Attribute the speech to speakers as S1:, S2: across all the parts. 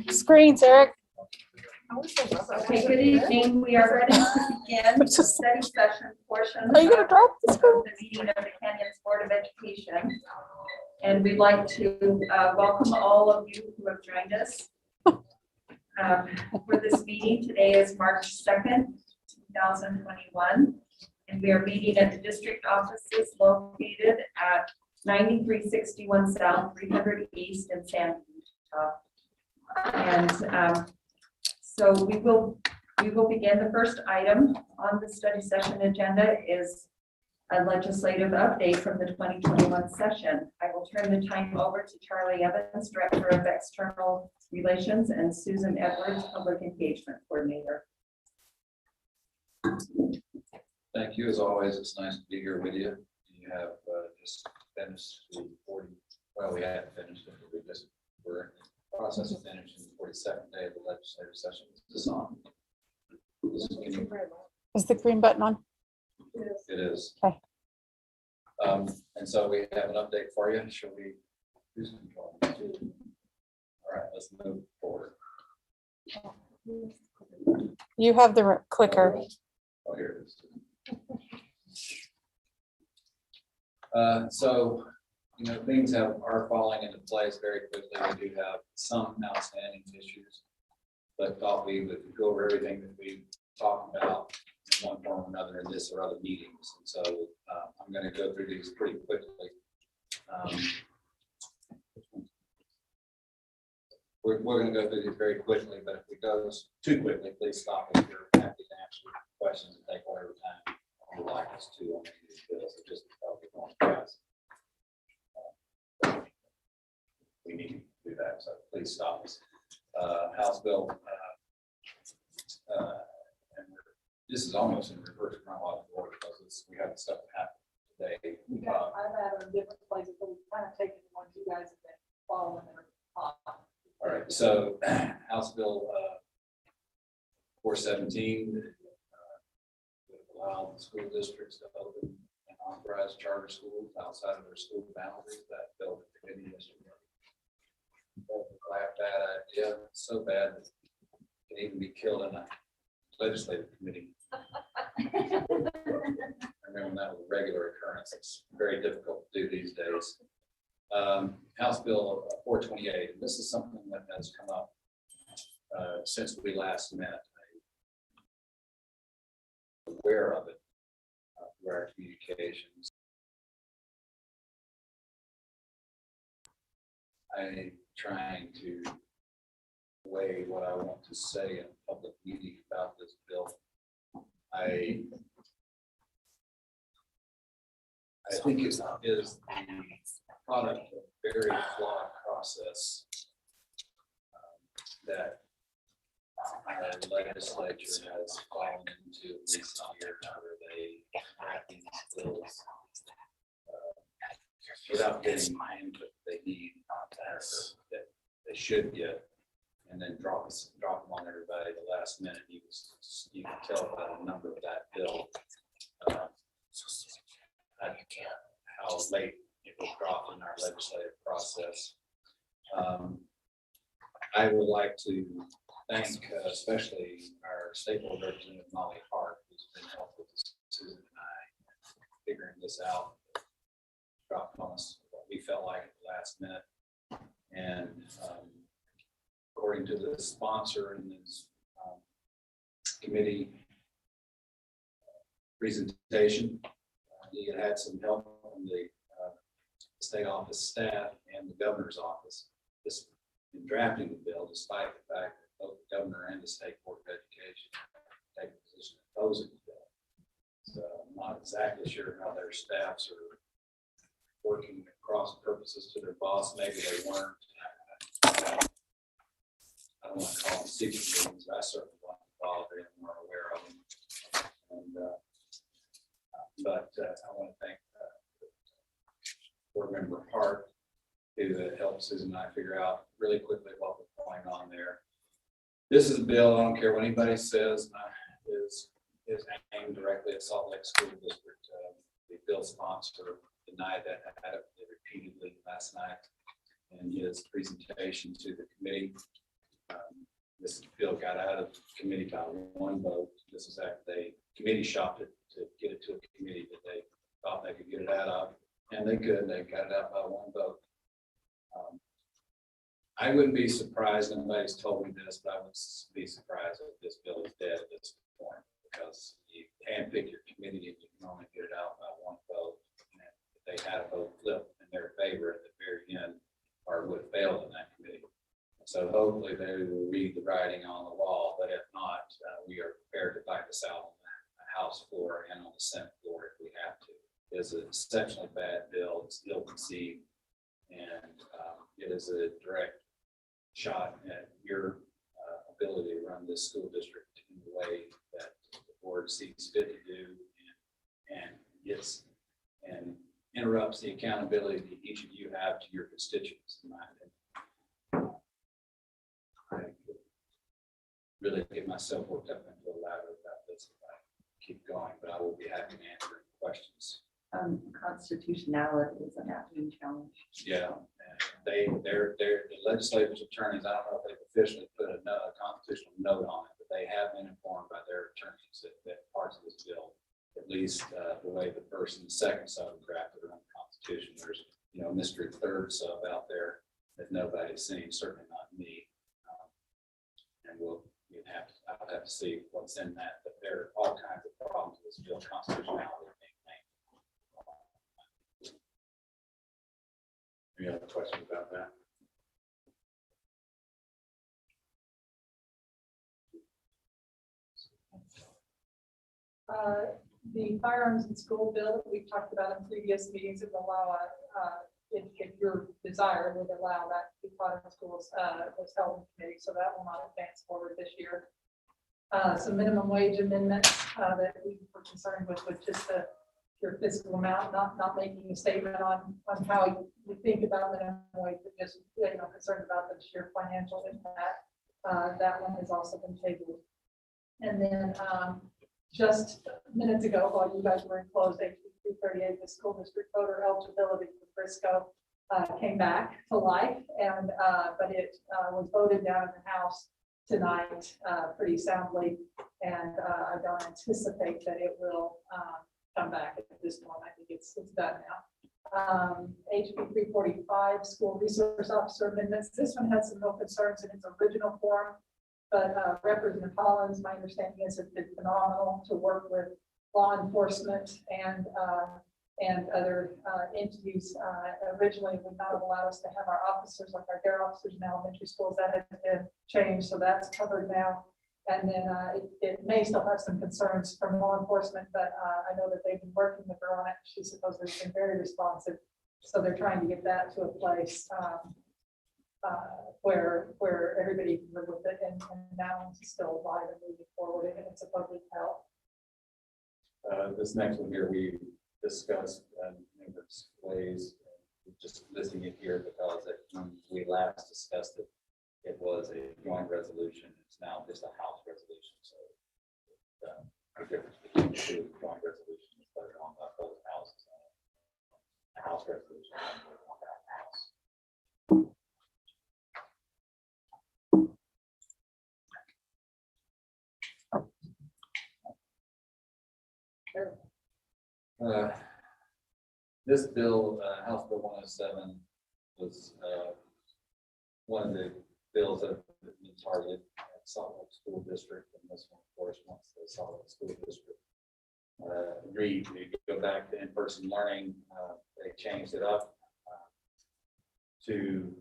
S1: Screens, Eric.
S2: Okay, good evening. We are ready to begin the study session portion
S1: Are you going to drop the
S2: of
S1: screen?
S2: the meeting of the Canyons Board of Education. And we'd like to welcome all of you who have joined us for this meeting. Today is March 2nd, 2021. And we are meeting at the district offices located at 9361 South, 300 East in San Utah. And so we will begin. The first item on the study session agenda is a legislative update from the 2021 session. I will turn the time over to Charlie Evans, Director of External Relations, and Susan Edwards, Public Engagement Coordinator.
S3: Thank you. As always, it's nice to be here with you. You have just finished the 40, well, we hadn't finished it, but we're in the process of finishing the 42nd day of the legislative session. This is on.
S1: Is the green button on?
S3: It is.
S1: Okay.
S3: And so we have an update for you. Shall we? Who's control? All right, let's move forward.
S1: You have the clicker.
S3: Oh, here it is. So, you know, things are falling into place very quickly. We do have some outstanding issues, but thought we would go over everything that we talked about in one form or another in this or other meetings. And so I'm going to go through these pretty quickly. We're going to go through these very quickly, but if it goes too quickly, please stop us. We're happy to answer questions and take whatever time you would like us to on these bills. So just we're going fast. We need to do that, so please stop us. House bill, and this is almost in reverse chronological order because we have the stuff that happened today.
S4: I've had a different places, but we kind of taken the ones you guys have been following.
S3: All right, so House Bill 417 allow school districts to open and authorize charter schools outside of their school boundaries. That bill the committee yesterday. Bad idea, so bad that it can even be killed in a legislative committee. I remember that was a regular occurrence. It's very difficult to do these days. House Bill 428. And this is something that has come up since we last met. I'm aware of it through our communications. I'm trying to weigh what I want to say in a public meeting about this bill. I think it is the product of a very flawed process that our legislature has fallen into recent years, where they draft these bills without getting the input they need that they should get, and then drop them on everybody at the last minute. You can tell by the number of that bill how late it was dropped in our legislative process. I would like to thank especially our state board representative Molly Hart, who's been helpful to Susan and I figuring this out. Dropped on us what we felt like at the last minute, and according to the sponsor in this committee presentation, he had some help from the state office staff and the governor's office in drafting the bill, despite the fact that both the governor and the state board of education take a position opposing the bill. So I'm not exactly sure how their staffs are working across purposes to their boss. Maybe they weren't. I don't want to call them secret meetings, but I certainly want to follow them and are aware of them. And, but I want to thank board member Hart, who helped Susan and I figure out really quickly what was going on there. This is a bill, I don't care what anybody says, is aimed directly at Salt Lake School District. The bill sponsor denied that repeatedly last night in his presentation to the committee. This bill got out of committee by one vote. This is after they committee shopped it to get it to a committee that they thought they could get it out of, and they could. They got it out by one vote. I wouldn't be surprised, nobody's told me this, but I would be surprised if this bill is dead at this point, because you can pick your committee and you can only get it out by one vote. And if they had a vote flip in their favor at the very end, or would have failed in that committee. So hopefully they will read the writing on the wall, but if not, we are prepared to fight this out on the House floor and on the Senate floor if we have to. It is an exceptionally bad bill. It's ill conceived, and it is a direct shot at your ability to run this school district in the way that the board sees fit to do, and interrupts the accountability that each of you have to your constituents. In my opinion, I could really get myself worked up into a ladder about this if I keep going, but I will be happy to answer questions.
S2: Constitutionality is an afternoon challenge.
S3: Yeah, they're the legislative attorneys. I don't know if they've officially put a constitutional note on it, but they have been informed by their attorneys that parts of this bill, at least the way the first and second sub drafted are on the Constitution. There's, mystery third sub out there that nobody's seen, certainly not me. And I'll have to see what's in that. But there are all kinds of problems with this bill, constitutionality being made. Any other questions about that?
S4: The firearms in school bill that we've talked about in previous meetings would allow, if your desire would allow that to be part of schools, was held in committee, so that will not advance forward this year. Some minimum wage amendments that we were concerned with just your fiscal amount, not making a statement on how you think about minimum wage, but just concerned about the sheer financial impact. That one has also been tabled. And then just minutes ago, while you guys were in closed, HB 338, the school district voter eligibility for Frisco came back to life, and but it was voted down in the House tonight pretty soundly, and I don't anticipate that it will come back at this point. I think it's done now. HB 345, school resource officer amendments. This one had some real concerns in its original form, but Representative Collins, my understanding is, has been phenomenal to work with law enforcement and other entities. Originally would not have allowed us to have our officers, like our dare officers in elementary schools. That has been changed, so that's covered now. And then it may still have some concerns from law enforcement, but I know that they've been working with her on it. She supposedly has been very responsive, so they're trying to get that to a place where everybody can live with it, and now it's still alive and moving forward, and it's supposedly help.
S3: This next one here, we discussed numerous ways, just listing it here because when we last discussed it, it was a joint resolution. It's now just a House resolution. So the difference between the two joint resolutions is voted on by both houses. A House resolution and voted on by the House. This bill, House Bill 107, was one of the bills that have been targeted at Salt Lake School District, and this one, of course, once the Salt Lake School District agreed to go back to in-person learning, they changed it up to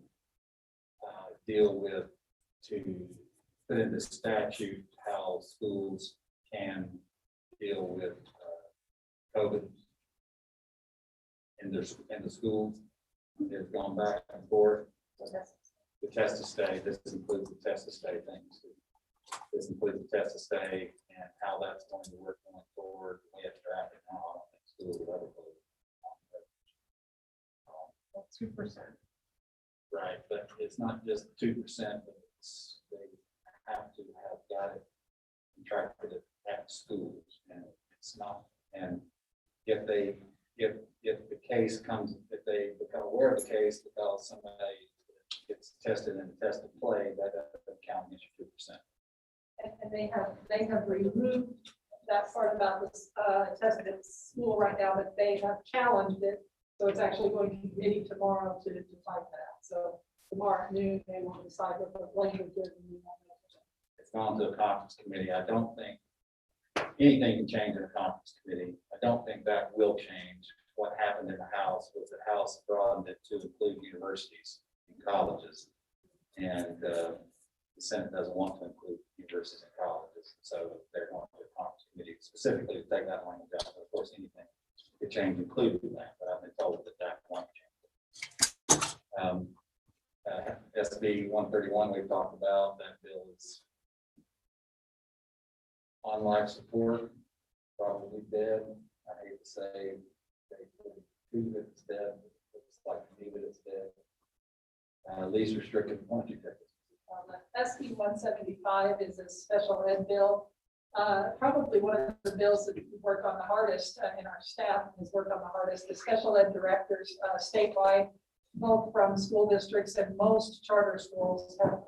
S3: put in the statute how schools can deal with COVID in the schools. They've gone back and forth. The test to stay, this includes the test to stay things. This includes the test to stay and how that's going to work going forward. We have to draft it now. I don't think schools will ever go. 2%. Right, but it's not just 2%, but they have to have got it contracted at schools, and it's not. And if they if the case comes, if they become aware of the case because somebody gets tested in a tested play, that doesn't count against your 2%.
S4: And they have removed that part about this, tested at school right now, but they have challenged it. So it's actually going to committee tomorrow to fight that. So tomorrow at noon, they will decide what the language is.
S3: It's gone to a conference committee. I don't think anything can change in a conference committee. I don't think that will change. What happened in the House was the House broadened it to include universities and colleges. And the Senate doesn't want to include universities and colleges. So they're going to a conference committee specifically to take that language out. But of course, anything could change, including that. But I've been told that that won't change. SB 131 we've talked about. That bill is on life support, probably dead. I hate to say they prove it's dead. It's like to me that it's dead. Least restrictive. Why don't you take this?
S4: SB 175 is a special ed bill. Probably one of the bills that we work on the hardest in our staff has worked on the hardest. The special ed directors statewide, both from school districts and most charter schools have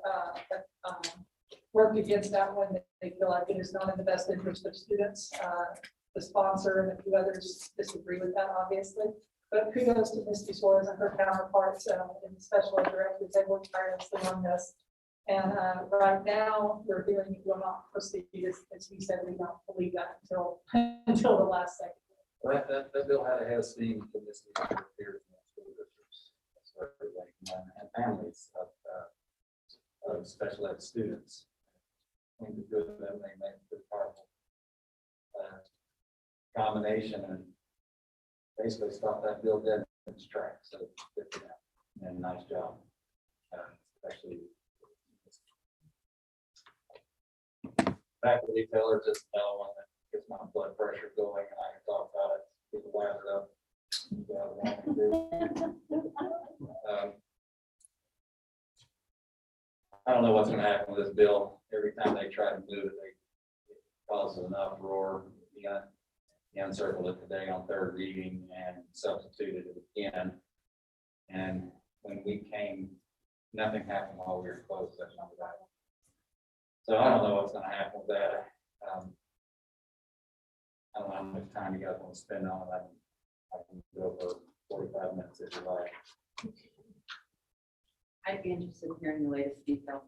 S4: worked against that one. They feel like it is not in the best interest of students. The sponsor and a few others disagree with that, obviously. But kudos to Misty Suarez and her counterparts in the special ed directors. They worked tirelessly on this. And right now, we're hearing it will not proceed, as we said, we don't believe that until the last second.
S3: Well, that bill had a head of steam for this year. And families of special ed students. Between the two of them, they make a pretty powerful combination and basically stop that bill dead in its tracks. So good for them and nice job. Especially back to the retailer, just another one that gets my blood pressure going and I can talk about it, people laugh it up. I don't know what's going to happen with this bill. Every time they try to move it, it causes an uproar. He uncircled it today on third reading and substituted it again. And when we came, nothing happened while we were closed session on the Bible. So I don't know what's going to happen with that. I don't know how much time you guys want to spend on it. I can go for 45 minutes if you like.
S5: I'd be interested in hearing the latest detail.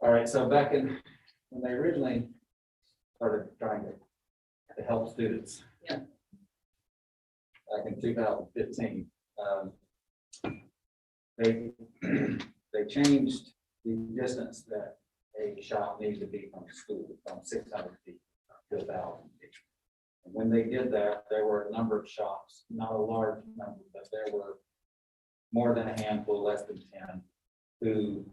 S3: All right, so back in, when they originally started trying to help students.
S5: Yeah.
S3: Back in 2015, they changed the distance that a shop needed to be from school from 600 feet to 1,000 feet. And when they did that, there were a number of shops, not a large number, but there were more than a handful, less than 10, who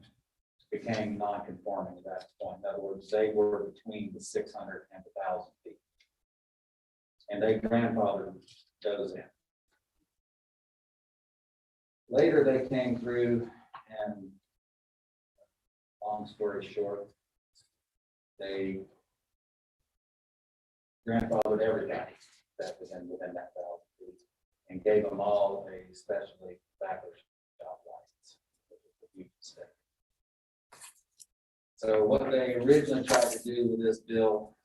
S3: became non-conforming at that point. In other words, they were between the 600 and 1,000 feet. And they grandfathered those in. Later, they came through and, long story short, they grandfathered everybody that was within that 1,000 feet and gave them all a specialty tobacco shop license, which is a huge mistake. So what they originally tried to do with this bill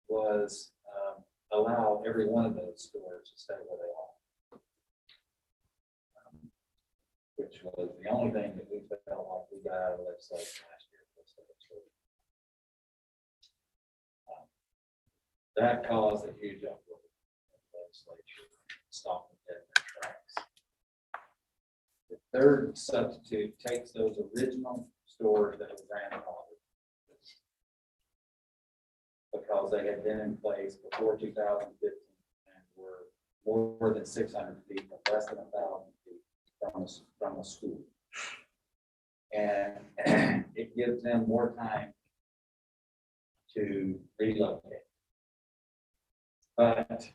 S3: was allow every one of those stores to stay where they are. Which was the only thing that we felt like we got out of the legislation last year. That caused a huge uproar in the legislature, stopped them dead in their tracks. The third substitute takes those original stores that were grandfathered because they had been in place before 2015 and were more than 600 feet, but less than 1,000 feet from a school. And it gives them more time to relocate. But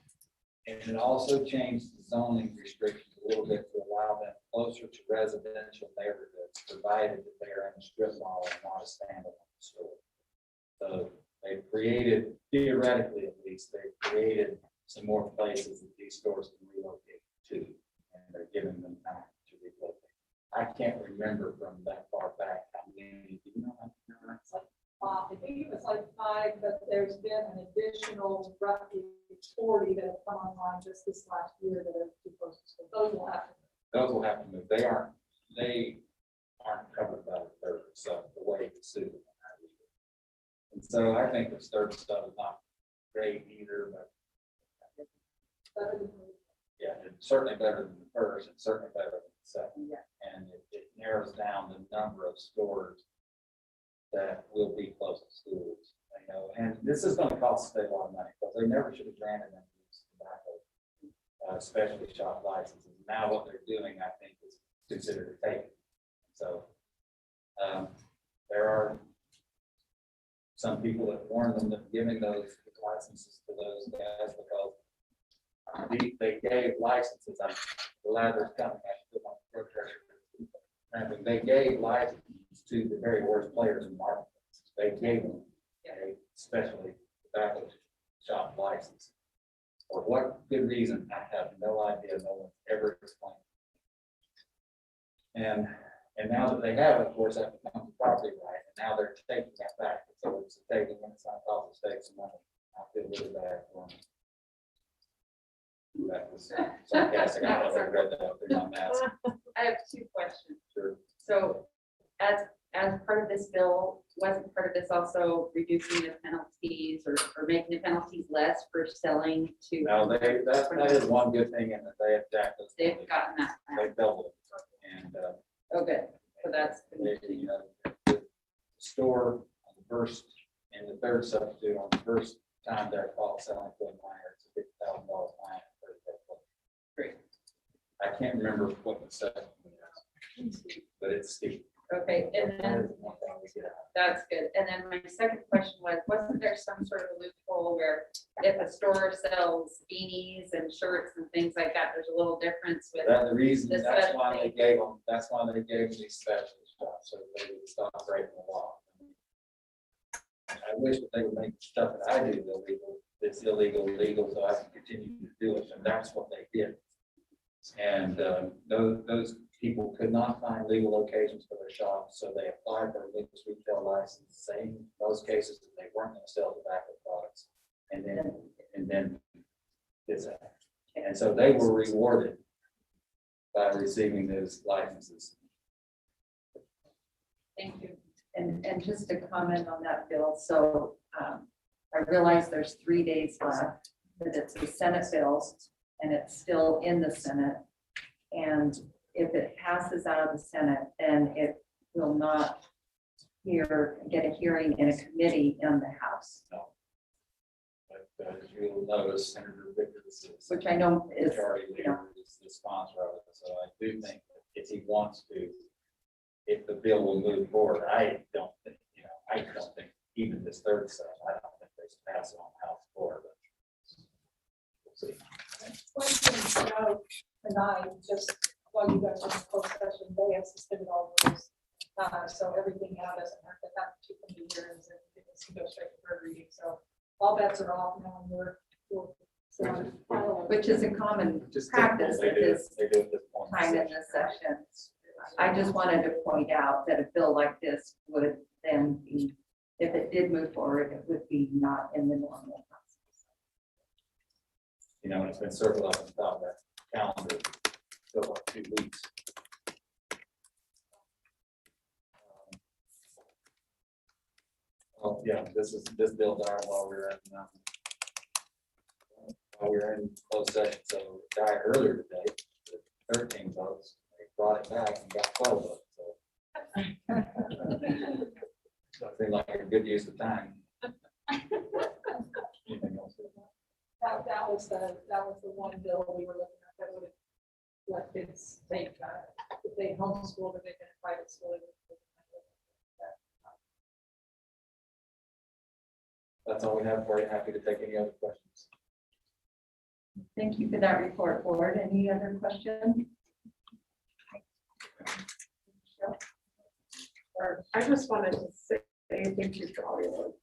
S3: it also changed the zoning restrictions a little bit to allow them closer to residential neighborhoods, provided that they are in a strip mall and not a standalone store. So they created, theoretically at least, they created some more places that these stores can
S6: relocate to, and they're giving them time to relocate. I can't remember from that far back how many, do you know how many?
S4: I think it was like 5, but there's been an additional roughly 40 that have come online just this last year that are too close to school. Those will happen.
S6: Those will have to move. They aren't covered by the third, so the way it's suited. And so I think the third stuff is not great either, but yeah, it's certainly better than the first, and certainly better than the second.
S5: Yeah.
S6: And it narrows down the number of stores that will be close to schools, you know, and this is gonna cost the state a lot of money, because they never should have granted them these tobacco, especially shop licenses. Now what they're doing, I think, is considered a take. So, there are some people that warn them that giving those licenses to those guys because they gave licenses. I'm glad there's coming. I should put my blood pressure. I mean, they gave licenses to the very worst players in the market. They gave them a especially tobacco shop license. For what good reason, I have no idea. No one's ever explained. And now that they have it, of course, that becomes a property right, and now they're taking that back. So it's taking, and it's not cost the state some money. I feel really bad for them. That was sarcastic. I don't know if I read that through my mask.
S2: I have 2 questions.
S6: Sure.
S2: So as part of this bill, wasn't part of this also reducing the penalties or making the penalties less for selling to?
S6: No, that is one good thing, and that they have jacked those.
S2: They've gotten that.
S6: They doubled it. And,
S2: Oh, good. So that's.
S6: the store on the first and the third substitute on the first time they're caught selling to a minor, it's a $50,000 fine.
S2: Great.
S6: I can't remember what the second one is, but it's steep.
S2: Okay, and
S6: That
S2: then
S6: is one thing we get out.
S2: that's good. And then my second question was, wasn't there some sort of a loophole where if a store sells beanies and shirts and things like that, there's a little difference with?
S6: That the reason,
S2: The
S6: that's
S2: special
S6: why they
S2: thing.
S6: gave them, that's why they gave them these special shops, so they would stop breaking the law. I wish that they would make the stuff that I do illegal, it's illegal, legal, so I can continue to do it, and that's what they did. And those people could not find legal locations for their shops, so they applied for a legal retail license, saying in most cases that they weren't going to sell tobacco products, and then this happened. And so they were rewarded by receiving those licenses.
S5: Thank you. And just to comment on that, Bill, so I realize there's 3 days left, that it's a Senate bill and it's still in the Senate. And if it passes out of the Senate, then it will not get a hearing in a committee in the House,
S6: But as you'll notice, Senator Vickers is
S5: which I know is,
S6: majority
S5: you know,
S6: leader is the sponsor of it. So I do think that if he wants to, if the bill will move forward, I don't think even this third stuff, I don't think they should pass it on the House floor, but we'll see.
S4: Question about tonight, just while you guys are in closed session, they have suspended all rules. So everything now doesn't have to have to come to hearings and it can go straight to third reading. So all bets are off now and we're
S5: which is a common
S6: Just
S5: practice
S6: they
S5: at
S6: do
S5: this
S6: it at this point.
S5: time in the session. I just wanted to point out that a bill like this would then be, if it did move forward, it would be not in the normal process.
S6: You know, it's been circled up on top of that calendar, still like 2 weeks. Oh, yeah, this bill died while we were in closed session, so it died earlier today, with 13 votes, they brought it back and got 12 votes, so. So it seemed like a good use of time. Anything else?
S4: that was the one bill we were looking at that would have let kids take, if they homeschool, but they've been in private school.
S6: That's all we have for you. Happy to take any other questions.
S5: Thank you for that report, Board. Any other questions?
S7: I just wanted to say thank you to all your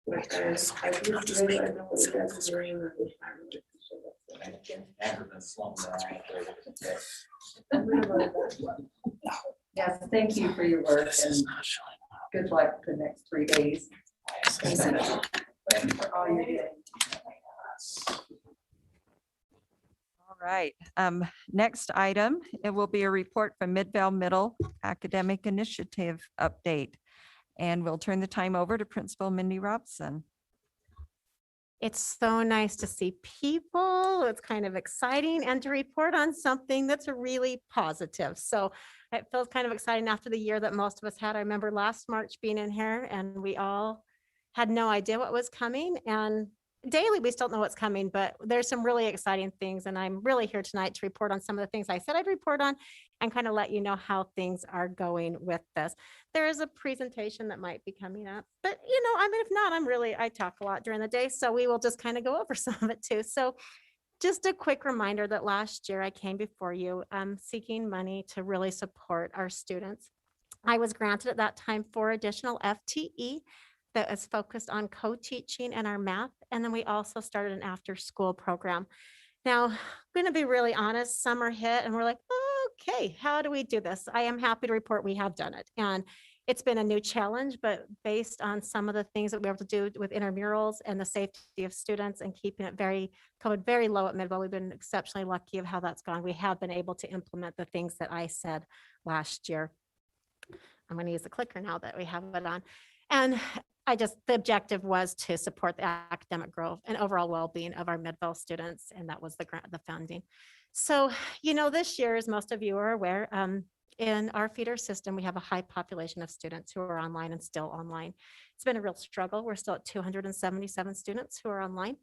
S2: Which I used to really, I know what that's doing.
S6: After the slump down.
S5: Yes, thank you for your work and good luck the next 3 days. Thank you for all you're doing.
S7: All right, next item, it will be a report from Midvale Middle Academic Initiative Update. And we'll turn the time over to Principal Mindy Robson.
S8: It's so nice to see people. It's kind of exciting and to report on something that's really positive. So it feels kind of exciting after the year that most of us had. I remember last March being in here and we all had no idea what was coming, and daily we still don't know what's coming, but there's some really exciting things. And I'm really here tonight to report on some of the things I said I'd report on and kind of let you know how things are going with this. There is a presentation that might be coming up, but I mean, if not, I talk a lot during the day, so we will just kind of go over some of it too. So just a quick reminder that last year I came before you seeking money to really support our students. I was granted at that time 4 additional FTE that is focused on co-teaching and our math. And then we also started an after-school program. Now, I'm going to be really honest, summer hit and we're like, okay, how do we do this? I am happy to report we have done it. And it's been a new challenge, but based on some of the things that we were able to do with intramurals and the safety of students and keeping it COVID very low at Midvale, we've been exceptionally lucky of how that's gone. We have been able to implement the things that I said last year. I'm going to use the clicker now that we have it on. And the objective was to support the academic growth and overall well-being of our Midvale students. And that was the founding. So, this year, as most of you are aware, in our feeder system, we have a high population of students who are online and still online. It's been a real struggle. We're still at 277 students who are online.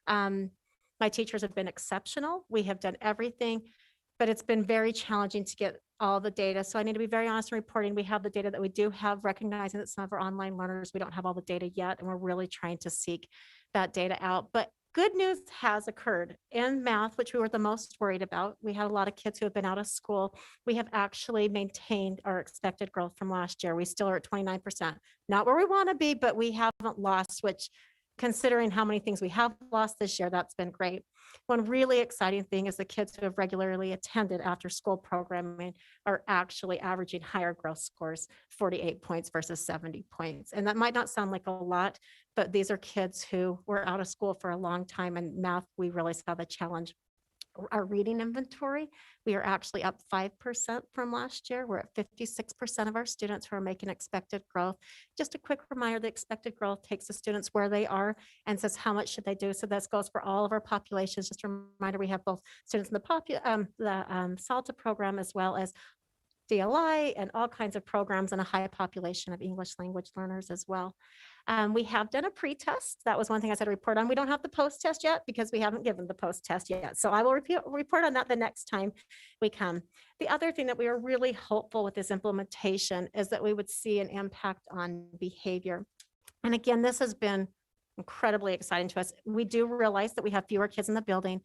S8: My teachers have been exceptional. We have done everything, but it's been very challenging to get all the data. So I need to be very honest in reporting. We have the data that we do have, recognizing that some of our online learners, we don't have all the data yet, and we're really trying to seek that data out. But good news has occurred in math, which we were the most worried about. We had a lot of kids who have been out of school. We have actually maintained our expected growth from last year. We still are at 29%, not where we want to be, but we haven't lost, which considering how many things we have lost this year, that's been great. One really exciting thing is the kids who have regularly attended after school programming are actually averaging higher growth scores, 48 points versus 70 points. And that might not sound like a lot, but these are kids who were out of school for a long time, and math, we really saw the challenge. Our reading inventory, we are actually up 5% from last year. We're at 56% of our students who are making expected growth. Just a quick reminder, the expected growth takes the students where they are and says how much should they do. So this goes for all of our populations. Just a reminder, we have both students in the SALTA program as well as DLI and all kinds of programs and a high population of English language learners as well. We have done a pre-test. That was one thing I said to report on. We don't have the post-test yet because we haven't given the post-test yet. So I will report on that the next time we come. The other thing that we are really hopeful with this implementation is that we would see an impact on behavior. And again, this has been incredibly exciting to us. We do realize that we have fewer kids in the building,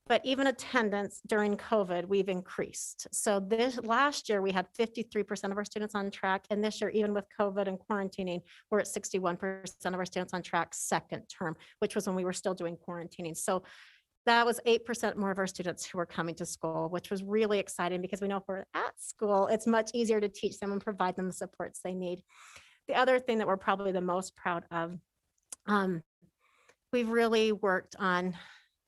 S8: but even attendance during COVID, we've increased. So this last year, we had 53% of our students on track. And this year, even with COVID and quarantining, we're at 61% of our students on track second term, which was when we were still doing quarantining. So that was 8% more of our students who were coming to school, which was really exciting because we know if we're at school, it's much easier to teach them and provide them the supports they need. The other thing that we're probably the most proud of, we've really worked on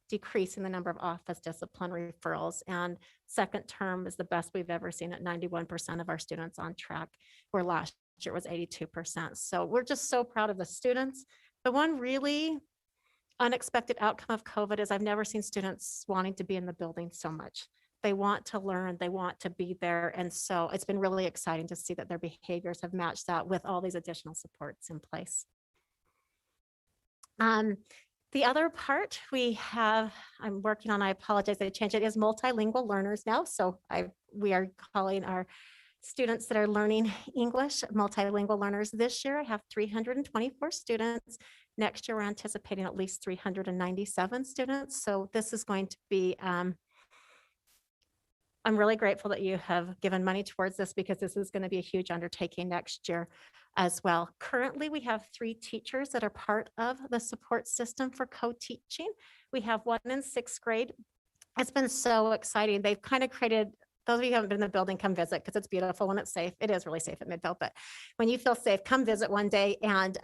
S8: decreasing the number of office discipline referrals, and second term is the best we've ever seen at 91% of our students on track, where last year it was 82%. So we're just so proud of the students. The one really unexpected outcome of COVID is I've never seen students wanting to be in the building so much. They want to learn, they want to be there. And so it's been really exciting to see that their behaviors have matched that with all these additional supports in place. The other part I'm working on, I apologize, I changed it, is multilingual learners now. So we are calling our students that are learning English multilingual learners. This year, I have 324 students. Next year, we're anticipating at least 397 students. So this is going to be, I'm really grateful that you have given money towards this because this is going to be a huge undertaking next year. as well. Currently, we have 3 teachers that are part of the support system for co-teaching. We have one in 6th grade. It's been so exciting. They've kind of created, those of you who haven't been in the building, come visit because it's beautiful when it's safe. It is really safe at Midvale, but when you feel safe, come visit one day. And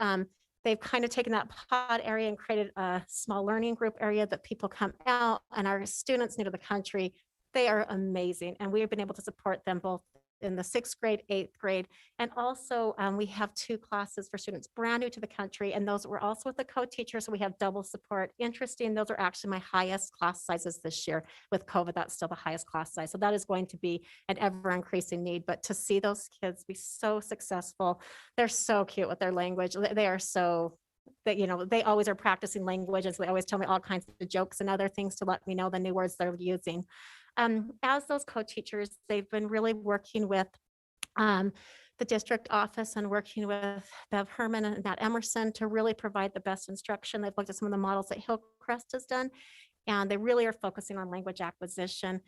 S8: they've kind of taken that pod area and created a small learning group area that people come out, and our students new to the country, they are amazing. And we've been able to support them both in the 6th grade, 8th grade. And also we have 2 classes for students brand new to the country. And those were also with the co-teacher. So we have double support. Interesting. Those are actually my highest class sizes this year. With COVID, that's still the highest class size. So that is going to be an ever increasing need. But to see those kids be so successful, they're so cute with their language. They are so that, you know, they always are practicing languages. They always tell me all kinds of jokes and other things to let me know the new words they're using. As those co-teachers, they've been really working with the district office and working with Bev Herman and Matt Emerson to really provide the best instruction. They've looked at some of the models that Hillcrest has done, and they really are focusing on language acquisition,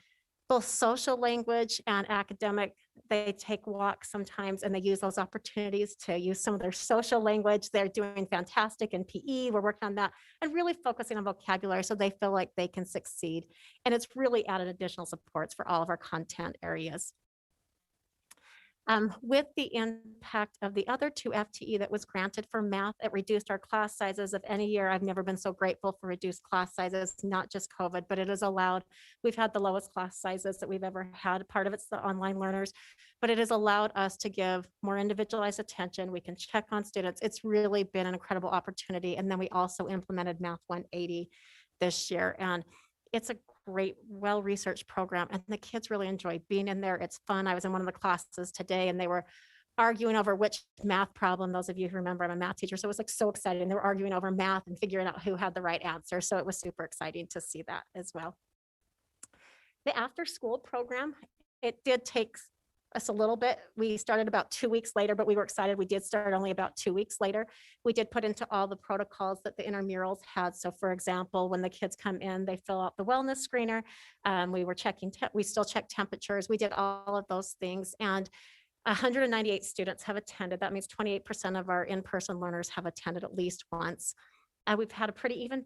S8: both social language and academic. They take walks sometimes and they use those opportunities to use some of their social language. They're doing fantastic in PE. We're working on that and really focusing on vocabulary so they feel like they can succeed. And it's really added additional supports for all of our content areas. With the impact of the other 2 FTE that was granted for math, it reduced our class sizes of any year. I've never been so grateful for reduced class sizes, not just COVID, but it has allowed, we've had the lowest class sizes that we've ever had. Part of it's the online learners, but it has allowed us to give more individualized attention. We can check on students. It's really been an incredible opportunity. And then we also implemented Math 180 this year. And it's a great, well-researched program, and the kids really enjoy being in there. It's fun. I was in one of the classes today, and they were arguing over which math problem. Those of you who remember, I'm a math teacher, so it was like so exciting. They were arguing over math and figuring out who had the right answer. So it was super exciting to see that as well. The after-school program, it did take us a little bit. We started about 2 weeks later, but we were excited. We did start only about 2 weeks later. We did put into all the protocols that the intramurals had. So for example, when the kids come in, they fill out the wellness screener. We were checking, we still check temperatures. We did all of those things. And 198 students have attended. That means 28% of our in-person learners have attended at least once. We've had a pretty even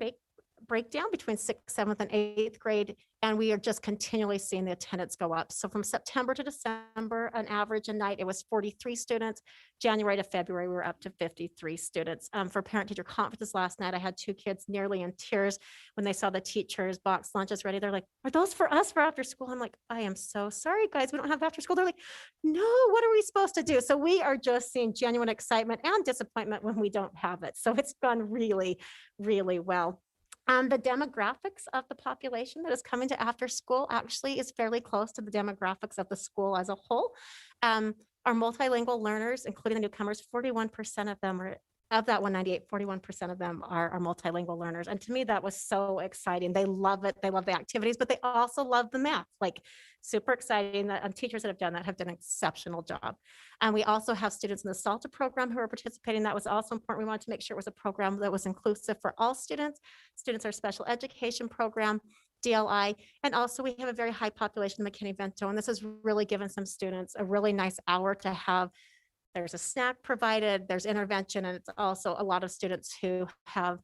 S8: breakdown between 6th, 7th, and 8th grade, and we are just continually seeing the attendance go up. So from September to December, an average a night, it was 43 students. January to February, we were up to 53 students. For parent-teacher conferences last night, I had 2 kids nearly in tears when they saw the teachers' box lunches ready. They're like, "Are those for us for after school?" I'm like, "I am so sorry, guys, we don't have after school." They're like, "No, what are we supposed to do?" So we are just seeing genuine excitement and disappointment when we don't have it. So it's gone really, really well. The demographics of the population that is coming to after school actually is fairly close to the demographics of the school as a whole. Our multilingual learners, including the newcomers, 41% of them are, of that 198, 41% of them are multilingual learners. And to me, that was so exciting. They love it. They love the activities, but they also love the math, like super exciting. That teachers that have done that have done an exceptional job. And we also have students in the SALTA program who are participating. That was also important. We wanted to make sure it was a program that was inclusive for all students. Students are special education program, DLI, and also we have a very high population in McKinney-Vento. And this has really given some students a really nice hour to have. There's a snack provided, there's intervention, and it's also a lot of students who have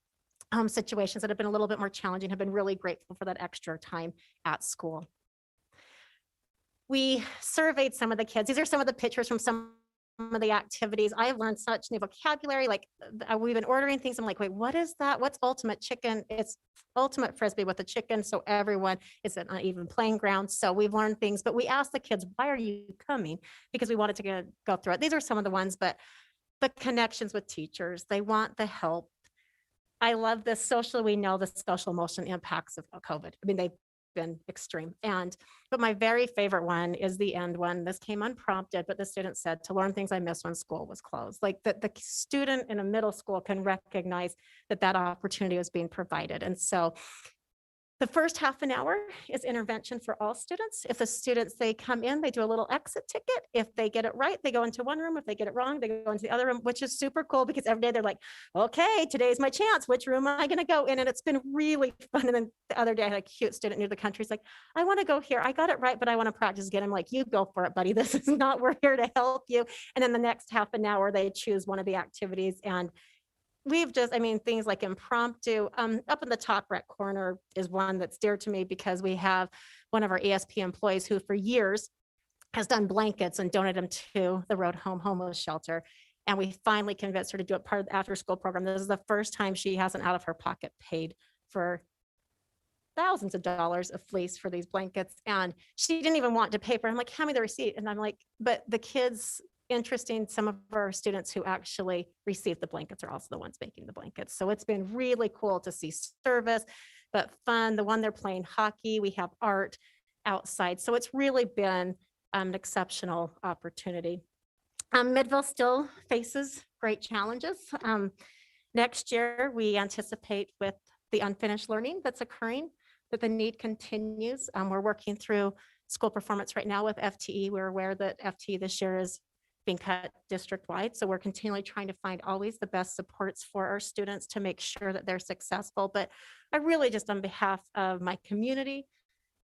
S8: situations that have been a little bit more challenging, have been really grateful for that extra time at school. We surveyed some of the kids. These are some of the pictures from some of the activities. I have learned such new vocabulary. Like we've been ordering things. I'm like, wait, what is that? What's ultimate chicken? It's ultimate frisbee with a chicken. So everyone is an uneven playing ground. So we've learned things, but we asked the kids, why are you coming? Because we wanted to go through it. These are some of the ones, but the connections with teachers, they want the help. I love this socially. We know the social emotion impacts of COVID. I mean, they've been extreme. But my very favorite one is the end one. This came unprompted, but the student said, to learn things I missed when school was closed. Like the student in a middle school can recognize that opportunity was being provided. And so The first half an hour is intervention for all students. If the students, they come in, they do a little exit ticket. If they get it right, they go into one room. If they get it wrong, they go into the other room, which is super cool because every day they're like, okay, today's my chance. Which room am I going to go in? And it's been really fun. And then the other day, I had a cute student new to the country. He's like, I want to go here. I got it right, but I want to practice again. I'm like, you go for it, buddy. This is not, we're here to help you. And then the next half an hour, they choose one of the activities. And we've just, I mean, things like impromptu, up in the top right corner is one that's dear to me because we have one of our ESP employees who for years has done blankets and donated them to the Road Home Homeless Shelter. And we finally convinced her to do it part of the after school program. This is the first time she hasn't out of her pocket paid for thousands of dollars of fleece for these blankets. And she didn't even want to pay for it. I'm like, hand me the receipt. And I'm like, but the kids, interesting, some of our students who actually receive the blankets are also the ones making the blankets. So it's been really cool to see service, but fun. The one they're playing hockey, we have art outside. So it's really been an exceptional opportunity. Midvale still faces great challenges. Next year, we anticipate with the unfinished learning that's occurring, that the need continues. We're working through school performance right now with FTE. We're aware that FTE this year is being cut district-wide. So we're continually trying to find always the best supports for our students to make sure that they're successful. But I really just on behalf of my community,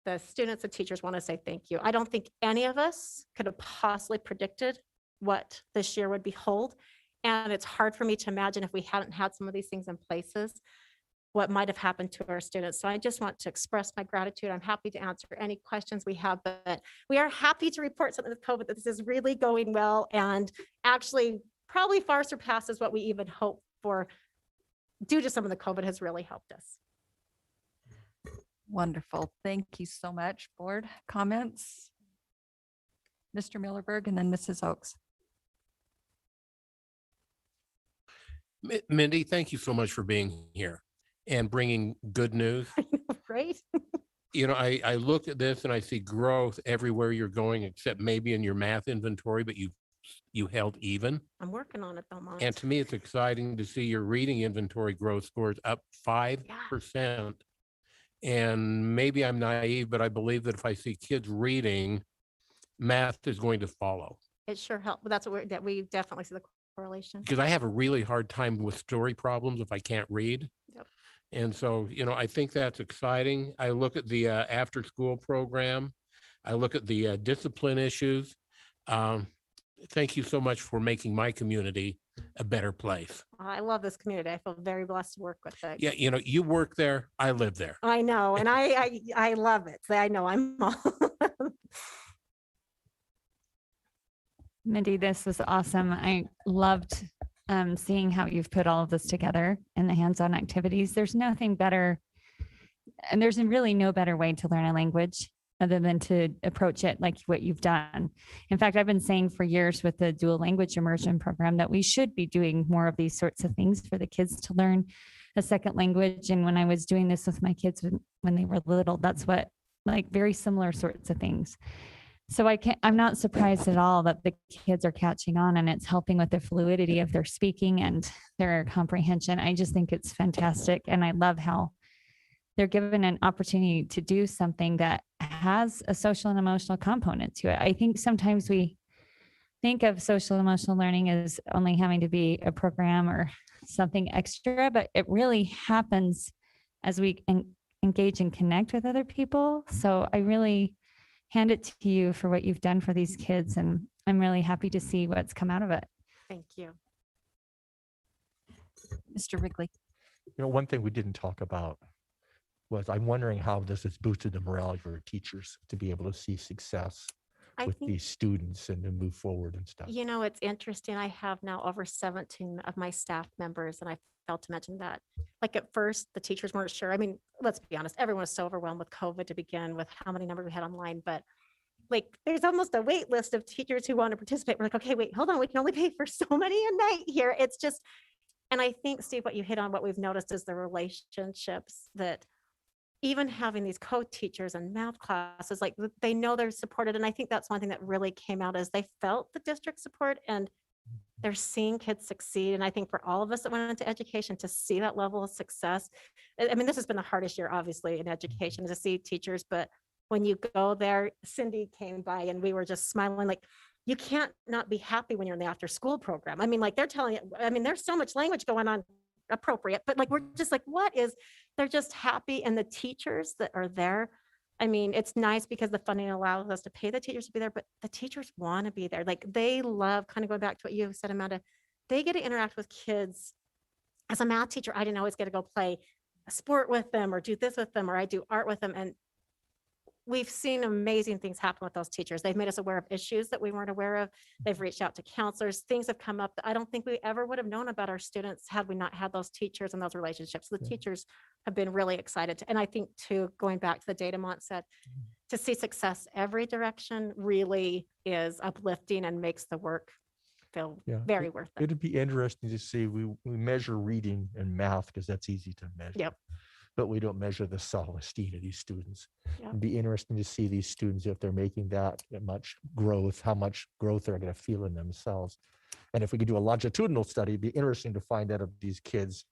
S8: the students, the teachers want to say thank you. I don't think any of us could have possibly predicted what this year would behold. And it's hard for me to imagine if we hadn't had some of these things in places, what might have happened to our students. So I just want to express my gratitude. I'm happy to answer any questions we have, but we are happy to report something with COVID that this is really going well and actually probably far surpasses what we even hoped for due to some of the COVID has really helped us.
S7: Wonderful. Thank you so much. Board comments? Mr. Millerberg and then Mrs. Oakes.
S9: Mindy, thank you so much for being here and bringing good news.
S8: Great.
S9: You know, I look at this and I see growth everywhere you're going, except maybe in your math inventory, but you held even.
S8: I'm working on it, Belmont.
S9: And to me, it's exciting to see your reading inventory growth scores up 5%. And maybe I'm naive, but I believe that if I see kids reading, math is going to follow.
S8: It sure helped. That's what we definitely see the correlation.
S9: Because I have a really hard time with story problems if I can't read.
S8: Yep.
S9: And so, you know, I think that's exciting. I look at the after school program. I look at the discipline issues. Thank you so much for making my community a better place.
S8: I love this community. I feel very blessed to work with it.
S9: Yeah, you know, you work there, I live there.
S8: I know, and I love it. So I know I'm all.
S10: Mindy, this was awesome. I loved seeing how you've put all of this together in the hands-on activities. There's nothing better, and there's really no better way to learn a language other than to approach it like what you've done. In fact, I've been saying for years with the dual language immersion program that we should be doing more of these sorts of things for the kids to learn a second language. And when I was doing this with my kids when they were little, that's what, like, very similar sorts of things. So I'm not surprised at all that the kids are catching on and it's helping with the fluidity of their speaking and their comprehension. I just think it's fantastic. And I love how they're given an opportunity to do something that has a social and emotional component to it. I think sometimes we think of social and emotional learning as only having to be a program or something extra, but it really happens as we engage and connect with other people. So I really hand it to you for what you've done for these kids. And I'm really happy to see what's come out of it.
S8: Thank you.
S7: Mr. Wrigley.
S11: You know, one thing we didn't talk about was I'm wondering how this has boosted the morale of your teachers to be able to see success with these students and to move forward and stuff.
S8: You know, it's interesting. I have now over 17 of my staff members, and I failed to mention that. Like at first, the teachers weren't sure. I mean, let's be honest, everyone was so overwhelmed with COVID to begin with how many numbers we had online, but like there's almost a wait list of teachers who want to participate. We're like, okay, wait, hold on. We can only pay for so many a night here. It's just, and I think, Steve, what you hit on, what we've noticed is the relationships that even having these co-teachers and math classes, like they know they're supported. And I think that's one thing that really came out is they felt the district support and They're seeing kids succeed. And I think for all of us that went into education to see that level of success, I mean, this has been the hardest year, obviously, in education to see teachers, but when you go there, Cindy came by and we were just smiling, like, you can't not be happy when you're in the after school program. I mean, like they're telling you, I mean, there's so much language going on appropriate, but like, we're just like, they're just happy. And the teachers that are there, I mean, it's nice because the funding allows us to pay the teachers to be there, but the teachers want to be there. Like they love, kind of going back to what you said, Amanda, they get to interact with kids. As a math teacher, I didn't always get to go play a sport with them or do this with them, or I do art with them. And we've seen amazing things happen with those teachers. They've made us aware of issues that we weren't aware of. They've reached out to counselors. Things have come up that I don't think we ever would have known about our students had we not had those teachers and those relationships. The teachers have been really excited. And I think too, going back to the data Mont said, to see success every direction really is uplifting and makes the work feel very worth it.
S11: It'd be interesting to see, we measure reading and math because that's easy to measure.
S8: Yep.
S11: But we don't measure the self-esteem of these students.
S8: Yeah.
S11: It'd be interesting to see these students, if they're making that much growth, how much growth they're going to feel in themselves. And if we could do a longitudinal study, it'd be interesting to find out if these kids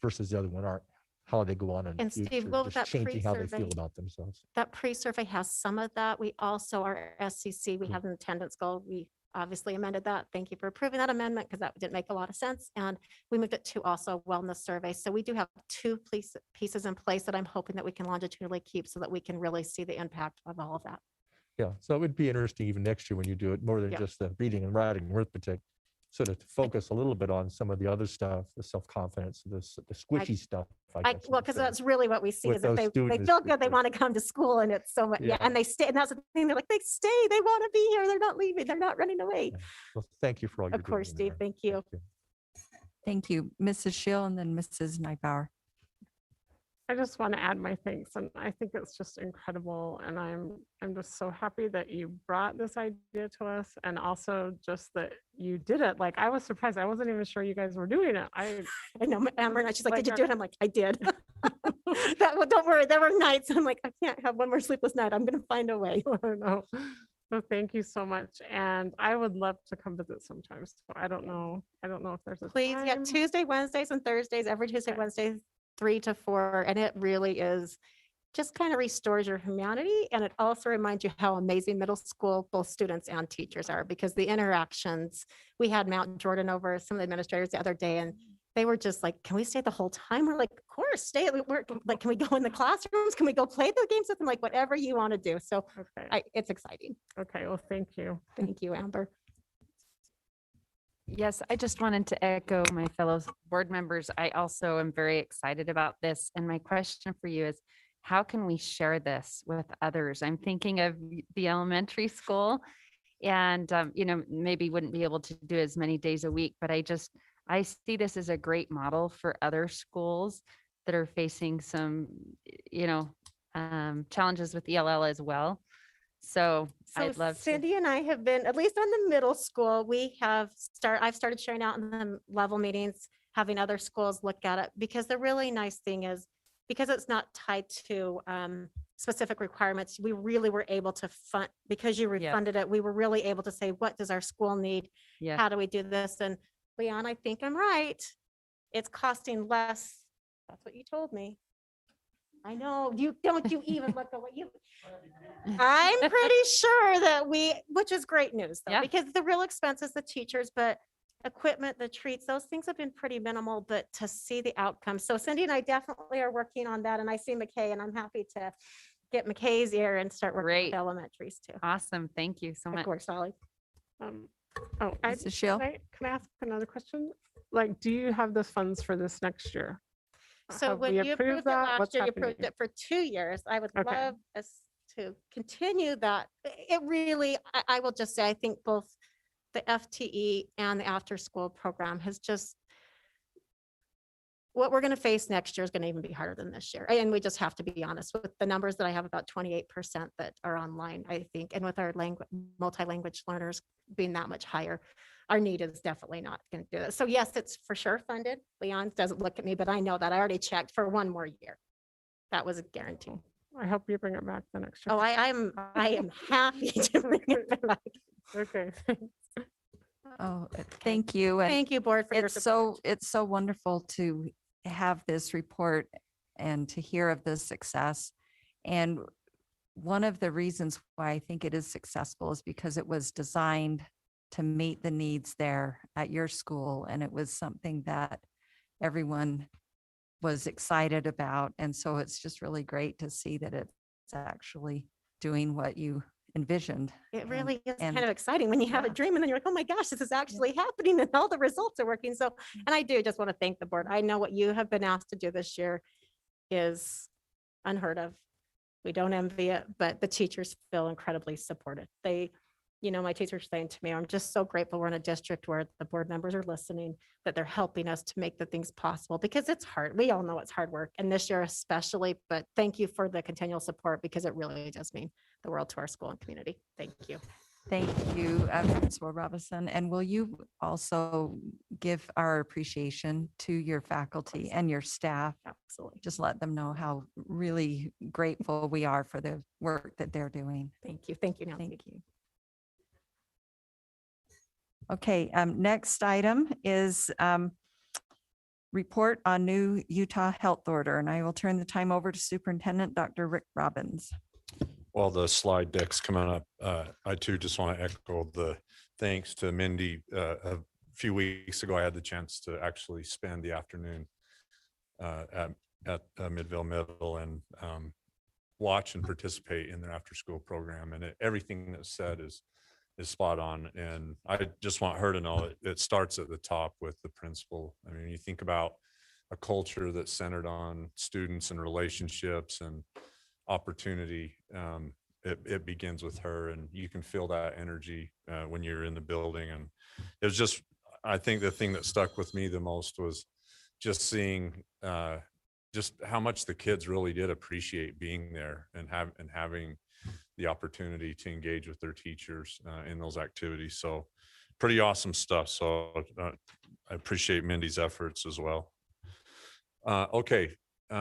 S11: versus the other one aren't, how they go on in the
S8: And Steve,
S11: future,
S8: what was
S11: just
S8: that
S11: changing how they feel
S8: pre-survey?
S11: about themselves.
S8: That pre-survey has some of that. We also, our SCC, we have an attendance goal. We obviously amended that. Thank you for approving that amendment because that didn't make a lot of sense. And we moved it to also wellness survey. So we do have two pieces in place that I'm hoping that we can longitudinally keep so that we can really see the impact of all of that.
S11: Yeah, so it would be interesting even next year when you do it, more than
S8: Yeah.
S11: just the reading and writing, arithmetic, sort of to focus a little bit on some of the other stuff, the self-confidence, the squishy stuff.
S8: Well, because that's really what we see
S11: with
S8: is if
S11: those
S8: they
S11: students
S8: feel good, they
S11: because-
S8: want to come to school and it's so much, yeah,
S11: Yeah.
S8: and they stay. And that's the thing, they're like, they stay, they want to be here. They're not leaving. They're not running away.
S11: Well, thank you for all you're
S8: Of
S11: doing.
S8: course, Steve.
S11: there.
S8: Thank you.
S7: Thank you, Mrs. Schill and then Mrs. Nybauer.
S12: I just want to add my thanks, and I think it's just incredible, and I'm just so happy that you brought this idea to us, and also just that you did it. Like, I was surprised. I wasn't even sure you guys were doing it. I
S8: know Amber and I, she's like,
S12: Like,
S8: did you do it? I'm like, I did. Don't worry, there were nights. I'm like, I can't have one more sleepless night. I'm going to find a way.
S12: I know. So thank you so much, and I would love to come visit sometimes. So I don't know if there's a
S8: Please, yeah,
S12: time.
S8: Tuesday, Wednesdays, and Thursdays, every Tuesday,
S12: Okay.
S8: Wednesday, 3 to 4. And it really is just kind of restores your humanity. And it also reminds you how amazing middle school, both students and teachers are, because the interactions, we had Mount Jordan over, some of the administrators the other day, and they were just like, can we stay the whole time? We're like, of course, stay. We're like, can we go in the classrooms? Can we go play the games with them? Like, whatever you want to do. So
S12: Okay.
S8: it's exciting.
S12: Okay. Well, thank you.
S8: Thank you, Amber.
S10: Yes, I just wanted to echo my fellow board members. I also am very excited about this. And my question for you is, how can we share this with others? I'm thinking of the elementary school and, maybe wouldn't be able to do as many days a week, but I see this as a great model for other schools that are facing some, challenges with ELL as well. So I'd love to.
S8: Cindy and I have been, at least on the middle school, I've started sharing out in the level meetings, having other schools look at it, because the really nice thing is, because it's not tied to specific requirements, we really were able to fund, because you refunded it, we were really able to say, what does our school need?
S10: Yeah.
S8: How do we do this? And Leon, I think I'm right. It's costing less. That's what you told me. I know, you even look at what you, I'm pretty sure that which is great news though,
S10: Yeah.
S8: because the real expense is the teachers, but equipment, the treats, those things have been pretty minimal, but to see the outcome. So Cindy and I definitely are working on that. And I see McKay, and I'm happy to get McKay's ear and start working
S10: Great.
S8: with elementaries too.
S10: Awesome. Thank you so
S8: Of
S10: much.
S8: course, Ollie.
S7: Mrs. Schill?
S12: Can I ask another question? Like, do you have the funds for this next year?
S8: So
S12: Have
S8: when
S12: we
S8: you approved it last
S12: What's
S8: year, you approved
S12: happening?
S8: it for 2 years. I would
S12: Okay.
S8: love us to continue that. It really, I will just say, I think both the FTE and the after-school program has just, what we're going to face next year is going to even be harder than this year. And we just have to be honest with the numbers that I have, about 28% that are online, I think. And with our multi-language learners being that much higher, our need is definitely not going to do that. So yes, it's for sure funded. Leon doesn't look at me, but I know that I already checked for 1 more year. That was a guarantee.
S12: I hope you bring it back the next year.
S8: Oh, I am happy to bring it back.
S12: Okay.
S7: Oh, thank you. And
S8: Thank you, board, for your support.
S7: it's so wonderful to have this report and to hear of this success. And one of the reasons why I think it is successful is because it was designed to meet the needs there at your school. And it was something that everyone was excited about. And so it's just really great to see that it's actually doing what you envisioned.
S8: It really is kind
S7: and-
S8: of exciting when you have a
S7: yeah.
S8: dream and then you're like, oh my gosh, this is actually happening and all the results are working. So, and I do just want to thank the board. I know what you have been asked to do this year is unheard of. We don't envy it, but the teachers feel incredibly supported. They, you know, my teachers saying to me, I'm just so grateful we're in a district where the board members are listening, that they're helping us to make the things possible because it's hard. We all know it's hard work and this year especially, but thank you for the continual support because it really does mean the world to our school and community. Thank you.
S7: Thank you, Principal Robinson. And will you also give our appreciation to your faculty and your staff?
S8: Absolutely.
S7: Just let them know how really grateful we are for the work that they're doing.
S8: Thank you. Thank you, Nancy.
S7: Thank you. Okay, next item is report on new Utah health order, and I will turn the time over to Superintendent Dr. Rick Robbins.
S13: While the slide deck's coming up, I too just want to echo the thanks to Mindy. A few weeks ago, I had the chance to actually spend the afternoon at Midvale Middle and watch and participate in their after-school program. And everything that's said is spot on. And I just want her to know it starts at the top with the principal. I mean, you think about a culture that's centered on students and relationships and opportunity. It begins with her, and you can feel that energy when you're in the building. And it was just, I think the thing that stuck with me the most was just seeing just how much the kids really did appreciate being there and having the opportunity to engage with their teachers in those activities. So pretty awesome stuff. So I appreciate Mindy's efforts as well. Okay.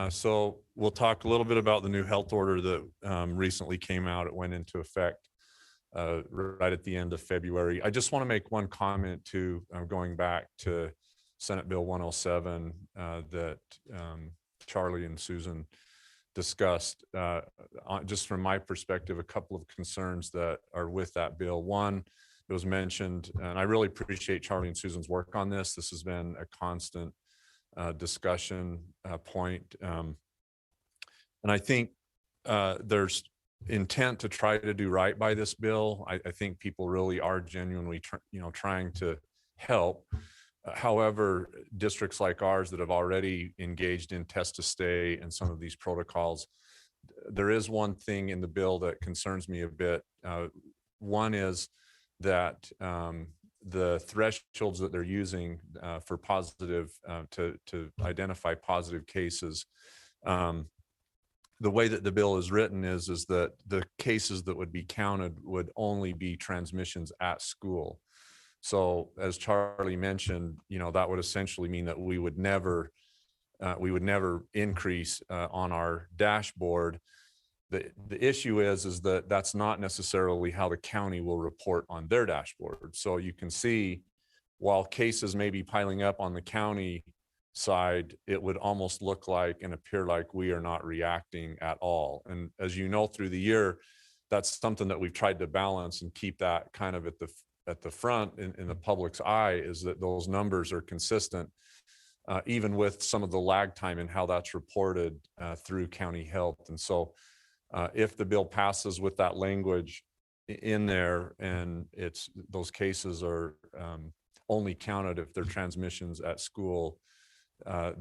S13: So we'll talk a little bit about the new health order that recently came out. It went into effect right at the end of February. I just want to make one comment too, going back to Senate Bill 107 that Charlie and Susan discussed. Just from my perspective, a couple of concerns that are with that bill. One, it was mentioned, and I really appreciate Charlie and Susan's work on this. This has been a constant discussion point. And I think there's intent to try to do right by this bill. I think people really are genuinely trying to help. However, districts like ours that have already engaged in test to stay and some of these protocols, there is one thing in the bill that concerns me a bit. One is that the thresholds that they're using for positive, to identify positive cases, the way that the bill is written is that the cases that would be counted would only be transmissions at school. So as Charlie mentioned, that would essentially mean that we would never increase on our dashboard. The issue is that that's not necessarily how the county will report on their dashboard. So you can see, while cases may be piling up on the county side, it would almost look like and appear like we are not reacting at all. And as you know, through the year, that's something that we've tried to balance and keep that kind of at the front in the public's eye, is that those numbers are consistent, even with some of the lag time and how that's reported through county health. And so if the bill passes with that language in there, and those cases are only counted if they're transmissions at school,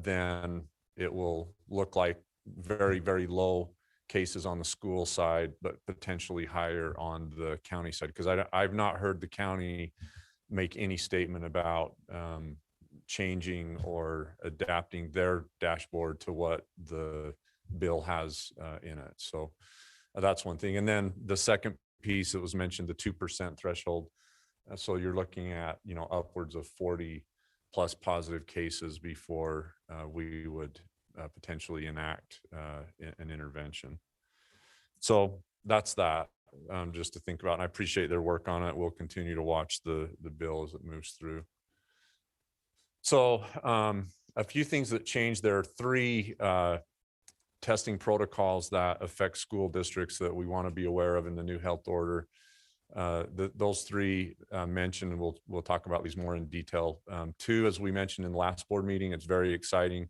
S13: then it will look like very, very low cases on the school side, but potentially higher on the county side. Because I've not heard the county make any statement about changing or adapting their dashboard to what the bill has in it. So that's one thing. And then the second piece that was mentioned, the 2% threshold. So you're looking at, upwards of 40 plus positive cases before we would potentially enact an intervention. So that's that. just to think about. And I appreciate their work on it. We'll continue to watch the bill as it moves through. So a few things that changed. There are 3 testing protocols that affect school districts that we want to be aware of in the new health order. Those 3 mentioned, and we'll talk about these more in detail. 2, as we mentioned in the last board meeting, it's very exciting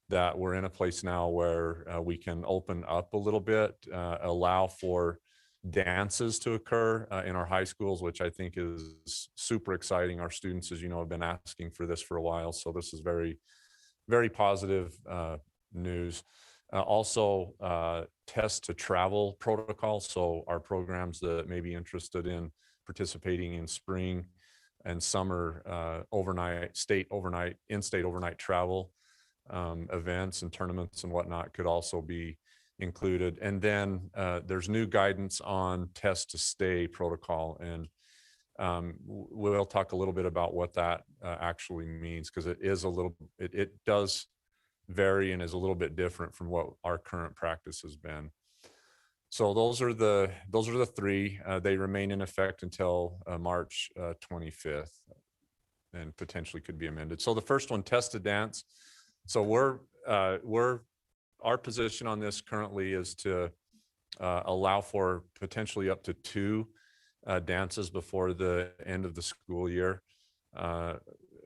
S13: that we're in a place now where we can open up a little bit, allow for dances to occur in our high schools, which I think is super exciting. Our students, as you know, have been asking for this for a while. So this is very, very positive news. Also, test to travel protocol. So our programs that may be interested in participating in spring and summer in-state overnight travel events and tournaments and whatnot could also be included. And then there's new guidance on test to stay protocol. And we'll talk a little bit about what that actually means, because it does vary and is a little bit different from what our current practice has been. So those are the 3. They remain in effect until March 25th, and potentially could be amended. So the first one, test to dance. So our position on this currently is to allow for potentially up to 2 dances before the end of the school year.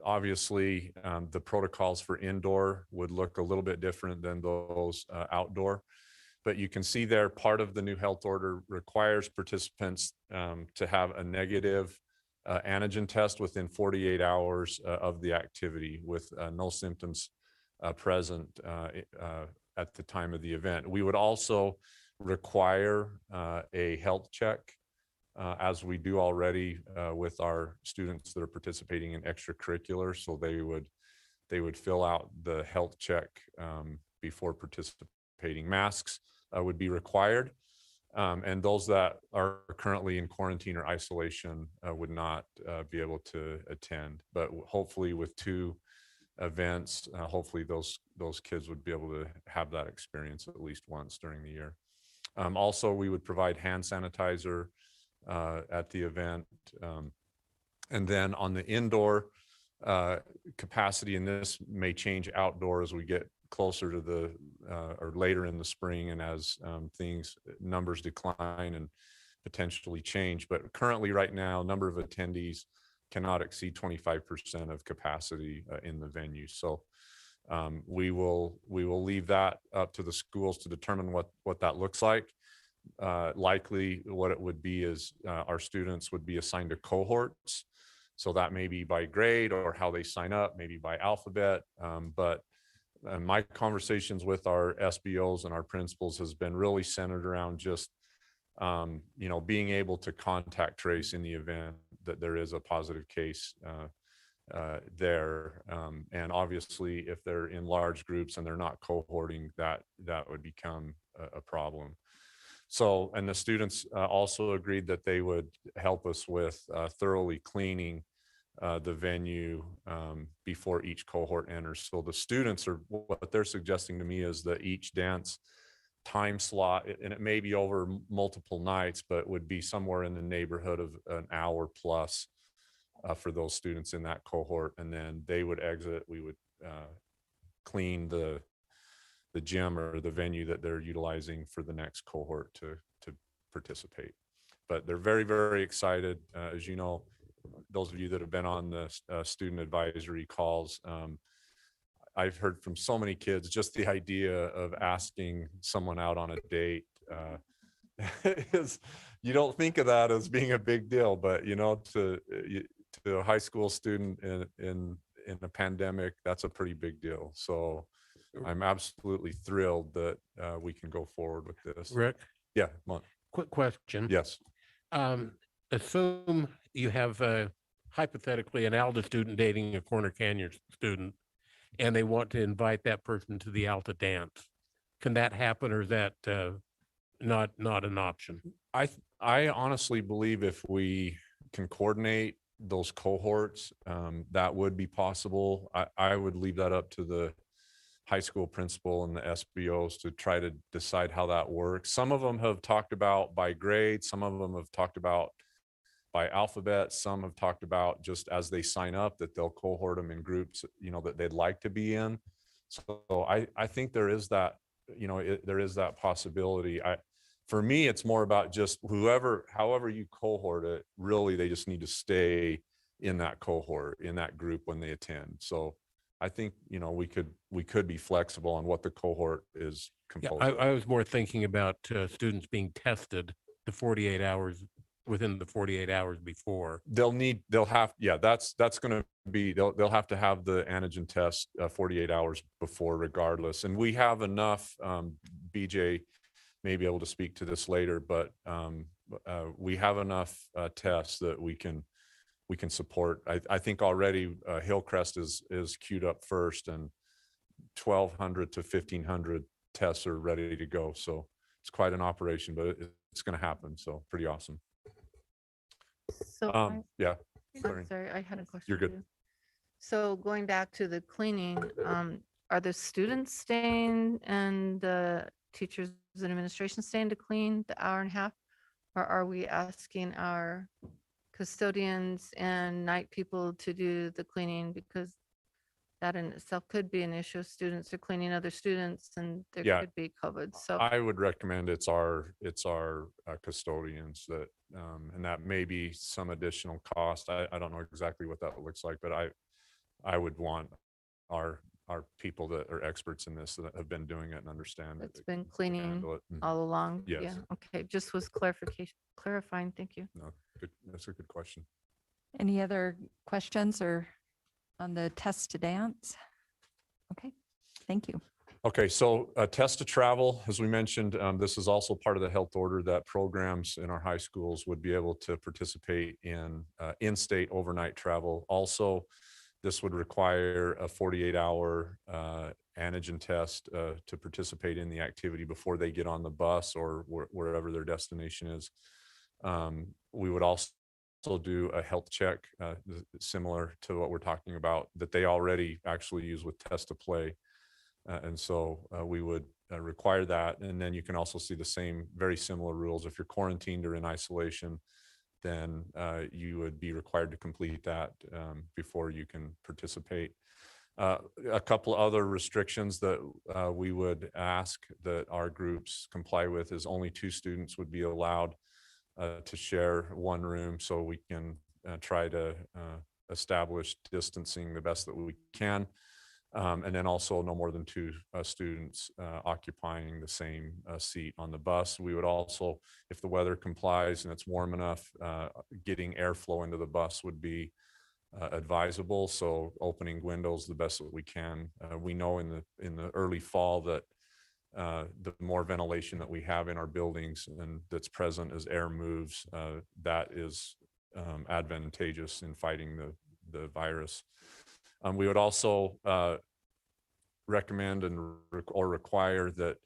S13: Obviously, the protocols for indoor would look a little bit different than those outdoor. But you can see there, part of the new health order requires participants to have a negative antigen test within 48 hours of the activity with no symptoms present at the time of the event. We would also require a health check, as we do already with our students that are participating in extracurricular. So they would fill out the health check before participating. Masks would be required. And those that are currently in quarantine or isolation would not be able to attend. But hopefully with 2 events, hopefully those kids would be able to have that experience at least once during the year. Also, we would provide hand sanitizer at the event. And then on the indoor capacity, and this may change outdoor as we get closer to the or later in the spring, and as numbers decline and potentially change. But currently right now, number of attendees cannot exceed 25% of capacity in the venue. So we will leave that up to the schools to determine what that looks like. Likely what it would be is our students would be assigned to cohorts. So that may be by grade or how they sign up, maybe by alphabet. But my conversations with our SBOs and our principals has been really centered around just, being able to contact trace in the event that there is a positive case there. And obviously, if they're in large groups and they're not cohorting, that would become a problem. So, and the students also agreed that they would help us with thoroughly cleaning the venue before each cohort enters. So the students what they're suggesting to me is that each dance time slot, and it may be over multiple nights, but would be somewhere in the neighborhood of an hour plus for those students in that cohort. And then they would exit, we would clean the gym or the venue that they're utilizing for the next cohort to participate. But they're very, very excited. As you know, those of you that have been on the student advisory calls, I've heard from so many kids, just the idea of asking someone out on a date you don't think of that as being a big deal, but to a high school student in a pandemic, that's a pretty big deal. So I'm absolutely thrilled that we can go forward with this.
S9: Rick,
S13: Yeah. Come
S9: quick question.
S13: Yes.
S9: Assume you have hypothetically an Alta student dating a Corner Canyon student, and they want to invite that person to the Alta dance. Can that happen, or is that not an option?
S13: I honestly believe if we can coordinate those cohorts, that would be possible. I would leave that up to the high school principal and the SBOs to try to decide how that works. Some of them have talked about by grade, some of them have talked about by alphabet, some have talked about just as they sign up that they'll cohort them in groups, you know, that they'd like to be in. So I think there is that, you know, there is that possibility. For me, it's more about just however you cohort it, really, they just need to stay in that cohort, in that group when they attend. So I think, you know, we could be flexible on what the cohort is
S9: Yeah,
S13: composed of.
S9: I was more thinking about students being tested the 48 hours, within the 48 hours before.
S13: They'll have, yeah, that's going to be, they'll have to have the antigen test 48 hours before regardless. And we have enough, BJ may be able to speak to this later, but we have enough tests that we can support. I think already Hillcrest is queued up first, and 1,200 to 1,500 tests are ready to go. So it's quite an operation, but it's going to happen. So pretty awesome.
S14: So
S13: Yeah.
S14: I'm sorry, I had a question.
S13: You're
S14: for
S13: good.
S14: you. So going back to the cleaning, are the students staying and the teachers and administration staying to clean the hour and a half? Or are we asking our custodians and night people to do the cleaning? Because that in itself could be an issue. Students are cleaning other students and there
S13: Yeah.
S14: could be COVID. So
S13: I would recommend it's our custodians that, and that may be some additional cost. I don't know exactly what that looks like, but I would want our people that are experts in this, that have been doing it and understand it.
S14: it's been cleaning
S13: handle it.
S14: all along.
S13: Yes.
S14: Yeah. Okay. Just was clarifying. Thank you.
S13: No, good. That's a good question.
S7: Any other questions or on the test to dance? Okay, thank you.
S13: Okay, so test to travel, as we mentioned, this is also part of the health order that programs in our high schools would be able to participate in in-state overnight travel. Also, this would require a 48-hour antigen test to participate in the activity before they get on the bus or wherever their destination is. We would also do a health check similar to what we're talking about that they already actually use with Test to Play. And so we would require that. And then you can also see the same, very similar rules. If you're quarantined or in isolation, then you would be required to complete that before you can participate. A couple other restrictions that we would ask that our groups comply with is only 2 students would be allowed to share one room, so we can try to establish distancing the best that we can. And then also no more than 2 students occupying the same seat on the bus. We would also, if the weather complies and it's warm enough, getting airflow into the bus would be advisable. So opening windows the best that we can. We know in the early fall that the more ventilation that we have in our buildings and that's present as air moves, that is advantageous in fighting the virus. We would also recommend or require that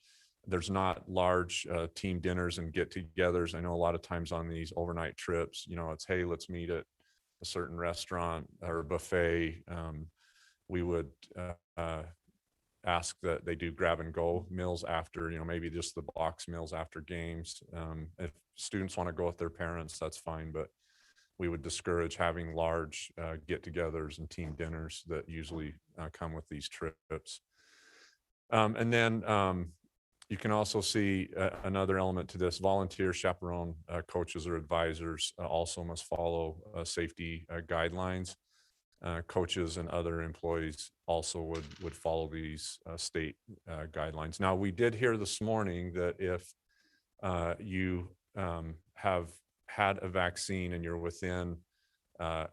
S13: there's not large team dinners and get-togethers. I know a lot of times on these overnight trips, you know, it's, hey, let's meet at a certain restaurant or buffet. We would ask that they do grab-and-go meals after, you know, maybe just the box meals after games. If students want to go with their parents, that's fine, but we would discourage having large get-togethers and team dinners that usually come with these trips. And then you can also see another element to this. Volunteer chaperone coaches or advisors also must follow safety guidelines. Coaches and other employees also would follow these state guidelines. Now, we did hear this morning that if you have had a vaccine and you're within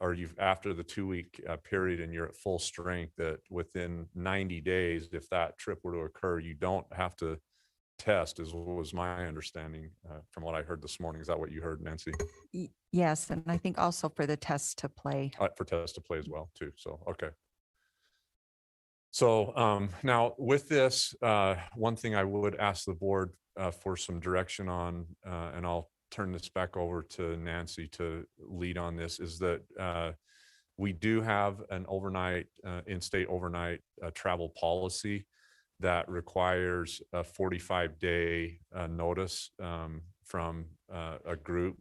S13: or you've after the 2-week period and you're at full strength, that within 90 days, if that trip were to occur, you don't have to test, as was my understanding from what I heard this morning. Is that what you heard, Nancy?
S7: Yes, and I think also for the Test to Play.
S13: For Test to Play as well too. So, okay. So now with this, one thing I would ask the board for some direction on, and I'll turn this back over to Nancy to lead on this, is that we do have an overnight, in-state overnight travel policy. that requires a 45-day notice from a group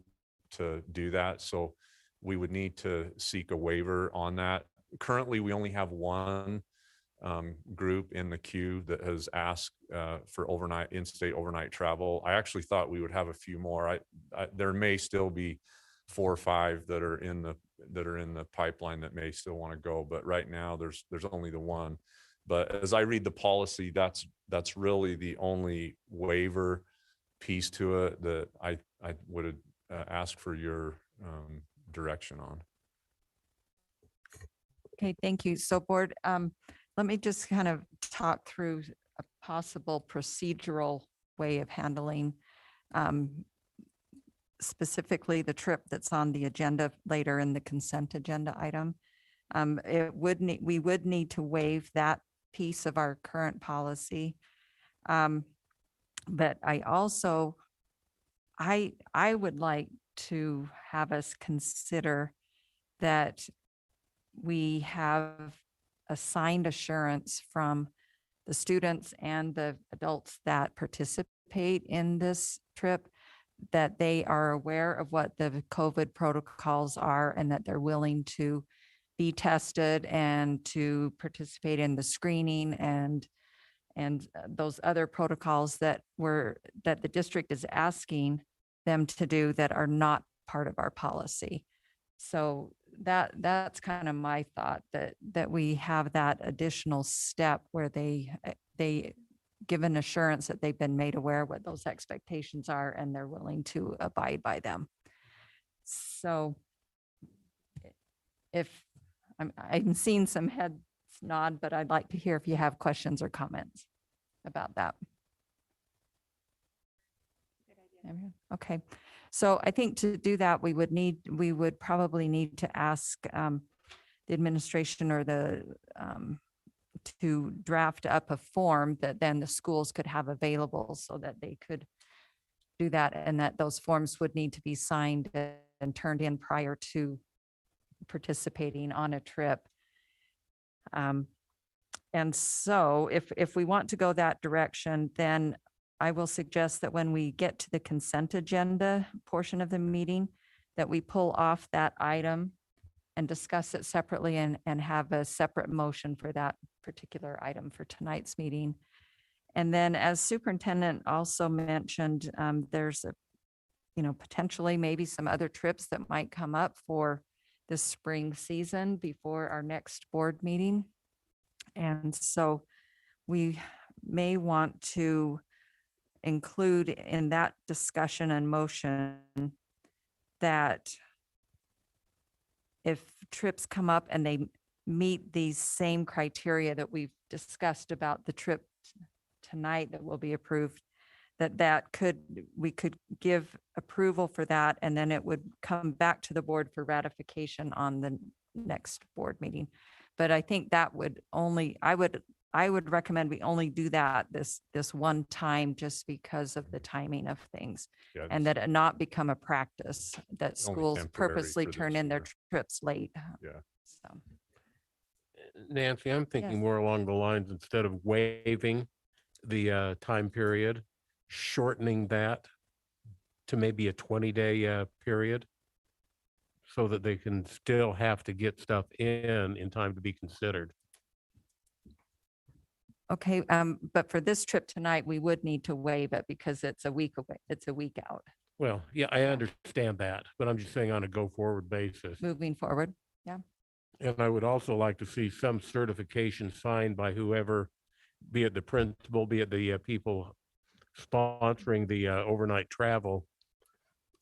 S13: to do that. So we would need to seek a waiver on that. Currently, we only have one group in the queue that has asked for overnight, in-state overnight travel. I actually thought we would have a few more. There may still be 4 or 5 that are in the pipeline that may still want to go, but right now there's only the one. But as I read the policy, that's really the only waiver piece to it that I would ask for your direction on.
S7: Okay, thank you. So board, let me just kind of talk through a possible procedural way of handling specifically the trip that's on the agenda later in the consent agenda item. We would need to waive that piece of our current policy. But I also, I would like to have us consider that we have a signed assurance from the students and the adults that participate in this trip that they are aware of what the COVID protocols are and that they're willing to be tested and to participate in the screening and those other protocols that the district is asking them to do that are not part of our policy. So that's kind of my thought, that we have that additional step where they give an assurance that they've been made aware what those expectations are and they're willing to abide by them. So if I'm seeing some heads nod, but I'd like to hear if you have questions or comments about that. Everyone? Okay, so I think to do that, we would probably need to ask the administration or to draft up a form that then the schools could have available so that they could do that, and that those forms would need to be signed and turned in prior to participating on a trip. And so if we want to go that direction, then I will suggest that when we get to the consent agenda portion of the meeting, that we pull off that item and discuss it separately and have a separate motion for that particular item for tonight's meeting. And then as superintendent also mentioned, there's potentially maybe some other trips that might come up for the spring season before our next board meeting. And so we may want to include in that discussion and motion that if trips come up and they meet these same criteria that we've discussed about the trip tonight that will be approved, we could give approval for that, and then it would come back to the board for ratification on the next board meeting. But I think that would only, I would recommend we only do that this one time just because of the timing of things.
S13: Yeah,
S7: And that it not become a practice that
S13: It's only
S7: schools
S13: temporary
S7: purposely
S13: for
S7: turn
S13: this
S7: in their
S13: year.
S7: trips late.
S13: Yeah.
S7: So,
S9: Nancy, I'm thinking
S7: Yes.
S9: more along the lines, instead of waiving the time period, shortening that to maybe a 20-day period so that they can still have to get stuff in time to be considered.
S7: okay, but for this trip tonight, we would need to waive it because it's a week away. It's a week out
S9: Well, yeah, I understand that, but I'm just saying on a go-forward basis.
S7: moving forward.
S9: And I would also like to see some certification signed by whoever, be it the principal, be it the people sponsoring the overnight travel,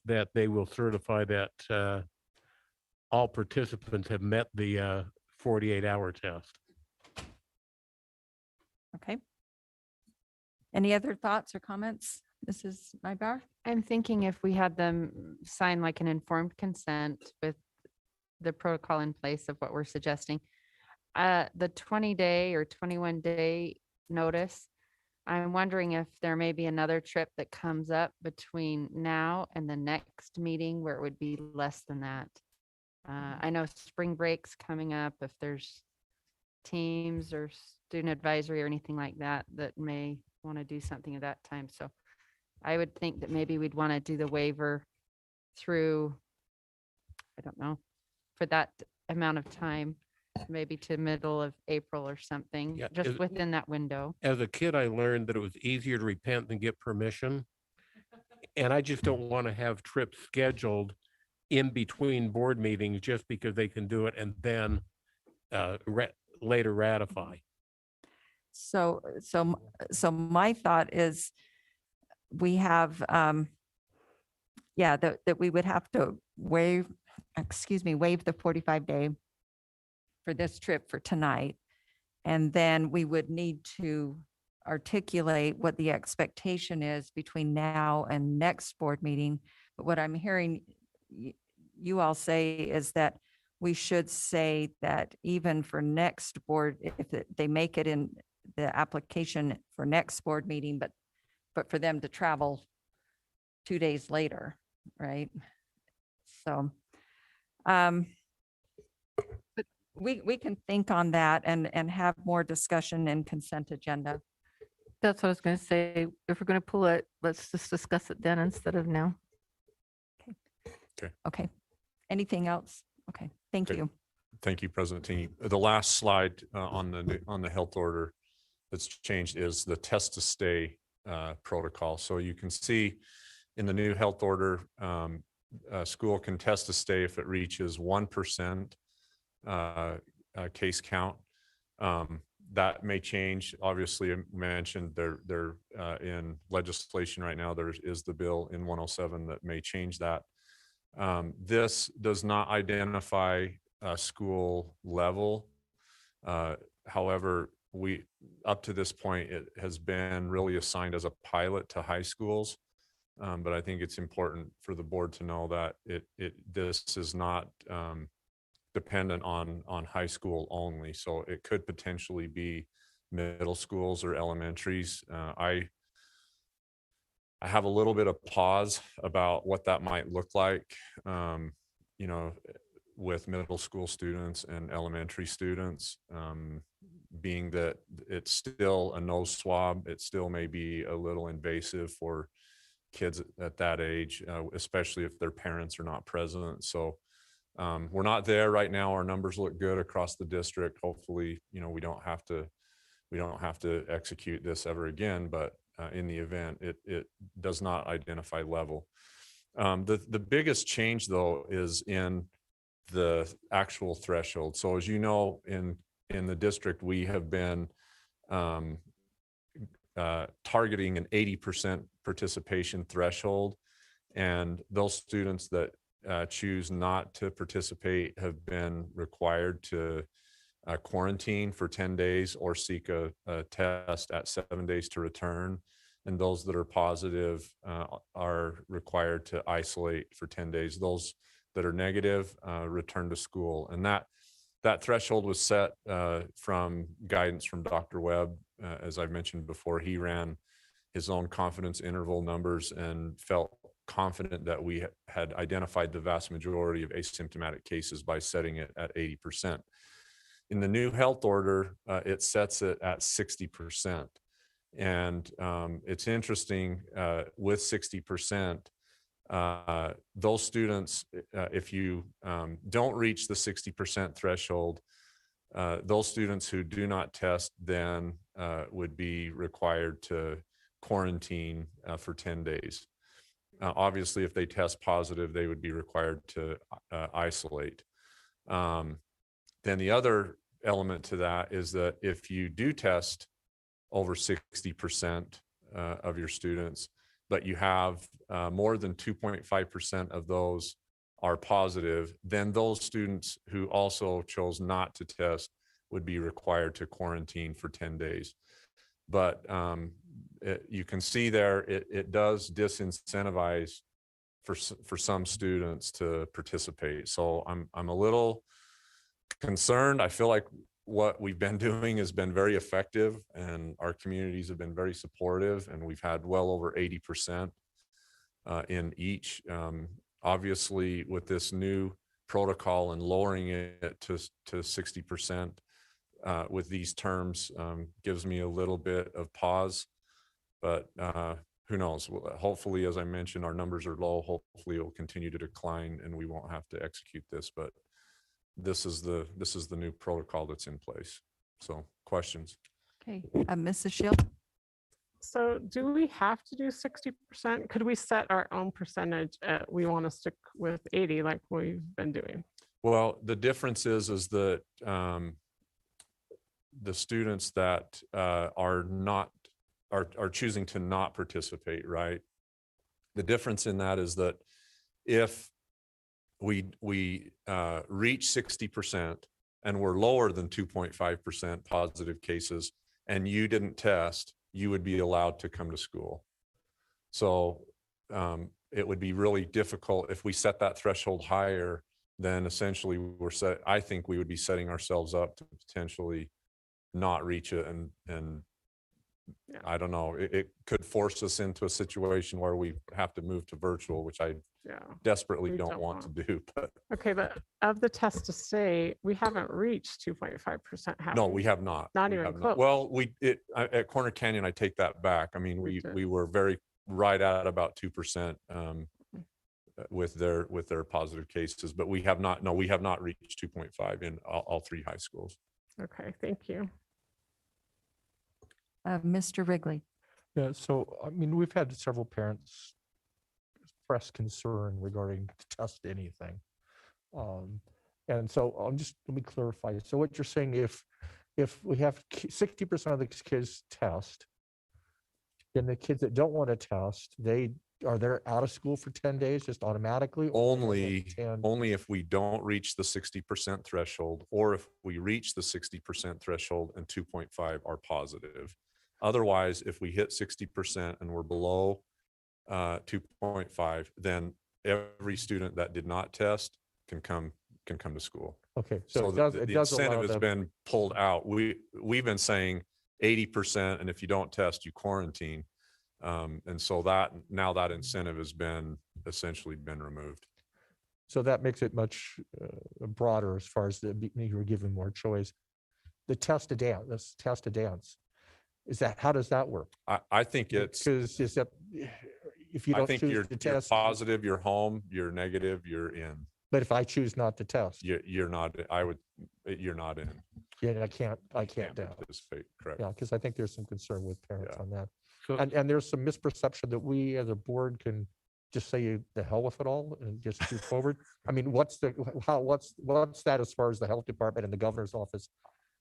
S9: that they will certify that all participants have met the 48-hour test.
S7: Okay. Any other thoughts or comments, Mrs. Nybar?
S15: I'm thinking if we had them sign like an informed consent with the protocol in place of what we're suggesting, the 20-day or 21-day notice, I'm wondering if there may be another trip that comes up between now and the next meeting where it would be less than that. I know spring break's coming up. If there's teams or student advisory or anything like that that may want to do something at that time. So I would think that maybe we'd want to do the waiver through, I don't know, for that amount of time, maybe to middle of April or something,
S9: Yeah,
S15: just
S9: is-
S15: within that window.
S9: As a kid, I learned that it was easier to repent than get permission. And I just don't want to have trips scheduled in between board meetings just because they can do it and then later ratify.
S7: So my thought is we have, that we would have to waive the 45-day for this trip for tonight. And then we would need to articulate what the expectation is between now and next board meeting. But what I'm hearing you all say is that we should say that even for next board, if they make it in the application for next board meeting, but for them to travel 2 days later, right? So, but we can think on that and have more discussion and consent agenda.
S14: That's what I was going to say. If we're going to pull it, let's just discuss it then instead of now.
S7: Okay. Anything else? Okay, thank
S13: Okay.
S7: you.
S13: Thank you, President Teeny. The last slide on the health order that's changed is the test to stay protocol. So you can see in the new health order, a school can test to stay if it reaches 1% case count. That may change. Obviously, I mentioned they're in legislation right now. There is the bill in 107 that may change that. This does not identify a school level. However, up to this point, it has been really assigned as a pilot to high schools. But I think it's important for the board to know that this is not dependent on high school only. So it could potentially be middle schools or elementaries. I have a little bit of pause about what that might look like, with middle school students and elementary students, being that it's still a nose swab. It still may be a little invasive for kids at that age, especially if their parents are not present. So we're not there right now. Our numbers look good across the district. Hopefully, we don't have to execute this ever again, but in the event, it does not identify level. The biggest change though is in the actual threshold. So as you know, in the district, we have been targeting an 80% participation threshold. And those students that choose not to participate have been required to quarantine for 10 days or seek a test at 7 days to return. And those that are positive are required to isolate for 10 days. Those that are negative return to school. And that threshold was set from guidance from Dr. Webb. As I mentioned before, he ran his own confidence interval numbers and felt confident that we had identified the vast majority of asymptomatic cases by setting it at 80%. In the new health order, it sets it at 60%. And it's interesting with 60%, those students, if you don't reach the 60% threshold, those students who do not test then would be required to quarantine for 10 days. Obviously, if they test positive, they would be required to isolate. Then the other element to that is that if you do test over 60% of your students, but you have more than 2.5% of those are positive, then those students who also chose not to test would be required to quarantine for 10 days. But you can see there, it does disincentivize for some students to participate. So I'm a little concerned. I feel like what we've been doing has been very effective and our communities have been very supportive, and we've had well over 80% in each. Obviously, with this new protocol and lowering it to 60%, with these terms gives me a little bit of pause. But who knows? Hopefully, as I mentioned, our numbers are low. Hopefully it will continue to decline and we won't have to execute this. But this is the new protocol that's in place. So questions?
S7: Okay, Mrs. Shield?
S12: So do we have to do 60%? Could we set our own percentage at, we want to stick with 80 like we've been doing?
S13: Well, the difference is that the students that are choosing to not participate, right? The difference in that is that if we reach 60% and we're lower than 2.5% positive cases and you didn't test, you would be allowed to come to school. So it would be really difficult if we set that threshold higher, then essentially I think we would be setting ourselves up to potentially not reach it. And
S12: Yeah.
S13: I don't know, it could force us into a situation where we have to move to virtual, which I desperately
S12: we
S13: don't want to do. But
S12: Okay, but of the test to stay, we haven't reached 2.5%.
S13: no, we have not.
S12: Not
S13: We
S12: even
S13: have not.
S12: close.
S13: Well, at Corner Canyon, I take that back. I mean, we were very right at about 2% with their positive cases, but we have not. No, we have not reached 2.5 in all three high schools.
S12: Okay, thank you.
S7: Mr. Wrigley?
S11: Yeah, so, I mean, we've had several parents express concern regarding to test anything. And so let me clarify. So what you're saying, if we have 60% of the kids test, then the kids that don't want to test, they're out of school for 10 days just automatically?
S13: Only if we don't reach the 60% threshold, or if we reach the 60% threshold and 2.5 are positive. Otherwise, if we hit 60% and we're below 2.5, then every student that did not test can come to school.
S11: Okay,
S13: So the
S11: does allow
S13: incentive has
S11: them-
S13: been pulled out. We've been saying 80%, and if you don't test, you quarantine. And so that incentive has been essentially been removed.
S11: So that makes it much broader as far as you're giving more choice. The test to dance. How does that work?
S13: I think it's,
S11: Because if you
S13: I
S11: don't
S13: think
S11: choose
S13: you're
S11: to test,
S13: positive, you're home, you're negative, you're in.
S11: but if I choose not to test,
S13: You're not, you're not in.
S11: yeah, I can't dance.
S13: Participate, correct.
S11: Yeah, because I think there's some concern with parents
S13: Yeah.
S11: on that.
S9: So-
S11: And there's some misperception that we as a board can just say the hell with it all and just move forward. I mean, what's that as far as the health department and the governor's office?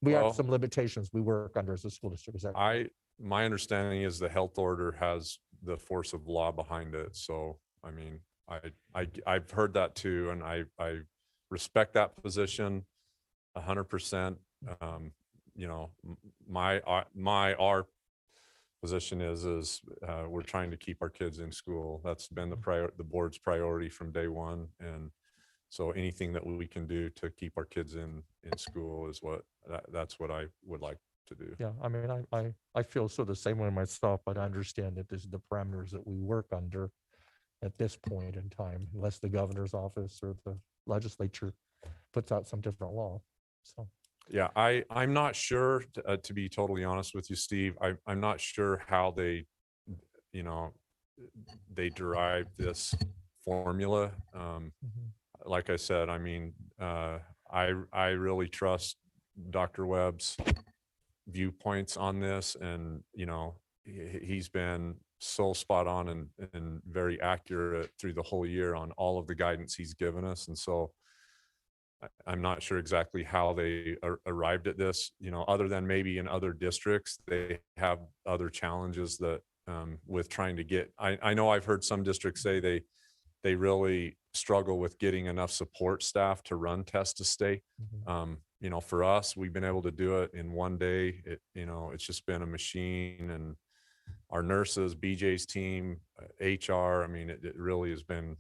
S11: We
S13: Well-
S11: have some limitations we work under as a school district. Is that
S13: My understanding is the health order has the force of law behind it. So, I mean, I've heard that too, and I respect that position 100%. You know, our position is we're trying to keep our kids in school. That's been the board's priority from day one. And so anything that we can do to keep our kids in school is that's what I would like to do.
S11: Yeah, I mean, I feel the same way myself, but I understand that this is the parameters that we work under at this point in time, unless the governor's office or the legislature puts out some different law. So.
S13: Yeah, I'm not sure, to be totally honest with you, Steve, I'm not sure how they derive this formula. Like I said, I mean, I really trust Dr. Webb's viewpoints on this, and he's been so spot on and very accurate through the whole year on all of the guidance he's given us. And so I'm not sure exactly how they arrived at this, other than maybe in other districts, they have other challenges that with trying to get, I know I've heard some districts say they really struggle with getting enough support staff to run test to stay. For us, we've been able to do it in one day. It's just been a machine, and our nurses, BJ's team, HR, I mean, it really has been,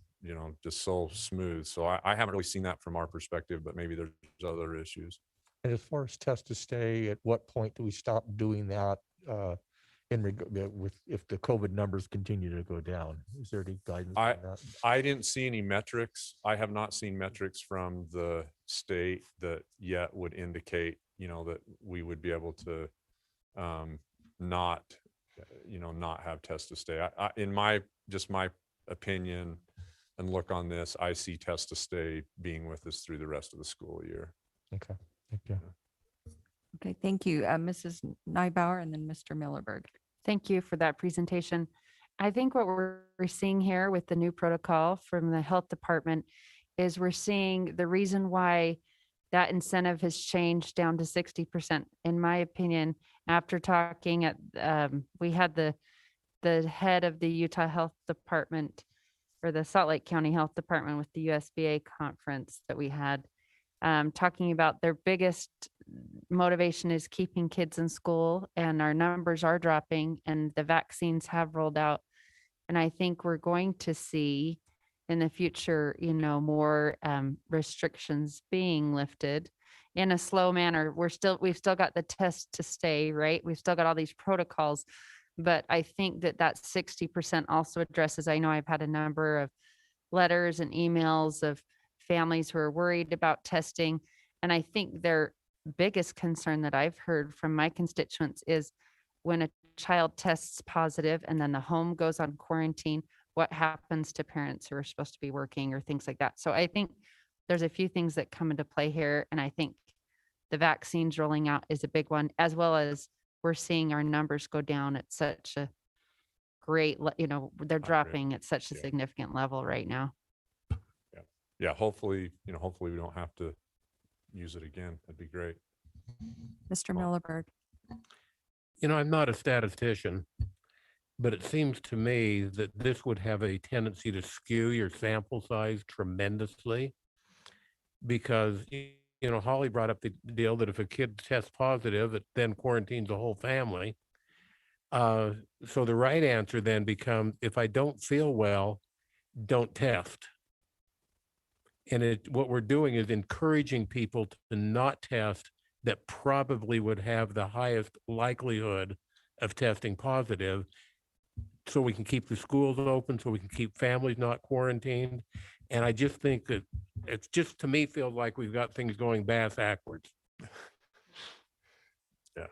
S13: just so smooth. So I haven't really seen that from our perspective, but maybe there's other issues.
S11: And as far as test to stay, at what point do we stop doing that if the COVID numbers continue to go down? Is there any guidance on that?
S13: I didn't see any metrics. I have not seen metrics from the state that yet would indicate that we would be able to not, not have test to stay. In my opinion and look on this, I see test to stay being with us through the rest of the school year.
S11: Okay, thank you.
S7: Okay, thank you. Mrs. Nybauer and then Mr. Millerberg.
S15: Thank you for that presentation. I think what we're seeing here with the new protocol from the health department is we're seeing the reason why that incentive has changed down to 60%. In my opinion, after talking at, we had the head of the Utah Health Department or the Salt Lake County Health Department with the USBA conference that we had, talking about their biggest motivation is keeping kids in school, and our numbers are dropping and the vaccines have rolled out. And I think we're going to see in the future, more restrictions being lifted in a slow manner. We've still got the test to stay, right? We've still got all these protocols, but I think that 60% also addresses, I know I've had a number of letters and emails of families who are worried about testing. And I think their biggest concern that I've heard from my constituents is when a child tests positive and then the home goes on quarantine, what happens to parents who are supposed to be working or things like that. So I think there's a few things that come into play here. And I think the vaccines rolling out is a big one, as well as we're seeing our numbers go down at such a great, they're dropping at such a significant level right now.
S13: Yeah. Hopefully we don't have to use it again. That'd be great.
S7: Mr. Millerberg.
S9: I'm not a statistician, but it seems to me that this would have a tendency to skew your sample size tremendously because, Holly brought up the deal that if a kid tests positive, it then quarantines the whole family. So the right answer then becomes, if I don't feel well, don't test. And what we're doing is encouraging people to not test that probably would have the highest likelihood of testing positive, so we can keep the schools open, so we can keep families not quarantined. And I just think that it's just, to me, feels like we've got things going backwards.
S13: Yeah.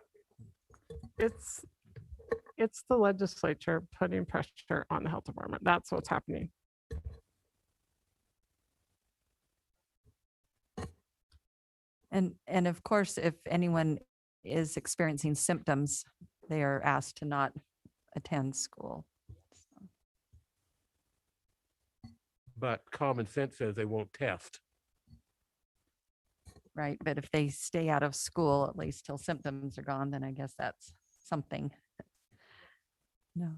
S12: It's the legislature putting pressure on the health department. That's what's happening.
S7: And of course, if anyone is experiencing symptoms, they are asked to not attend school.
S9: But common sense says they won't test.
S7: Right, but if they stay out of school, at least till symptoms are gone, then I guess that's something. No,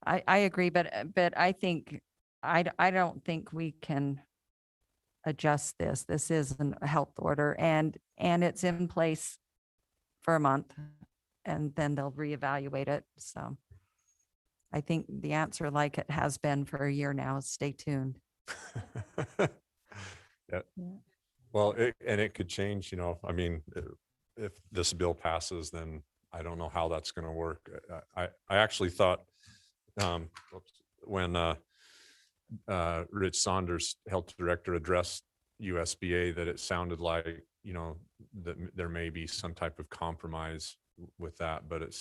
S7: I agree, but I think, I don't think we can adjust this. This is a health order and it's in place for a month and then they'll reevaluate it. So I think the answer, like it has been for a year now, is stay tuned.
S13: Yeah. Well, it could change, I mean, if this bill passes, then I don't know how that's going to work. I actually thought when Rich Saunders, health director, addressed USBA, that it sounded like, that there may be some type of compromise with that, but it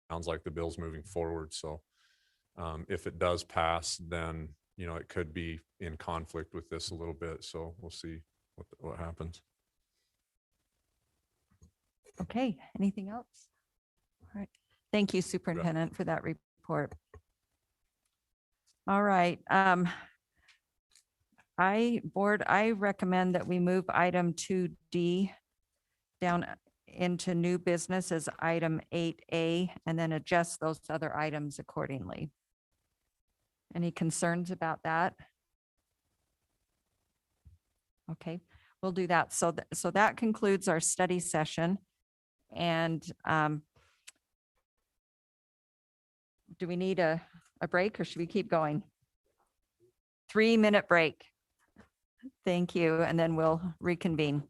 S13: sounds like the bill's moving forward. So if it does pass, then, it could be in conflict with this a little bit. So we'll see what happens.
S7: Okay, anything else? All right. Thank you, Superintendent, for that report. All right. I recommend that we move item 2D down into new business as item 8A and then adjust those other items accordingly. Any concerns about that? Okay, we'll do that. So that concludes our study session. And do we need a break or should we keep going? 3-minute break. Thank you. And then we'll reconvene.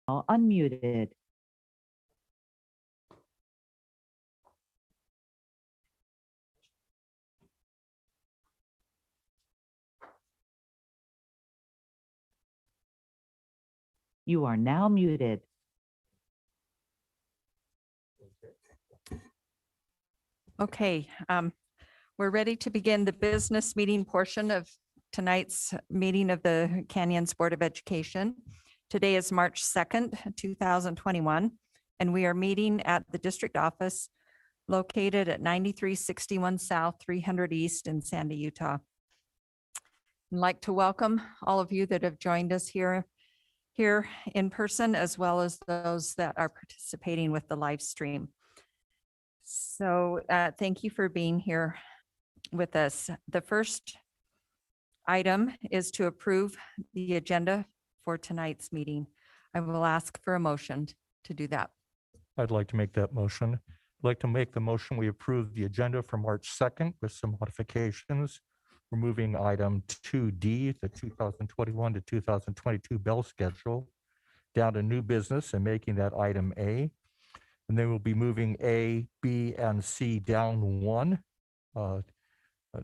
S16: unmuted. You are now muted.
S7: Okay, we're ready to begin the business meeting portion of tonight's meeting of the Canyons Board of Education. Today is March 2nd, 2021, and we are meeting at the district office located at 9361 South, 300 East in Sandy, Utah. I'd like to welcome all of you that have joined us here in person, as well as those that are participating with the live stream. So thank you for being here with us. The first item is to approve the agenda for tonight's meeting. I will ask for a motion to do that.
S11: I'd like to make that motion. I'd like to make the motion. We approve the agenda for March 2nd with some modifications. Removing item 2D, the 2021 to 2022 bell schedule, down to new business and making that item A. And then we'll be moving A, B, and C down one on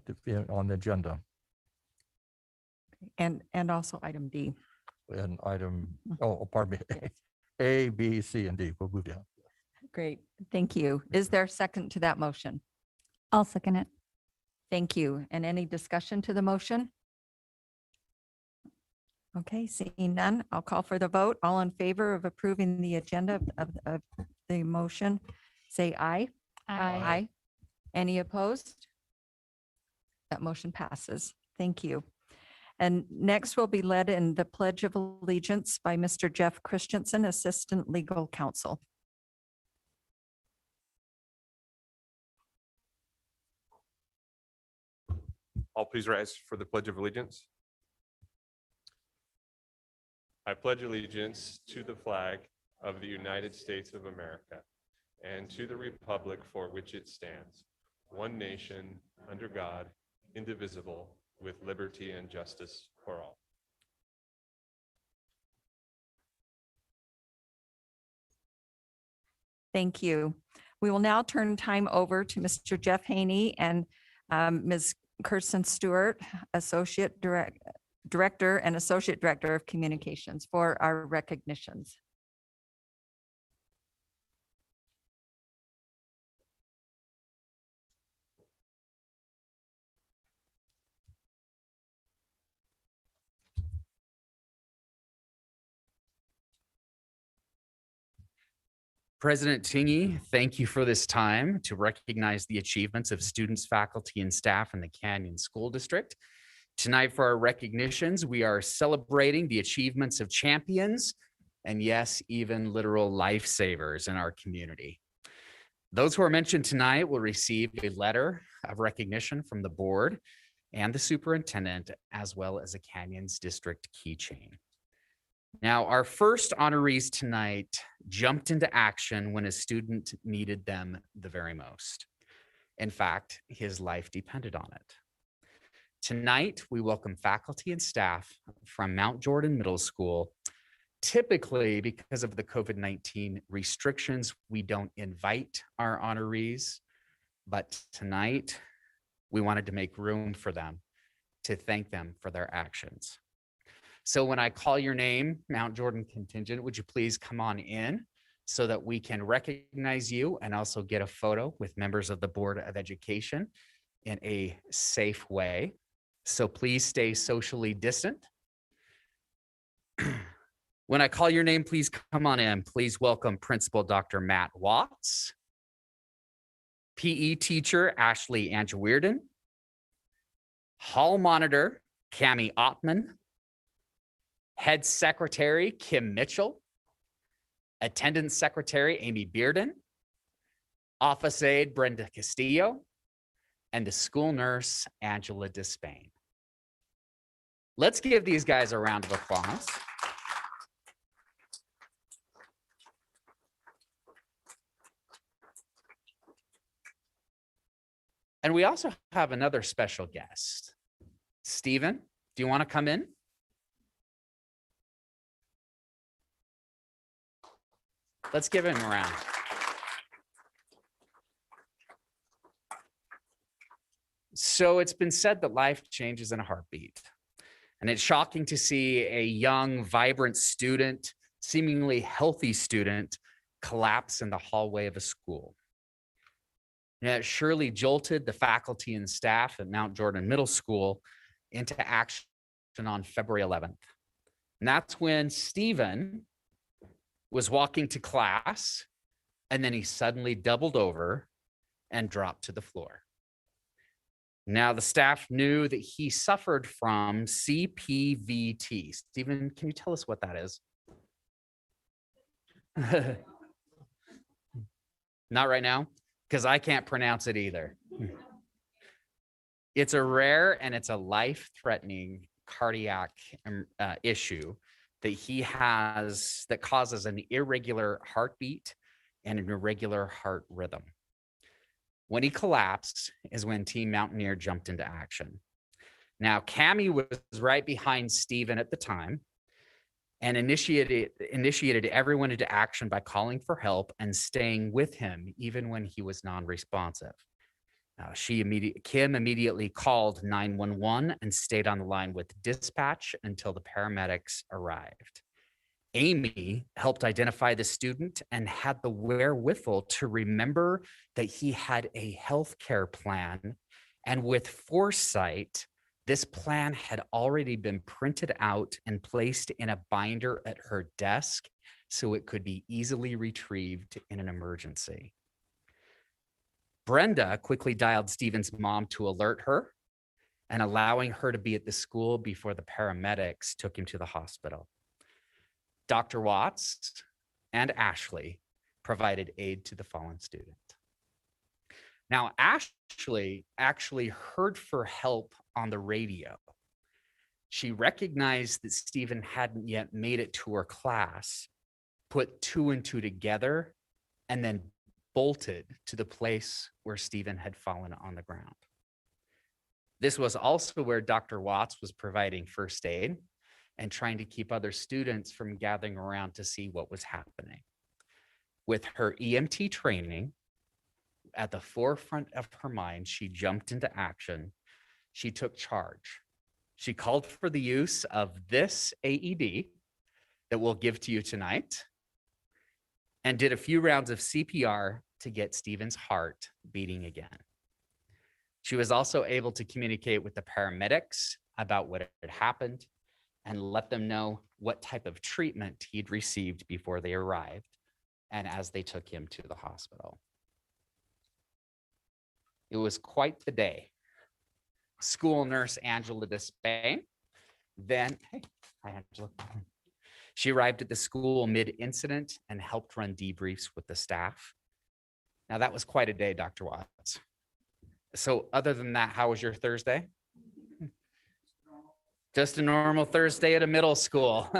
S11: the agenda.
S7: And also item D.
S11: And item, pardon me, A, B, C, and D. We'll move down.
S7: Great, thank you. Is there a second to that motion?
S10: I'll second it.
S7: Thank you. And any discussion to the motion? Okay, seeing none, I'll call for the vote. All in favor of approving the agenda of the motion, say aye. Aye. Any opposed? That motion passes. Thank you. And next will be led in the Pledge of Allegiance by Mr. Jeff Christensen, Assistant Legal Counsel.
S17: All please rise for the Pledge of Allegiance. I pledge allegiance to the flag of the United States of America and to the republic for which it stands, one nation, under God, indivisible, with liberty and justice for all.
S7: Thank you. We will now turn time over to Mr. Jeff Haney and Ms. Kirsten Stewart, Associate Director and Associate Director of Communications, for our recognitions.
S18: President Tingy, thank you for this time to recognize the achievements of students, faculty, and staff in the Canyon School District. Tonight for our recognitions, we are celebrating the achievements of champions and yes, even literal lifesavers in our community. Those who are mentioned tonight will receive a letter of recognition from the board and the superintendent, as well as a Canyons District keychain. Now, our first honorees tonight jumped into action when a student needed them the very most. In fact, his life depended on it. Tonight, we welcome faculty and staff from Mount Jordan Middle School. Typically, because of the COVID-19 restrictions, we don't invite our honorees, but tonight, we wanted to make room for them to thank them for their actions. So when I call your name, Mount Jordan contingent, would you please come on in so that we can recognize you and also get a photo with members of the Board of Education in a safe way. So please stay socially distant. When I call your name, please come on in. Please welcome Principal Dr. Matt Watts, PE teacher Ashley Angeweirden, Hall Monitor Cami Ottman, Head Secretary Kim Mitchell, Attendance Secretary Amy Bearden, Office Aide Brenda Castillo, and the school nurse Angela Despain. Let's give these guys a round of applause. And we also have another special guest. Stephen, do you want to come in? Let's give him a round. So it's been said that life changes in a heartbeat. And it's shocking to see a young, vibrant student, seemingly healthy student, collapse in the hallway of a school. And it surely jolted the faculty and staff at Mount Jordan Middle School into action on February 11th. And that's when Stephen was walking to class, and then he suddenly doubled over and dropped to the floor. Now, the staff knew that he suffered from CPVT. Stephen, can you tell us what that is? Not right now, because I can't pronounce it either. It's a rare and it's a life-threatening cardiac issue that he has that causes an irregular heartbeat and an irregular heart rhythm. When he collapsed is when Team Mountaineer jumped into action. Now, Cammie was right behind Stephen at the time and initiated everyone into action by calling for help and staying with him even when he was non-responsive. Now, Kim immediately called 911 and stayed on the line with dispatch until the paramedics arrived. Amy helped identify the student and had the wherewithal to remember that he had a healthcare plan. And with foresight, this plan had already been printed out and placed in a binder at her desk so it could be easily retrieved in an emergency. Brenda quickly dialed Stephen's mom to alert her and allowing her to be at the school before the paramedics took him to the hospital. Dr. Watts and Ashley provided aid to the fallen student. Now, Ashley actually heard for help on the radio. She recognized that Stephen hadn't yet made it to her class, put two and two together, and then bolted to the place where Stephen had fallen on the ground. This was also where Dr. Watts was providing first aid and trying to keep other students from gathering around to see what was happening. With her EMT training at the forefront of her mind, she jumped into action. She took charge. She called for the use of this AED that we'll give to you tonight and did a few rounds of CPR to get Stephen's heart beating again. She was also able to communicate with the paramedics about what had happened and let them know what type of treatment he'd received before they arrived and as they took him to the hospital. It was quite the day. School nurse Angela Despain, then, hey, hi Angela. She arrived at the school mid-incident and helped run debriefs with the staff. Now that was quite a day, Dr. Watts. So other than that, how was your Thursday? Just a normal Thursday at a middle school.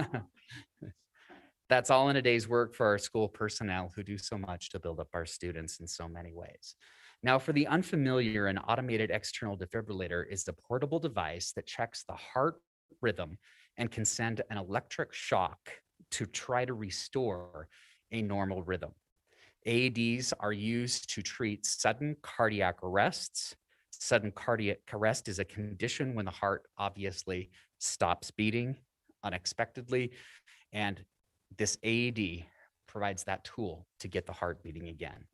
S18: That's all in a day's work for our school personnel who do so much to build up our students in so many ways. Now, for the unfamiliar, an automated external defibrillator is the portable device that checks the heart rhythm and can send an electric shock to try to restore a normal rhythm. AEDs are used to treat sudden cardiac arrests. Sudden cardiac arrest is a condition when the heart obviously stops beating unexpectedly, and this AED provides that tool to get the heart beating again.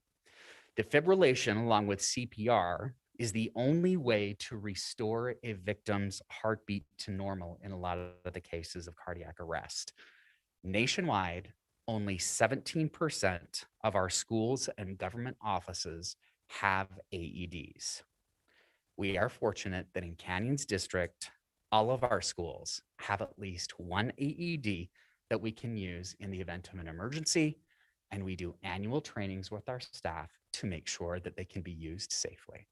S18: Defibrillation, along with CPR, is the only way to restore a victim's heartbeat to normal in a lot of the cases of cardiac arrest. Nationwide, only 17% of our schools and government offices have AEDs. We are fortunate that in Canyons District, all of our schools have at least one AED that we can use in the event of an emergency, and we do annual trainings with our staff to make sure that they can be used safely.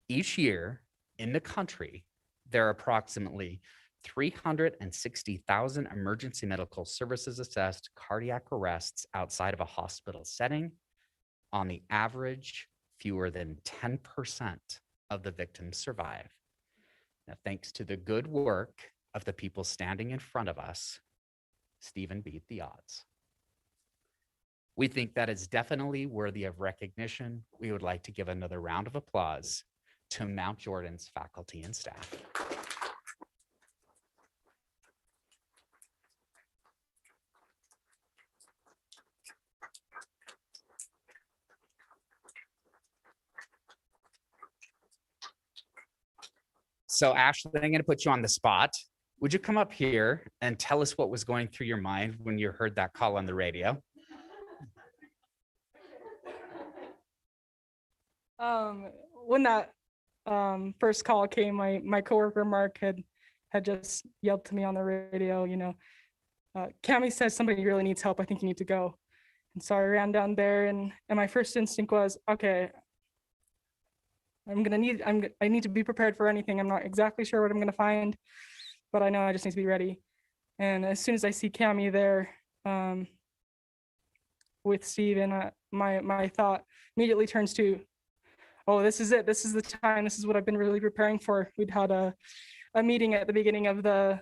S18: Each year in the country, there are approximately 360,000 emergency medical services assessed cardiac arrests outside of a hospital setting. On the average, fewer than 10% of the victims survive. Now, thanks to the good work of the people standing in front of us, Stephen beat the odds. We think that is definitely worthy of recognition. We would like to give another round of applause to Mount Jordan's faculty and staff. So Ashley, I'm going to put you on the spot. Would you come up here and tell us what was going through your mind when you heard that call on the radio?
S19: When that first call came, my coworker Mark had just yelled to me on the radio, Cami says somebody really needs help. I think you need to go. And so I ran down there, and my first instinct was, okay, I need to be prepared for anything. I'm not exactly sure what I'm gonna find, but I know I just need to be ready. And as soon as I see Cami there with Steve, and my thought immediately turns to, oh, this is it. This is the time. This is what I've been really preparing for. We'd had a meeting at the beginning of the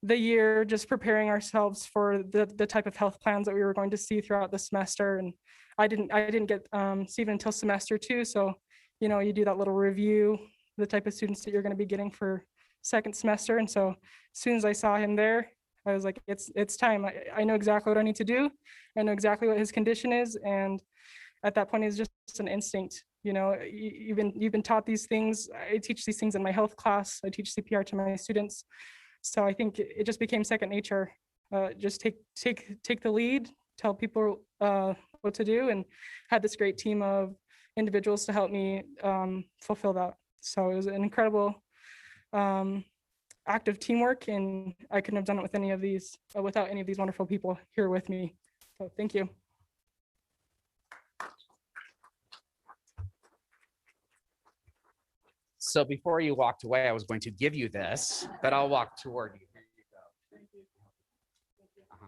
S19: year, just preparing ourselves for the type of health plans that we were going to see throughout the semester. And I didn't get Stephen until semester 2. So, you do that little review, the type of students that you're going to be getting for second semester. And so as soon as I saw him there, I was like, it's time. I know exactly what I need to do. I know exactly what his condition is. And at that point, it's just an instinct. You've been taught these things. I teach these things in my health class. I teach CPR to my students. So I think it just became second nature. Just take the lead, tell people what to do, and had this great team of individuals to help me fulfill that. So it was an incredible act of teamwork, and I couldn't have done it with without any of these wonderful people here with me. So thank you.
S18: So before you walked away, I was going to give you this, but I'll walk toward you. Here you go.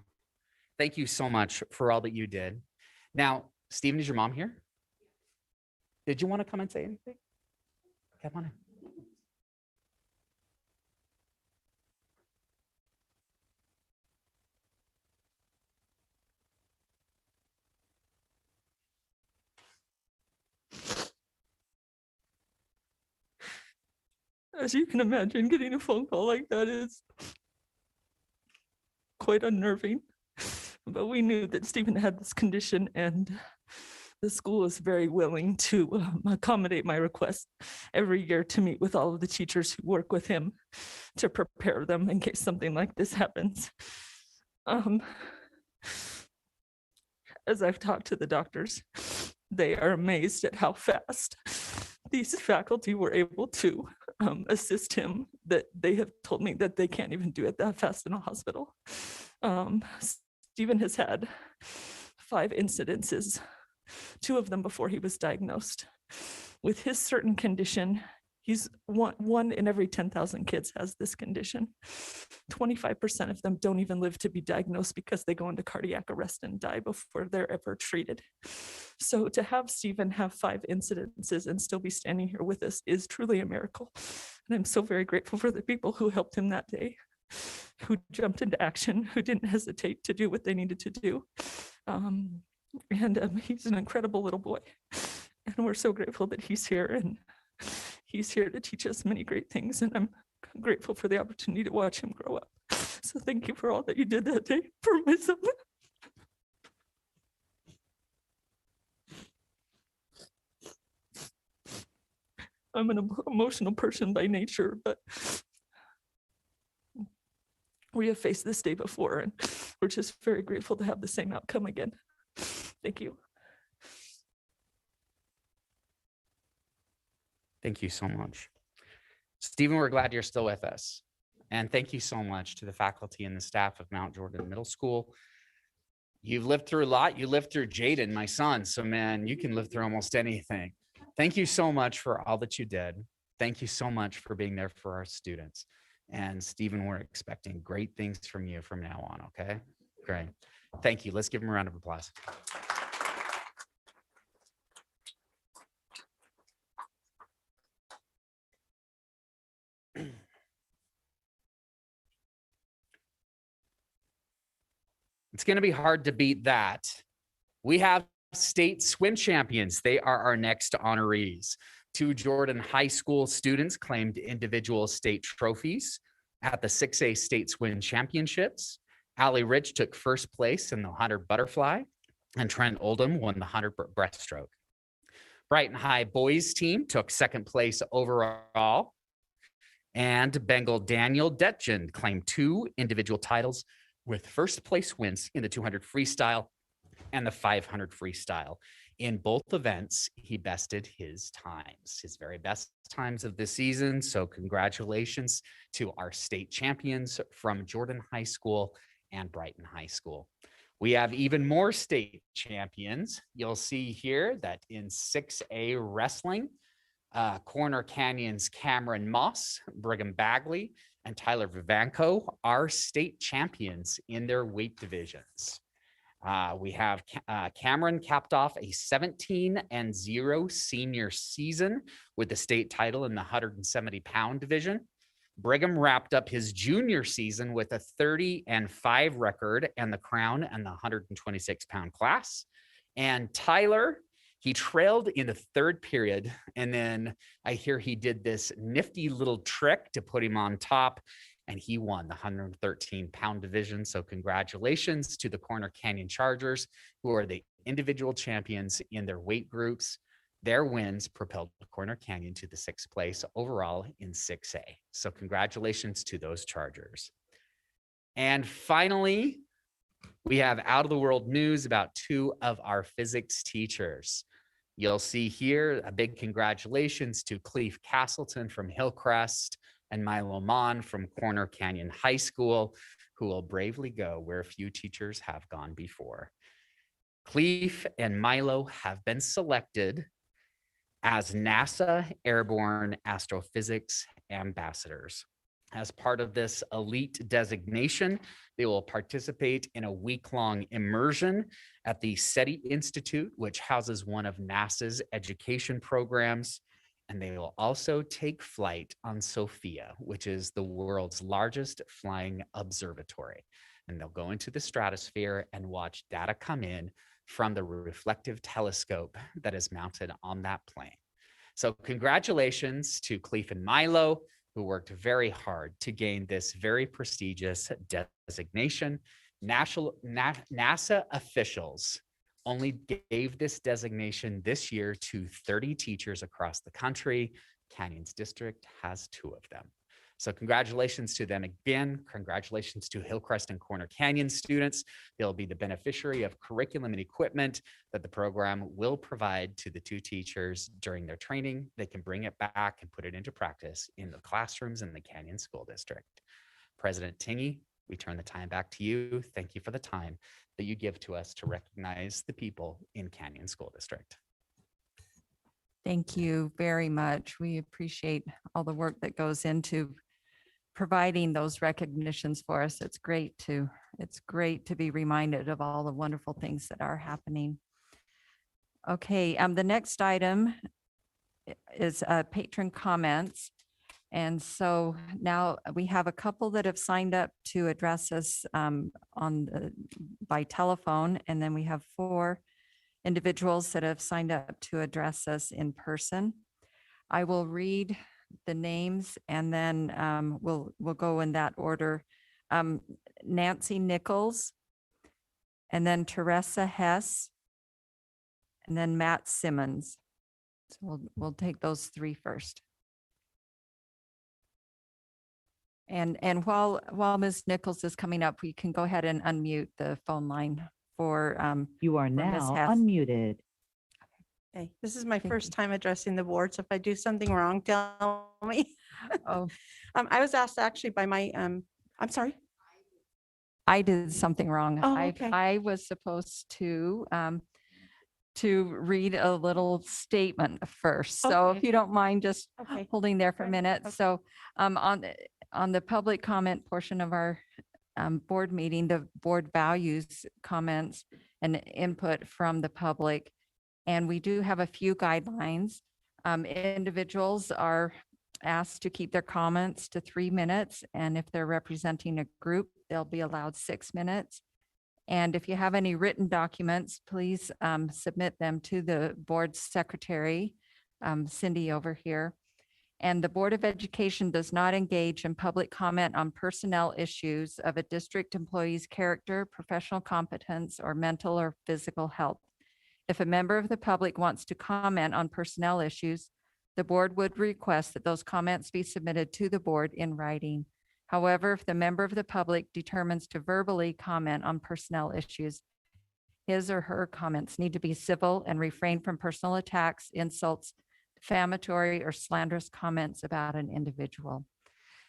S18: Thank you so much for all that you did. Now, Stephen, is your mom here? Did you want to come and say anything? Come on in.
S20: As you can imagine, getting a phone call like that is quite unnerving. But we knew that Stephen had this condition, and the school is very willing to accommodate my request every year to meet with all of the teachers who work with him to prepare them in case something like this happens. As I've talked to the doctors, they are amazed at how fast these faculty were able to assist him, that they have told me that they can't even do it that fast in a hospital. Stephen has had 5 incidences, 2 of them before he was diagnosed. With his certain condition, he's one in every 10,000 kids has this condition. 25% of them don't even live to be diagnosed because they go into cardiac arrest and die before they're ever treated. So to have Stephen have 5 incidences and still be standing here with us is truly a miracle. And I'm so very grateful for the people who helped him that day, who jumped into action, who didn't hesitate to do what they needed to do. He's an incredible little boy. And we're so grateful that he's here, and he's here to teach us many great things. And I'm grateful for the opportunity to watch him grow up. So thank you for all that you did that day for my son. I'm an emotional person by nature, but we have faced this day before, and we're just very grateful to have the same outcome again. Thank you.
S18: Thank you so much. Stephen, we're glad you're still with us. And thank you so much to the faculty and the staff of Mount Jordan Middle School. You've lived through a lot. You lived through Jaden, my son. So man, you can live through almost anything. Thank you so much for all that you did. Thank you so much for being there for our students. And Stephen, we're expecting great things from you from now on, okay? Great. Thank you. Let's give him a round of applause. It's going to be hard to beat that We have state swim champions. They are our next honorees. 2 Jordan High School students claimed individual state trophies at the 6A State Swim Championships. Allie Rich took first place in the 100 butterfly, and Trent Oldham won the 100 breaststroke. Brighton High boys team took second place overall, and Bengal Daniel Detjen claimed 2 individual titles with first place wins in the 200 freestyle and the 500 freestyle. In both events, he bested his times, his very best times of the season. So congratulations to our state champions from Jordan High School and Brighton High School. We have even more state champions. You'll see here that in 6A wrestling, Corner Canyon's Cameron Moss, Brigham Bagley, and Tyler Vivanco are state champions in their weight divisions. We have Cameron capped off a 17-0 senior season with the state title in the 170-pound division. Brigham wrapped up his junior season with a 30-5 record and the crown and the 126-pound class. And Tyler, he trailed in the third period, and then I hear he did this nifty little trick to put him on top, and he won the 113-pound division. So congratulations to the Corner Canyon Chargers, who are the individual champions in their weight groups. Their wins propelled Corner Canyon to the 6th place overall in 6A. So congratulations to those Chargers. And finally, we have out of the world news about 2 of our physics teachers. You'll see here a big congratulations to Cleve Castleton from Hillcrest and Milo Mon from Corner Canyon High School, who will bravely go where few teachers have gone before. Cleve and Milo have been selected as NASA Airborne Astrophysics Ambassadors. As part of this elite designation, they will participate in a week-long immersion at the SETI Institute, which houses one of NASA's education programs. And they will also take flight on SOFIA, which is the world's largest flying observatory. And they'll go into the stratosphere and watch data come in from the reflective telescope that is mounted on that plane. So congratulations to Cleve and Milo, who worked very hard to gain this very prestigious designation. NASA officials only gave this designation this year to 30 teachers across the country. Canyons District has 2 of them. So congratulations to them again. Congratulations to Hillcrest and Corner Canyon students. They'll be the beneficiary of curriculum and equipment that the program will provide to the 2 teachers during their training. They can bring it back and put it into practice in the classrooms in the Canyon School District. President Tingy, we turn the time back to you. Thank you for the time that you give to us to recognize the people in Canyon School District.
S7: Thank you very much. We appreciate all the work that goes into providing those recognitions for us. It's great to be reminded of all the wonderful things that are happening. Okay, the next item is patron comments. And so now we have a couple that have signed up to address us by telephone, and then we have 4 individuals that have signed up to address us in person. I will read the names and then we'll go in that order. Nancy Nichols, and then Teresa Hess, and then Matt Simmons. So we'll take those 3 first. And while Ms. Nichols is coming up, we can go ahead and unmute the phone line for
S16: you are
S7: for Ms.
S16: now
S7: Hess.
S16: unmuted.
S21: Okay, this is my first time addressing the board, so if I do something wrong, tell me.
S7: Oh,
S21: I was asked actually by my, I'm sorry.
S7: I did something wrong.
S21: Oh, okay.
S7: I was supposed to read a little statement first. So if
S21: Okay.
S7: you don't mind just
S21: Okay.
S7: holding there for a
S21: Right,
S7: minute.
S21: okay.
S7: So on the public comment portion of our board meeting, the board values comments and input from the public. And we do have a few guidelines. Individuals are asked to keep their comments to 3 minutes. And if they're representing a group, they'll be allowed 6 minutes. And if you have any written documents, please submit them to the board secretary, Cindy over here. And the Board of Education does not engage in public comment on personnel issues of a district employee's character, professional competence, or mental or physical health. If a member of the public wants to comment on personnel issues, the board would request that those comments be submitted to the board in writing. However, if the member of the public determines to verbally comment on personnel issues, his or her comments need to be civil and refrain from personal attacks, insults, defamatory or slanderous comments about an individual.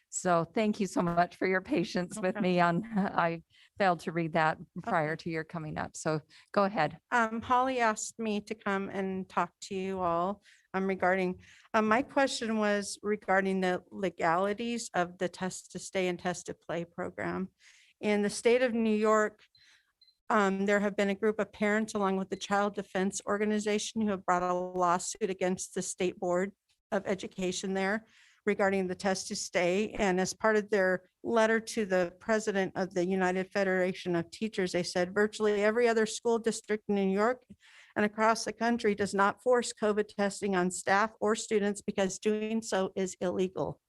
S7: So thank you so much for your patience with me on, I failed to read that prior to your coming up. So go ahead.
S21: Holly asked me to come and talk to you all regarding, my question was regarding the legalities of the test to stay and test to play program. In the state of New York, there have been a group of parents along with the Child Defense Organization who have brought a lawsuit against the State Board of Education there regarding the test to stay. And as part of their letter to the president of the United Federation of Teachers, they said virtually every other school district in New York and across the country does not force COVID testing on staff or students because doing so is illegal.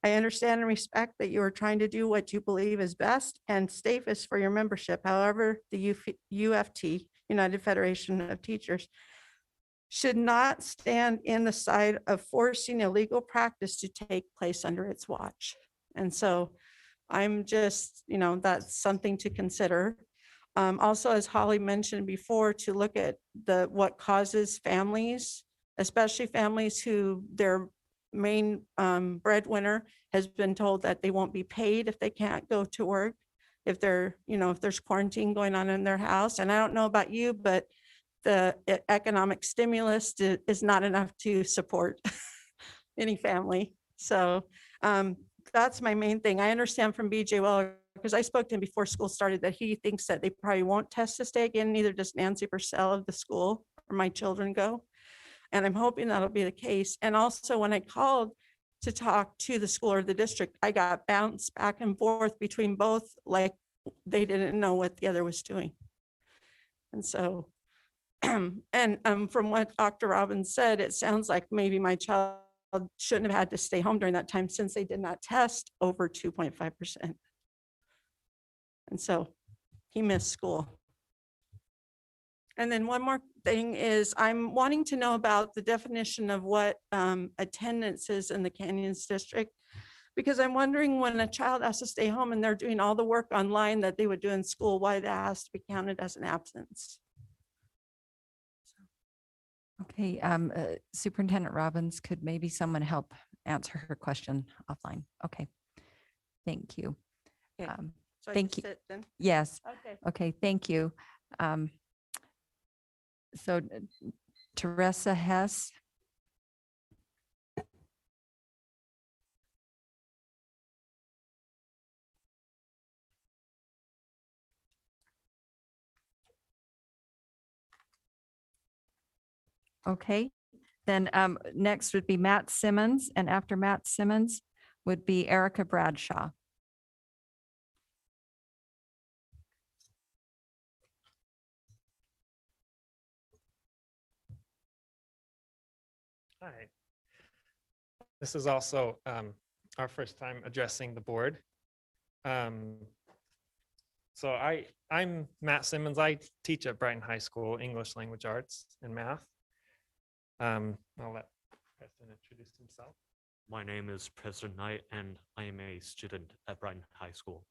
S21: I understand and respect that you are trying to do what you believe is best and safest for your membership. However, the UFT, United Federation of Teachers, should not stand in the side of forcing illegal practice to take place under its watch. And so I'm just, that's something to consider. Also, as Holly mentioned before, to look at what causes families, especially families who their main breadwinner has been told that they won't be paid if they can't go to work, if if there's quarantine going on in their house. And I don't know about you, but the economic stimulus is not enough to support any family. So that's my main thing. I understand from BJ Weller, because I spoke to him before school started, that he thinks that they probably won't test to stay again. Neither does Nancy Purcell of the school where my children go. And I'm hoping that'll be the case. And also when I called to talk to the school or the district, I got bounced back and forth between both, like they didn't know what the other was doing. And so, and from what Dr. Robbins said, it sounds like maybe my child shouldn't have had to stay home during that time since they did not test over 2.5%. And so he missed school. And then one more thing is I'm wanting to know about the definition of what attendance is in the Canyons district, because I'm wondering when a child has to stay home and they're doing all the work online that they would do in school, why that has to be counted as an absence.
S7: Okay, Superintendent Robbins, could maybe someone help answer her question offline? Okay, thank you.
S21: Okay, so I
S7: thank
S21: just
S7: you.
S21: sit then?
S7: Yes.
S21: Okay.
S7: Okay, thank you. So Teresa Hess. Okay, then next would be Matt Simmons, and after Matt Simmons would be Erica Bradshaw.
S1: Hi. This is also our first time addressing the board. So I'm Matt Simmons. I teach at Brighton High School, English Language Arts and Math. I'll let Preston introduce himself.
S22: My name is Preston Knight, and I am a student at Brighton High School.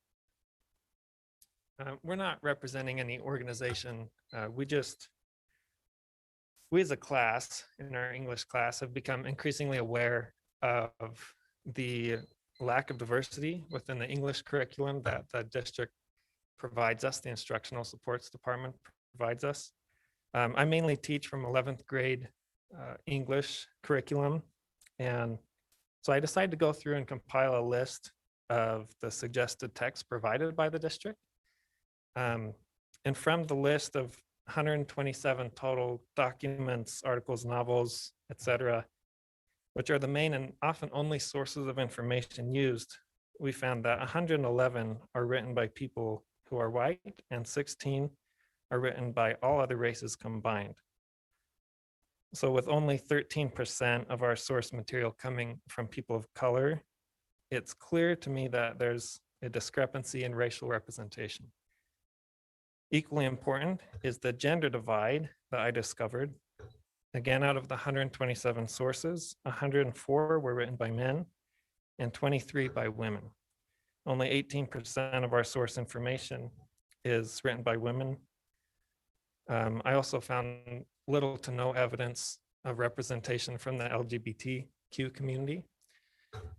S1: We're not representing any organization. We as a class in our English class have become increasingly aware of the lack of diversity within the English curriculum that the district provides us, the instructional supports department provides us. I mainly teach from 11th grade English curriculum. And so I decided to go through and compile a list of the suggested texts provided by the district. And from the list of 127 total documents, articles, novels, etc., which are the main and often only sources of information used, we found that 111 are written by people who are white, and 16 are written by all other races combined. So with only 13% of our source material coming from people of color, it's clear to me that there's a discrepancy in racial representation. Equally important is the gender divide that I discovered. Again, out of the 127 sources, 104 were written by men and 23 by women. Only 18% of our source information is written by women. I also found little to no evidence of representation from the LGBTQ community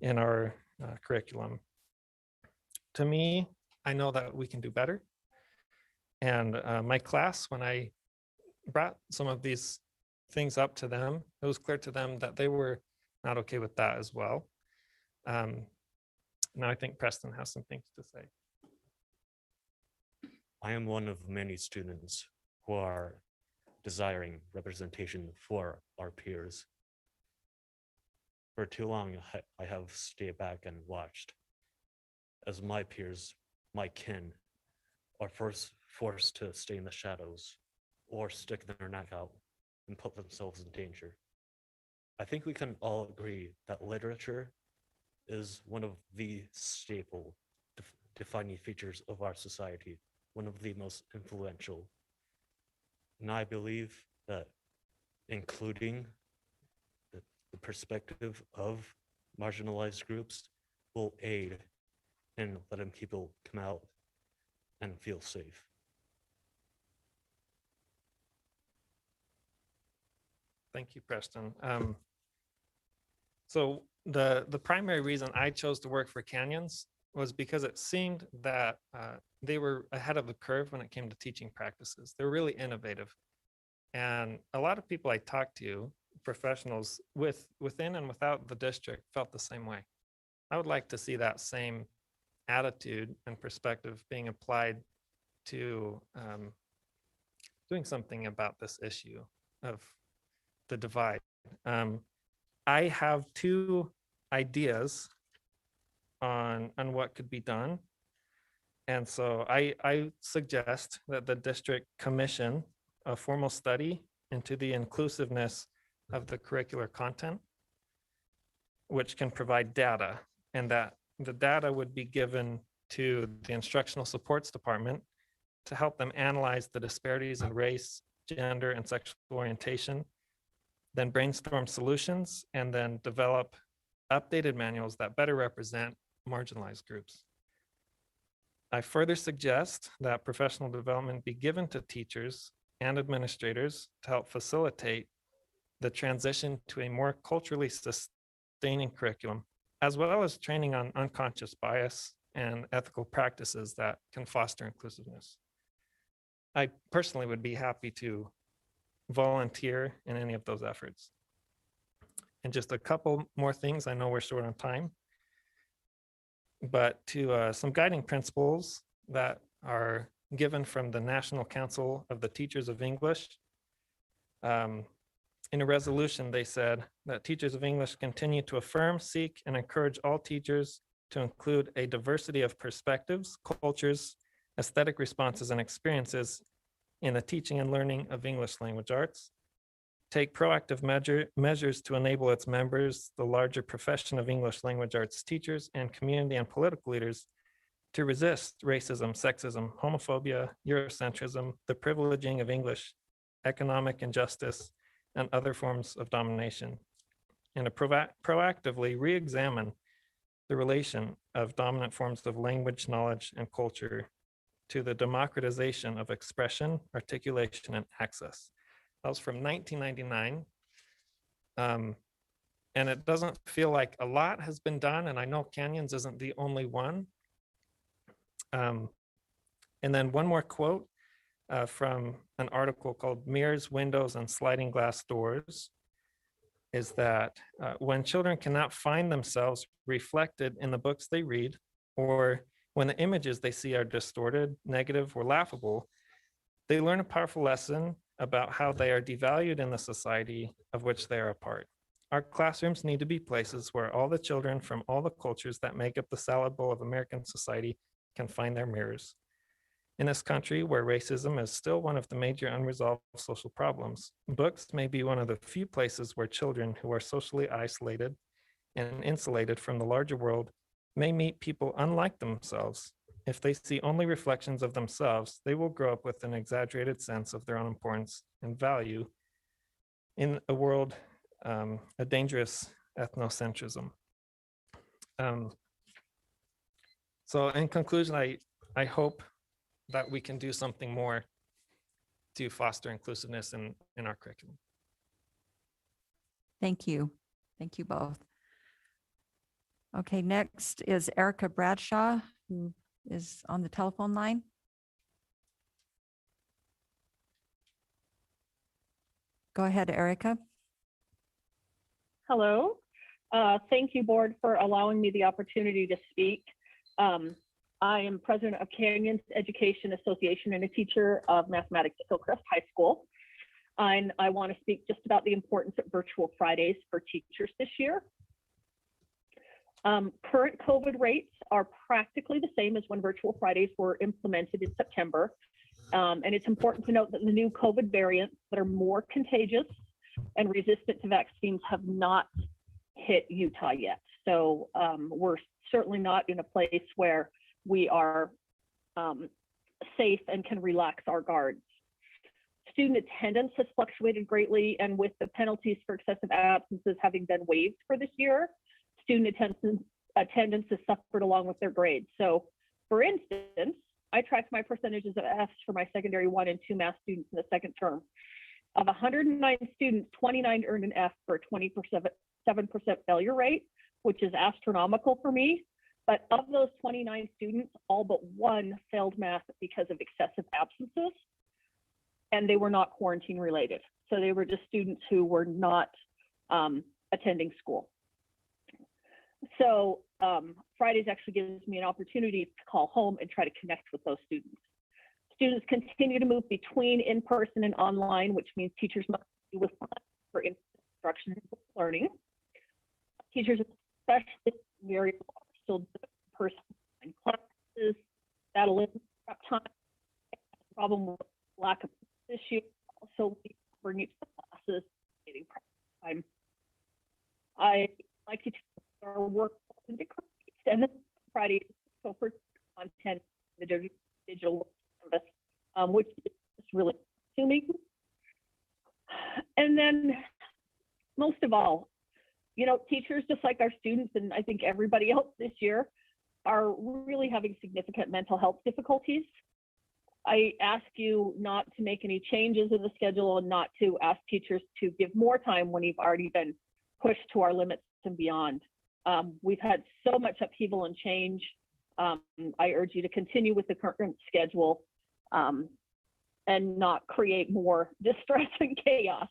S1: in our curriculum. To me, I know that we can do better. And my class, when I brought some of these things up to them, it was clear to them that they were not okay with that as well. Now I think Preston has some things to say.
S22: I am one of many students who are desiring representation for our peers. For too long, I have stayed back and watched as my peers, my kin, are forced to stay in the shadows or stick their neck out and put themselves in danger. I think we can all agree that literature is one of the staple defining features of our society, one of the most influential. And I believe that including the perspective of marginalized groups will aid in letting people come out and feel safe.
S1: Thank you, Preston. So the primary reason I chose to work for Canyons was because it seemed that they were ahead of the curve when it came to teaching practices. They're really innovative. And a lot of people I talked to, professionals within and without the district, felt the same way. I would like to see that same attitude and perspective being applied to doing something about this issue of the divide. I have two ideas on what could be done. And so I suggest that the district commission a formal study into the inclusiveness of the curricular content, which can provide data, and that the data would be given to the instructional supports department to help them analyze the disparities in race, gender, and sexual orientation, then brainstorm solutions, and then develop updated manuals that better represent marginalized groups. I further suggest that professional development be given to teachers and administrators to help facilitate the transition to a more culturally sustaining curriculum, as well as training on unconscious bias and ethical practices that can foster inclusiveness. I personally would be happy to volunteer in any of those efforts. And just a couple more things, I know we're short on time, but to some guiding principles that are given from the National Council of the Teachers of English. In a resolution, they said that teachers of English continue to affirm, seek, and encourage all teachers to include a diversity of perspectives, cultures, aesthetic responses, and experiences in the teaching and learning of English language arts. Take proactive measures to enable its members, the larger profession of English language arts teachers, and community and political leaders to resist racism, sexism, homophobia, Eurocentrism, the privileging of English, economic injustice, and other forms of domination, and to proactively re-examine the relation of dominant forms of language, knowledge, and culture to the democratization of expression, articulation, and access. That was from 1999. And it doesn't feel like a lot has been done, and I know Canyons isn't the only one. And then one more quote from an article called Mirrors, Windows, and Sliding Glass Doors is that when children cannot find themselves reflected in the books they read, or when the images they see are distorted, negative, or laughable, they learn a powerful lesson about how they are devalued in the society of which they are a part. Our classrooms need to be places where all the children from all the cultures that make up the salad bowl of American society can find their mirrors. In this country where racism is still one of the major unresolved social problems, books may be one of the few places where children who are socially isolated and insulated from the larger world may meet people unlike themselves. If they see only reflections of themselves, they will grow up with an exaggerated sense of their own importance and value in a world, a dangerous ethnocentrism. So in conclusion, I hope that we can do something more to foster inclusiveness in our curriculum.
S7: Thank you. Thank you both. Okay, next is Erica Bradshaw, who is on the telephone line. Go ahead, Erica.
S3: Hello. Thank you, board, for allowing me the opportunity to speak. I am president of Canyons Education Association and a teacher of mathematics at Hillcrest High School. And I want to speak just about the importance of virtual Fridays for teachers this year. Current COVID rates are practically the same as when virtual Fridays were implemented in September. And it's important to note that the new COVID variants that are more contagious and resistant to vaccines have not hit Utah yet. So we're certainly not in a place where we are safe and can relax our guards. Student attendance has fluctuated greatly, and with the penalties for excessive absences having been waived for this year, student attendance has suffered along with their grades. So for instance, I tracked my percentages of Fs for my secondary 1 and 2 math students in the second term. Of 109 students, 29 earned an F for a 27% failure rate, which is astronomical for me. But of those 29 students, all but one failed math because of excessive absences, and they were not quarantine related. So they were just students who were not attending school. So Fridays actually gives me an opportunity to call home and try to connect with those students. Students continue to move between in-person and online, which means teachers must be with for instruction and learning. Teachers, especially very still person in classes, that'll prep time. Problem with lack of this year, also for new classes, getting prep time. I like to our work and then Friday, so for content, the digital canvas, which is really consuming. And then most of all, you know, teachers, just like our students, and I think everybody else this year, are really having significant mental health difficulties. I ask you not to make any changes in the schedule and not to ask teachers to give more time when you've already been pushed to our limits and beyond. We've had so much upheaval and change. I urge you to continue with the current schedule and not create more distress and chaos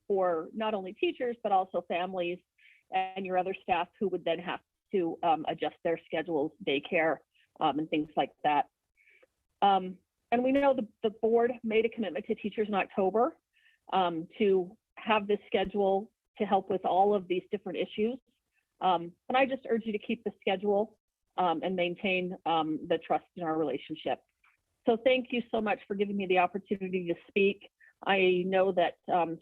S3: for not only teachers, but also families and your other staff who would then have to adjust their schedules, daycare, and things like that. And we know the board made a commitment to teachers in October to have this schedule to help with all of these different issues. And I just urge you to keep the schedule and maintain the trust in our relationship. So thank you so much for giving me the opportunity to speak. I know that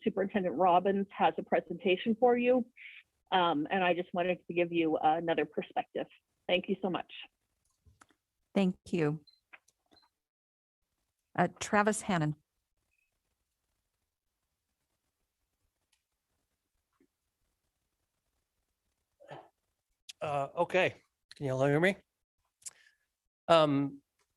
S3: Superintendent Robbins has a presentation for you, and I just wanted to give you another perspective. Thank you so much.
S7: Thank you. Travis Hannon.
S4: Okay, can you all hear me?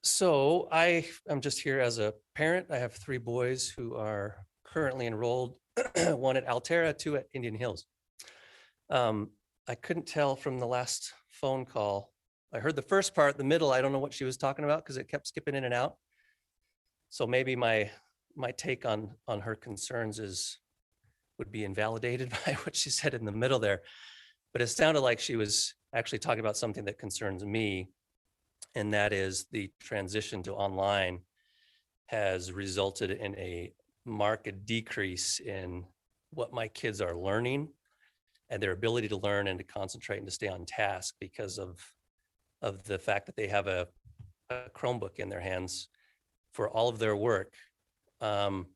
S4: So I am just here as a parent. I have 3 boys who are currently enrolled, 1 at Altera, 2 at Indian Hills. I couldn't tell from the last phone call. I heard the first part, the middle, I don't know what she was talking about because it kept skipping in and out. So maybe my take on her concerns would be invalidated by what she said in the middle there. But it sounded like she was actually talking about something that concerns me, and that is the transition to online has resulted in a marked decrease in what my kids are learning and their ability to learn and to concentrate and to stay on task because of the fact that they have a a Chromebook in their hands for all of their work. And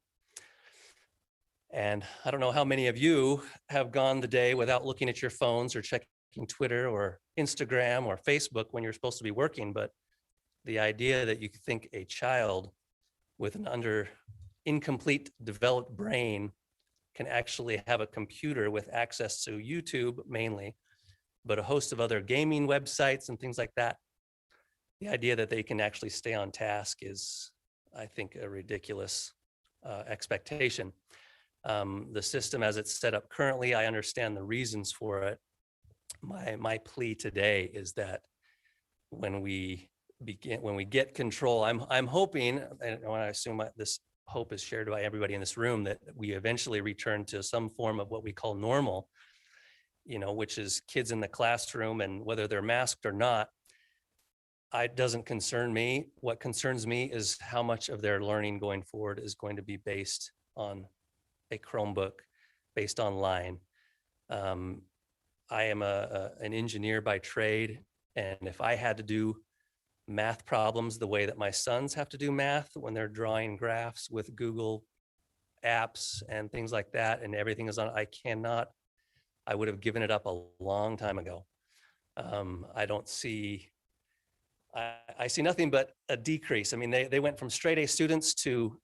S4: I don't know how many of you have gone the day without looking at your phones or checking Twitter or Instagram or Facebook when you're supposed to be working, but the idea that you could think a child with an incomplete developed brain can actually have a computer with access to YouTube mainly, but a host of other gaming websites and things like that. The idea that they can actually stay on task is, I think, a ridiculous expectation. The system as it's set up currently, I understand the reasons for it. My plea today is that when we get control, I'm hoping, and I assume this hope is shared by everybody in this room, that we eventually return to some form of what we call normal, which is kids in the classroom, and whether they're masked or not, it doesn't concern me. What concerns me is how much of their learning going forward is going to be based on a Chromebook, based online. I am an engineer by trade, and if I had to do math problems the way that my sons have to do math when they're drawing graphs with Google apps and things like that, and everything is on, I would have given it up a long time ago. I see nothing but a decrease. I mean, they went from straight A students to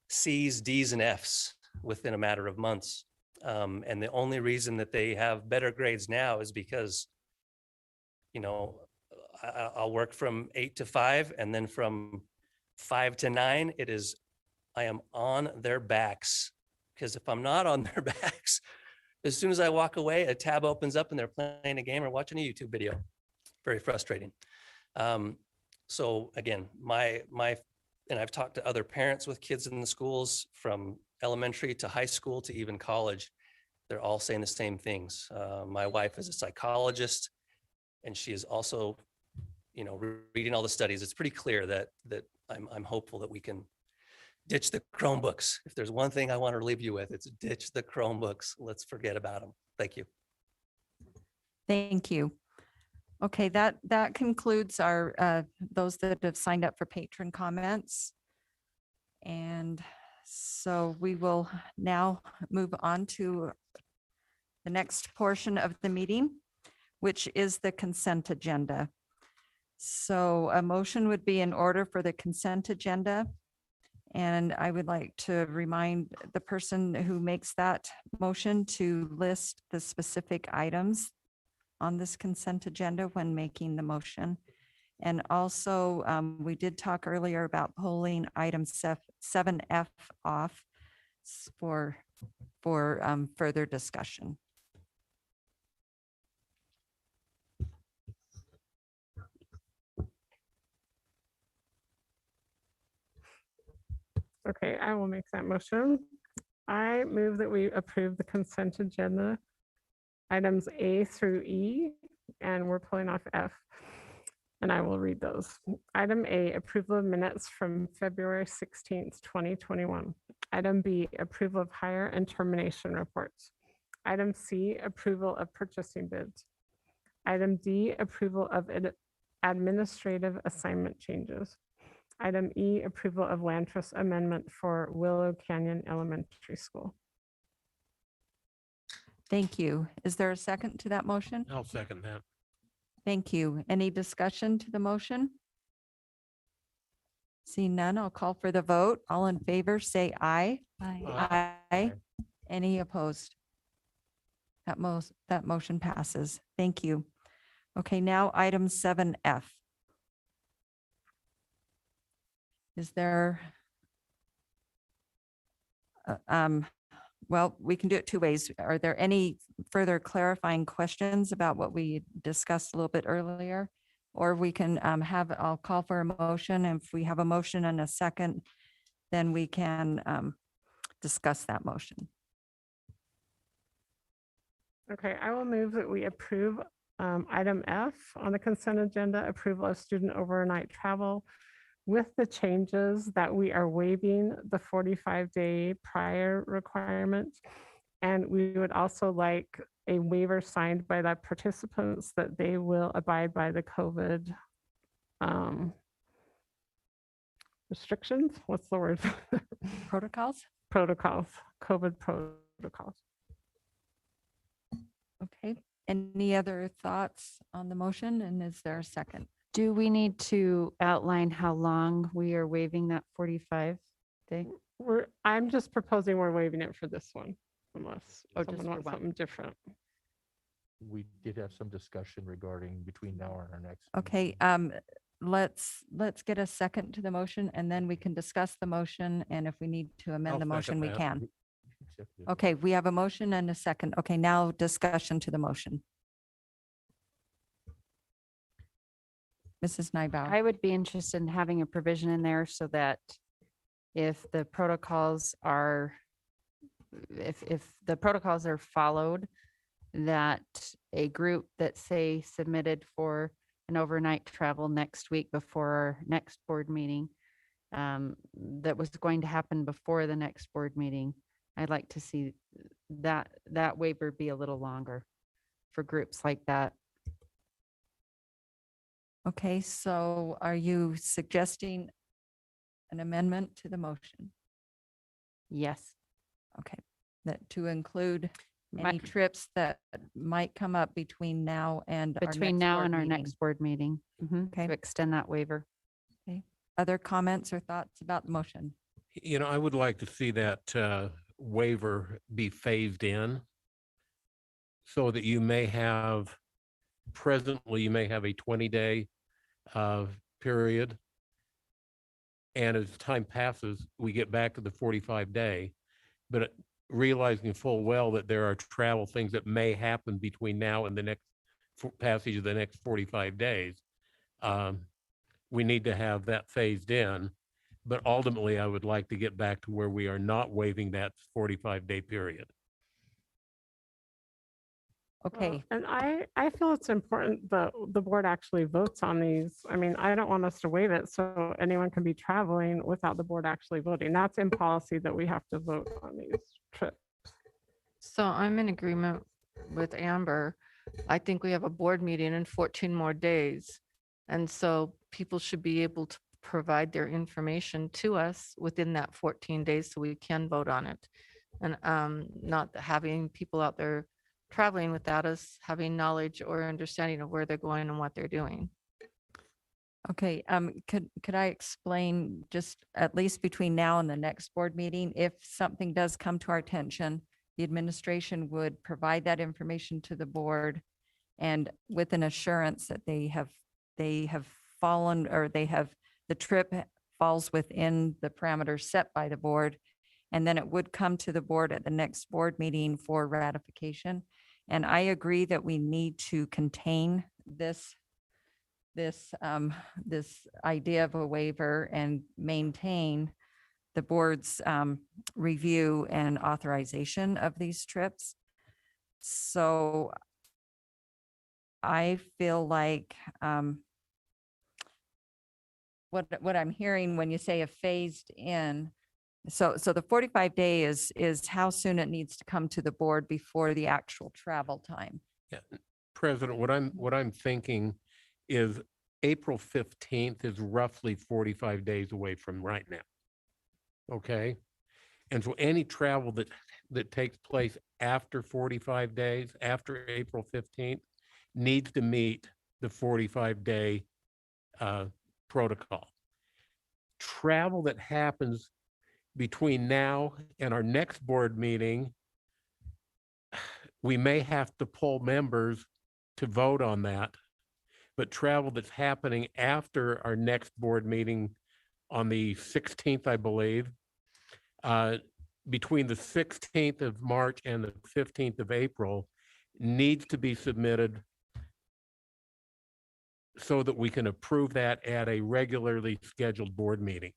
S4: C's, D's, and F's within a matter of months. And the only reason that they have better grades now is because, I'll work from 8 to 5, and then from 5 to 9, I am on their backs. Because if I'm not on their backs, as soon as I walk away, a tab opens up and they're playing a game or watching a YouTube video. Very frustrating. So again, and I've talked to other parents with kids in the schools from elementary to high school to even college. They're all saying the same things. My wife is a psychologist, and she is also, reading all the studies. It's pretty clear that I'm hopeful that we can ditch the Chromebooks. If there's one thing I want to leave you with, it's ditch the Chromebooks. Let's forget about them. Thank you.
S7: Thank you. Okay, that concludes our those that have signed up for patron comments. And so we will now move on to the next portion of the meeting, which is the consent agenda. So a motion would be in order for the consent agenda. And I would like to remind the person who makes that motion to list the specific items on this consent agenda when making the motion. And also, we did talk earlier about pulling item 7F off for further discussion.
S12: Okay, I will make that motion. I move that we approve the consent agenda, items A through E, and we're pulling off F. And I will read those. Item A, approval of minutes from February 16th, 2021. Item B, approval of hire and termination reports. Item C, approval of purchasing bids. Item D, approval of administrative assignment changes. Item E, approval of land trust amendment for Willow Canyon Elementary School.
S7: Thank you. Is there a second to that motion?
S9: I'll second that.
S7: Thank you. Any discussion to the motion? Seeing none, I'll call for the vote. All in favor, say aye.
S10: Aye.
S7: Aye. Any opposed? That motion passes. Thank you. Okay, now item 7F. Is there, well, we can do it two ways. Are there any further clarifying questions about what we discussed a little bit earlier? Or we can I'll call for a motion. And if we have a motion and a second, then we can discuss that motion.
S12: Okay, I will move that we approve item F on the consent agenda, approval of student overnight travel, with the changes that we are waiving the 45-day prior requirement. And we would also like a waiver signed by the participants that they will abide by the COVID restrictions. What's the word?
S7: Protocols?
S12: Protocols, COVID protocols.
S7: Okay. Any other thoughts on the motion? And is there a second?
S15: Do we need to outline how long we are waiving that 45 day?
S12: I'm just proposing we're waiving it for this one, unless
S15: Oh, just
S12: someone
S15: for
S12: wants
S15: one.
S12: something different.
S11: We did have some discussion regarding between now and our next.
S7: Okay, let's get a second to the motion and then we can discuss the motion. And if we need to amend
S9: I'll
S7: the motion,
S9: second
S7: we
S9: that.
S7: can. Okay, we have a motion and a second. Okay, now discussion to the motion. Mrs. Nybauer.
S15: I would be interested in having a provision in there so that if the protocols are, if the protocols are followed, that a group that say submitted for an overnight travel next week before our next board meeting, that was going to happen before the next board meeting, I'd like to see that waiver be a little longer for groups like that.
S7: Okay, so are you suggesting an amendment to the motion?
S15: Yes.
S7: Okay, that to include
S15: My-
S7: any trips that might come up between now and our
S15: Between
S7: next
S15: now
S7: board
S15: and our
S7: meeting.
S15: next board meeting.
S7: Okay.
S15: To extend that waiver.
S7: Okay. Other comments or thoughts about the motion?
S9: You know, I would like to see that waiver be phased in so that you may have, presently, you may have a 20-day period. And as time passes, we get back to the 45-day, but realizing full well that there are travel things that may happen between now and the next passage of the next 45 days. We need to have that phased in, but ultimately I would like to get back to where we are not waiving that 45-day period.
S7: Okay.
S12: And I feel it's important that the board actually votes on these. I mean, I don't want us to waive it so anyone can be traveling without the board actually voting. That's in policy that we have to vote on these trips.
S14: So I'm in agreement with Amber. I think we have a board meeting in 14 more days. And so people should be able to provide their information to us within that 14 days so we can vote on it. And not having people out there traveling without us having knowledge or understanding of where they're going and what they're doing.
S7: Okay, could I explain just at least between now and the next board meeting, if something does come to our attention, the administration would provide that information to the board and with an assurance that they have fallen or the trip falls within the parameters set by the board. And then it would come to the board at the next board meeting for ratification. And I agree that we need to contain this idea of a waiver and maintain the board's review and authorization of these trips. So I feel like what I'm hearing when you say a phased in, so the 45 day is how soon it needs to come to the board before the actual travel time.
S9: Yeah, President, what I'm thinking is April 15th is roughly 45 days away from right now. Okay? And so any travel that takes place after 45 days, after April 15th, needs to meet the 45-day protocol. Travel that happens between now and our next board meeting, we may have to pull members to vote on that. But travel that's happening after our next board meeting on the 16th, I believe, between the 16th of March and the 15th of April needs to be submitted so that we can approve that at a regularly scheduled board meeting.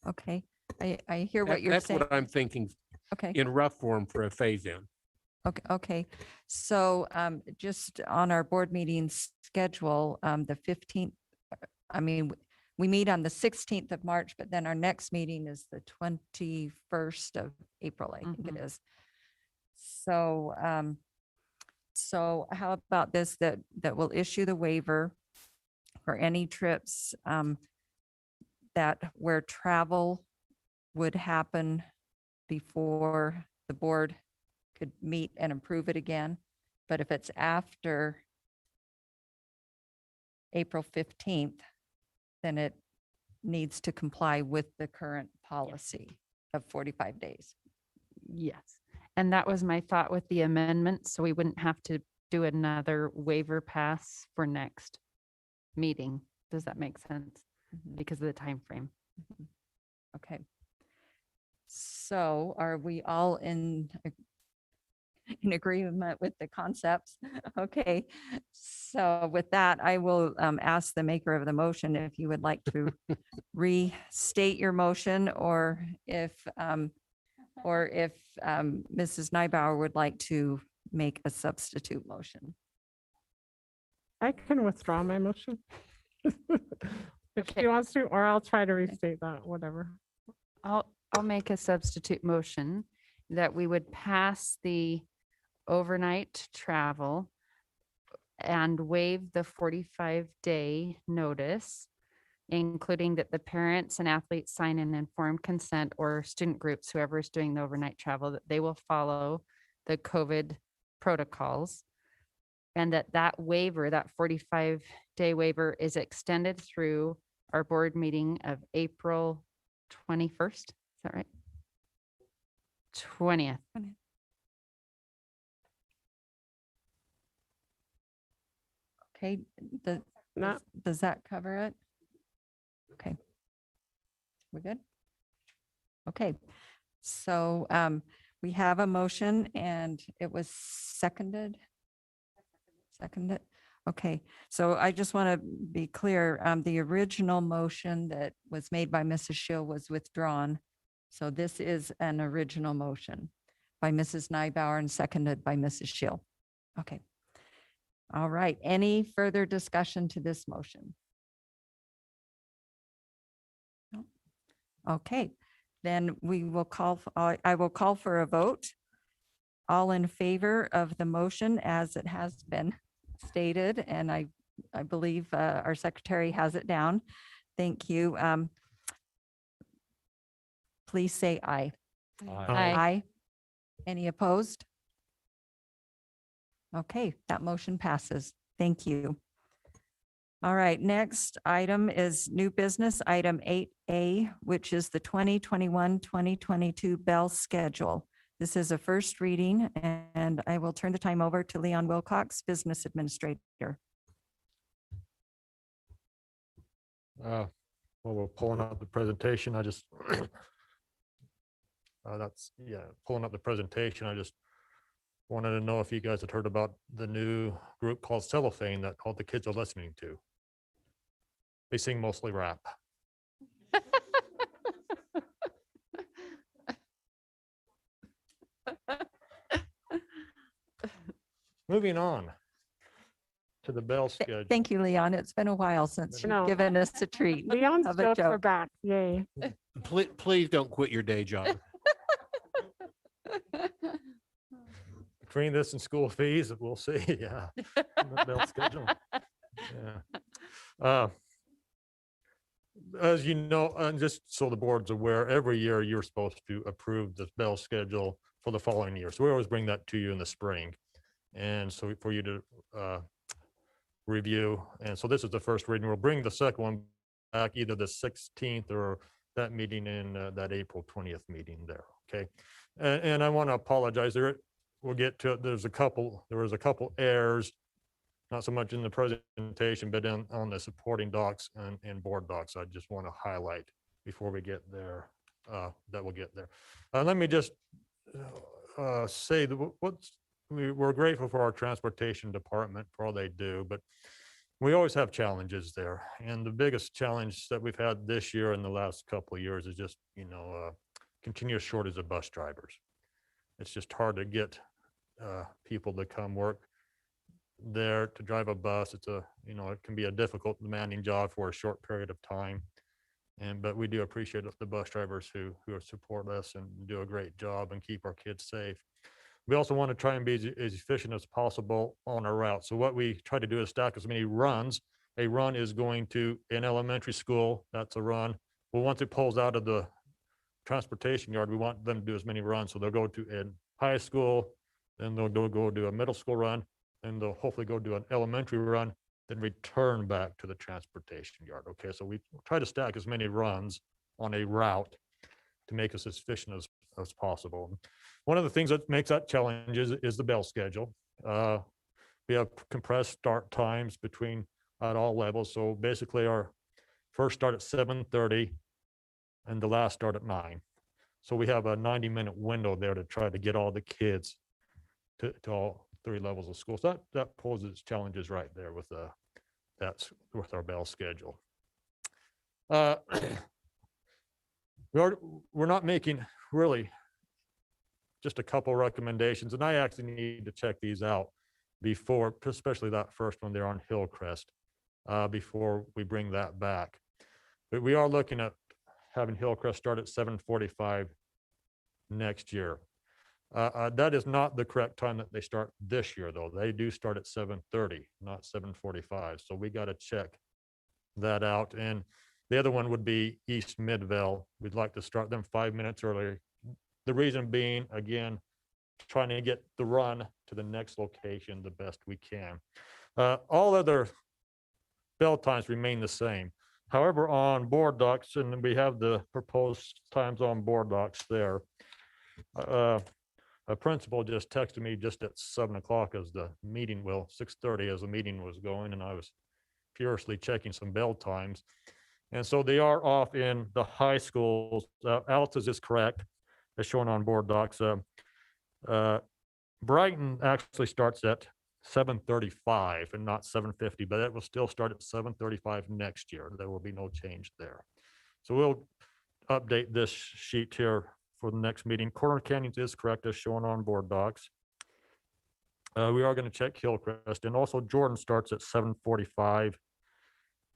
S7: Okay, I hear what you're
S9: That's
S7: saying.
S9: what I'm thinking
S7: Okay.
S9: in rough form for a phase-in.
S7: Okay, so just on our board meeting schedule, the 15th, I mean, we meet on the 16th of March, but then our next meeting is the 21st of April, I think it is. So, so how about this, that will issue the waiver for any trips that where travel would happen before the board could meet and approve it again. But if it's after April 15th, then it needs to comply with the current policy of 45 days.
S15: Yes. And that was my thought with the amendment. So we wouldn't have to do another waiver pass for next meeting. Does that make sense? Because of the time frame.
S7: Okay. So are we all in agreement with the concepts? Okay. So with that, I will ask the maker of the motion if you would like to restate your motion, or if Mrs. Nybauer would like to make a substitute motion.
S12: I can withdraw my motion. If she wants to, or I'll try to restate that, whatever.
S15: I'll make a substitute motion that we would pass the overnight travel and waive the 45-day notice, including that the parents and athletes sign an informed consent, or student groups, whoever is doing the overnight travel, that they will follow the COVID protocols. And that waiver, that 45-day waiver, is extended through our board meeting of April 21st. Is that right? 20th.
S7: Okay, does that cover it? Okay. We're good? Okay, so we have a motion and it was seconded? Seconded? Okay, so I just want to be clear, the original motion that was made by Mrs. Schill was withdrawn. So this is an original motion by Mrs. Nybauer and seconded by Mrs. Schill. Okay. All right, any further discussion to this motion? No? Okay, then we will I will call for a vote. All in favor of the motion as it has been stated, and I believe our secretary has it down. Thank you. Please say aye.
S9: Aye.
S7: Aye. Any opposed? Okay, that motion passes. Thank you. All right, next item is new business, item 8A, which is the 2021-2022 Bell schedule. This is a first reading, and I will turn the time over to Leon Wilcox, Business Administrator.
S11: While we're pulling up the presentation, I just, pulling up the presentation, I just wanted to know if you guys had heard about the new group called Cellophane that all the kids are listening to. They sing mostly rap. Moving on to the Bell schedule.
S7: Thank you, Leon. It's been a while since you've given us a treat
S12: Leon's
S7: of a
S12: jokes are
S7: joke.
S12: back. Yay.
S9: Please don't quit your day job.
S11: Between this and school fees, we'll see, yeah. The Bell schedule. Yeah. As you know, and just so the board's aware, every year you're supposed to approve the Bell schedule for the following year. So we always bring that to you in the spring. And so for you to review. And so this is the first reading. We'll bring the second one back either the 16th or that meeting in that April 20th meeting there. Okay. And I want to apologize there. We'll get to it. There was a couple errors, not so much in the presentation, but on the supporting docs and board docs. I just want to highlight before we get there, that we'll get there. Let me just say that we're grateful for our transportation department for all they do, but we always have challenges there. And the biggest challenge that we've had this year and the last couple of years is just, continuous shortage of bus drivers. It's just hard to get people to come work there to drive a bus. It's it can be a difficult, demanding job for a short period of time. But we do appreciate the bus drivers who support us and do a great job and keep our kids safe. We also want to try and be as efficient as possible on our route. So what we try to do is stack as many runs. A run is going to an elementary school, that's a run.
S2: Well, once it pulls out of the transportation yard, we want them to do as many runs. So they'll go to in high school, then they'll go do a middle school run, and they'll hopefully go do an elementary run, then return back to the transportation yard. Okay, so we try to stack as many runs on a route to make us as efficient as possible. One of the things that makes that challenge is the bell schedule. We have compressed start times between at all levels. So basically our first start at 7:30 and the last start at 9. So we have a 90-minute window there to try to get all the kids to all 3 levels of school. So that poses challenges right there with that's with our bell schedule. We're not making really just a couple recommendations, and I actually need to check these out before, especially that first one there on Hillcrest, before we bring that back. But we are looking at having Hillcrest start at 7:45 next year. That is not the correct time that they start this year, though. They do start at 7:30, not 7:45. So we got to check that out. And the other one would be East Midvale. We'd like to start them 5 minutes earlier. The reason being, again, trying to get the run to the next location the best we can. All other bell times remain the same. However, on board docs, and we have the proposed times on board docs there, a principal just texted me just at 7 o'clock as the meeting, 6:30 as the meeting was going, and I was furiously checking some bell times. And so they are off in the high schools. Altus is correct, as shown on board docs. Brighton actually starts at 7:35 and not 7:50, but it will still start at 7:35 next year. There will be no change there. So we'll update this sheet here for the next meeting. Corner Canyons is correct as shown on board docs. We are going to check Hillcrest, and also Jordan starts at 7:45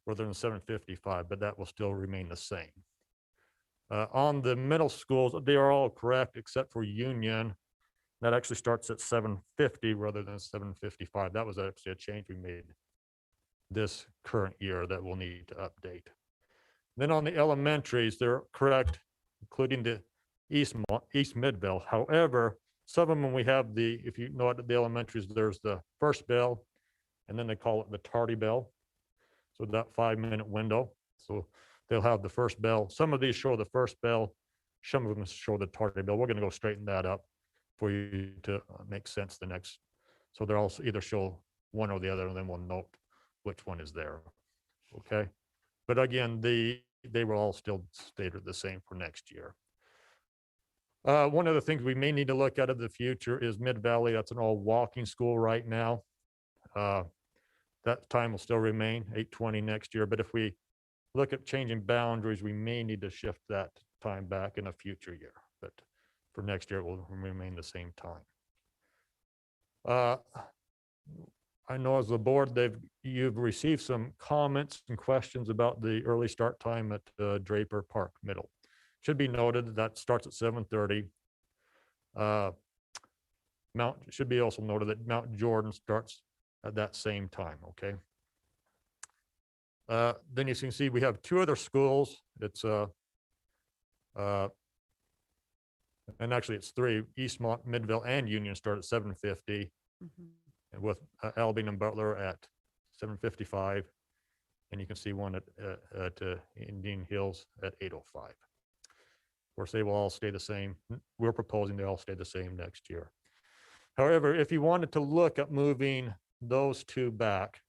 S2: rather than 7:55, but that will still remain the same. On the middle schools, they are all correct except for Union. That actually starts at 7:50 rather than 7:55. That was actually a change we made this current year that we'll need to update. Then on the elementaries, they're correct, including the East Midvale. However, some of them we have if you know at the elementaries, there's the first bell, and then they call it the tardy bell. So that 5-minute window. So they'll have the first bell. Some of these show the first bell. Some of them show the tardy bell. We're going to go straighten that up for you to make sense the next. So they'll also either show one or the other, and then we'll note which one is there. Okay. But again, they will all still stay the same for next year. One of the things we may need to look at in the future is Mid-Valley. That's an all walking school right now. That time will still remain 8:20 next year. But if we look at changing boundaries, we may need to shift that time back in a future year. But for next year, it will remain the same time. I know as the board, you've received some comments and questions about the early start time at Draper Park Middle. Should be noted that starts at 7:30. Should be also noted that Mount Jordan starts at that same time, okay? Then you can see we have 2 other schools. It's and actually it's 3, Eastmont, Midvale, and Union start at 7:50, and with Albany and Butler at 7:55, and you can see one at Indian Hills at 8:05. Of course, they will all stay the same. We're proposing they all stay the same next year. However, if you wanted to look at moving those 2 back,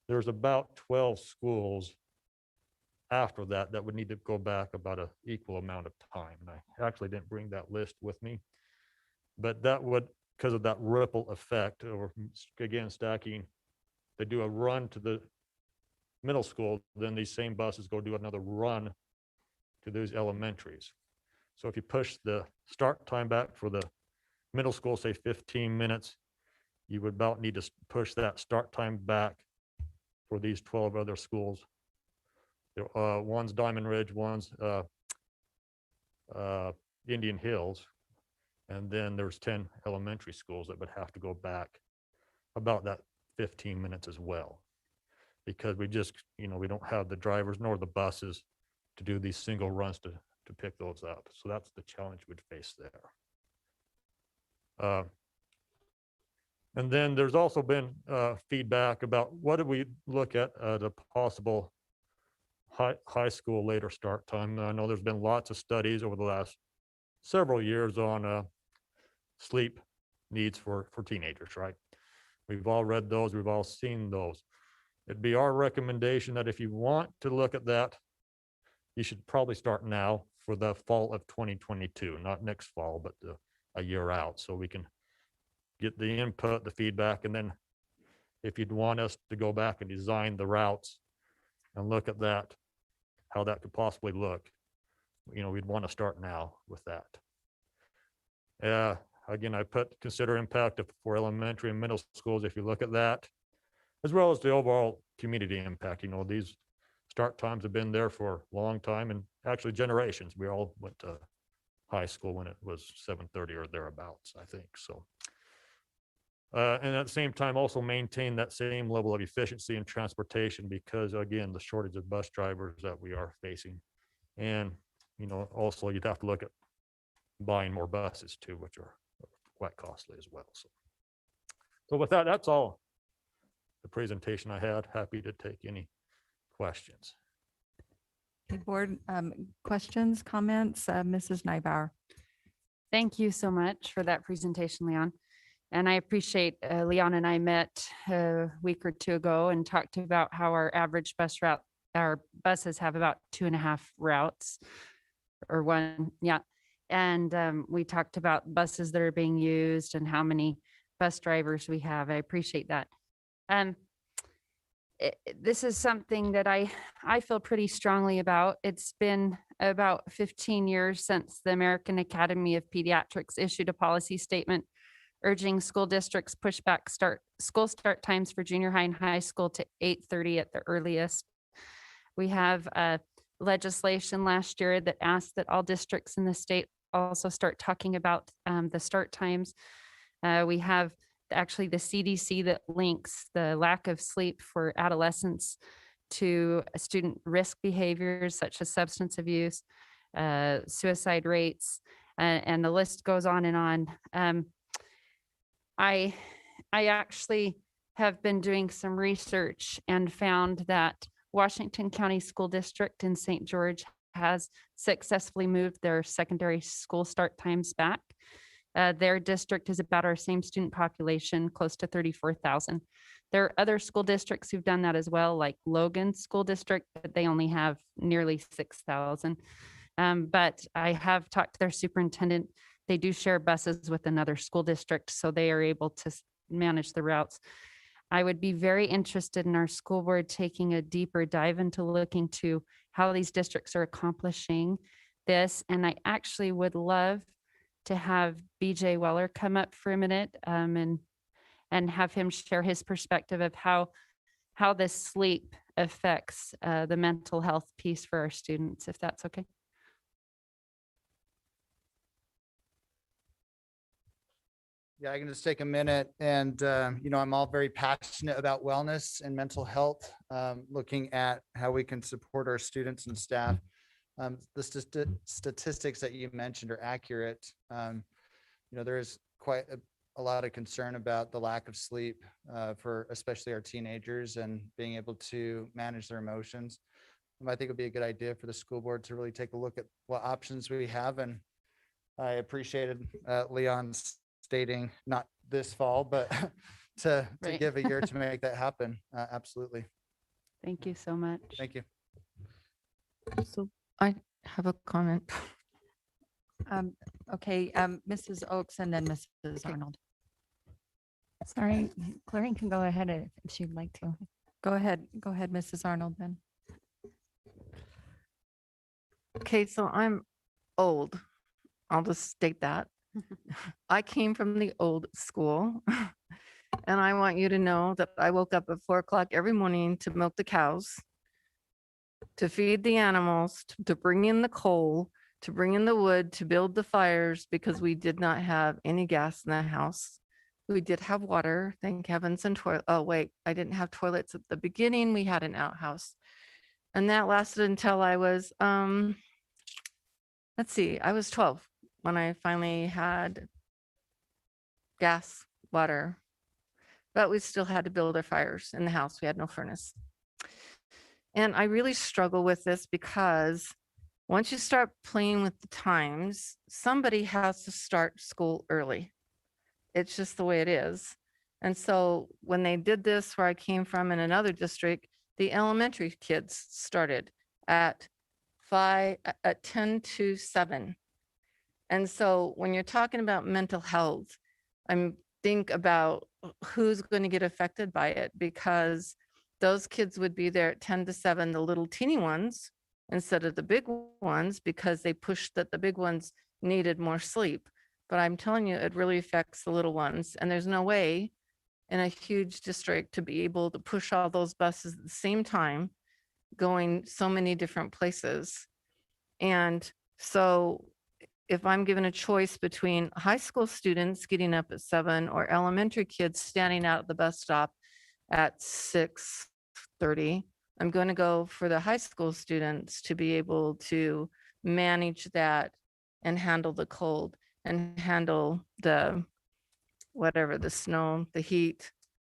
S2: there's about 12 schools after that would need to go back about an equal amount of time. And I actually didn't bring that list with me, but that would, because of that ripple effect, or again, stacking, they do a run to the middle school, then these same buses go do another run to those elementaries. So if you push the start time back for the middle school, say 15 minutes, you would about need to push that start time back for these 12 other schools. One's Diamond Ridge, one's Indian Hills, and then there's 10 elementary schools that would have to go back about that 15 minutes as well, because we just, we don't have the drivers nor the buses to do these single runs to pick those up. So that's the challenge we'd face there. And then there's also been feedback about what do we look at the possible high school later start time. I know there's been lots of studies over the last several years on sleep needs for teenagers, right? We've all read those, we've all seen those. It'd be our recommendation that if you want to look at that, you should probably start now for the fall of 2022, not next fall, but a year out, so we can get the input, the feedback, and then if you'd want us to go back and design the routes and look at that, how that could possibly look, we'd want to start now with that. Again, I consider impact for elementary and middle schools if you look at that, as well as the overall community impact. These start times have been there for a long time and actually generations. We all went to high school when it was 7:30 or thereabouts, I think. So, and at the same time, also maintain that same level of efficiency in transportation because, again, the shortage of bus drivers that we are facing. And, also you'd have to look at buying more buses too, which are quite costly as well. So with that, that's all the presentation I had. Happy to take any questions.
S7: Okay, board questions, comments, Mrs. Nybauer.
S15: Thank you so much for that presentation, Leon. And I appreciate Leon and I met a week or two ago and talked about how our average bus route, our buses have about 2.5 routes or one. Yeah. And we talked about buses that are being used and how many bus drivers we have. I appreciate that. This is something that I feel pretty strongly about. It's been about 15 years since the American Academy of Pediatrics issued a policy statement urging school districts push back school start times for junior high and high school to 8:30 at the earliest. We have legislation last year that asked that all districts in the state also start talking about the start times. We have actually the CDC that links the lack of sleep for adolescents to student risk behaviors such as substance abuse, suicide rates, and the list goes on and on. I actually have been doing some research and found that Washington County School District in St. George has successfully moved their secondary school start times back. Their district is about our same student population, close to 34,000. There are other school districts who've done that as well, like Logan School District, but they only have nearly 6,000. But I have talked to their superintendent. They do share buses with another school district, so they are able to manage the routes. I would be very interested in our school board taking a deeper dive into looking to how these districts are accomplishing this. And I actually would love to have BJ Weller come up for a minute and have him share his perspective of how this sleep affects the mental health piece for our students, if that's okay.
S5: Yeah, I can just take a minute and, I'm all very passionate about wellness and mental health, looking at how we can support our students and staff. The statistics that you mentioned are accurate. There is quite a lot of concern about the lack of sleep for especially our teenagers and being able to manage their emotions. I think it'd be a good idea for the school board to really take a look at what options we have. And I appreciated Leon's stating not this fall, but to give a year to make that happen. Absolutely.
S15: Thank you so much.
S5: Thank you.
S14: So I have a comment.
S7: Okay, Mrs. Oaks and then Mrs. Arnold.
S10: Sorry, Clarine can go ahead if she'd like to.
S7: Go ahead, Mrs. Arnold then.
S14: Okay, so I'm old. I'll just state that. I came from the old school. And I want you to know that I woke up at 4 o'clock every morning to milk the cows, to feed the animals, to bring in the coal, to bring in the wood, to build the fires, because we did not have any gas in the house. We did have water, thank heavens, and toilet. Oh, wait, I didn't have toilets at the beginning. We had an outhouse. And that lasted until I was, let's see, I was 12 when I finally had gas, water, but we still had to build our fires in the house. We had no furnace. And I really struggle with this because once you start playing with the times, somebody has to start school early. It's just the way it is. And so when they did this where I came from in another district, the elementary kids started at 10 to 7. And so when you're talking about mental health, I'm think about who's going to get affected by it, because those kids would be there at 10 to 7, the little teeny ones, instead of the big ones, because they pushed that the big ones needed more sleep. But I'm telling you, it really affects the little ones. And there's no way in a huge district to be able to push all those buses at the same time, going so many different places. And so if I'm given a choice between high school students getting up at 7 or elementary kids standing out at the bus stop at 6:30, I'm going to go for the high school students to be able to manage that and handle the cold and handle the whatever, the snow, the heat,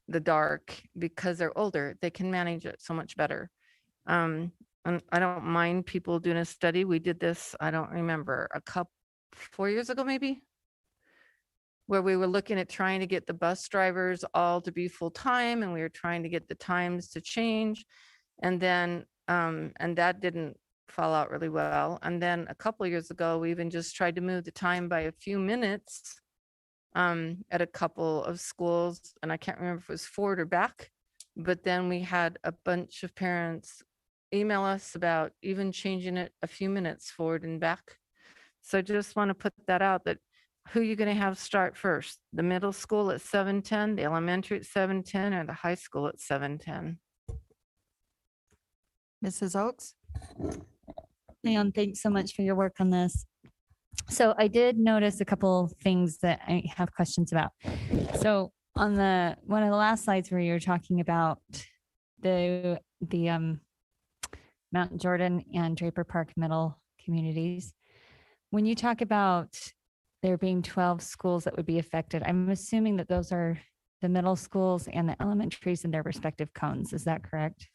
S14: the dark, because they're older, they can manage it so much better. And I don't mind people doing a study. We did this, I don't remember, 4 years ago, maybe, where we were looking at trying to get the bus drivers all to be full-time, and we were trying to get the times to change. And then, and that didn't fall out really well. And then a couple of years ago, we even just tried to move the time by a few minutes at a couple of schools. And I can't remember if it was forward or back, but then we had a bunch of parents email us about even changing it a few minutes forward and back. So I just want to put that out, that who you're going to have start first, the middle school at 7:10, the elementary at 7:10, or the high school at 7:10.
S7: Mrs. Oaks?
S10: Leon, thanks so much for your work on this. So I did notice a couple things that I have questions about. So on one of the last slides where you were talking about the Mount Jordan and Draper Park Middle communities, when you talk about there being 12 schools that would be affected, I'm assuming that those are the middle schools and the elementaries in their respective cones. Is that correct?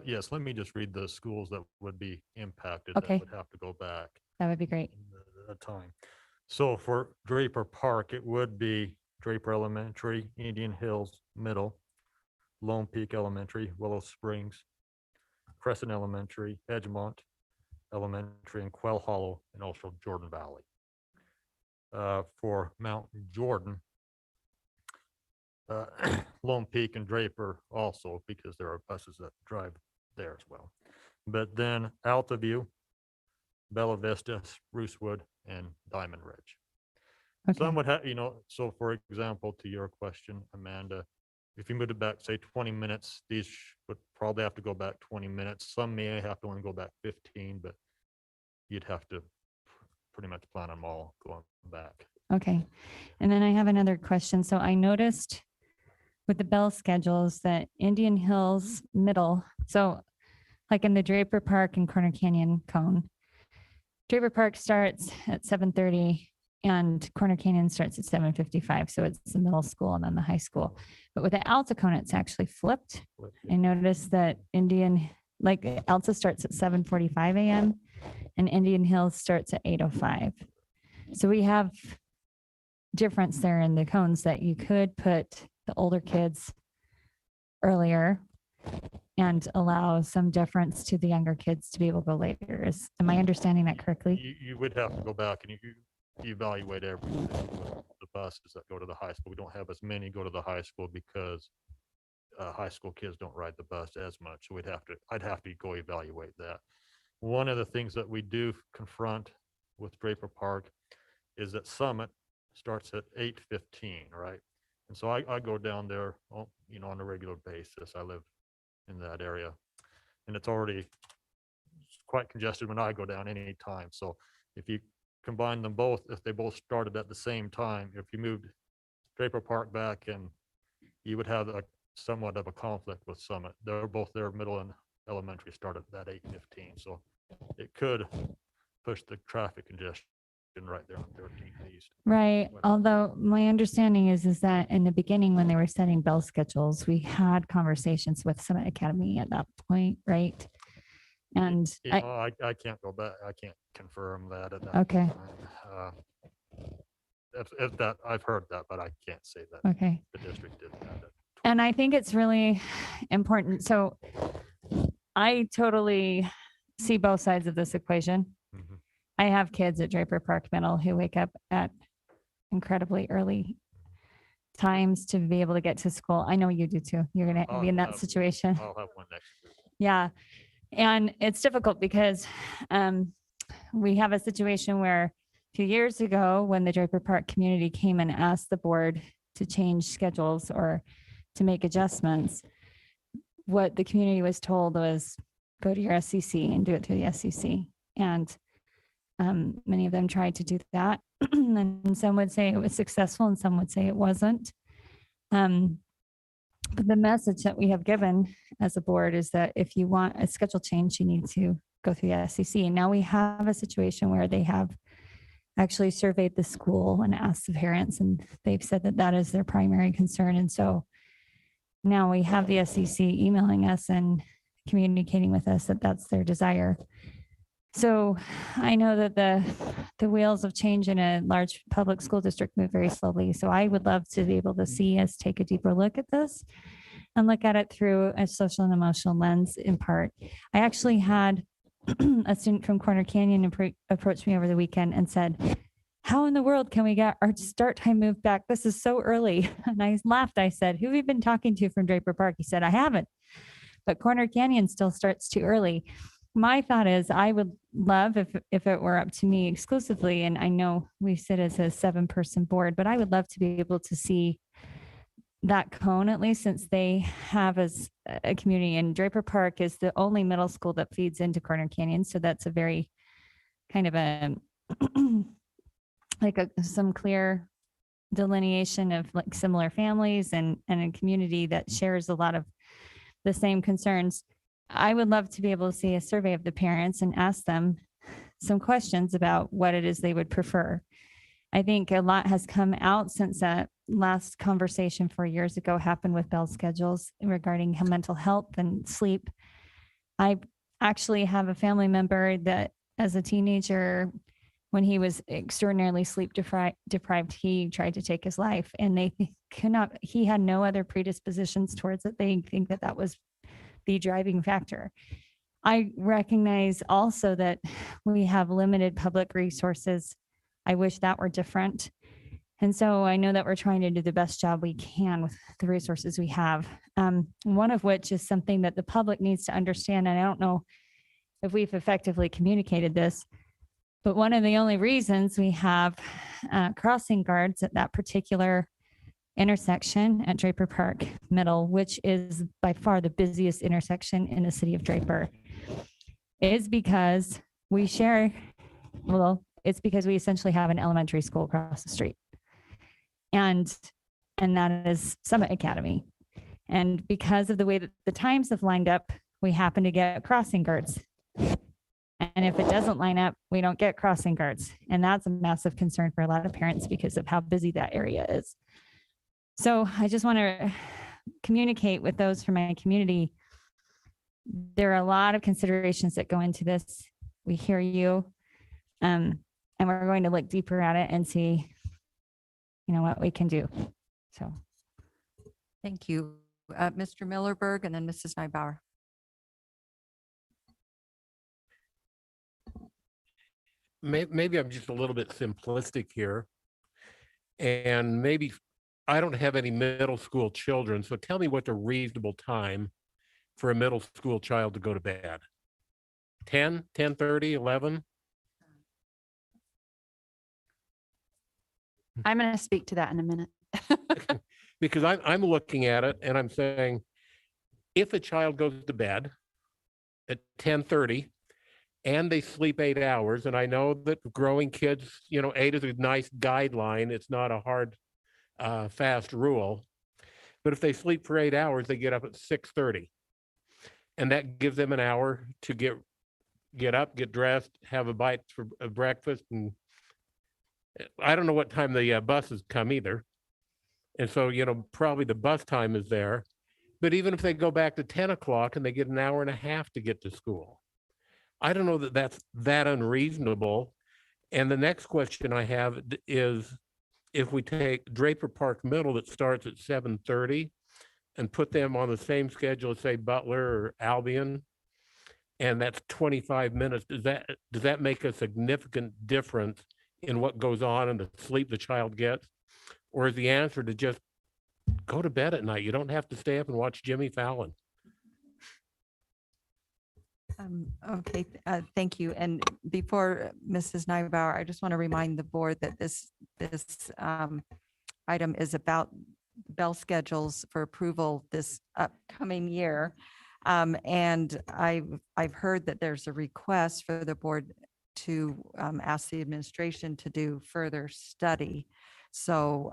S2: Yes, let me just read the schools that would be impacted.
S10: Okay.
S2: That would have to go back
S10: That would be great.
S2: a time. So for Draper Park, it would be Draper Elementary, Indian Hills Middle, Lone Peak Elementary, Willow Springs, Crescent Elementary, Edgemont Elementary, and Quail Hollow, and also Jordan Valley. For Mount Jordan, Lone Peak and Draper also, because there are buses that drive there as well. But then Altaview, Bella Vista, Sprucewood, and Diamond Ridge. Some would have, so for example, to your question, Amanda, if you moved it back, say 20 minutes, these would probably have to go back 20 minutes. Some may have to only go back 15, but you'd have to pretty much plan them all going back.
S10: Okay. And then I have another question. So I noticed with the bell schedules that Indian Hills Middle, so like in the Draper Park and Corner Canyon cone, Draper Park starts at 7:30 and Corner Canyon starts at 7:55. So it's the middle school and then the high school. But with the Alta cone, it's actually flipped. I noticed that Alta starts at 7:45 a.m. and Indian Hills starts at 8:05. So we have difference there in the cones that you could put the older kids earlier and allow some deference to the younger kids to be able to go later. Am I understanding that correctly?
S2: You would have to go back and you evaluate everything. The buses that go to the high school, we don't have as many go to the high school because high school kids don't ride the bus as much. So I'd have to go evaluate that. One of the things that we do confront with Draper Park is that Summit starts at 8:15, right? And so I go down there, on a regular basis. I live in that area, and it's already quite congested when I go down any time. So if you combine them both, if they both started at the same time, if you moved Draper Park back, and you would have somewhat of a conflict with Summit. They're both there middle and elementary start at that 8:15. So it could push the traffic congestion right there on 13th East.
S10: Right. Although my understanding is that in the beginning, when they were setting bell schedules, we had conversations with Summit Academy at that point, right? And
S2: I can't go back. I can't confirm that. At that
S10: Okay.
S2: time. If that, I've heard that, but I can't say that.
S10: Okay.
S2: The district did that.
S10: And I think it's really important. So I totally see both sides of this equation.
S2: Mhm.
S10: I have kids at Draper Park Middle who wake up at incredibly early times to be able to get to school. I know you do too. You're going to be in that situation.
S2: I'll have one next week.
S10: Yeah. And it's difficult because we have a situation where 2 years ago, when the Draper Park community came and asked the board to change schedules or to make adjustments, what the community was told was go to your SCC and do it through the SCC. And many of them tried to do that. And some would say it was successful and some would say it wasn't. But the message that we have given as a board is that if you want a schedule change, you need to go through the SCC. And now we have a situation where they have actually surveyed the school and asked the parents, and they've said that that is their primary concern. And so now we have the SCC emailing us and communicating with us that that's their desire. So I know that the wheels of change in a large public school district move very slowly. So I would love to be able to see us take a deeper look at this and look at it through a social and emotional lens in part. I actually had a student from Corner Canyon approached me over the weekend and said, how in the world can we get our start time moved back? This is so early. And I laughed. I said, who have you been talking to from Draper Park? He said, I haven't, but Corner Canyon still starts too early. My thought is I would love if it were up to me exclusively, and I know we sit as a 7-person board, but I would love to be able to see that cone, at least since they have as a community, and Draper Park is the only middle school that feeds into Corner Canyon. So that's a very kind of a some clear delineation of like similar families and a community that shares a lot of the same concerns. I would love to be able to see a survey of the parents and ask them some questions about what it is they would prefer. I think a lot has come out since that last conversation 4 years ago happened with bell schedules regarding mental health and sleep. I actually have a family member that as a teenager, when he was extraordinarily sleep deprived, he tried to take his life, and he had no other predispositions towards it. They think that that was the driving factor. I recognize also that we have limited public resources. I wish that were different. And so I know that we're trying to do the best job we can with the resources we have. One of which is something that the public needs to understand. And I don't know if we've effectively communicated this, but one of the only reasons we have crossing guards at that particular intersection at Draper Park Middle, which is by far the busiest intersection in the city of Draper, is because we share, it's because we essentially have an elementary school across the street. And that is Summit Academy. And because of the way that the times have lined up, we happen to get crossing guards. And if it doesn't line up, we don't get crossing guards. And that's a massive concern for a lot of parents because of how busy that area is. So I just want to communicate with those from my community. There are a lot of considerations that go into this. We hear you, and we're going to look deeper at it and see, what we can do. So.
S7: Thank you. Mr. Millerberg and then Mrs. Neubauer.
S9: Maybe I'm just a little bit simplistic here. And maybe I don't have any middle school children, so tell me what's a reasonable time for a middle school child to go to bed. 10, 10:30, 11?
S15: I'm going to speak to that in a minute.
S9: Because I'm looking at it and I'm saying, if a child goes to bed at 10:30 and they sleep 8 hours, and I know that growing kids, 8 is a nice guideline. It's not a hard, fast rule. But if they sleep for 8 hours, they get up at 6:30. And that gives them an hour to get up, get dressed, have a bite for breakfast. And I don't know what time the buses come either. And so, probably the bus time is there. But even if they go back to 10 o'clock and they get an hour and a half to get to school, I don't know that that's that unreasonable. And the next question I have is, if we take Draper Park Middle that starts at 7:30 and put them on the same schedule as, say, Butler or Albion, and that's 25 minutes, does that make a significant difference in what goes on and the sleep the child gets? Or is the answer to just go to bed at night? You don't have to stay up and watch Jimmy Fallon.
S7: Okay, thank you. And before Mrs. Neubauer, I just want to remind the board that this item is about bell schedules for approval this upcoming year. And I've heard that there's a request for the board to ask the administration to do further study. So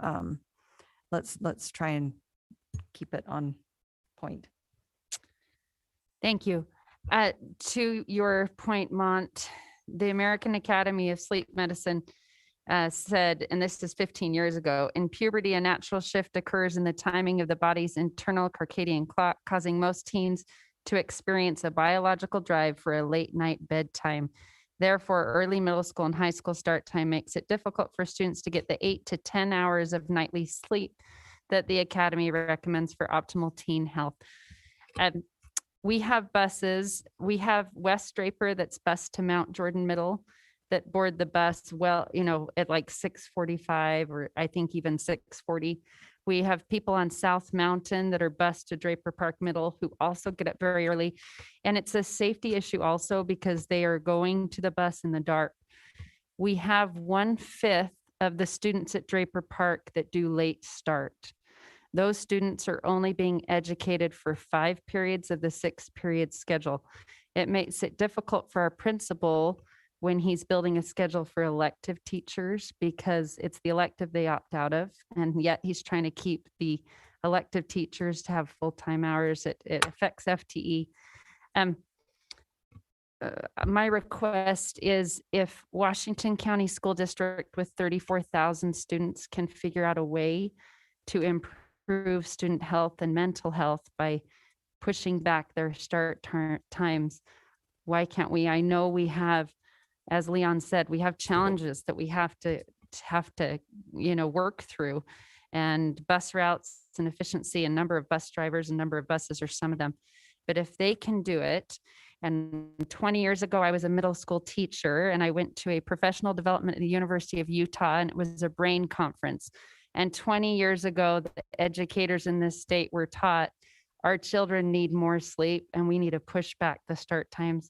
S7: let's try and keep it on point.
S15: Thank you. To your point, Mont, the American Academy of Sleep Medicine said, and this is 15 years ago, in puberty, a natural shift occurs in the timing of the body's internal circadian clock, causing most teens to experience a biological drive for a late night bedtime. Therefore, early middle school and high school start time makes it difficult for students to get the 8 to 10 hours of nightly sleep that the Academy recommends for optimal teen health. We have buses. We have West Draper that's bused to Mount Jordan Middle that board the bus at like 6:45 or I think even 6:40. We have people on South Mountain that are bused to Draper Park Middle who also get up very early. And it's a safety issue also because they are going to the bus in the dark. We have 1/5 of the students at Draper Park that do late start. Those students are only being educated for 5 periods of the 6-period schedule. It makes it difficult for our principal when he's building a schedule for elective teachers because it's the elective they opt out of. And yet he's trying to keep the elective teachers to have full-time hours. It affects FTE. My request is if Washington County School District with 34,000 students can figure out a way to improve student health and mental health by pushing back their start times, why can't we? I know we have, as Leon said, we have challenges that we have to work through, and bus routes and efficiency and number of bus drivers and number of buses are some of them. But if they can do it, and 20 years ago, I was a middle school teacher and I went to a professional development at the University of Utah, and it was a brain conference. And 20 years ago, the educators in this state were taught our children need more sleep and we need to push back the start times.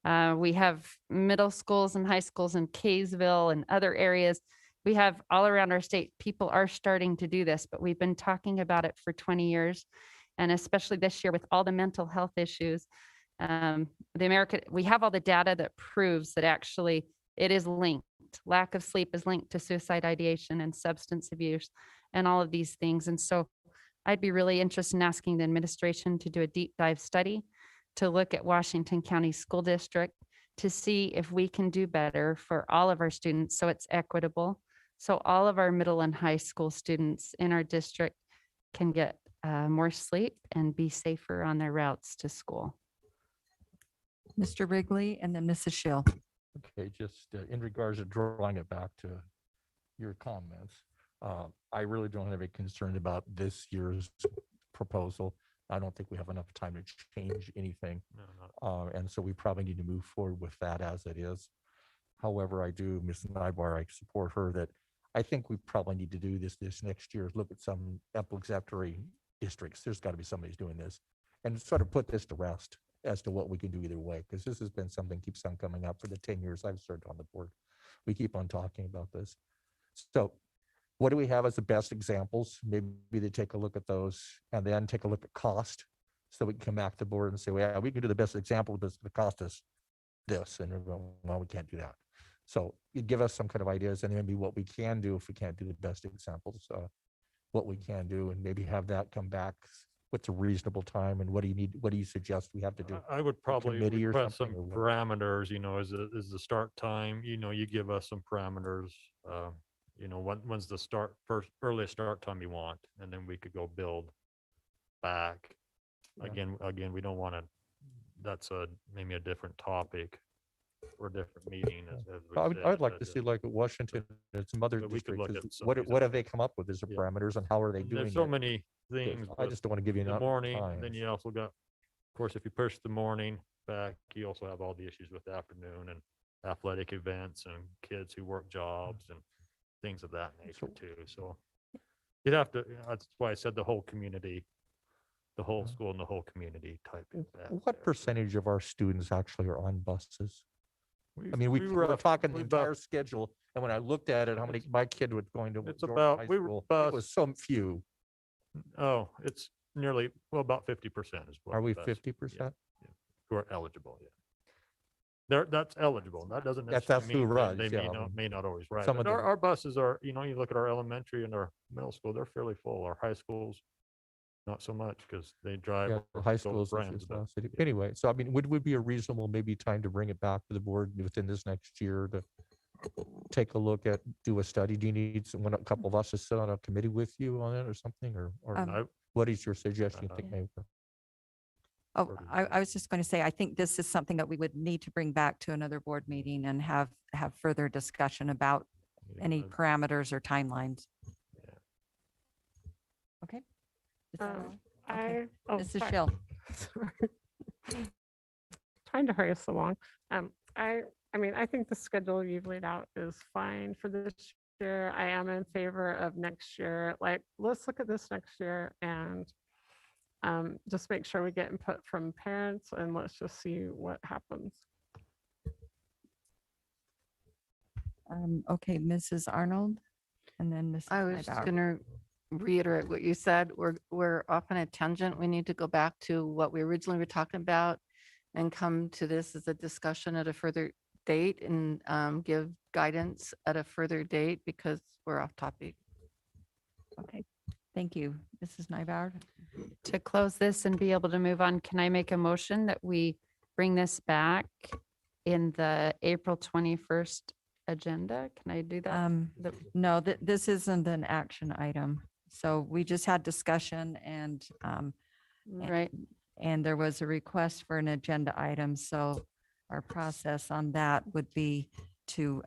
S15: We have middle schools and high schools in Kaysville and other areas. We have all around our state, people are starting to do this, but we've been talking about it for 20 years. And especially this year with all the mental health issues, we have all the data that proves that actually it is linked. Lack of sleep is linked to suicide ideation and substance abuse and all of these things. And so I'd be really interested in asking the administration to do a deep dive study to look at Washington County School District to see if we can do better for all of our students so it's equitable. So all of our middle and high school students in our district can get more sleep and be safer on their routes to school.
S7: Mr. Wrigley and then Mrs. Schill.
S11: Okay, just in regards to drawing it back to your comments, I really don't have a concern about this year's proposal. I don't think we have enough time to change anything. And so we probably need to move forward with that as it is. However, I do, Ms. Nybar, I support her that I think we probably need to do this next year, look at some exemplary districts. There's got to be somebody who's doing this and sort of put this to rest as to what we can do either way, because this has been something keeps on coming up for the 10 years I've served on the board. We keep on talking about this. So what do we have as the best examples? Maybe they take a look at those and then take a look at cost so we can come back to the board and say, well, yeah, we can do the best example, but it's going to cost us this. And well, we can't do that. So you give us some kind of ideas and maybe what we can do if we can't do the best examples, what we can do, and maybe have that come back what's a reasonable time and what do you need, what do you suggest we have to do?
S2: I would probably
S11: committee or
S2: request some
S11: something, or what?
S2: parameters, is the start time, you give us some parameters. When's the earliest start time you want, and then we could go build back. Again, we don't want to, that's maybe a different topic or a different meeting. as we
S11: I would
S2: said,
S11: like
S2: but,
S11: to see like at Washington and some other
S2: but we could look
S11: districts,
S2: at some
S11: what,
S2: of these
S11: what
S2: other
S11: have they come up with? Is there
S2: Yeah.
S11: parameters on how are they
S2: And
S11: doing
S2: there's so
S11: it?
S2: many things.
S11: I just don't want to give you
S2: the
S11: enough
S2: morning,
S11: time.
S2: then you also got, of course, if you push the morning back, you also have all the issues with the afternoon and athletic events and kids who work jobs and things of that nature too. So you'd have to, that's why I said the whole community, the whole school and the whole community type.
S11: What percentage of our students actually are on buses? I mean,
S2: we
S11: we're
S2: were
S11: talking the
S2: we about-
S11: entire schedule, and when I looked at it, how many, my kid was going to.
S2: It's
S11: Jordan
S2: about-
S11: High
S2: we were
S11: School,
S2: bus-
S11: It was so few.
S2: Oh, it's nearly, about 50% is what.
S11: Are we
S2: that's-
S11: 50%?
S2: Who are eligible, yeah. That's eligible. That doesn't
S11: That's
S2: necessarily
S11: who
S2: mean
S11: runs,
S2: they
S11: yeah,
S2: may not always ride.
S11: some
S2: But
S11: of
S2: our,
S11: them-
S2: our buses are, you look at our elementary and our middle school, they're fairly full. Our high schools, not so much because they drive.
S11: Yeah,
S2: or
S11: the high
S2: go
S11: schools.
S2: friends, but-
S11: Anyway, so I mean, would be a reasonable maybe time to bring it back to the board within this next year to take a look at, do a study? Do you need a couple of us to sit on a committee with you on it or something, or what is your suggestion? You think maybe?
S7: Oh, I was just going to say, I think this is something that we would need to bring back to another board meeting and have further discussion about any parameters or timelines. Okay. Is that all? Okay. Mrs.
S12: sorry.
S7: Schill.
S12: Sorry. Trying to hurry us along. I mean, I think the schedule you've laid out is fine for this year. I am in favor of next year. Like, let's look at this next year and just make sure we get input from parents and let's just see what happens.
S7: Okay, Mrs. Arnold, and then Mrs.
S14: I was just
S7: Neibauer.
S14: going to reiterate what you said. We're off on a tangent. We need to go back to what we originally were talking about and come to this as a discussion at a further date and give guidance at a further date because we're off topic.
S7: Okay, thank you. Mrs. Neibauer.
S15: To close this and be able to move on, can I make a motion that we bring this back in the April 21st agenda? Can I do that?
S7: No, this isn't an action item. So we just had discussion and
S15: Right.
S7: and there was a request for an agenda item. So our process on that would be to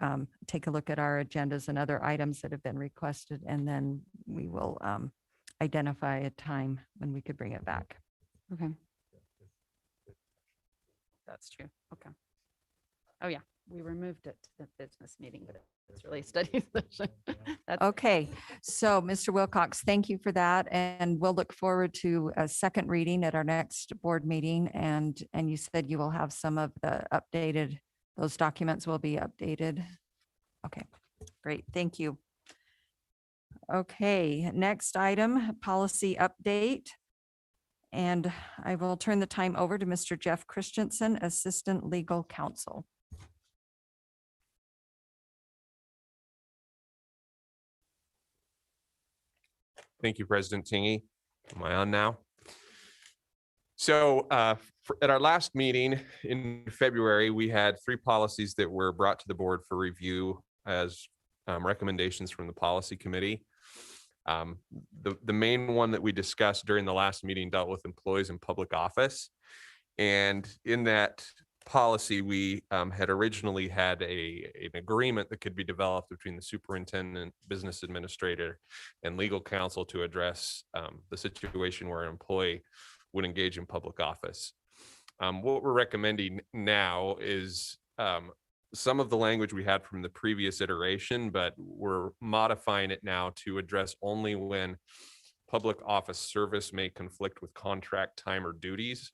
S7: take a look at our agendas and other items that have been requested, and then we will identify a time when we could bring it back.
S15: Okay. That's true. Okay. Oh, yeah, we removed it to the business meeting, but it's really a study session. That's
S7: Okay, so Mr. Wilcox, thank you for that. And we'll look forward to a second reading at our next board meeting. And you said you will have some of the updated, those documents will be updated. Okay, great, thank you. Okay, next item, policy update. And I will turn the time over to Mr. Jeff Christensen, Assistant Legal Counsel.
S6: Thank you, President Tingy. Am I on now? So at our last meeting in February, we had 3 policies that were brought to the board for review as recommendations from the policy committee. The main one that we discussed during the last meeting dealt with employees in public office. And in that policy, we had originally had an agreement that could be developed between the superintendent, business administrator, and legal counsel to address the situation where an employee would engage in public office. What we're recommending now is some of the language we had from the previous iteration, but we're modifying it now to address only when public office service may conflict with contract time or duties.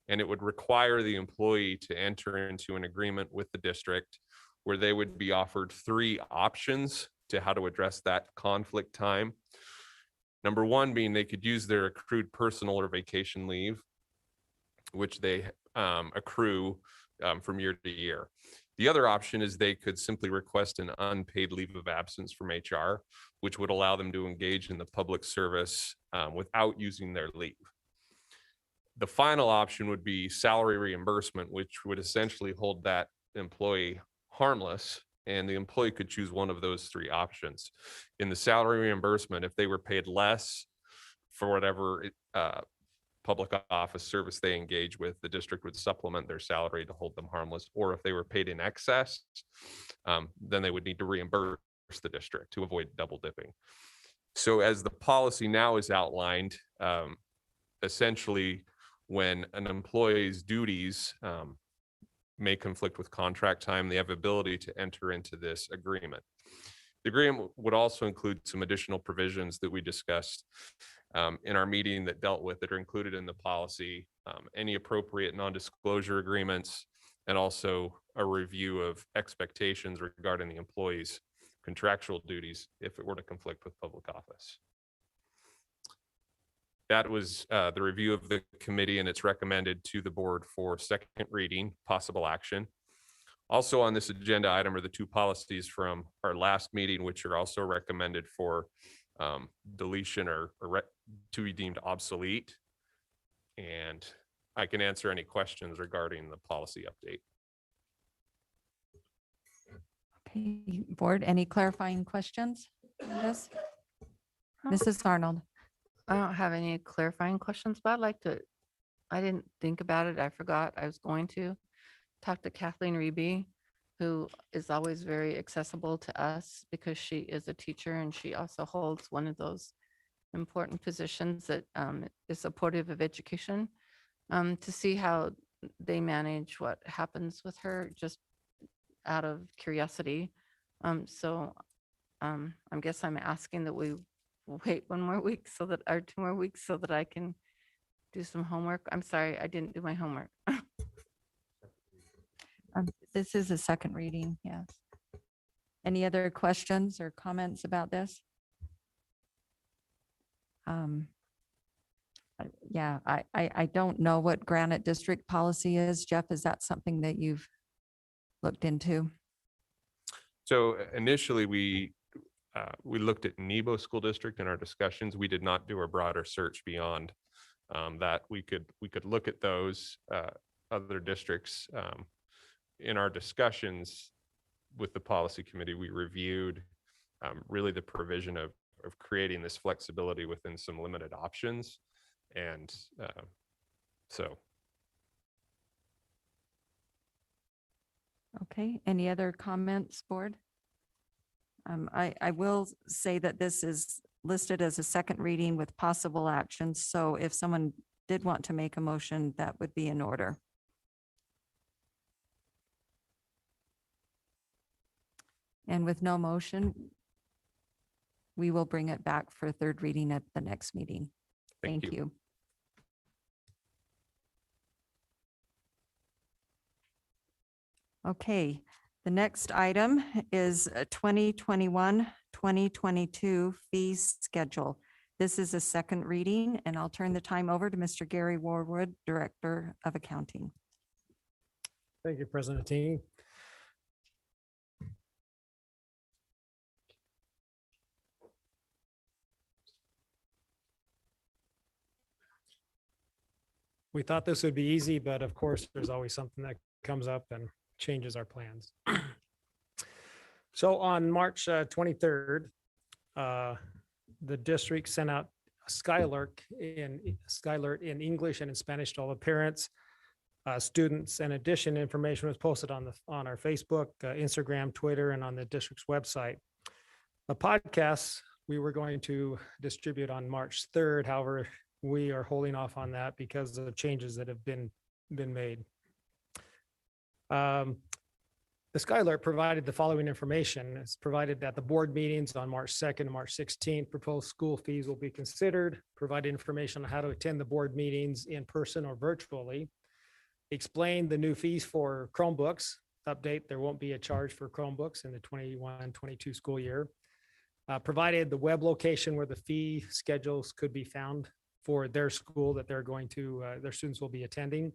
S6: And it would require the employee to enter into an agreement with the district where they would be offered 3 options to how to address that conflict time. Number 1 being they could use their accrued personal or vacation leave, which they accrue from year to year. The other option is they could simply request an unpaid leave of absence from HR, which would allow them to engage in the public service without using their leave. The final option would be salary reimbursement, which would essentially hold that employee harmless, and the employee could choose one of those three options. In the salary reimbursement, if they were paid less for whatever public office service they engage with, the district would supplement their salary to hold them harmless. Or if they were paid in excess, then they would need to reimburse the district to avoid double dipping. So as the policy now is outlined, essentially when an employee's duties may conflict with contract time, they have ability to enter into this agreement. The agreement would also include some additional provisions that we discussed in our meeting that dealt with that are included in the policy, any appropriate non-disclosure agreements, and also a review of expectations regarding the employee's contractual duties if it were to conflict with public office. That was the review of the committee, and it's recommended to the board for second reading, possible action. Also on this agenda item are the two policies from our last meeting, which are also recommended for deletion or to be deemed obsolete. And I can answer any questions regarding the policy update.
S7: Okay, board, any clarifying questions? Yes, Mrs. Arnold.
S14: I don't have any clarifying questions, but I'd like to, I didn't think about it. I forgot I was going to talk to Kathleen Reby, who is always very accessible to us because she is a teacher and she also holds one of those important positions that is supportive of education, to see how they manage what happens with her, just out of curiosity. So I guess I'm asking that we wait one more week so that, or 2 more weeks so that I can do some homework. I'm sorry, I didn't do my homework.
S7: This is a second reading, yes. Any other questions or comments about this? Yeah, I don't know what Granite District policy is. Jeff, is that something that you've looked into?
S6: So initially we looked at Nebo School District in our discussions. We did not do a broader search beyond that. We could look at those other districts. In our discussions with the policy committee, we reviewed really the provision of creating this flexibility within some limited options. And so.
S7: Okay, any other comments, board? I will say that this is listed as a second reading with possible actions. So if someone did want to make a motion, that would be in order. And with no motion, we will bring it back for third reading at the next meeting. Thank you. Okay, the next item is a 2021-2022 fee schedule. This is a second reading, and I'll turn the time over to Mr. Gary Warwood, Director of Accounting.
S8: Thank you, President Ting. We thought this would be easy, but of course, there's always something that comes up and changes our plans. So on March 23rd, the district sent out a Skylert in English and in Spanish to all the parents, students. In addition, information was posted on our Facebook, Instagram, Twitter, and on the district's website. A podcast we were going to distribute on March 3rd. However, we are holding off on that because of the changes that have been made. The Skylert provided the following information. It's provided that the board meetings on March 2nd and March 16th, proposed school fees will be considered, provide information on how to attend the board meetings in person or virtually, explain the new fees for Chromebooks, update there won't be a charge for Chromebooks in the 21-22 school year, provided the web location where the fee schedules could be found for their school that they're going to, their students will be attending,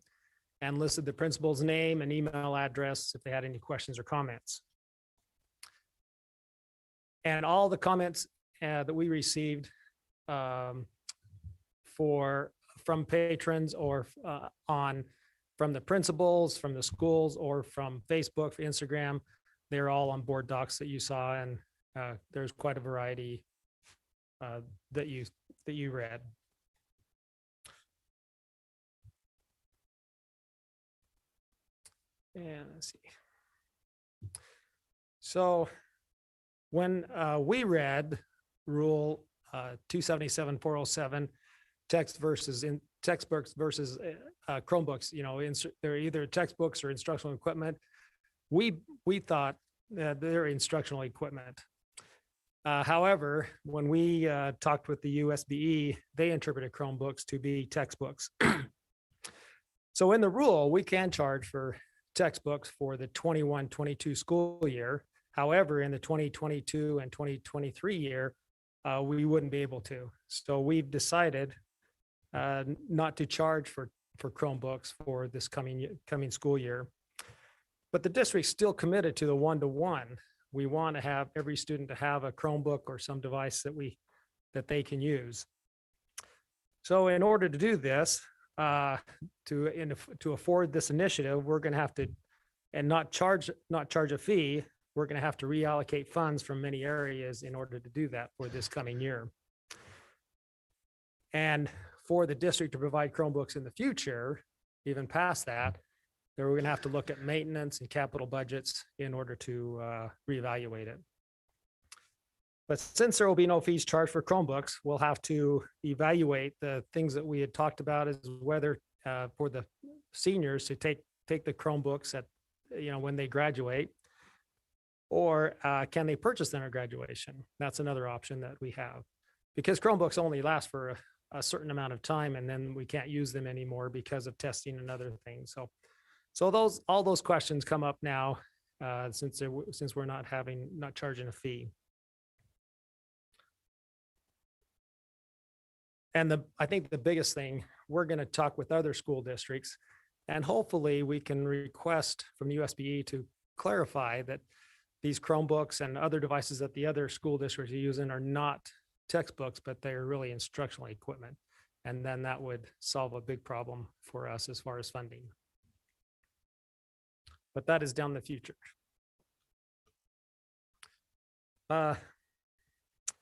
S8: and listed the principal's name and email address if they had any questions or comments. And all the comments that we received from patrons or from the principals, from the schools, or from Facebook, Instagram, they're all on board docs that you saw, and there's quite a variety that you read. And let's see. So when we read Rule 277-407, textbooks versus Chromebooks, they're either textbooks or instructional equipment. We thought that they're instructional equipment. However, when we talked with the USBE, they interpreted Chromebooks to be textbooks. So in the rule, we can charge for textbooks for the 21-22 school year. However, in the 2022 and 2023 year, we wouldn't be able to. So we've decided not to charge for Chromebooks for this coming school year. But the district's still committed to the one-to-one. We want to have every student to have a Chromebook or some device that they can use. So in order to do this, to afford this initiative, we're going to have to, and not charge a fee, we're going to have to reallocate funds from many areas in order to do that for this coming year. And for the district to provide Chromebooks in the future, even past that, then we're going to have to look at maintenance and capital budgets in order to reevaluate it. But since there will be no fees charged for Chromebooks, we'll have to evaluate the things that we had talked about, as whether for the seniors to take the Chromebooks at, when they graduate, or can they purchase them at graduation? That's another option that we have, because Chromebooks only last for a certain amount of time, and then we can't use them anymore because of testing and other things. So all those questions come up now since we're not charging a fee. And I think the biggest thing, we're going to talk with other school districts, and hopefully we can request from the USBE to clarify that these Chromebooks and other devices that the other school districts are using are not textbooks, but they're really instructional equipment. And then that would solve a big problem for us as far as funding. But that is down the future.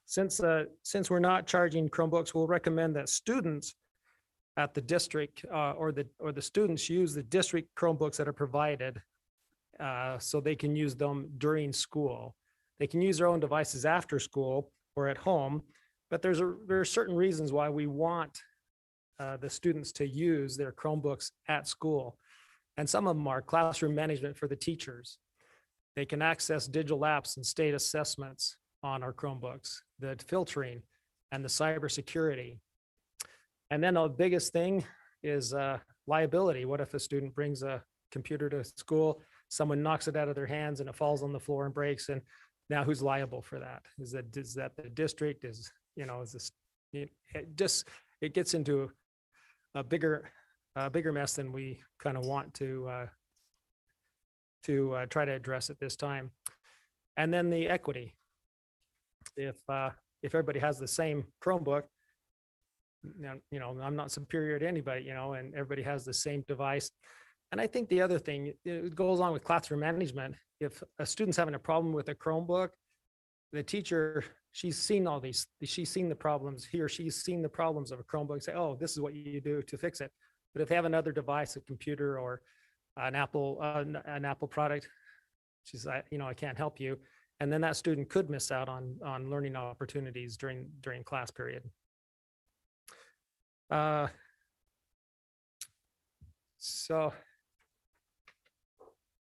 S8: Since we're not charging Chromebooks, we'll recommend that students at the district or the students use the district Chromebooks that are provided so they can use them during school. They can use their own devices after school or at home, but there are certain reasons why we want the students to use their Chromebooks at school. And some of them are classroom management for the teachers. They can access digital apps and state assessments on our Chromebooks, the filtering and the cybersecurity. And then the biggest thing is liability. What if a student brings a computer to school, someone knocks it out of their hands and it falls on the floor and breaks, and now who's liable for that? Is that the district? It gets into a bigger mess than we kind of want to try to address at this time. And then the equity. If everybody has the same Chromebook, I'm not superior to anybody, and everybody has the same device. And I think the other thing, it goes along with classroom management. If a student's having a problem with a Chromebook, the teacher, she's seen the problems, he or she's seen the problems of a Chromebook, say, oh, this is what you do to fix it. But if they have another device, a computer or an Apple product, she's like, I can't help you. And then that student could miss out on learning opportunities during class period. But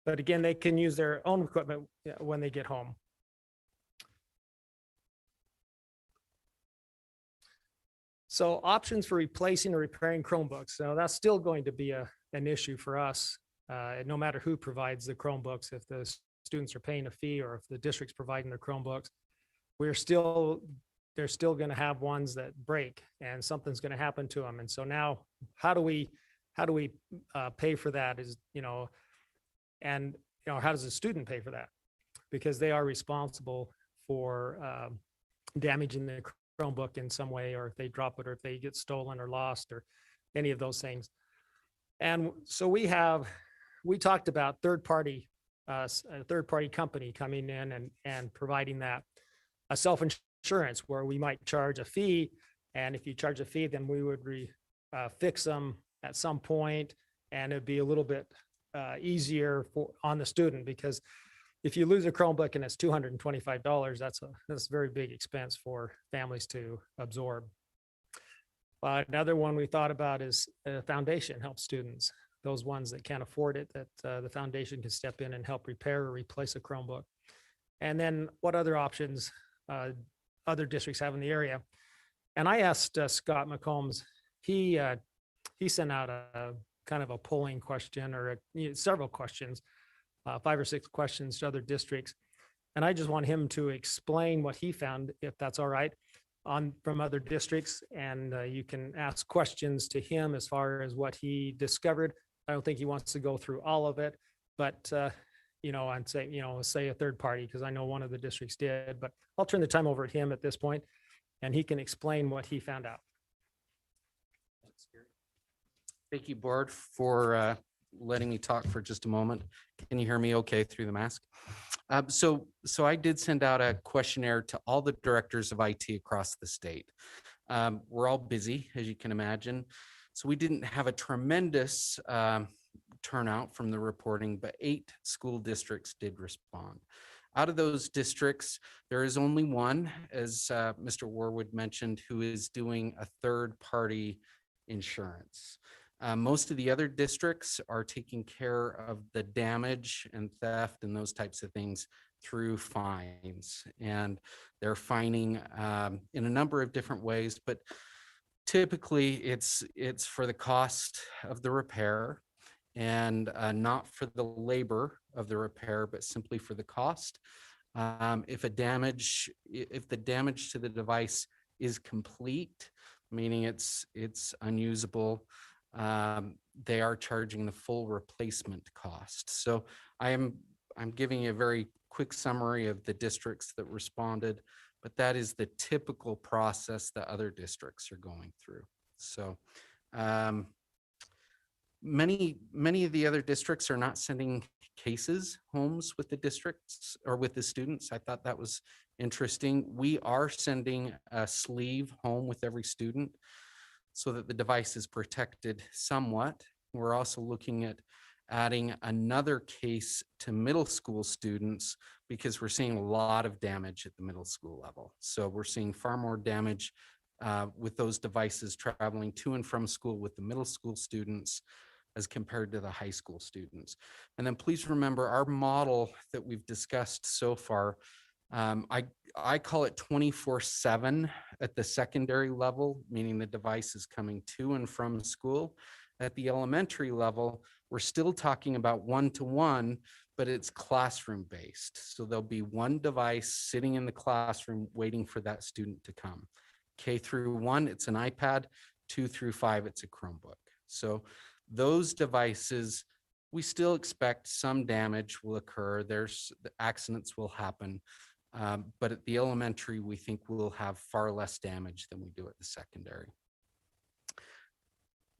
S8: again, they can use their own equipment when they get home. So options for replacing or repairing Chromebooks. So that's still going to be an issue for us, no matter who provides the Chromebooks. If the students are paying a fee or if the district's providing their Chromebooks, they're still going to have ones that break and something's going to happen to them. And so now, how do we pay for that? How does the student pay for that? Because they are responsible for damaging the Chromebook in some way, or if they drop it, or if they get stolen or lost, or any of those things. And so we talked about a third-party company coming in and providing that, a self-insurance where we might charge a fee. And if you charge a fee, then we would fix them at some point, and it'd be a little bit easier on the student, because if you lose a Chromebook and it's $225, that's a very big expense for families to absorb. Another one we thought about is a foundation helps students, those ones that can't afford it, that the foundation can step in and help repair or replace a Chromebook. And then what other options other districts have in the area. And I asked Scott McCombs, he sent out a kind of a polling question, or several questions, 5 or 6 questions to other districts. And I just want him to explain what he found, if that's all right, from other districts. And you can ask questions to him as far as what he discovered. I don't think he wants to go through all of it, but I'd say a third party, because I know one of the districts did, but I'll turn the time over to him at this point, and he can explain what he found out.
S13: Thank you, board, for letting me talk for just a moment. Can you hear me okay through the mask? So I did send out a questionnaire to all the directors of IT across the state. We're all busy, as you can imagine. So we didn't have a tremendous turnout from the reporting, but 8 school districts did respond. Out of those districts, there is only one, as Mr. Warwood mentioned, who is doing a third-party insurance. Most of the other districts are taking care of the damage and theft and those types of things through fines. And they're fining in a number of different ways, but typically it's for the cost of the repair, and not for the labor of the repair, but simply for the cost. If the damage to the device is complete, meaning it's unusable, they are charging the full replacement cost. So I'm giving you a very quick summary of the districts that responded, but that is the typical process that other districts are going through. So many of the other districts are not sending cases homes with the districts or with the students. I thought that was interesting. We are sending a sleeve home with every student so that the device is protected somewhat. We're also looking at adding another case to middle school students, because we're seeing a lot of damage at the middle school level. So we're seeing far more damage with those devices traveling to and from school with the middle school students as compared to the high school students. And then please remember our model that we've discussed so far. I call it 24/7 at the secondary level, meaning the device is coming to and from school. At the elementary level, we're still talking about one-to-one, but it's classroom based. So there'll be one device sitting in the classroom waiting for that student to come. K through 1, it's an iPad. 2 through 5, it's a Chromebook. So those devices, we still expect some damage will occur. The accidents will happen. But at the elementary, we think we'll have far less damage than we do at the secondary.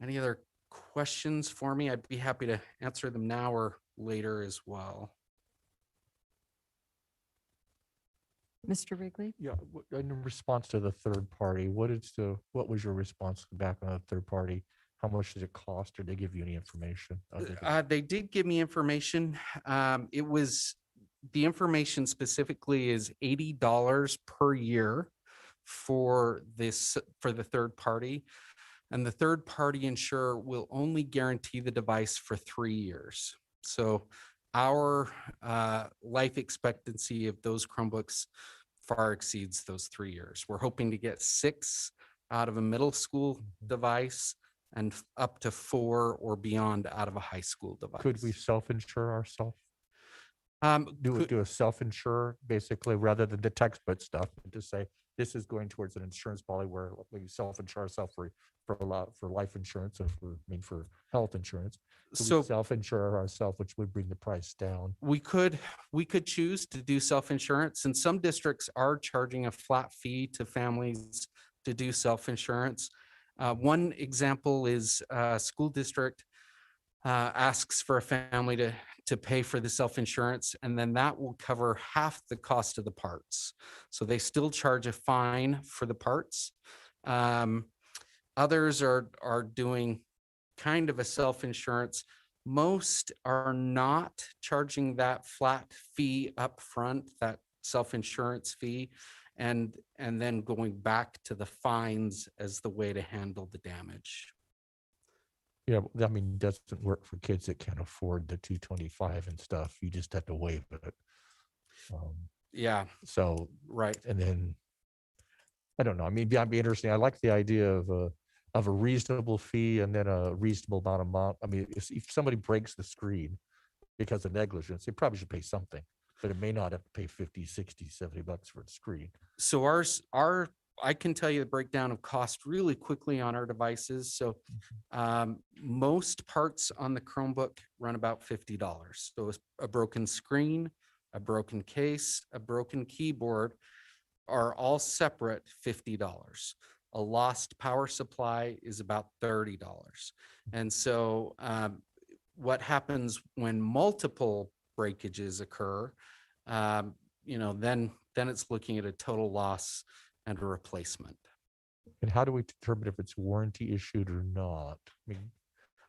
S13: Any other questions for me? I'd be happy to answer them now or later as well.
S7: Mr. Wrigley?
S11: Yeah, in response to the third party, what was your response back on the third party? How much did it cost, or did they give you any information?
S13: They did give me information. The information specifically is $80 per year for the third party. And the third party insurer will only guarantee the device for 3 years. So our life expectancy of those Chromebooks far exceeds those 3 years. We're hoping to get 6 out of a middle school device and up to 4 or beyond out of a high school device.
S11: Could we self-insure ourselves? Do a self-insure basically, rather than the textbook stuff, and to say, This is going towards an insurance policy where we self-insure ourselves for a lot, for life insurance or for health insurance.
S13: So-
S11: we self-insure ourselves, which would bring the price down.
S13: We could choose to do self-insurance, and some districts are charging a flat fee to families to do self-insurance. One example is a school district asks for a family to pay for the self-insurance, and then that will cover half the cost of the parts. So they still charge a fine for the parts. Others are doing kind of a self-insurance. Most are not charging that flat fee up front, that self-insurance fee, and then going back to the fines as the way to handle the damage.
S11: Yeah, I mean, it doesn't work for kids that can't afford the 225 and stuff. You just have to waive it.
S13: Yeah.
S11: So,
S13: right.
S11: And then, I don't know. I mean, that'd be interesting. I like the idea of a reasonable fee and then a reasonable amount. I mean, if somebody breaks the screen because of negligence, they probably should pay something, but it may not have to pay 50, 60, 70 bucks for the screen.
S13: So I can tell you the breakdown of cost really quickly on our devices. So most parts on the Chromebook run about $50. So a broken screen, a broken case, a broken keyboard are all separate $50. A lost power supply is about $30. And so what happens when multiple breakages occur, then it's looking at a total loss and a replacement.
S11: And how do we determine if it's warranty issued or not? I mean,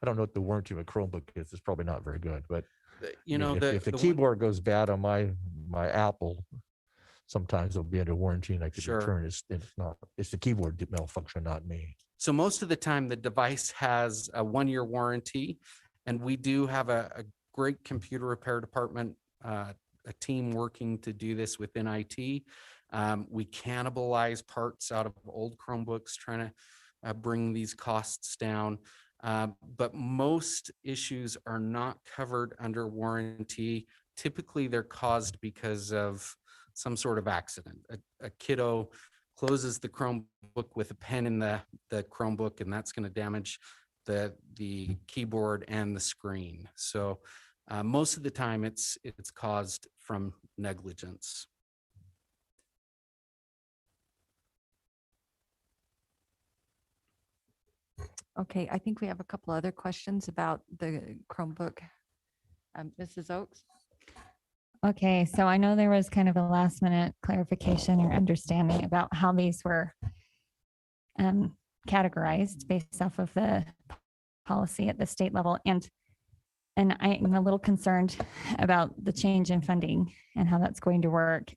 S11: I don't know what the warranty of a Chromebook is. It's probably not very good, but if the keyboard goes bad on my Apple, sometimes it'll be under warranty and I could return it. It's the keyboard malfunction, not me.
S13: So most of the time the device has a 1-year warranty, and we do have a great computer repair department, a team working to do this within IT. We cannibalize parts out of old Chromebooks, trying to bring these costs down. But most issues are not covered under warranty. Typically, they're caused because of some sort of accident. A kiddo closes the Chromebook with a pen in the Chromebook, and that's going to damage the keyboard and the screen. So most of the time, it's caused from negligence.
S7: Okay, I think we have a couple other questions about the Chromebook. Mrs. Oakes?
S10: Okay, so I know there was kind of a last minute clarification or understanding about how these were categorized based off of the policy at the state level. And I'm a little concerned about the change in funding and how that's going to work.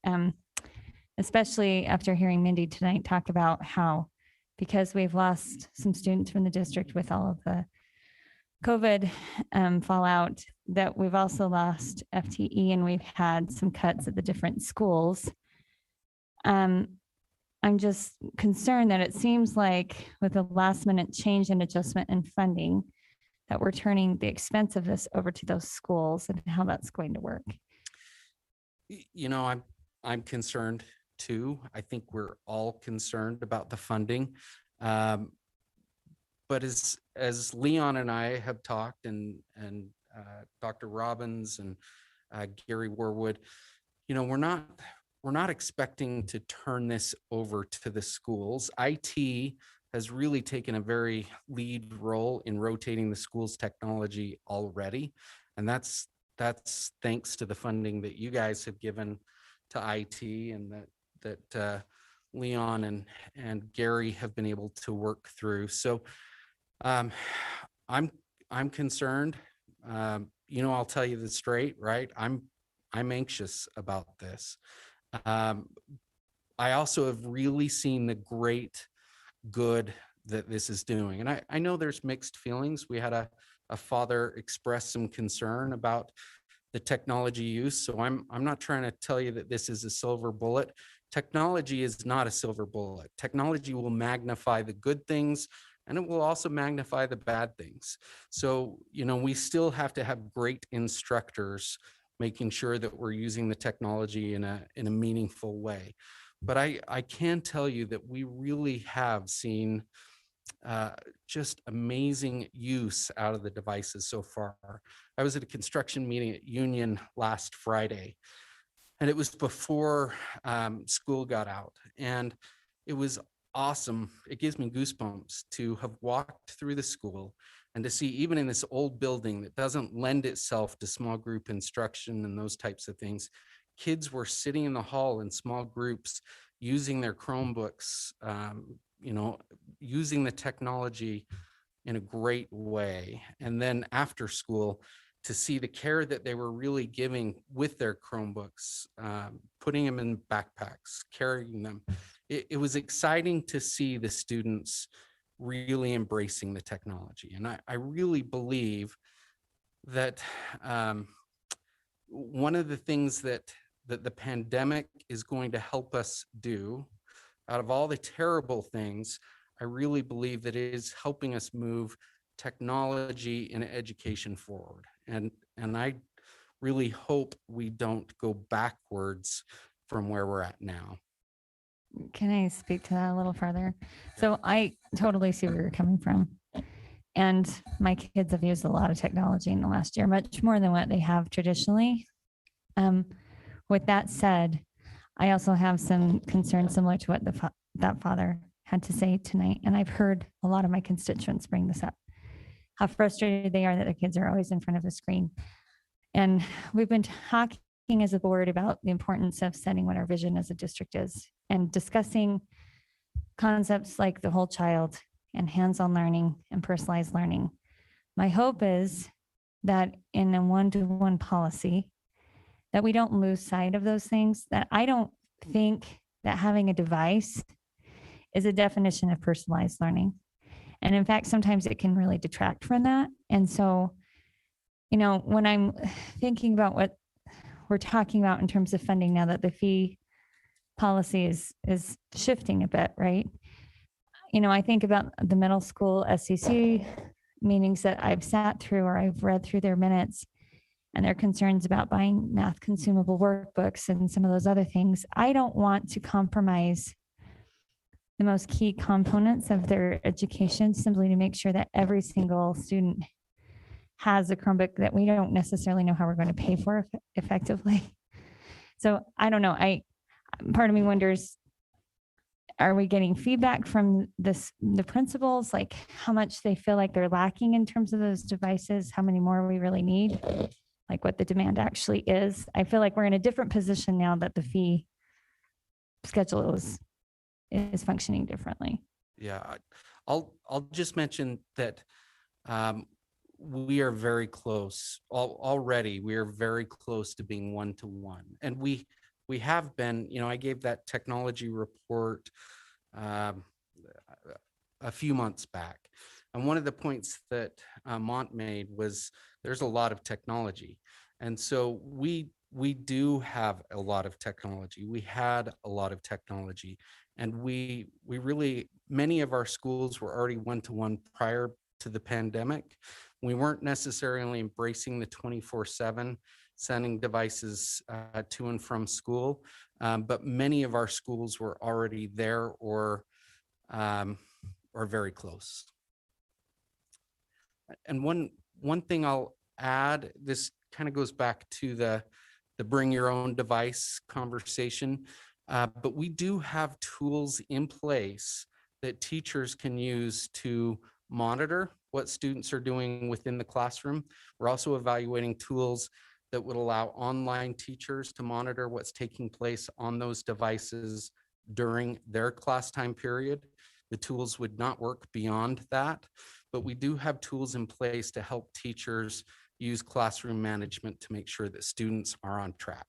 S10: Especially after hearing Mindy tonight talk about how, because we've lost some students from the district with all of the COVID fallout, that we've also lost FTE and we've had some cuts at the different schools. I'm just concerned that it seems like with a last minute change and adjustment in funding, that we're turning the expense of this over to those schools and how that's going to work.
S13: I'm concerned too. I think we're all concerned about the funding. But as Leon and I have talked, and Dr. Robbins and Gary Warwood, we're not expecting to turn this over to the schools. IT has really taken a very lead role in rotating the school's technology already, and that's thanks to the funding that you guys have given to IT, and that Leon and Gary have been able to work through. So I'm concerned. I'll tell you this straight, right? I'm anxious about this. I also have really seen the great good that this is doing. And I know there's mixed feelings. We had a father express some concern about the technology use. So I'm not trying to tell you that this is a silver bullet. Technology is not a silver bullet. Technology will magnify the good things, and it will also magnify the bad things. So, we still have to have great instructors making sure that we're using the technology in a meaningful way. But I can tell you that we really have seen just amazing use out of the devices so far. I was at a construction meeting at Union last Friday, and it was before school got out, and it was awesome. It gives me goosebumps to have walked through the school and to see, even in this old building that doesn't lend itself to small group instruction and those types of things, kids were sitting in the hall in small groups using their Chromebooks, you know, using the technology in a great way. And then after school, to see the care that they were really giving with their Chromebooks, putting them in backpacks, carrying them. It was exciting to see the students really embracing the technology. And I really believe that one of the things that the pandemic is going to help us do, out of all the terrible things, I really believe that it is helping us move technology and education forward. And I really hope we don't go backwards from where we're at now.
S10: Can I speak to that a little further? So I totally see where you're coming from. And my kids have used a lot of technology in the last year, much more than what they have traditionally. With that said, I also have some concerns similar to what that father had to say tonight. And I've heard a lot of my constituents bring this up, how frustrated they are that their kids are always in front of a screen. And we've been talking as a board about the importance of setting what our vision as a district is and discussing concepts like the whole child and hands-on learning and personalized learning. My hope is that in a one-to-one policy, that we don't lose sight of those things, that I don't think that having a device is a definition of personalized learning. And in fact, sometimes it can really detract from that. And so, you know, when I'm thinking about what we're talking about in terms of funding now that the fee policy is shifting a bit, right? You know, I think about the middle school SCC meetings that I've sat through or I've read through their minutes and their concerns about buying math consumable workbooks and some of those other things. I don't want to compromise the most key components of their education simply to make sure that every single student has a Chromebook that we don't necessarily know how we're going to pay for effectively. So I don't know. Part of me wonders, are we getting feedback from the principals, like how much they feel like they're lacking in terms of those devices, how many more we really need, like what the demand actually is? I feel like we're in a different position now that the fee schedule is functioning differently.
S13: Yeah, I'll just mention that we are very close already. We are very close to being one-to-one, and we have been. You know, I gave that technology report a few months back, and one of the points that Mont made was there's a lot of technology, and so we do have a lot of technology. We had a lot of technology, and we really, many of our schools were already one-to-one prior to the pandemic. We weren't necessarily embracing the 24/7 sending devices to and from school, but many of our schools were already there or very close. And one thing I'll add, this kind of goes back to the bring your own device conversation, but we do have tools in place that teachers can use to monitor what students are doing within the classroom. We're also evaluating tools that would allow online teachers to monitor what's taking place on those devices during their class time period. The tools would not work beyond that, but we do have tools in place to help teachers use classroom management to make sure that students are on track.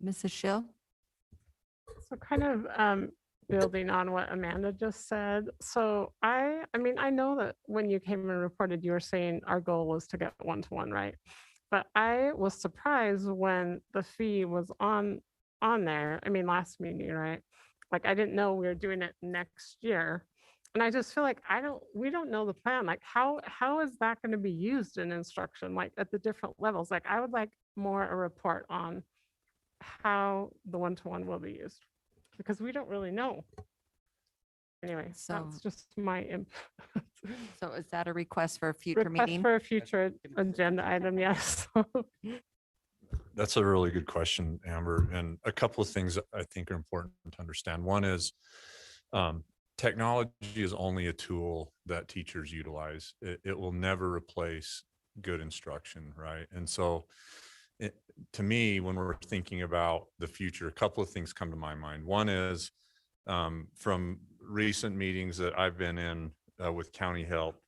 S14: Mrs. Schill?
S12: So kind of building on what Amanda just said. So I mean, I know that when you came and reported, you were saying our goal was to get one-to-one, right? But I was surprised when the fee was on there. I mean, last meeting, right? Like I didn't know we were doing it next year. And I just feel like we don't know the plan. Like how is that going to be used in instruction, like at the different levels? Like I would like more a report on how the one-to-one will be used, because we don't really know. Anyway,
S7: So-
S12: that's just my input.
S7: So is that a request for a future
S12: Request
S7: meeting?
S12: for a future agenda item, yes.
S17: That's a really good question, Amber. And a couple of things I think are important to understand. One is technology is only a tool that teachers utilize. It will never replace good instruction, right? And so to me, when we're thinking about the future, a couple of things come to my mind. One is from recent meetings that I've been in with county health,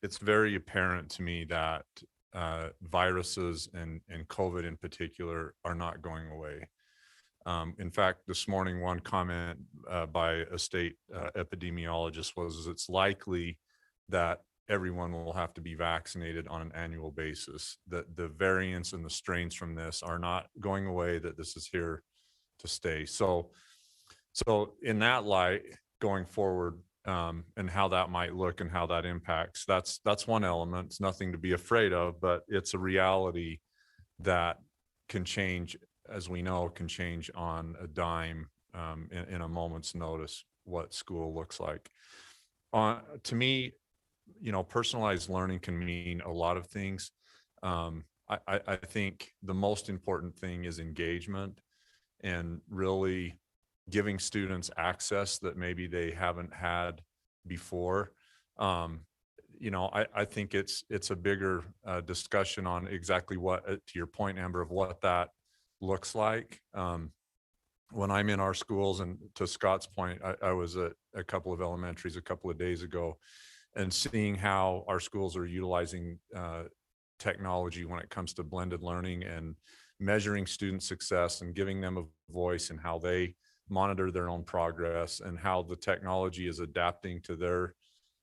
S17: it's very apparent to me that viruses and COVID in particular are not going away. In fact, this morning, one comment by a state epidemiologist was it's likely that everyone will have to be vaccinated on an annual basis, that the variants and the strains from this are not going away, that this is here to stay. So in that light, going forward, and how that might look and how that impacts, that's one element. It's nothing to be afraid of, but it's a reality that can change, as we know, can change on a dime, in a moment's notice, what school looks like. To me, personalized learning can mean a lot of things. I think the most important thing is engagement and really giving students access that maybe they haven't had before. I think it's a bigger discussion on exactly what, to your point, Amber, of what that looks like. When I'm in our schools, and to Scott's point, I was at a couple of elementaries a couple of days ago, and seeing how our schools are utilizing technology when it comes to blended learning and measuring student success and giving them a voice and how they monitor their own progress and how the technology is adapting to their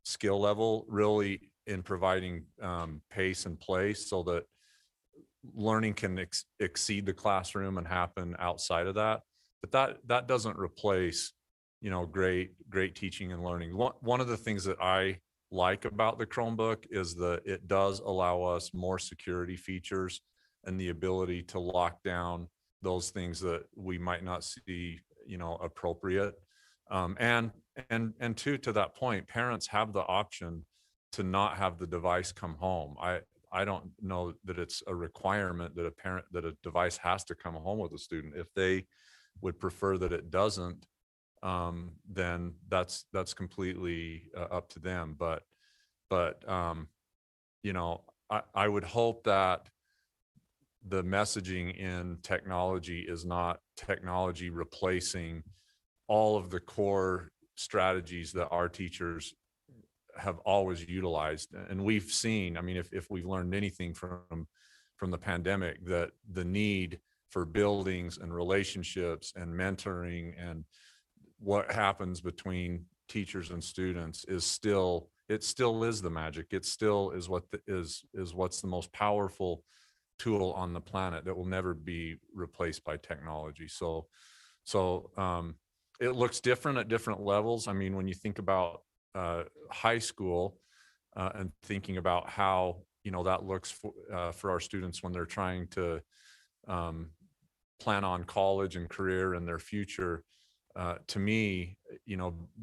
S17: skill level, really in providing pace and place so that learning can exceed the classroom and happen outside of that. But that doesn't replace, great teaching and learning. One of the things that I like about the Chromebook is that it does allow us more security features and the ability to lock down those things that we might not see, appropriate. And two, to that point, parents have the option to not have the device come home. I don't know that it's a requirement that a device has to come home with a student. If they would prefer that it doesn't, then that's completely up to them. But I would hope that the messaging in technology is not technology replacing all of the core strategies that our teachers have always utilized. And we've seen, if we've learned anything from the pandemic, that the need for buildings and relationships and mentoring and what happens between teachers and students is still the magic. It still is what's the most powerful tool on the planet that will never be replaced by technology. So it looks different at different levels. When you think about high school and thinking about how that looks for our students when they're trying to plan on college and career and their future, to me,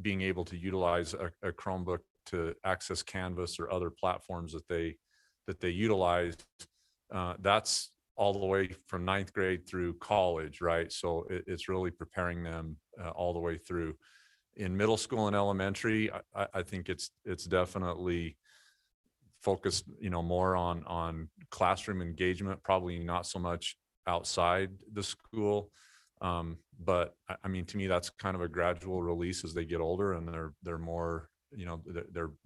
S17: being able to utilize a Chromebook to access Canvas or other platforms that they utilize, that's all the way from 9th grade through college, right? So it's really preparing them all the way through. In middle school and elementary, I think it's definitely focused, more on classroom engagement, probably not so much outside the school. But to me, that's kind of a gradual release as they get older and they're more,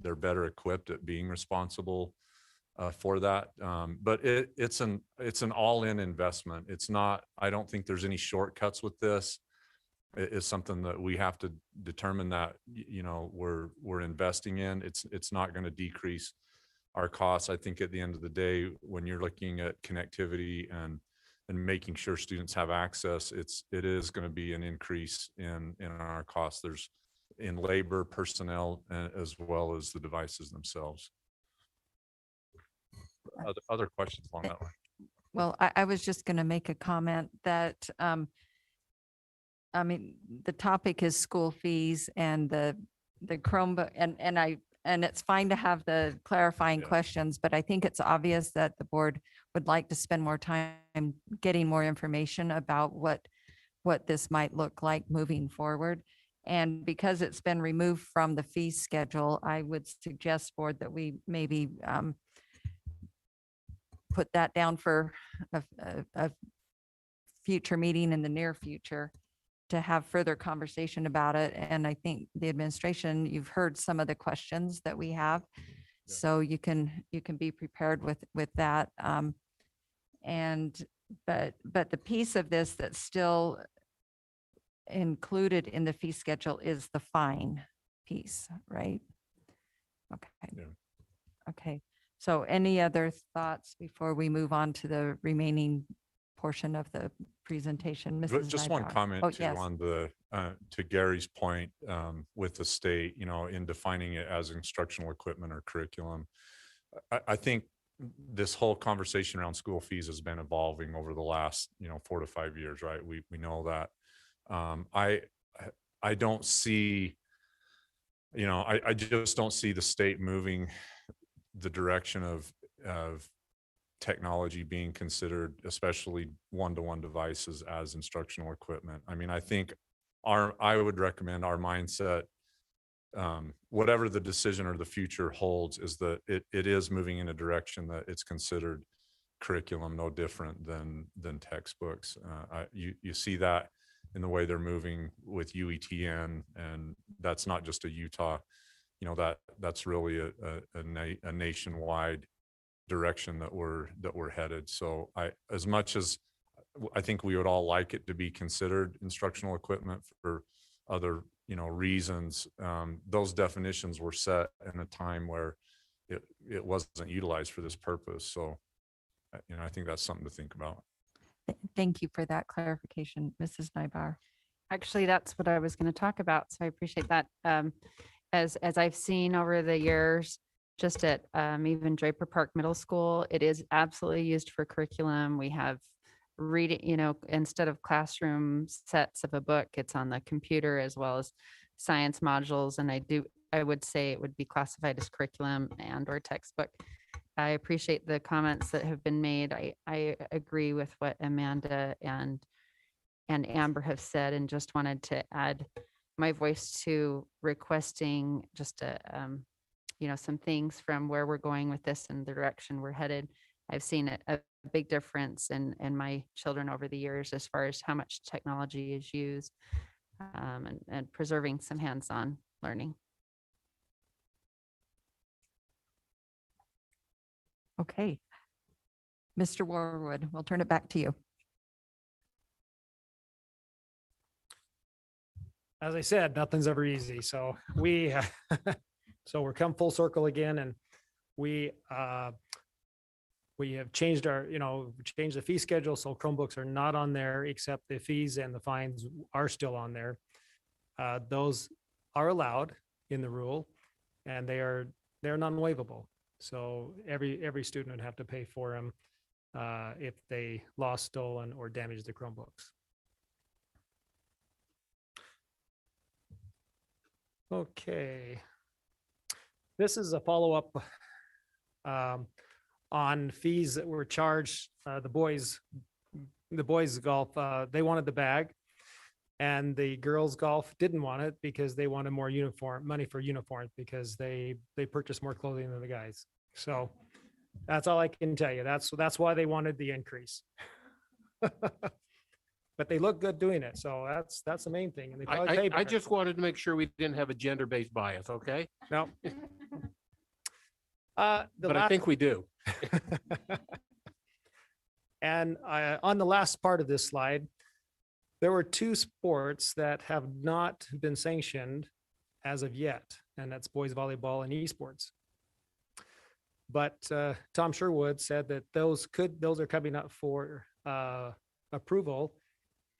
S17: they're better equipped at being responsible for that. But it's an all-in investment. It's not, I don't think there's any shortcuts with this. It's something that we have to determine that, we're investing in. It's not going to decrease our costs. I think at the end of the day, when you're looking at connectivity and making sure students have access, it is going to be an increase in our costs. There's in labor, personnel, as well as the devices themselves. Other questions along that line?
S7: Well, I was just going to make a comment that, I mean, the topic is school fees and the Chromebook, and it's fine to have the clarifying questions, but I think it's obvious that the board would like to spend more time getting more information about what this might look like moving forward. And because it's been removed from the fee schedule, I would suggest, board, that we maybe put that down for a future meeting in the near future to have further conversation about it. And I think the administration, you've heard some of the questions that we have. So you can be prepared with that. But the piece of this that's still included in the fee schedule is the fine piece, right? Okay. Okay. So any other thoughts before we move on to the remaining portion of the presentation? Mrs.
S17: Just one
S7: Nybauer?
S17: comment
S7: Oh,
S17: too
S7: yes.
S17: on the, to Gary's point, with the state, you know, in defining it as instructional equipment or curriculum. I think this whole conversation around school fees has been evolving over the last, 4 to 5 years, right? We know that. I don't see, I just don't see the state moving the direction of technology being considered, especially one-to-one devices, as instructional equipment. I mean, I think I would recommend our mindset, whatever the decision or the future holds, is that it is moving in a direction that it's considered curriculum, no different than textbooks. You see that in the way they're moving with UETN, and that's not just a Utah, that's really a nationwide direction that we're headed. So as much as I think we would all like it to be considered instructional equipment for other, reasons, those definitions were set in a time where it wasn't utilized for this purpose. So, I think that's something to think about.
S7: Thank you for that clarification, Mrs. Nybauer.
S15: Actually, that's what I was going to talk about. So I appreciate that. As I've seen over the years, just at even Draper Park Middle School, it is absolutely used for curriculum. We have reading, instead of classroom sets of a book, it's on the computer as well as science modules. And I would say it would be classified as curriculum and or textbook. I appreciate the comments that have been made. I agree with what Amanda and Amber have said, and just wanted to add my voice to requesting just some things from where we're going with this and the direction we're headed. I've seen a big difference in my children over the years as far as how much technology is used, and preserving some hands-on learning.
S7: Okay. Mr. Warwood, we'll turn it back to you.
S8: As I said, nothing's ever easy. So so we're come full circle again, and we have changed changed the fee schedule. So Chromebooks are not on there, except the fees and the fines are still on there. Those are allowed in the rule, and they're non-waivable. So every student would have to pay for them if they lost, stolen, or damaged the Chromebooks. Okay. This is a follow-up on fees that were charged. The boys golf, they wanted the bag, and the girls golf didn't want it because they wanted more money for uniforms, because they purchased more clothing than the guys. So that's all I can tell you. That's why they wanted the increase. But they look good doing it. So that's the main thing. And they probably pay
S9: I
S8: better.
S9: just wanted to make sure we didn't have a gender-based bias, okay?
S8: No.
S9: But I think we do.
S8: And on the last part of this slide, there were 2 sports that have not been sanctioned as of yet, and that's boys volleyball and esports. But Tom Sherwood said that those are coming up for approval,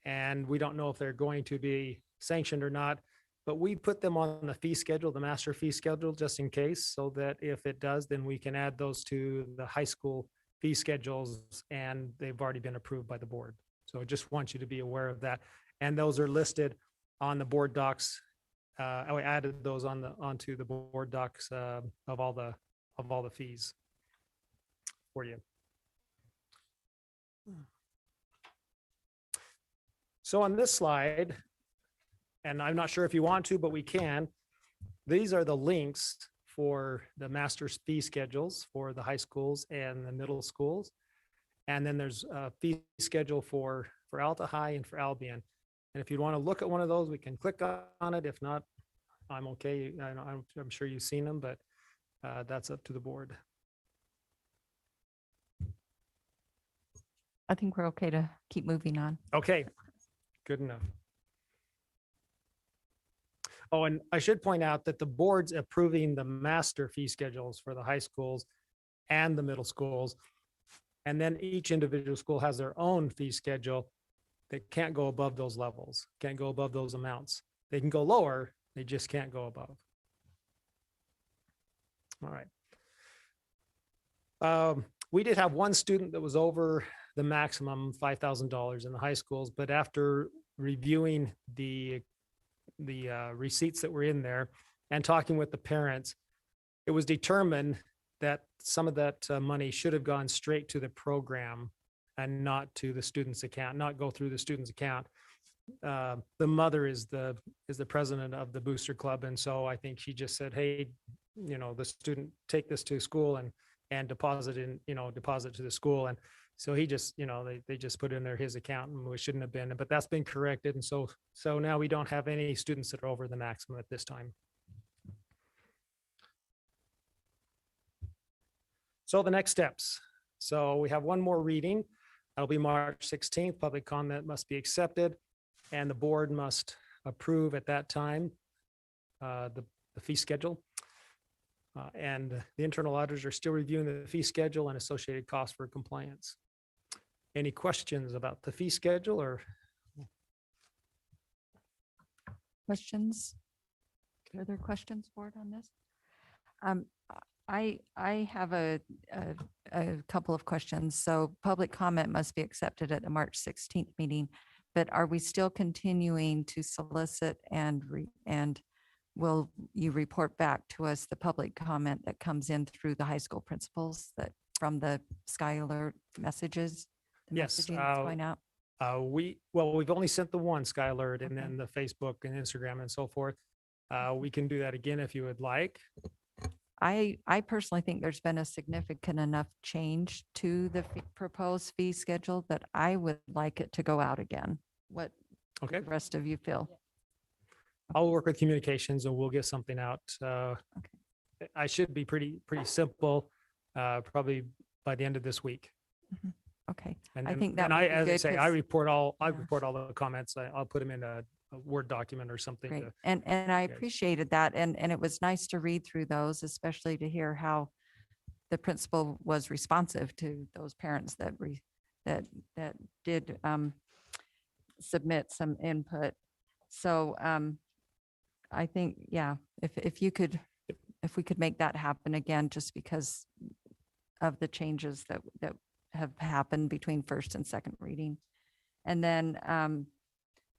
S8: and we don't know if they're going to be sanctioned or not. But we put them on the fee schedule, the master fee schedule, just in case, so that if it does, then we can add those to the high school fee schedules, and they've already been approved by the board. So I just want you to be aware of that. And those are listed on the board docs. I added those onto the board docs of all the fees for you. So on this slide, and I'm not sure if you want to, but we can, these are the links for the master's fee schedules for the high schools and the middle schools. And then there's a fee schedule for Alta High and for Albion. And if you want to look at one of those, we can click on it. If not, I'm okay. I'm sure you've seen them, but that's up to the board.
S7: I think we're okay to keep moving on.
S8: Okay, good enough. Oh, and I should point out that the board's approving the master fee schedules for the high schools and the middle schools. And then each individual school has their own fee schedule that can't go above those levels, can't go above those amounts. They can go lower, they just can't go above. All right. We did have one student that was over the maximum $5,000 in the high schools, but after reviewing the receipts that were in there and talking with the parents, it was determined that some of that money should have gone straight to the program and not to the student's account, not go through the student's account. The mother is the president of the booster club. And so I think she just said, hey, the student, take this to school and deposit to the school. And so he just, they just put in there his account, and we shouldn't have been, but that's been corrected. And so now we don't have any students that are over the maximum at this time. So the next steps. So we have one more reading. That'll be March 16th. Public comment must be accepted, and the board must approve at that time the fee schedule. And the internal auditors are still reviewing the fee schedule and associated costs for compliance. Any questions about the fee schedule or?
S7: Questions? Further questions, board, on this? I have a couple of questions. So public comment must be accepted at the March 16th meeting, but are we still continuing to solicit and will you report back to us the public comment that comes in through the high school principals that from the Sky Alert messages? The
S8: Yes.
S7: messaging that's going out?
S8: We've only sent the one Sky Alert and then the Facebook and Instagram and so forth. We can do that again if you would like.
S7: I personally think there's been a significant enough change to the proposed fee schedule that I would like it to go out again. What
S8: the
S7: rest of you feel?
S8: I'll work with communications and we'll get something out. I should be pretty simple, probably by the end of this week.
S7: Okay.
S8: And
S7: I
S8: then-
S7: think that
S8: and
S7: would be
S8: as I
S7: good
S8: say,
S7: 'cause-
S8: I report all the comments. I'll put them in a Word document or something.
S7: Great.
S8: to-
S7: And I
S8: you guys.
S7: appreciated that. And it was nice to read through those, especially to hear how the principal was responsive to those parents that did submit some input. So I think, yeah, if we could make that happen again, just because of the changes that have happened between first and second reading. And then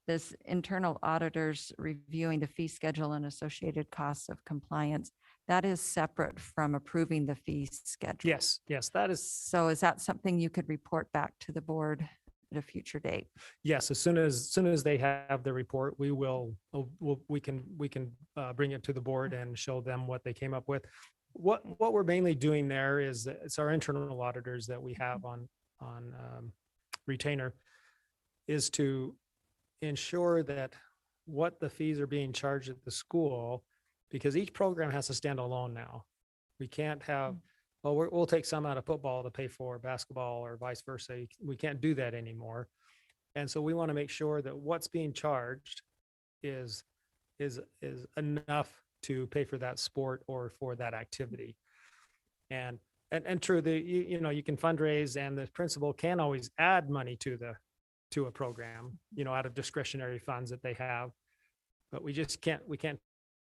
S7: this internal auditors reviewing the fee schedule and associated costs of compliance, that is separate from approving the fee schedule.
S8: Yes, that is.
S7: So is that something you could report back to the board at a future date?
S8: Yes, as soon as they have the report, we can bring it to the board and show them what they came up with. What we're mainly doing there is it's our internal auditors that we have on retainer is to ensure that what the fees are being charged at the school, because each program has to stand alone now. We can't have, we'll take some out of football to pay for basketball or vice versa. We can't do that anymore. And so we want to make sure that what's being charged is enough to pay for that sport or for that activity. And true, you can fundraise and the principal can always add money to a program, out of discretionary funds that they have, but we can't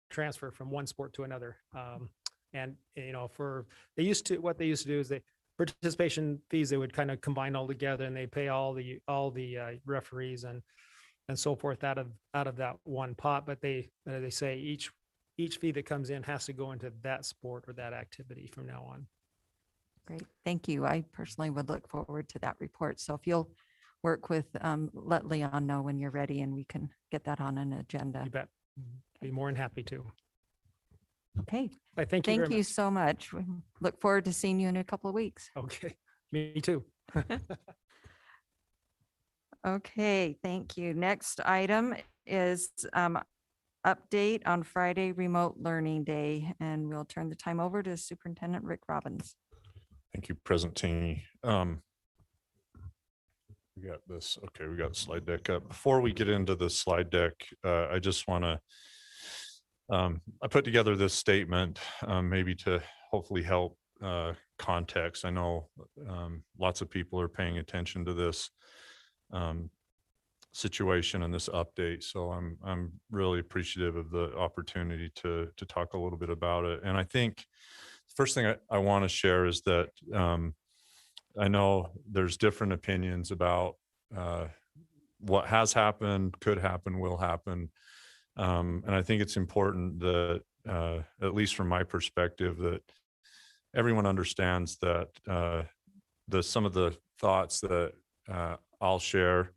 S8: transfer from one sport to another. What they used to do is participation fees, they would kind of combine all together and they pay all the referees and so forth out of that one pot. But they say each fee that comes in has to go into that sport or that activity from now on.
S7: Great, thank you. I personally would look forward to that report. So if you'll work with, let Leon know when you're ready and we can get that on an agenda.
S8: You bet. Be more than happy to.
S7: Okay.
S8: I thank you very
S7: Thank you
S8: much.
S7: so much. We look forward to seeing you in a couple of weeks.
S8: Okay, me too.
S7: Okay, thank you. Next item is update on Friday Remote Learning Day, and we'll turn the time over to Superintendent Rick Robbins.
S17: Thank you, President Tingy. We got this. Okay, we got the slide deck up. Before we get into the slide deck, I just want to, I put together this statement maybe to hopefully help context. I know lots of people are paying attention to this situation and this update. So I'm really appreciative of the opportunity to talk a little bit about it. And I think the first thing I want to share is that I know there's different opinions about what has happened, could happen, will happen. And I think it's important that, at least from my perspective, that everyone understands that some of the thoughts that I'll share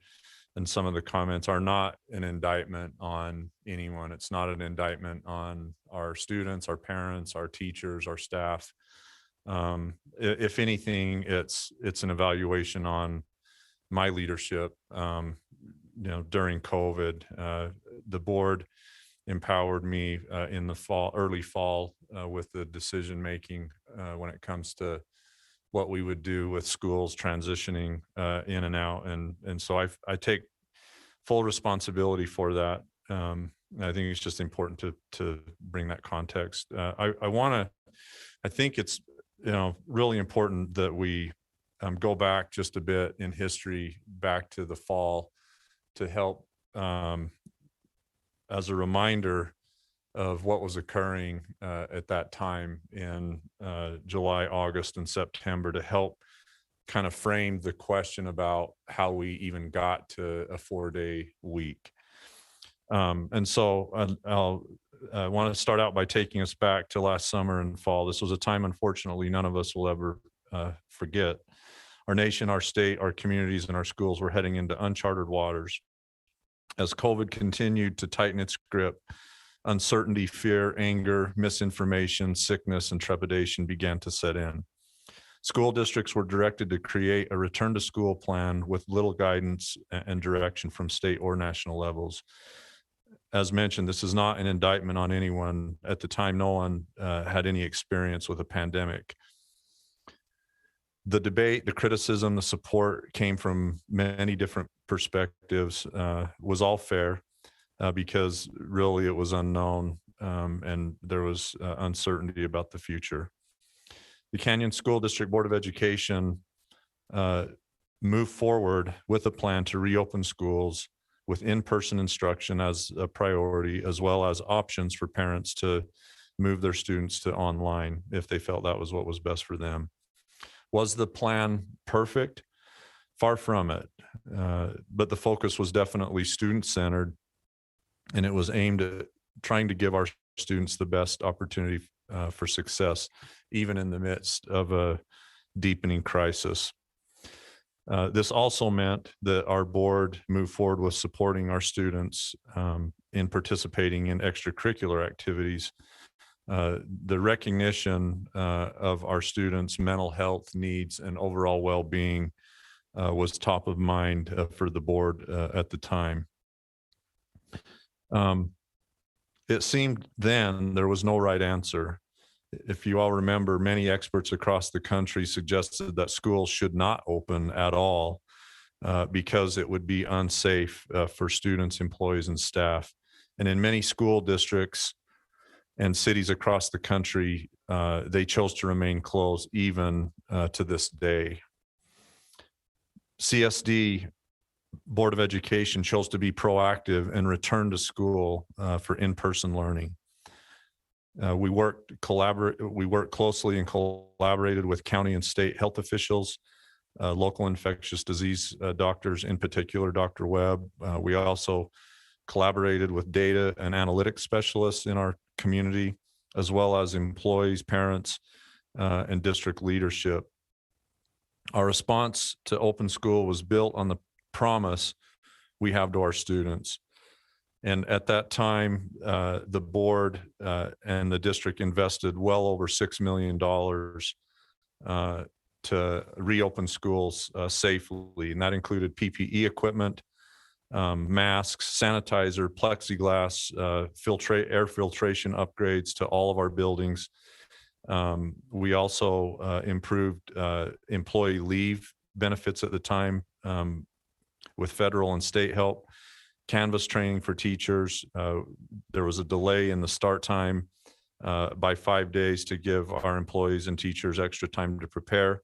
S17: and some of the comments are not an indictment on anyone. It's not an indictment on our students, our parents, our teachers, our staff. If anything, it's an evaluation on my leadership. During COVID, the board empowered me in the early fall, with the decision making when it comes to what we would do with schools transitioning in and out, and so I take full responsibility for that. I think it's just important to bring that context. I think it's really important that we go back just a bit in history, back to the fall, to help as a reminder of what was occurring at that time in July, August, and September, to help kind of frame the question about how we even got to a 4-day week. And so I want to start out by taking us back to last summer and fall. This was a time, unfortunately, none of us will ever forget. Our nation, our state, our communities, and our schools were heading into uncharted waters. As COVID continued to tighten its grip, uncertainty, fear, anger, misinformation, sickness, and trepidation began to set in. School districts were directed to create a return to school plan with little guidance and direction from state or national levels. As mentioned, this is not an indictment on anyone. At the time, no one had any experience with a pandemic. The debate, the criticism, the support came from many different perspectives, was all fair because really it was unknown and there was uncertainty about the future. The Canyon School District Board of Education moved forward with a plan to reopen schools with in-person instruction as a priority, as well as options for parents to move their students to online if they felt that was what was best for them. Was the plan perfect? Far from it. But the focus was definitely student-centered, and it was aimed at trying to give our students the best opportunity for success, even in the midst of a deepening crisis. This also meant that our board moved forward with supporting our students in participating in extracurricular activities. The recognition of our students' mental health needs and overall well-being was top of mind for the board at the time. It seemed then there was no right answer. If you all remember, many experts across the country suggested that schools should not open at all because it would be unsafe for students, employees, and staff. And in many school districts and cities across the country, they chose to remain closed even to this day. CSD Board of Education chose to be proactive and return to school for in-person learning. We worked closely and collaborated with county and state health officials, local infectious disease doctors, in particular, Dr. Webb. We also collaborated with data and analytics specialists in our community, as well as employees, parents, and district leadership. Our response to open school was built on the promise we have to our students. And at that time, the board and the district invested well over $6 million to reopen schools safely. And that included PPE equipment, masks, sanitizer, plexiglass, air filtration upgrades to all of our buildings. We also improved employee leave benefits at the time with federal and state help. Canvas training for teachers. There was a delay in the start time by 5 days to give our employees and teachers extra time to prepare.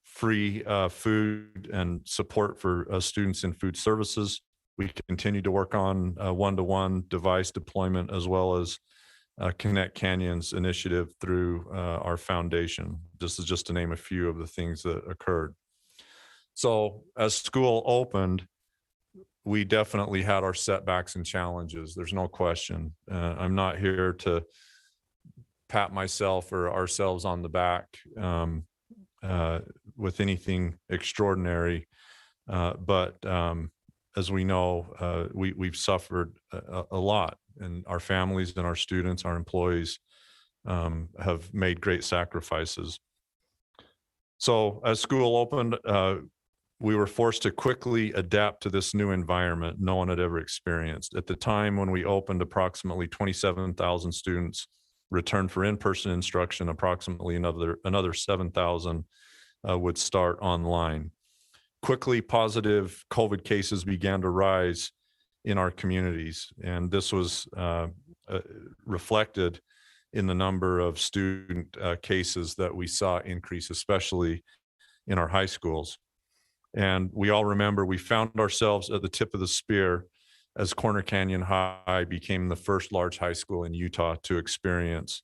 S17: Free food and support for students in food services. We continue to work on one-to-one device deployment, as well as Connect Canyons initiative through our foundation. This is just to name a few of the things that occurred. So as school opened, we definitely had our setbacks and challenges. There's no question. I'm not here to pat myself or ourselves on the back with anything extraordinary. But as we know, we've suffered a lot, and our families and our students, our employees have made great sacrifices. So as school opened, we were forced to quickly adapt to this new environment no one had ever experienced. At the time when we opened, approximately 27,000 students returned for in-person instruction. Approximately another 7,000 would start online. Quickly, positive COVID cases began to rise in our communities, and this was reflected in the number of student cases that we saw increase, especially in our high schools. And we all remember we found ourselves at the tip of the spear as Corner Canyon High became the first large high school in Utah to experience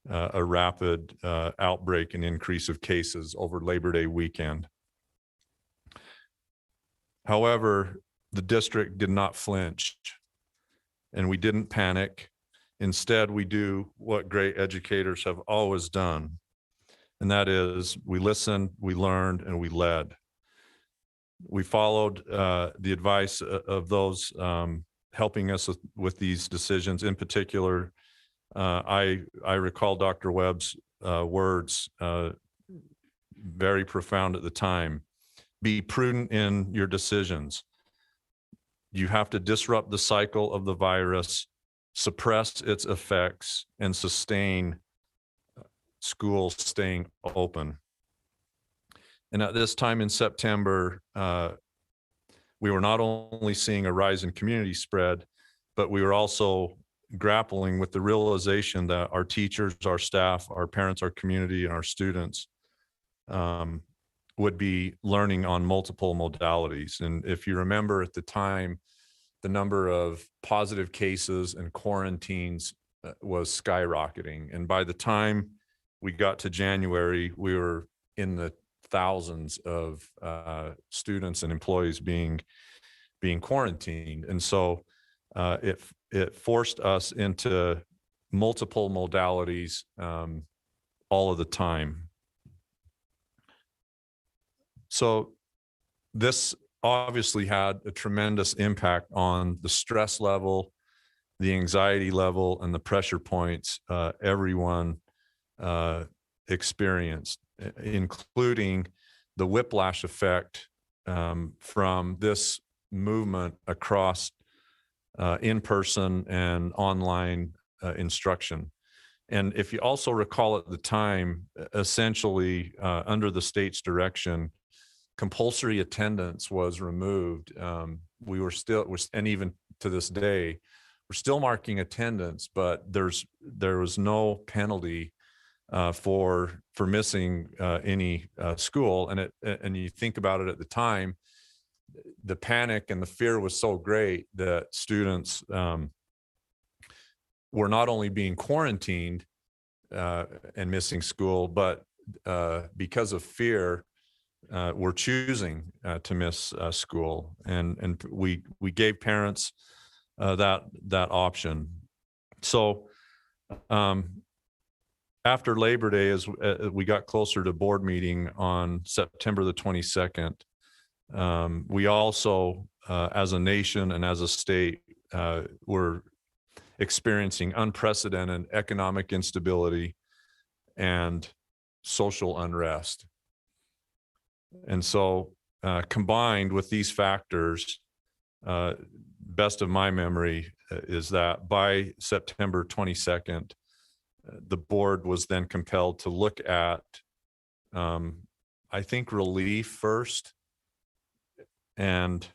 S17: a rapid outbreak and increase of cases over Labor Day weekend. However, the district did not flinch, and we didn't panic. Instead, we do what great educators have always done, and that is we listened, we learned, and we led. We followed the advice of those helping us with these decisions. In particular, I recall Dr. Webb's words, very profound at the time. Be prudent in your decisions. You have to disrupt the cycle of the virus, suppress its effects, and sustain schools staying open. And at this time in September, we were not only seeing a rise in community spread, but we were also grappling with the realization that our teachers, our staff, our parents, our community, and our students would be learning on multiple modalities. And if you remember at the time, the number of positive cases and quarantines was skyrocketing. And by the time we got to January, we were in the thousands of students and employees being quarantined. And so it forced us into multiple modalities all of the time. So this obviously had a tremendous impact on the stress level, the anxiety level, and the pressure points everyone experienced, including the whiplash effect from this movement across in-person and online instruction. And if you also recall at the time, essentially under the state's direction, compulsory attendance was removed. We were still, and even to this day, we're still marking attendance, but there was no penalty for missing any school. And you think about it at the time, the panic and the fear was so great that students were not only being quarantined and missing school, but because of fear, were choosing to miss school, and we gave parents that option. So after Labor Day, as we got closer to board meeting on September the 22nd, we also, as a nation and as a state, were experiencing unprecedented economic instability and social unrest. And so combined with these factors, best of my memory is that by September 22nd, the board was then compelled to look at, I think, relief first, and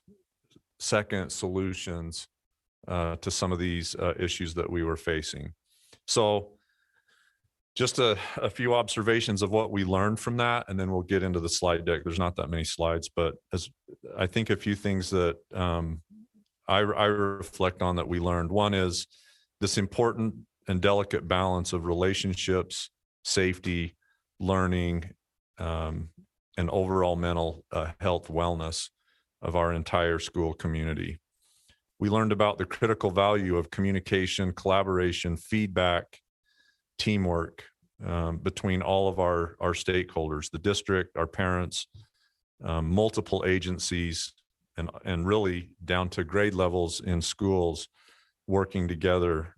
S17: second, solutions to some of these issues that we were facing. So just a few observations of what we learned from that, and then we'll get into the slide deck. There's not that many slides, but as I think a few things that I reflect on that we learned. One is this important and delicate balance of relationships, safety, learning, and overall mental health wellness of our entire school community. We learned about the critical value of communication, collaboration, feedback, teamwork between all of our stakeholders, the district, our parents, multiple agencies, and really down to grade levels in schools working together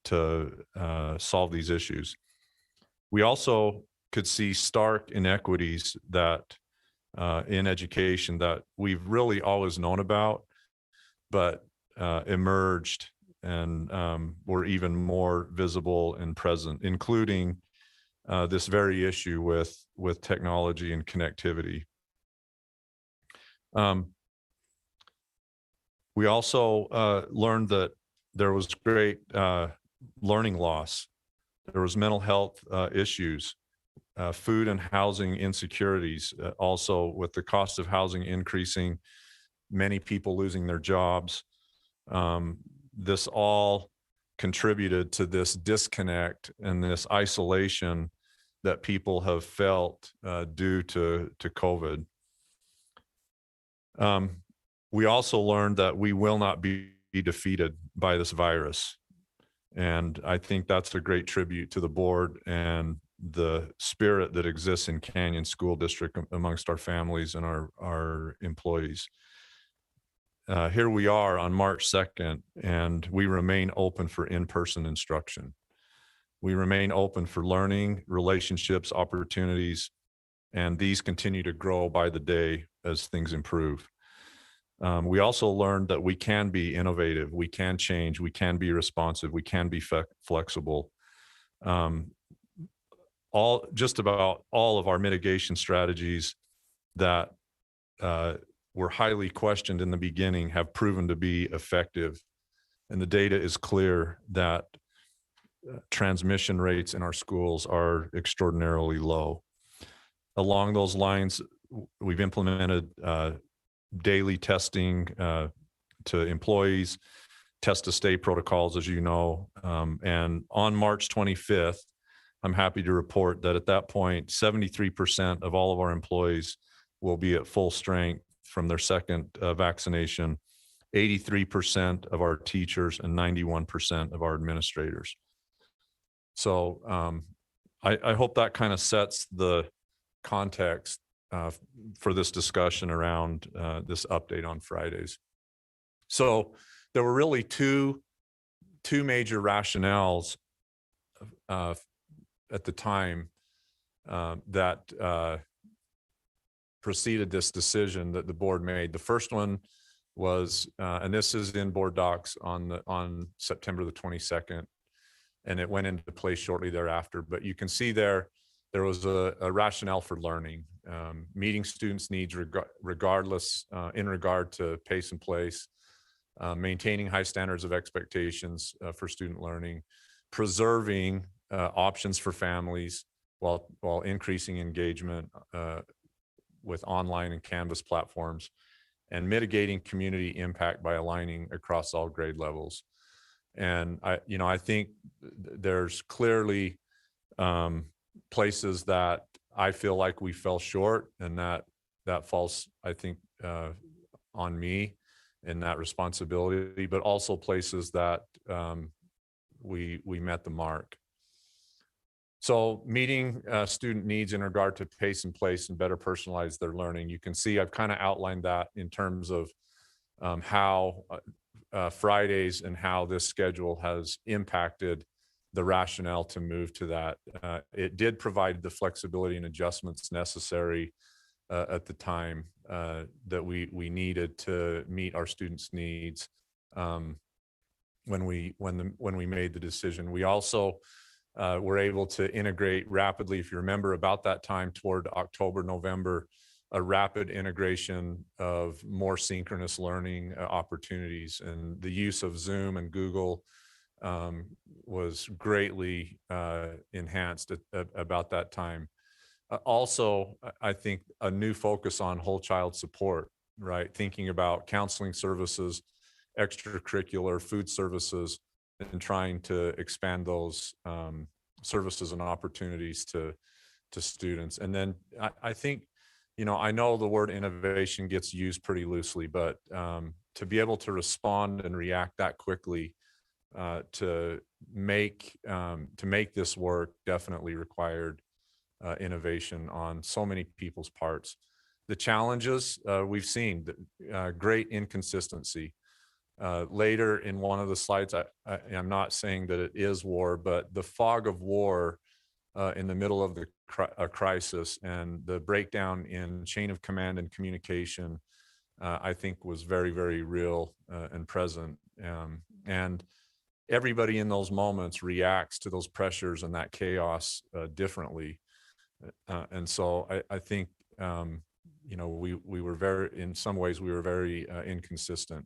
S17: to solve these issues. We also could see stark inequities that in education that we've really always known about, but emerged and were even more visible and present, including this very issue with technology and connectivity. We also learned that there was great learning loss. There was mental health issues, food and housing insecurities. Also, with the cost of housing increasing, many people losing their jobs. This all contributed to this disconnect and this isolation that people have felt due to COVID. We also learned that we will not be defeated by this virus. And I think that's a great tribute to the board and the spirit that exists in Canyon School District amongst our families and our employees. Here we are on March 2nd, and we remain open for in-person instruction. We remain open for learning, relationships, opportunities, and these continue to grow by the day as things improve. We also learned that we can be innovative, we can change, we can be responsive, we can be flexible. Just about all of our mitigation strategies that were highly questioned in the beginning have proven to be effective. And the data is clear that transmission rates in our schools are extraordinarily low. Along those lines, we've implemented daily testing to employees, test to stay protocols, as you know. And on March 25th, I'm happy to report that at that point, 73% of all of our employees will be at full strength from their second vaccination, 83% of our teachers, and 91% of our administrators. So I hope that kind of sets the context for this discussion around this update on Fridays. So there were really two major rationales at the time that preceded this decision that the board made. The first one was, and this is in board docs on September the 22nd, and it went into place shortly thereafter. But you can see there was a rationale for learning, meeting students' needs regardless in regard to pace and place, maintaining high standards of expectations for student learning, preserving options for families while increasing engagement with online and Canvas platforms, and mitigating community impact by aligning across all grade levels. And I think there's clearly places that I feel like we fell short, and that falls, I think, on me in that responsibility, but also places that we met the mark. So meeting student needs in regard to pace and place and better personalize their learning. You can see I've kind of outlined that in terms of how Fridays and how this schedule has impacted the rationale to move to that. It did provide the flexibility and adjustments necessary at the time that we needed to meet our students' needs when we made the decision. We also were able to integrate rapidly, if you remember, about that time toward October, November, a rapid integration of more synchronous learning opportunities, and the use of Zoom and Google was greatly enhanced about that time. Also, I think a new focus on whole child support, right? Thinking about counseling services, extracurricular food services, and trying to expand those services and opportunities to students. And then I think, I know the word innovation gets used pretty loosely, but to be able to respond and react that quickly to make this work definitely required innovation on so many people's parts. The challenges we've seen, great inconsistency. Later in one of the slides, I'm not saying that it is war, but the fog of war in the middle of the crisis and the breakdown in chain of command and communication, I think was very, very real and present. And everybody in those moments reacts to those pressures and that chaos differently. And so I think, we were very, in some ways, we were very inconsistent.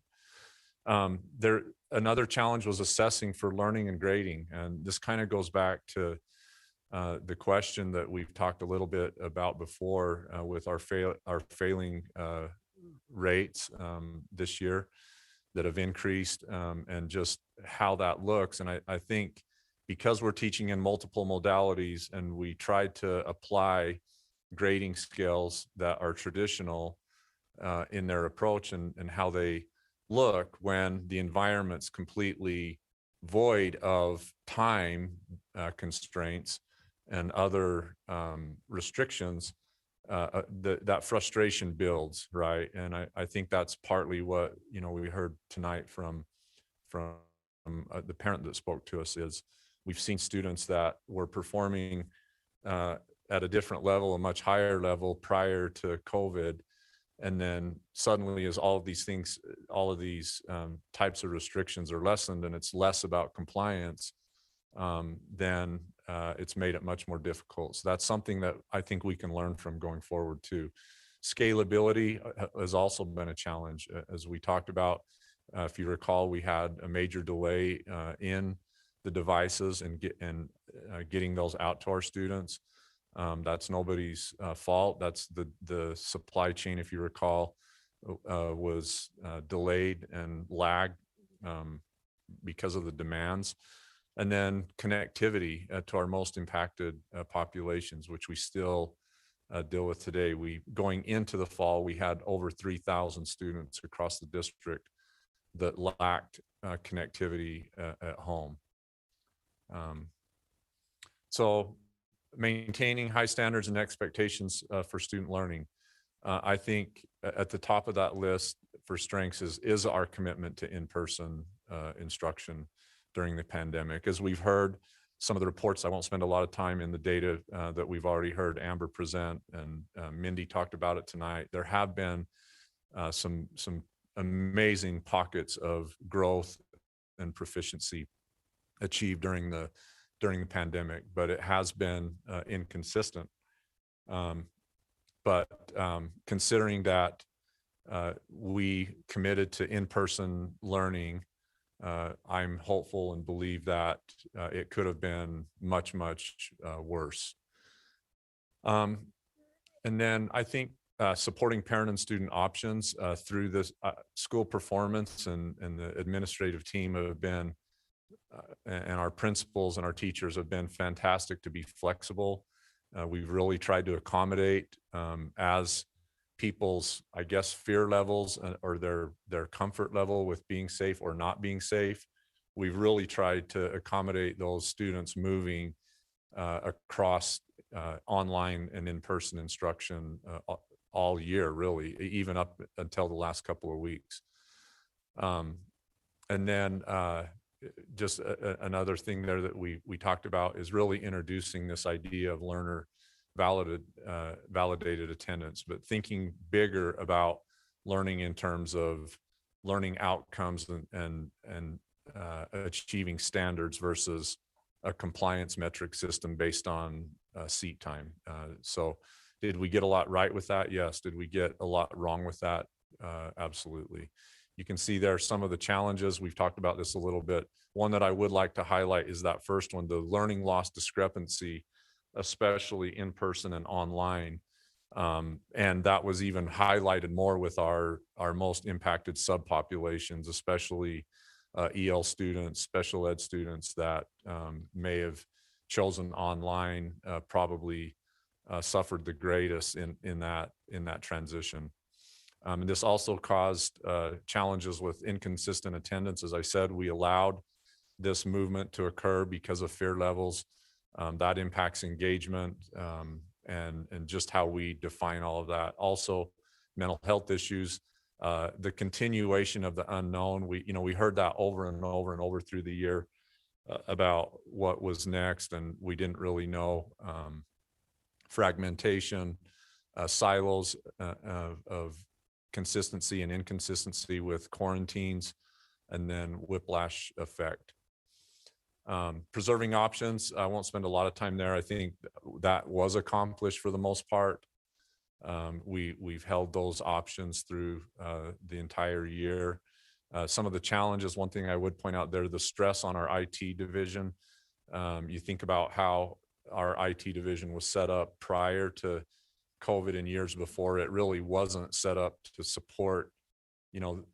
S17: Another challenge was assessing for learning and grading. And this kind of goes back to the question that we've talked a little bit about before with our failing rates this year that have increased, and just how that looks. And I think because we're teaching in multiple modalities and we tried to apply grading scales that are traditional in their approach and how they look when the environment's completely void of time constraints and other restrictions, that frustration builds, right? And I think that's partly what we heard tonight from the parent that spoke to us. Is we've seen students that were performing at a different level, a much higher level prior to COVID, and then suddenly as all of these things, all of these types of restrictions are lessened and it's less about compliance, then it's made it much more difficult. So that's something that I think we can learn from going forward too. Scalability has also been a challenge. As we talked about, if you recall, we had a major delay in the devices and getting those out to our students. That's nobody's fault. That's the supply chain, if you recall, was delayed and lagged because of the demands. And then connectivity to our most impacted populations, which we still deal with today. Going into the fall, we had over 3,000 students across the district that lacked connectivity at home. So maintaining high standards and expectations for student learning. I think at the top of that list for strengths is our commitment to in-person instruction during the pandemic. As we've heard some of the reports, I won't spend a lot of time in the data that we've already heard Amber present, and Mindy talked about it tonight. There have been some amazing pockets of growth and proficiency achieved during the pandemic, but it has been inconsistent. But considering that we committed to in-person learning, I'm hopeful and believe that it could have been much, much worse. And then I think supporting parent and student options through this school performance and the administrative team have been and our principals and our teachers have been fantastic to be flexible. We've really tried to accommodate as people's, I guess, fear levels or their comfort level with being safe or not being safe. We've really tried to accommodate those students moving across online and in-person instruction all year, really, even up until the last couple of weeks. And then just another thing there that we talked about is really introducing this idea of learner validated attendance, but thinking bigger about learning in terms of learning outcomes and achieving standards versus a compliance metric system based on seat time. So did we get a lot right with that? Yes. Did we get a lot wrong with that? Absolutely. You can see there some of the challenges. We've talked about this a little bit. One that I would like to highlight is that first one, the learning loss discrepancy, especially in person and online. And that was even highlighted more with our most impacted subpopulations, especially EL students, special ed students that may have chosen online, probably suffered the greatest in that transition. And this also caused challenges with inconsistent attendance. As I said, we allowed this movement to occur because of fear levels. That impacts engagement and just how we define all of that. Also, mental health issues, the continuation of the unknown. We heard that over and over and over through the year about what was next, and we didn't really know. Fragmentation, silos of consistency and inconsistency with quarantines, and then whiplash effect. Preserving options, I won't spend a lot of time there. I think that was accomplished for the most part. We've held those options through the entire year. Some of the challenges, one thing I would point out there, the stress on our IT division. You think about how our IT division was set up prior to COVID and years before. It really wasn't set up to support,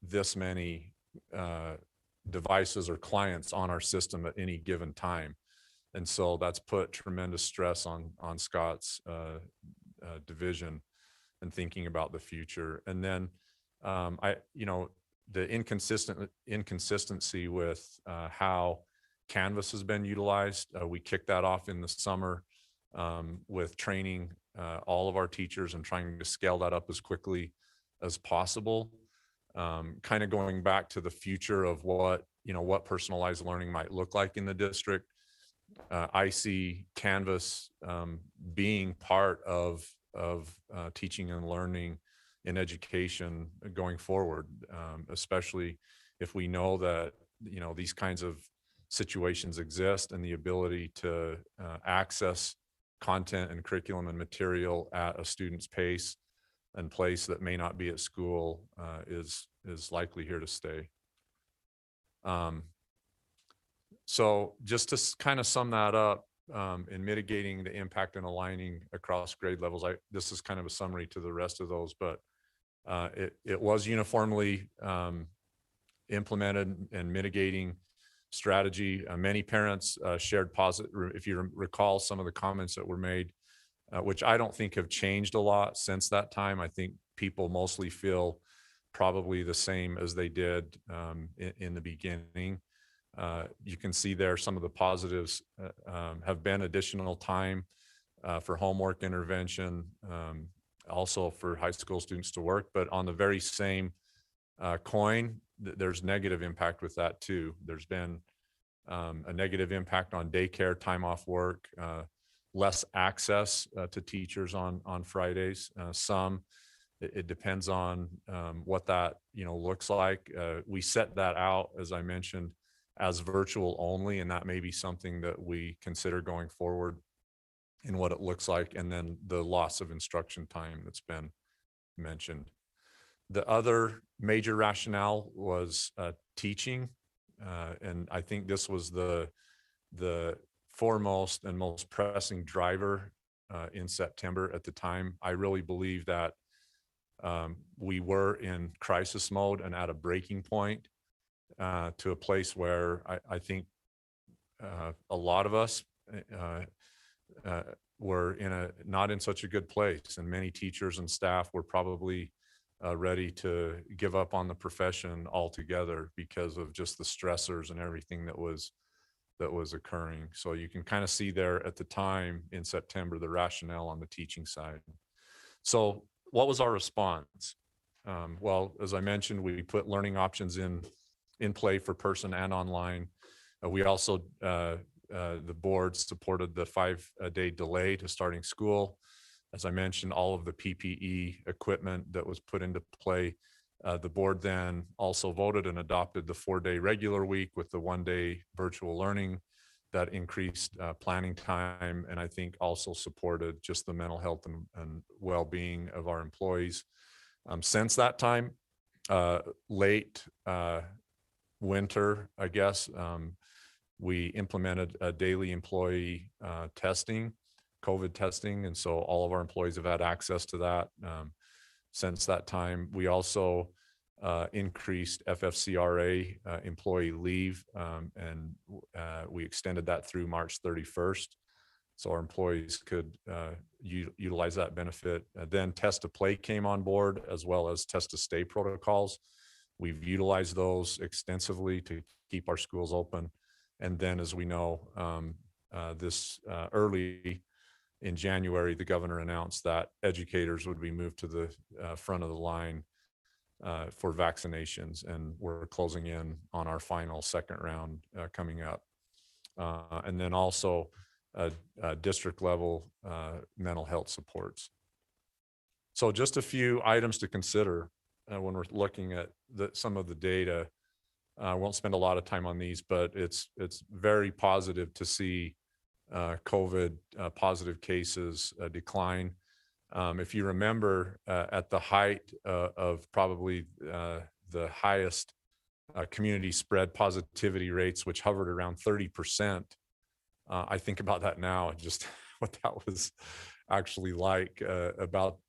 S17: this many devices or clients on our system at any given time. And so that's put tremendous stress on Scott's division and thinking about the future. And then the inconsistency with how Canvas has been utilized. We kicked that off in the summer with training all of our teachers and trying to scale that up as quickly as possible. Kind of going back to the future of what personalized learning might look like in the district. I see Canvas being part of teaching and learning in education going forward, especially if we know that these kinds of situations exist, and the ability to access content and curriculum and material at a student's pace and place that may not be at school is likely here to stay. So just to kind of sum that up, in mitigating the impact and aligning across grade levels, this is kind of a summary to the rest of those, but it was uniformly implemented and mitigating strategy. Many parents shared positive, if you recall some of the comments that were made, which I don't think have changed a lot since that time. I think people mostly feel probably the same as they did in the beginning. You can see there some of the positives have been additional time for homework intervention, also for high school students to work, but on the very same coin, there's negative impact with that too. There's been a negative impact on daycare, time off work, less access to teachers on Fridays. It depends on what that looks like. We set that out, as I mentioned, as virtual only, and that may be something that we consider going forward in what it looks like, and then the loss of instruction time that's been mentioned. The other major rationale was teaching, and I think this was the foremost and most pressing driver in September at the time. I really believe that we were in crisis mode and at a breaking point to a place where I think a lot of us were not in such a good place, and many teachers and staff were probably ready to give up on the profession altogether because of just the stressors and everything that was occurring. So you can kind of see there at the time in September, the rationale on the teaching side. So what was our response? Well, as I mentioned, we put learning options in play for person and online. We also, the board supported the 5-day delay to starting school. As I mentioned, all of the PPE equipment that was put into play. The board then also voted and adopted the 4-day regular week with the 1-day virtual learning that increased planning time, and I think also supported just the mental health and well-being of our employees. Since that time, late winter, I guess, we implemented a daily employee testing, COVID testing, and so all of our employees have had access to that. Since that time, we also increased FFCRA employee leave, and we extended that through March 31st. So our employees could utilize that benefit. Then test to play came on board, as well as test to stay protocols. We've utilized those extensively to keep our schools open. And then, as we know, early in January, the governor announced that educators would be moved to the front of the line for vaccinations, and we're closing in on our final second round coming up. And then also district level mental health supports. So just a few items to consider when we're looking at some of the data. I won't spend a lot of time on these, but it's very positive to see COVID positive cases decline. If you remember, at the height of probably the highest community spread positivity rates, which hovered around 30%, I think about that now and just what that was actually like about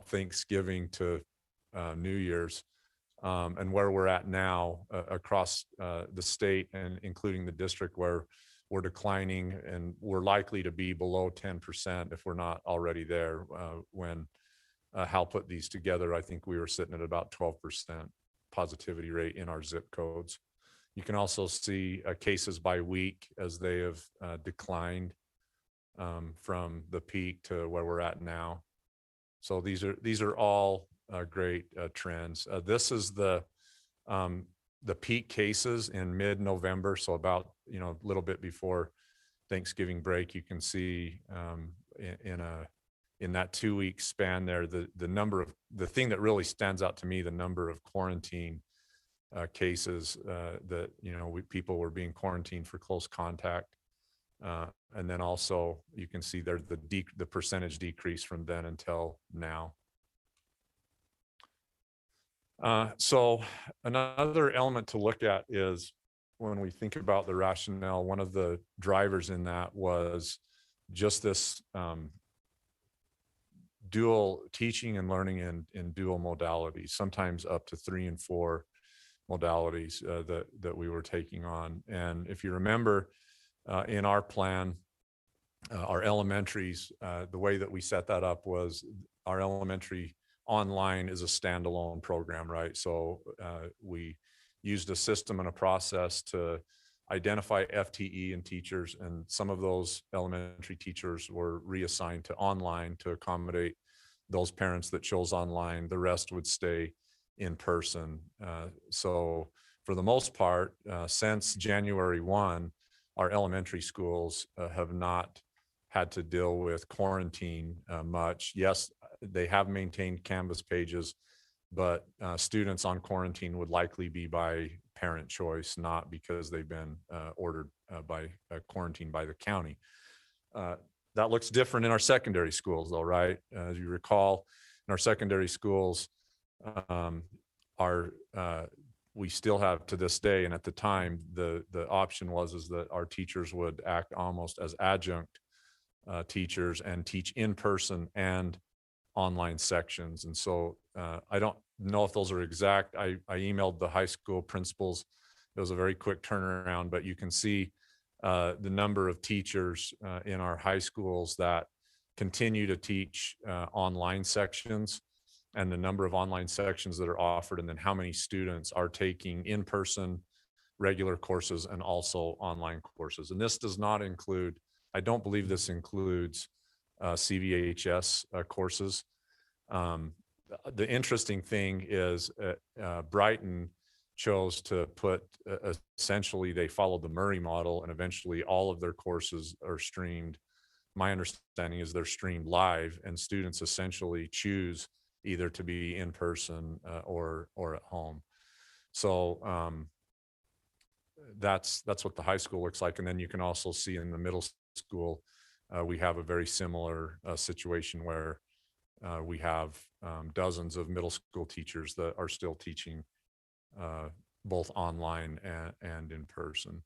S17: Thanksgiving to New Year's, and where we're at now across the state and including the district, where we're declining and we're likely to be below 10% if we're not already there. When Hal put these together, I think we were sitting at about 12% positivity rate in our zip codes. You can also see cases by week as they have declined from the peak to where we're at now. So these are all great trends. This is the peak cases in mid-November, so about a little bit before Thanksgiving break. You can see in that 2-week span there, the thing that really stands out to me, the number of quarantine cases that people were being quarantined for close contact, and then also you can see there the percentage decrease from then until now. So another element to look at is when we think about the rationale, one of the drivers in that was just this dual teaching and learning in dual modalities, sometimes up to 3 and 4 modalities that we were taking on. And if you remember, in our plan, our elementaries, the way that we set that up was our elementary online is a standalone program, right? So we used a system and a process to identify FTE and teachers, and some of those elementary teachers were reassigned to online to accommodate those parents that chose online. The rest would stay in person. So for the most part, since January 1, our elementary schools have not had to deal with quarantine much. Yes, they have maintained Canvas pages, but students on quarantine would likely be by parent choice, not because they've been ordered by quarantine by the county. That looks different in our secondary schools though, right? As you recall, in our secondary schools, we still have to this day, and at the time, the option was that our teachers would act almost as adjunct teachers and teach in person and online sections. And so I don't know if those are exact. I emailed the high school principals. It was a very quick turnaround, but you can see the number of teachers in our high schools that continue to teach online sections, and the number of online sections that are offered, and then how many students are taking in-person regular courses and also online courses. And this does not include, I don't believe this includes CVHS courses. The interesting thing is Brighton chose to put, essentially they followed the Murray model, and eventually all of their courses are streamed. My understanding is they're streamed live, and students essentially choose either to be in person or at home. So that's what the high school looks like. And then you can also see in the middle school, we have a very similar situation where we have dozens of middle school teachers that are still teaching both online and in person.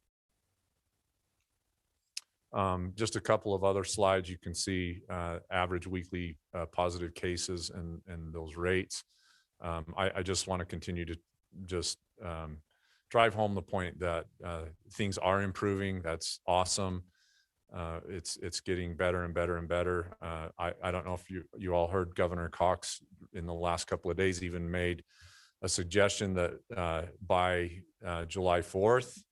S17: Just a couple of other slides. You can see average weekly positive cases and those rates. I just want to continue to just drive home the point that things are improving. That's awesome. It's getting better and better and better. I don't know if you all heard Governor Cox in the last couple of days even made a suggestion that by July 4th,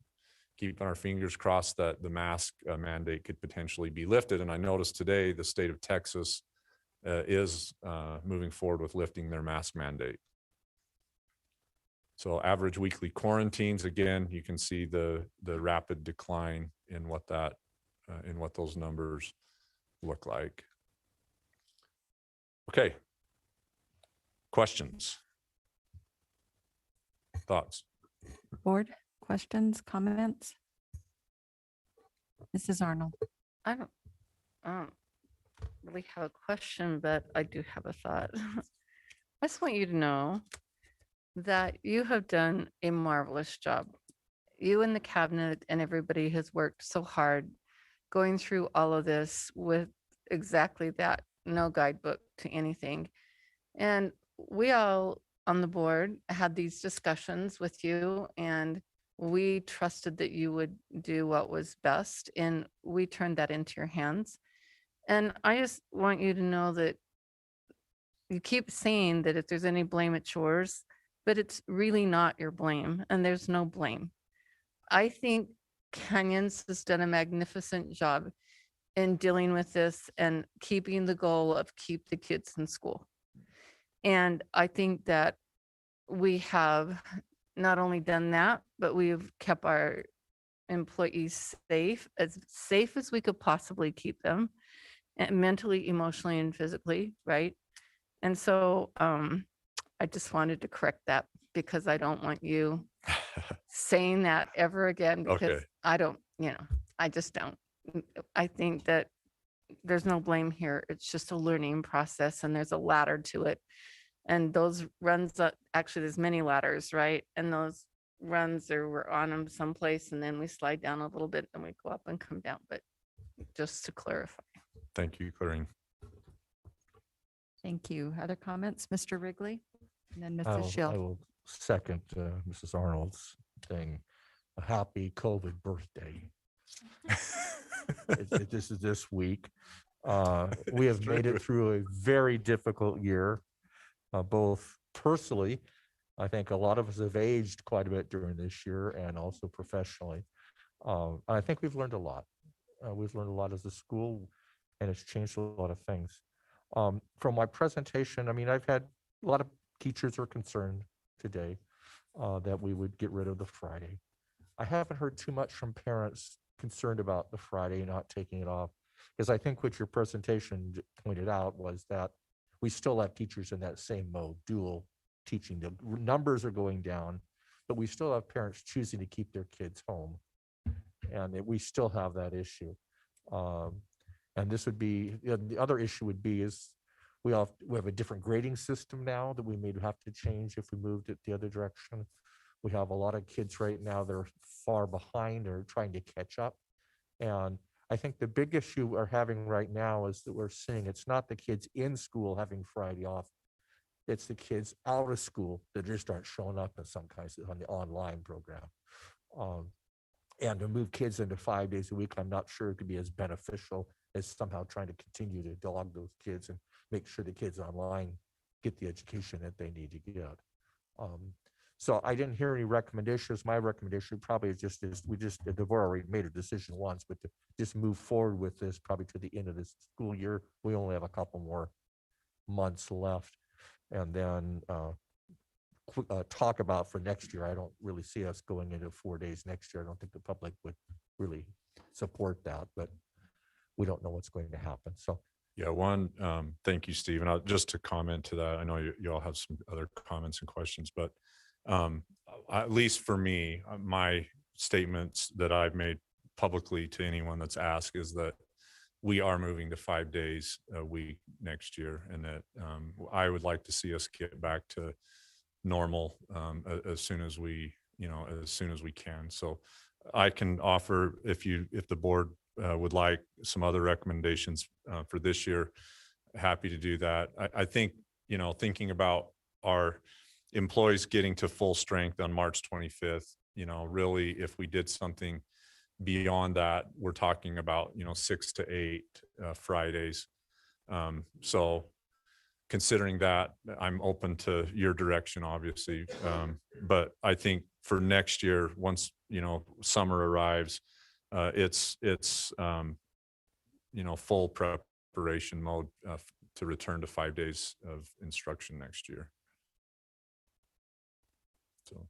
S17: keeping our fingers crossed, that the mask mandate could potentially be lifted. And I noticed today the state of Texas is moving forward with lifting their mask mandate. So average weekly quarantines, again, you can see the rapid decline in what that in what those numbers look like. Okay. Questions? Thoughts?
S7: Board, questions, comments? Mrs. Arnold.
S14: I don't really have a question, but I do have a thought. I just want you to know that you have done a marvelous job. You and the cabinet and everybody has worked so hard going through all of this with exactly that, no guidebook to anything. And we all on the board had these discussions with you, and we trusted that you would do what was best, and we turned that into your hands. And I just want you to know that you keep saying that if there's any blame, it's yours, but it's really not your blame, and there's no blame. I think Canyons has done a magnificent job in dealing with this and keeping the goal of keep the kids in school. And I think that we have not only done that, but we've kept our employees safe as we could possibly keep them, and mentally, emotionally, and physically, right? And so I just wanted to correct that, because I don't want you saying that ever again, because
S17: Okay.
S14: I don't, I just don't. I think that there's no blame here. It's just a learning process, and there's a ladder to it. And those runs up, actually there's many ladders, right? And those runs we're on them someplace, and then we slide down a little bit, and we go up and come down. But just to clarify.
S17: Thank you, Clarine.
S7: Thank you. Other comments, Mr. Wrigley? And then
S11: I
S7: Mrs.
S11: will
S7: Schill.
S11: second Mrs. Arnold's thing. A happy COVID birthday. This is this week. We have made it through a very difficult year, both personally. I think a lot of us have aged quite a bit during this year, and also professionally. I think we've learned a lot. We've learned a lot as a school, and it's changed a lot of things. From my presentation, I mean, I've had a lot of teachers are concerned today that we would get rid of the Friday. I haven't heard too much from parents concerned about the Friday not taking it off, because I think what your presentation pointed out was that we still have teachers in that same mode, dual teaching. The numbers are going down, but we still have parents choosing to keep their kids home, and that we still have that issue. And this would be, the other issue would be is we have a different grading system now that we may have to change if we moved it the other direction. We have a lot of kids right now that are far behind or trying to catch up. And I think the big issue we're having right now is that we're seeing it's not the kids in school having Friday off. It's the kids out of school that just aren't showing up in some kinds on the online program. And to move kids into 5 days a week, I'm not sure it could be as beneficial as somehow trying to continue to dog those kids and make sure the kids online get the education that they need to get. So I didn't hear any recommendations. My recommendation probably is they've already made a decision once, but to just move forward with this probably to the end of this school year. We only have a couple more months left. And then talk about for next year. I don't really see us going into 4 days next year. I don't think the public would really support that, but we don't know what's going to happen. So
S17: yeah, thank you, Steve. And just to comment to that, I know you all have some other comments and questions, but at least for me, my statements that I've made publicly to anyone that's asked is that we are moving to 5 days a week next year, and that I would like to see us get back to normal as soon as we can. So I can offer, if the board would like some other recommendations for this year, happy to do that. I think, thinking about our employees getting to full strength on March 25th, really, if we did something beyond that, we're talking about, 6 to 8 Fridays. So considering that, I'm open to your direction, obviously. But I think for next year, once, summer arrives, it's full preparation mode to return to 5 days of instruction next year. So.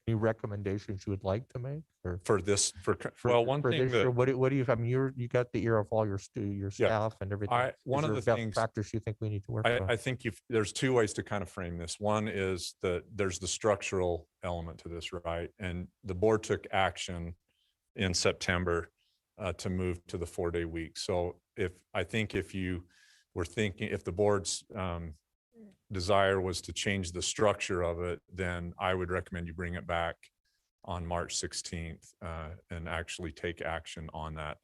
S11: Any recommendations you would like to make
S17: for this? Well, one
S11: for
S17: thing
S11: this year,
S17: that
S11: what do you? I mean, you got the ear of all your staff and everything.
S17: One of the things
S11: factors you think we need to work on.
S17: I think there's two ways to kind of frame this. One is that there's the structural element to this, right? And the board took action in September to move to the 4-day week. So if you were thinking, if the board's desire was to change the structure of it, then I would recommend you bring it back on March 16th and actually take action on that.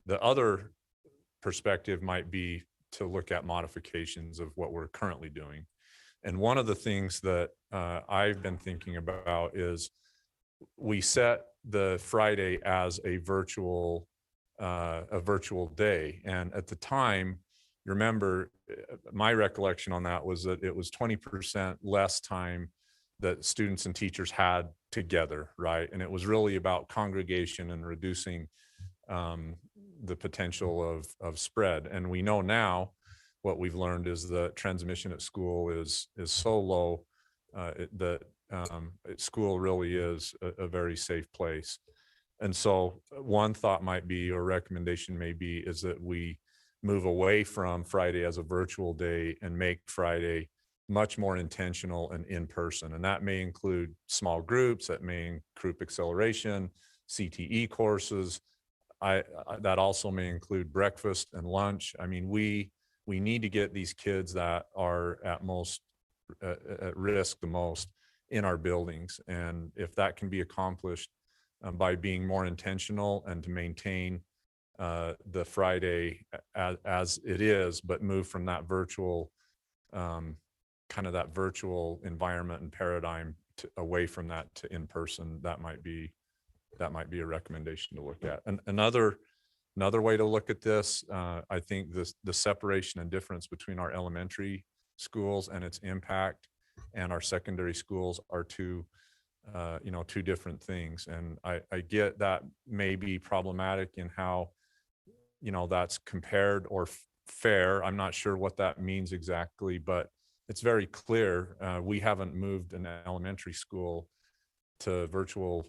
S17: The other perspective might be to look at modifications of what we're currently doing. And one of the things that I've been thinking about is we set the Friday as a virtual day. And at the time, remember, my recollection on that was that it was 20% less time that students and teachers had together, right? And it was really about congregation and reducing the potential of spread. And we know now, what we've learned is the transmission at school is so low that school really is a very safe place. And so one thought might be, or recommendation may be, is that we move away from Friday as a virtual day and make Friday much more intentional and in person. And that may include small groups, that may include group acceleration, CTE courses. That also may include breakfast and lunch. I mean, we need to get these kids that are at risk the most in our buildings. And if that can be accomplished by being more intentional and to maintain the Friday as it is, but move from that virtual that virtual environment and paradigm away from that to in person, that might be a recommendation to look at. And another way to look at this, I think the separation and difference between our elementary schools and its impact and our secondary schools are two different things. And I get that may be problematic in how, that's compared or fair. I'm not sure what that means exactly, but it's very clear. We haven't moved an elementary school to virtual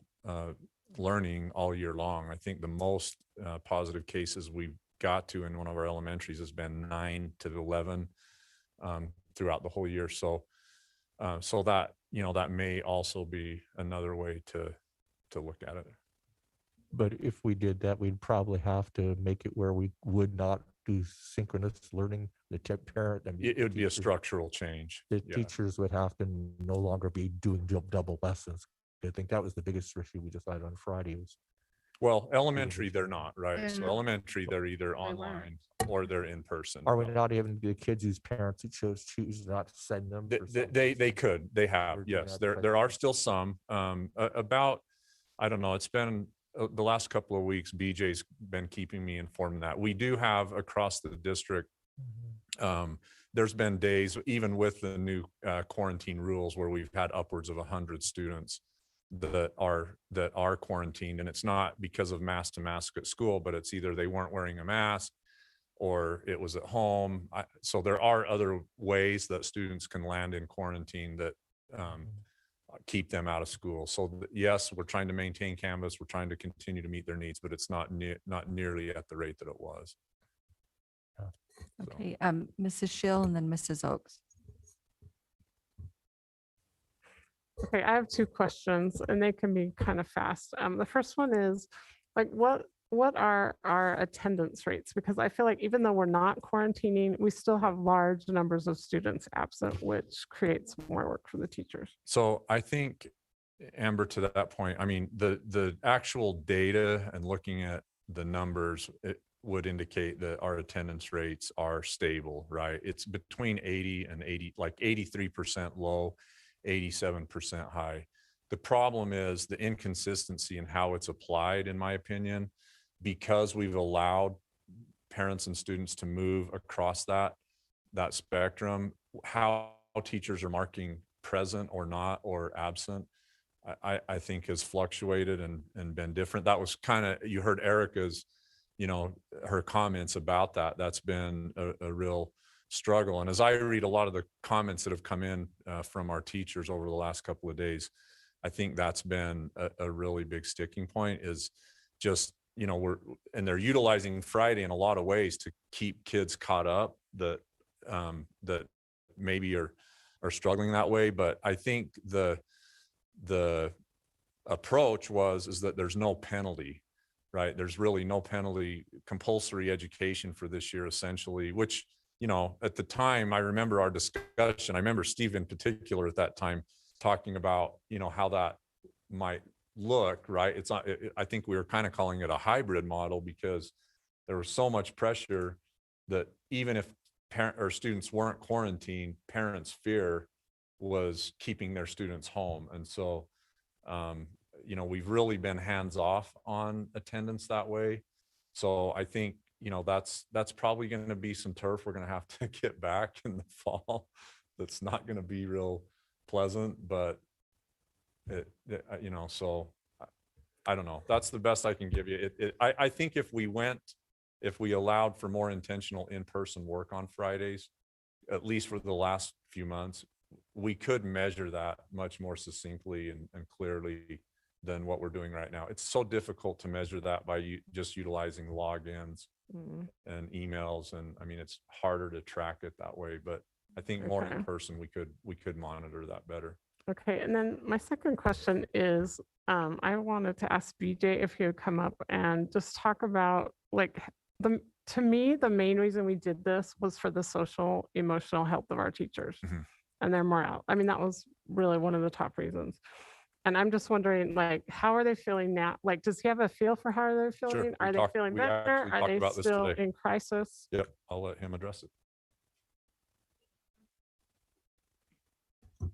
S17: learning all year long. I think the most positive cases we've got to in one of our elementaries has been 9 to 11 throughout the whole year. So that, that may also be another way to look at it.
S11: But if we did that, we'd probably have to make it where we would not do synchronous learning. The parent,
S17: it would be a structural change.
S11: The teachers would have to no longer be doing double lessons. I think that was the biggest issue we decided on Friday.
S17: Well, elementary, they're not, right? So elementary, they're either online or they're in person.
S11: Are we not even the kids whose parents who choose not to send them? for some
S17: They
S11: reason?
S17: could, they have,
S11: We're doing
S17: yes,
S11: that, but-
S17: there are still some, about, I don't know, it's been the last couple of weeks, BJ's been keeping me informed that we do have across the district. There's been days, even with the new quarantine rules, where we've had upwards of 100 students that are quarantined, and it's not because of mask to mask at school, but it's either they weren't wearing a mask or it was at home. So there are other ways that students can land in quarantine that keep them out of school. So yes, we're trying to maintain Canvas. We're trying to continue to meet their needs, but it's not nearly at the rate that it was.
S7: Okay, Mrs. Schill and then Mrs. Oaks.
S12: Okay, I have two questions and they can be kind of fast. The first one is like, what are our attendance rates? Because I feel like even though we're not quarantining, we still have large numbers of students absent, which creates more work for the teachers.
S17: So I think, Amber, to that point, I mean, the actual data and looking at the numbers, it would indicate that our attendance rates are stable, right? It's between 80 and 80, like 83% low, 87% high. The problem is the inconsistency in how it's applied, in my opinion, because we've allowed parents and students to move across that spectrum, how teachers are marking present or not or absent, I think has fluctuated and been different. That was kind of, you heard Erica's, her comments about that. That's been a real struggle. And as I read a lot of the comments that have come in from our teachers over the last couple of days, I think that's been a really big sticking point, is just, they're utilizing Friday in a lot of ways to keep kids caught up that maybe are struggling that way. But I think the approach is that there's no penalty, right? There's really no penalty, compulsory education for this year, essentially, which, at the time, I remember our discussion. I remember Steve in particular at that time talking about, how that might look, right? It's not, I think we were kind of calling it a hybrid model, because there was so much pressure that even if parent or students weren't quarantined, parents' fear was keeping their students home. And so, we've really been hands off on attendance that way. So I think, that's probably going to be some turf we're going to have to get back in the fall. That's not going to be real pleasant, but so I don't know. That's the best I can give you. I think if we allowed for more intentional in-person work on Fridays, at least for the last few months, we could measure that much more succinctly and clearly than what we're doing right now. It's so difficult to measure that by just utilizing logins and emails. And I mean, it's harder to track it that way, but I think more in person, we could monitor that better.
S12: Okay, and then my second question is, I wanted to ask BJ if he would come up and just talk about, like, to me, the main reason we did this was for the social, emotional health of our teachers and their morale. I mean, that was really one of the top reasons. And I'm just wondering, like, how are they feeling now? Like, does he have a feel for how they're feeling? Are they feeling better? Are they still in crisis?
S17: Yep, I'll let him address it.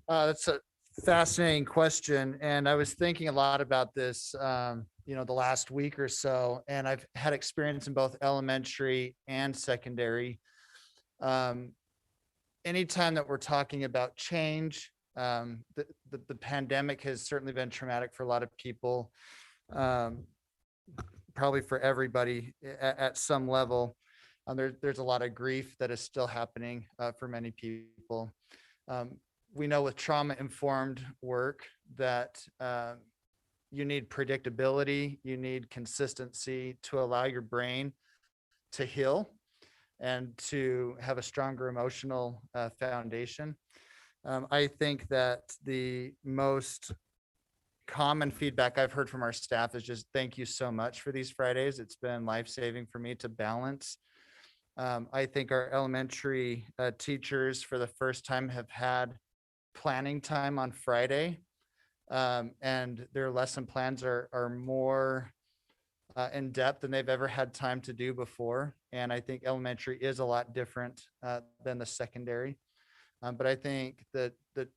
S5: That's a fascinating question. And I was thinking a lot about this, the last week or so, and I've had experience in both elementary and secondary. Anytime that we're talking about change, the pandemic has certainly been traumatic for a lot of people, probably for everybody at some level. There's a lot of grief that is still happening for many people. We know with trauma-informed work that you need predictability, you need consistency to allow your brain to heal and to have a stronger emotional foundation. I think that the most common feedback I've heard from our staff is just thank you so much for these Fridays. It's been life-saving for me to balance. I think our elementary teachers for the first time have had planning time on Friday, and their lesson plans are more in depth than they've ever had time to do before. And I think elementary is a lot different than the secondary. But I think that the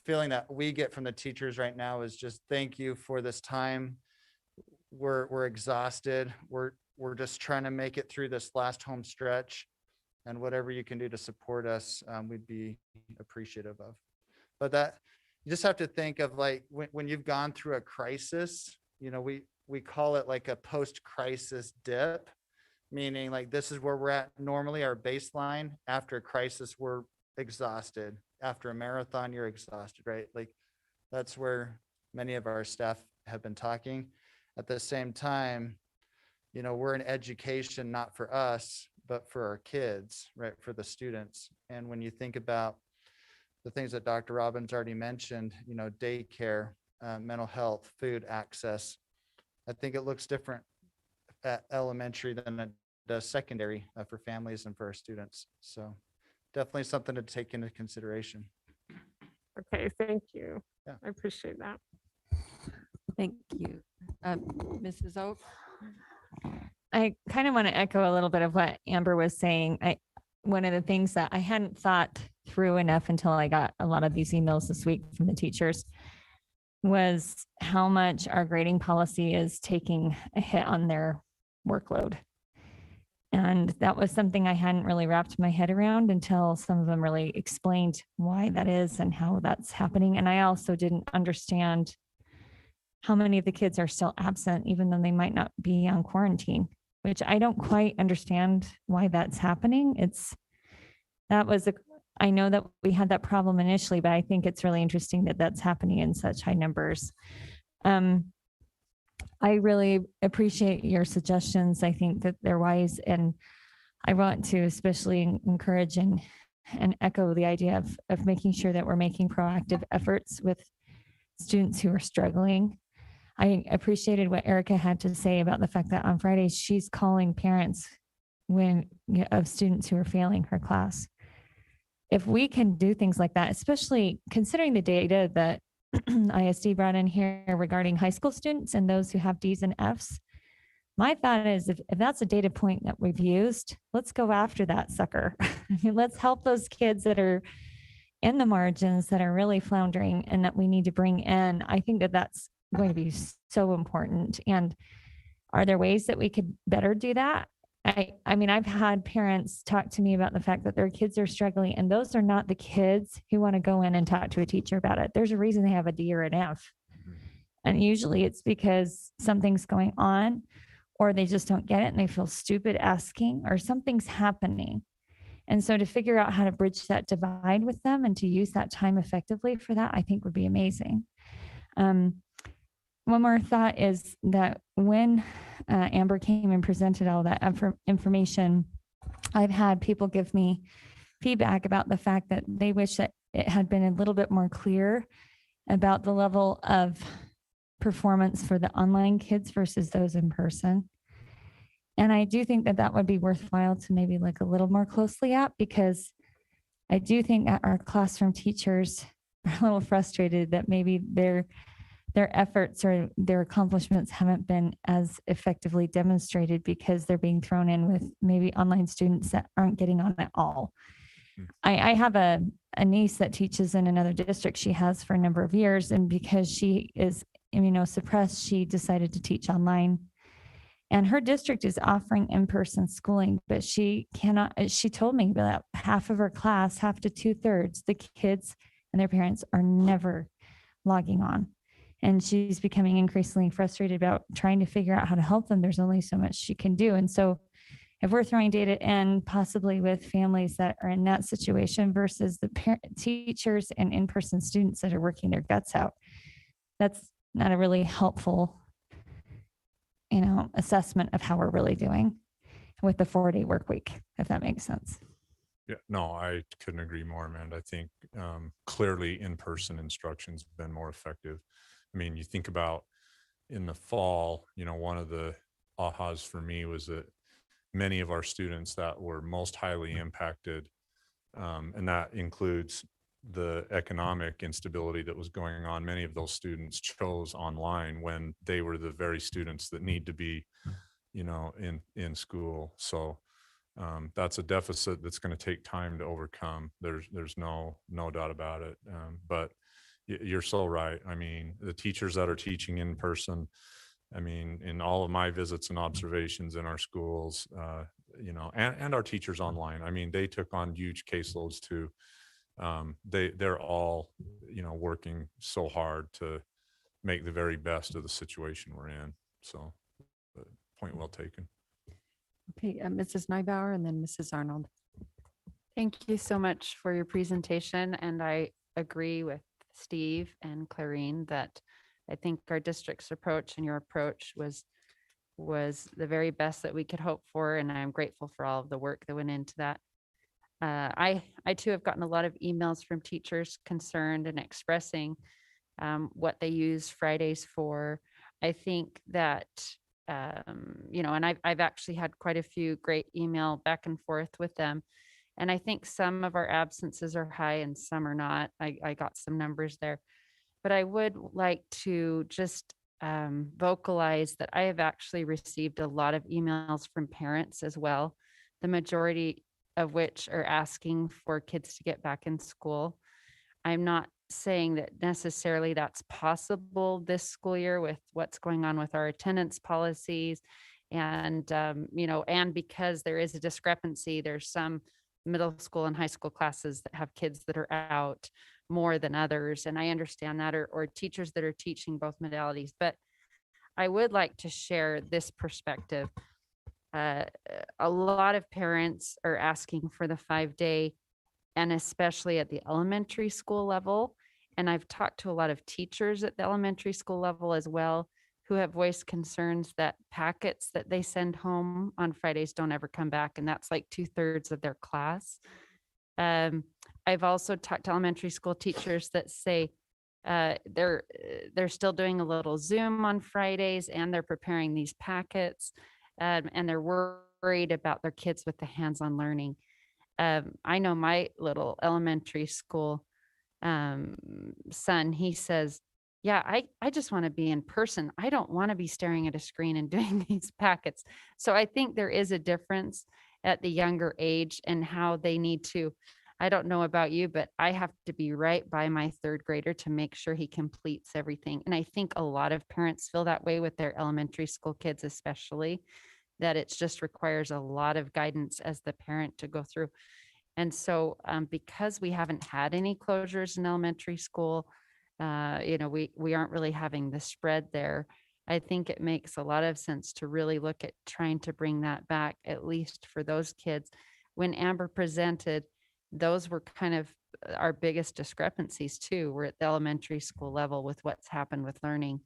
S5: feeling that we get from the teachers right now is just thank you for this time. We're exhausted. We're just trying to make it through this last home stretch, and whatever you can do to support us, we'd be appreciative of. But that you just have to think of like when you've gone through a crisis, you know, we call it like a post-crisis dip, meaning like this is where we're at normally, our baseline. After a crisis, we're exhausted. After a marathon, you're exhausted, right? Like that's where many of our staff have been talking. At the same time, you know, we're in education, not for us, but for our kids, right? For the students. And when you think about the things that Dr. Robbins already mentioned, you know, daycare, mental health, food access, I think it looks different at elementary than it does secondary for families and for our students. So definitely something to take into consideration.
S12: Okay, thank you.
S5: Yeah.
S12: I appreciate that.
S7: Thank you. Mrs. Oak?
S10: I kind of want to echo a little bit of what Amber was saying. One of the things that I hadn't thought through enough until I got a lot of these emails this week from the teachers was how much our grading policy is taking a hit on their workload. And that was something I hadn't really wrapped my head around until some of them really explained why that is and how that's happening. And I also didn't understand how many of the kids are still absent, even though they might not be on quarantine, which I don't quite understand why that's happening. I know that we had that problem initially, but I think it's really interesting that that's happening in such high numbers. I really appreciate your suggestions. I think that they're wise, and I want to especially encourage and echo the idea of making sure that we're making proactive efforts with students who are struggling. I appreciated what Erica had to say about the fact that on Fridays she's calling parents of students who are failing her class. If we can do things like that, especially considering the data that ISD brought in here regarding high school students and those who have D's and F's, my thought is if that's a data point that we've used, let's go after that sucker. Let's help those kids that are in the margins that are really floundering and that we need to bring in. I think that that's going to be so important. And are there ways that we could better do that? I mean, I've had parents talk to me about the fact that their kids are struggling, and those are not the kids who want to go in and talk to a teacher about it. There's a reason they have a D or an F. And usually it's because something's going on, or they just don't get it and they feel stupid asking, or something's happening. And so to figure out how to bridge that divide with them and to use that time effectively for that, I think would be amazing. One more thought is that when Amber came and presented all that information, I've had people give me feedback about the fact that they wish that it had been a little bit more clear about the level of performance for the online kids versus those in person. And I do think that that would be worthwhile to maybe look a little more closely at, because I do think that our classroom teachers are a little frustrated that maybe their efforts or their accomplishments haven't been as effectively demonstrated because they're being thrown in with maybe online students that aren't getting on at all. I have a niece that teaches in another district. She has for a number of years, and because she is immunosuppressed, she decided to teach online. And her district is offering in-person schooling, but she cannot. She told me that half of her class, half to 2/3, the kids and their parents are never logging on. And she's becoming increasingly frustrated about trying to figure out how to help them. There's only so much she can do. And so if we're throwing data in possibly with families that are in that situation versus the teachers and in-person students that are working their guts out, that's not a really helpful, assessment of how we're really doing with the 4-day work week, if that makes sense.
S17: Yeah, no, I couldn't agree more, Amanda. I think clearly in-person instruction's been more effective. I mean, you think about in the fall, one of the ahas for me was that many of our students that were most highly impacted, and that includes the economic instability that was going on, many of those students chose online when they were the very students that need to be, you know, in school. So that's a deficit that's going to take time to overcome. There's no doubt about it. But you're so right. I mean, the teachers that are teaching in person, I mean, in all of my visits and observations in our schools, you know, and our teachers online, I mean, they took on huge caseloads too. They're all, you know, working so hard to make the very best of the situation we're in. So, point well taken.
S7: Okay, Mrs. Neubauer and then Mrs. Arnold.
S15: Thank you so much for your presentation. And I agree with Steve and Clarine that I think our district's approach and your approach was the very best that we could hope for. And I'm grateful for all of the work that went into that. I too have gotten a lot of emails from teachers concerned and expressing what they use Fridays for. I think that, you know, and I've actually had quite a few great email back and forth with them. And I think some of our absences are high and some are not. I got some numbers there. But I would like to just vocalize that I have actually received a lot of emails from parents as well, the majority of which are asking for kids to get back in school. I'm not saying that necessarily that's possible this school year with what's going on with our attendance policies. And, you know, and because there is a discrepancy, there's some middle school and high school classes that have kids that are out more than others. And I understand that, or teachers that are teaching both modalities. But I would like to share this perspective. A lot of parents are asking for the 5-day, and especially at the elementary school level. And I've talked to a lot of teachers at the elementary school level as well, who have voiced concerns that packets that they send home on Fridays don't ever come back. And that's like 2/3 of their class. I've also talked to elementary school teachers that say they're still doing a little Zoom on Fridays and they're preparing these packets. And they're worried about their kids with the hands-on learning. I know my little elementary school son, he says, yeah, I just want to be in person. I don't want to be staring at a screen and doing these packets. So I think there is a difference at the younger age and how they need to, I don't know about you, but I have to be right by my 3rd grader to make sure he completes everything. And I think a lot of parents feel that way with their elementary school kids, especially, that it just requires a lot of guidance as the parent to go through. And so because we haven't had any closures in elementary school, you know, we aren't really having the spread there. I think it makes a lot of sense to really look at trying to bring that back, at least for those kids. When Amber presented, those were kind of our biggest discrepancies too. We're at the elementary school level with what's happened with learning.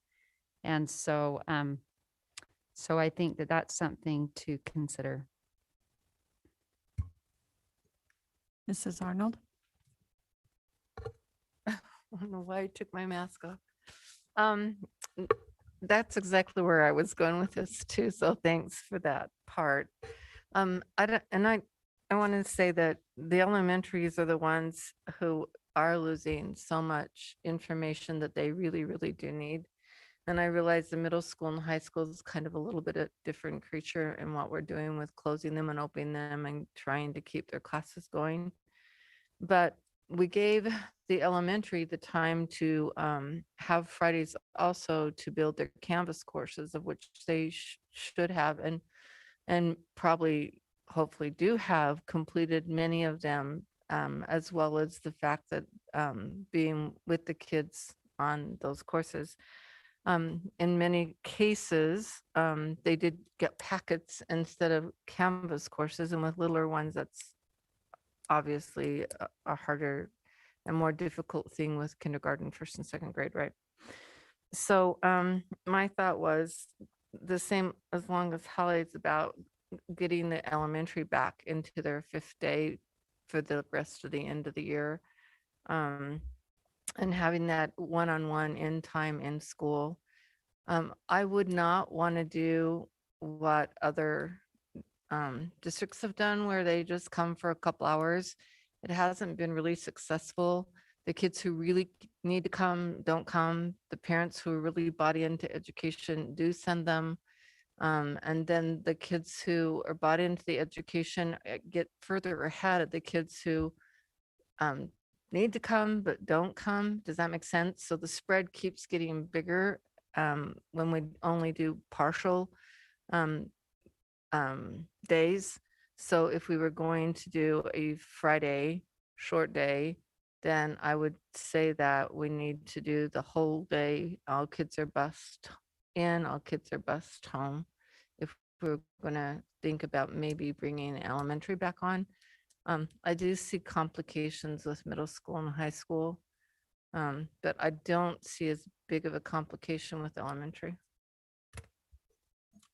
S15: And so, so I think that that's something to consider.
S7: Mrs. Arnold?
S14: I don't know why I took my mask off. That's exactly where I was going with this too. So thanks for that part. I want to say that the elementaries are the ones who are losing so much information that they really, really do need. And I realize the middle school and high school is kind of a little bit a different creature in what we're doing with closing them and opening them and trying to keep their classes going. But we gave the elementary the time to have Fridays also to build their Canvas courses, of which they should have and probably hopefully do have completed many of them, as well as the fact that being with the kids on those courses. In many cases, they did get packets instead of Canvas courses, and with littler ones, that's obviously a harder and more difficult thing with kindergarten, 1st and 2nd grade, right? So my thought was the same as long as Holly's about getting the elementary back into their 5th day for the rest of the end of the year. And having that one-on-one in time in school. I would not want to do what other districts have done where they just come for a couple hours. It hasn't been really successful. The kids who really need to come, don't come. The parents who are really bought into education do send them. And then the kids who are bought into the education get further ahead of the kids who need to come but don't come. Does that make sense? So the spread keeps getting bigger when we only do partial days. So if we were going to do a Friday short day, then I would say that we need to do the whole day. All kids are bused in, all kids are bused home. If we're going to think about maybe bringing elementary back on. I do see complications with middle school and high school, but I don't see as big of a complication with elementary.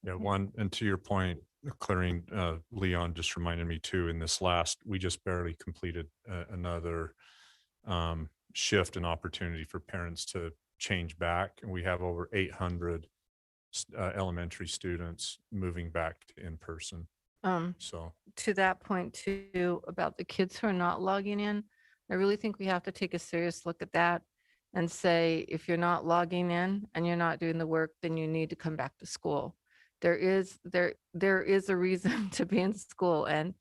S17: Yeah, one, and to your point, clearing, Leon just reminded me too, in this last, we just barely completed another shift and opportunity for parents to change back. And we have over 800 elementary students moving back to in-person. So
S14: to that point too, about the kids who are not logging in, I really think we have to take a serious look at that and say, if you're not logging in and you're not doing the work, then you need to come back to school. There is a reason to be in school, and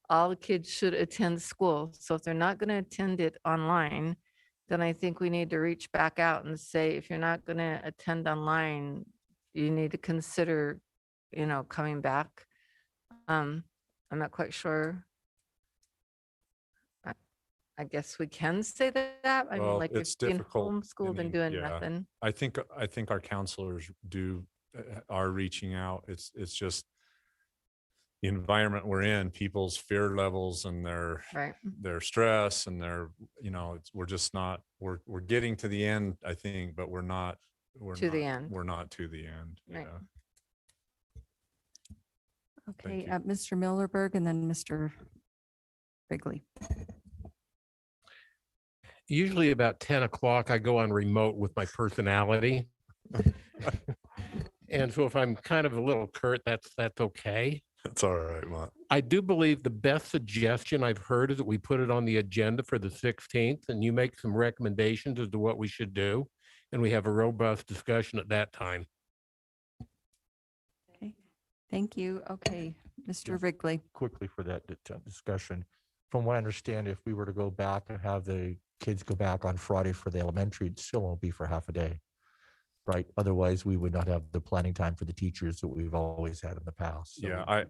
S14: all kids should attend school. So if they're not going to attend it online, then I think we need to reach back out and say, if you're not going to attend online, you need to consider, coming back. I'm not quite sure. I guess we can say that. I mean,
S17: well,
S14: like,
S17: it's
S14: if being
S17: difficult.
S14: homeschooled and doing nothing.
S17: I think our counselors are reaching out. It's just the environment we're in, people's fear levels and their stress and we're just not, we're getting to the end, I think, but we're not to the end.
S14: Right.
S17: Yeah.
S7: Okay, Mr. Millerberg and then Mr. Wrigley.
S9: Usually about 10 o'clock, I go on remote with my personality. And so if I'm kind of a little curt, that's okay.
S17: That's all right, Matt.
S9: I do believe the best suggestion I've heard is that we put it on the agenda for the 16th and you make some recommendations as to what we should do. And we have a robust discussion at that time.
S7: Okay, thank you. Okay, Mr. Wrigley.
S11: Quickly for that discussion. From what I understand, if we were to go back and have the kids go back on Friday for the elementary, it still won't be for half a day, right? Otherwise, we would not have the planning time for the teachers that we've always had in the past. So
S17: Yeah,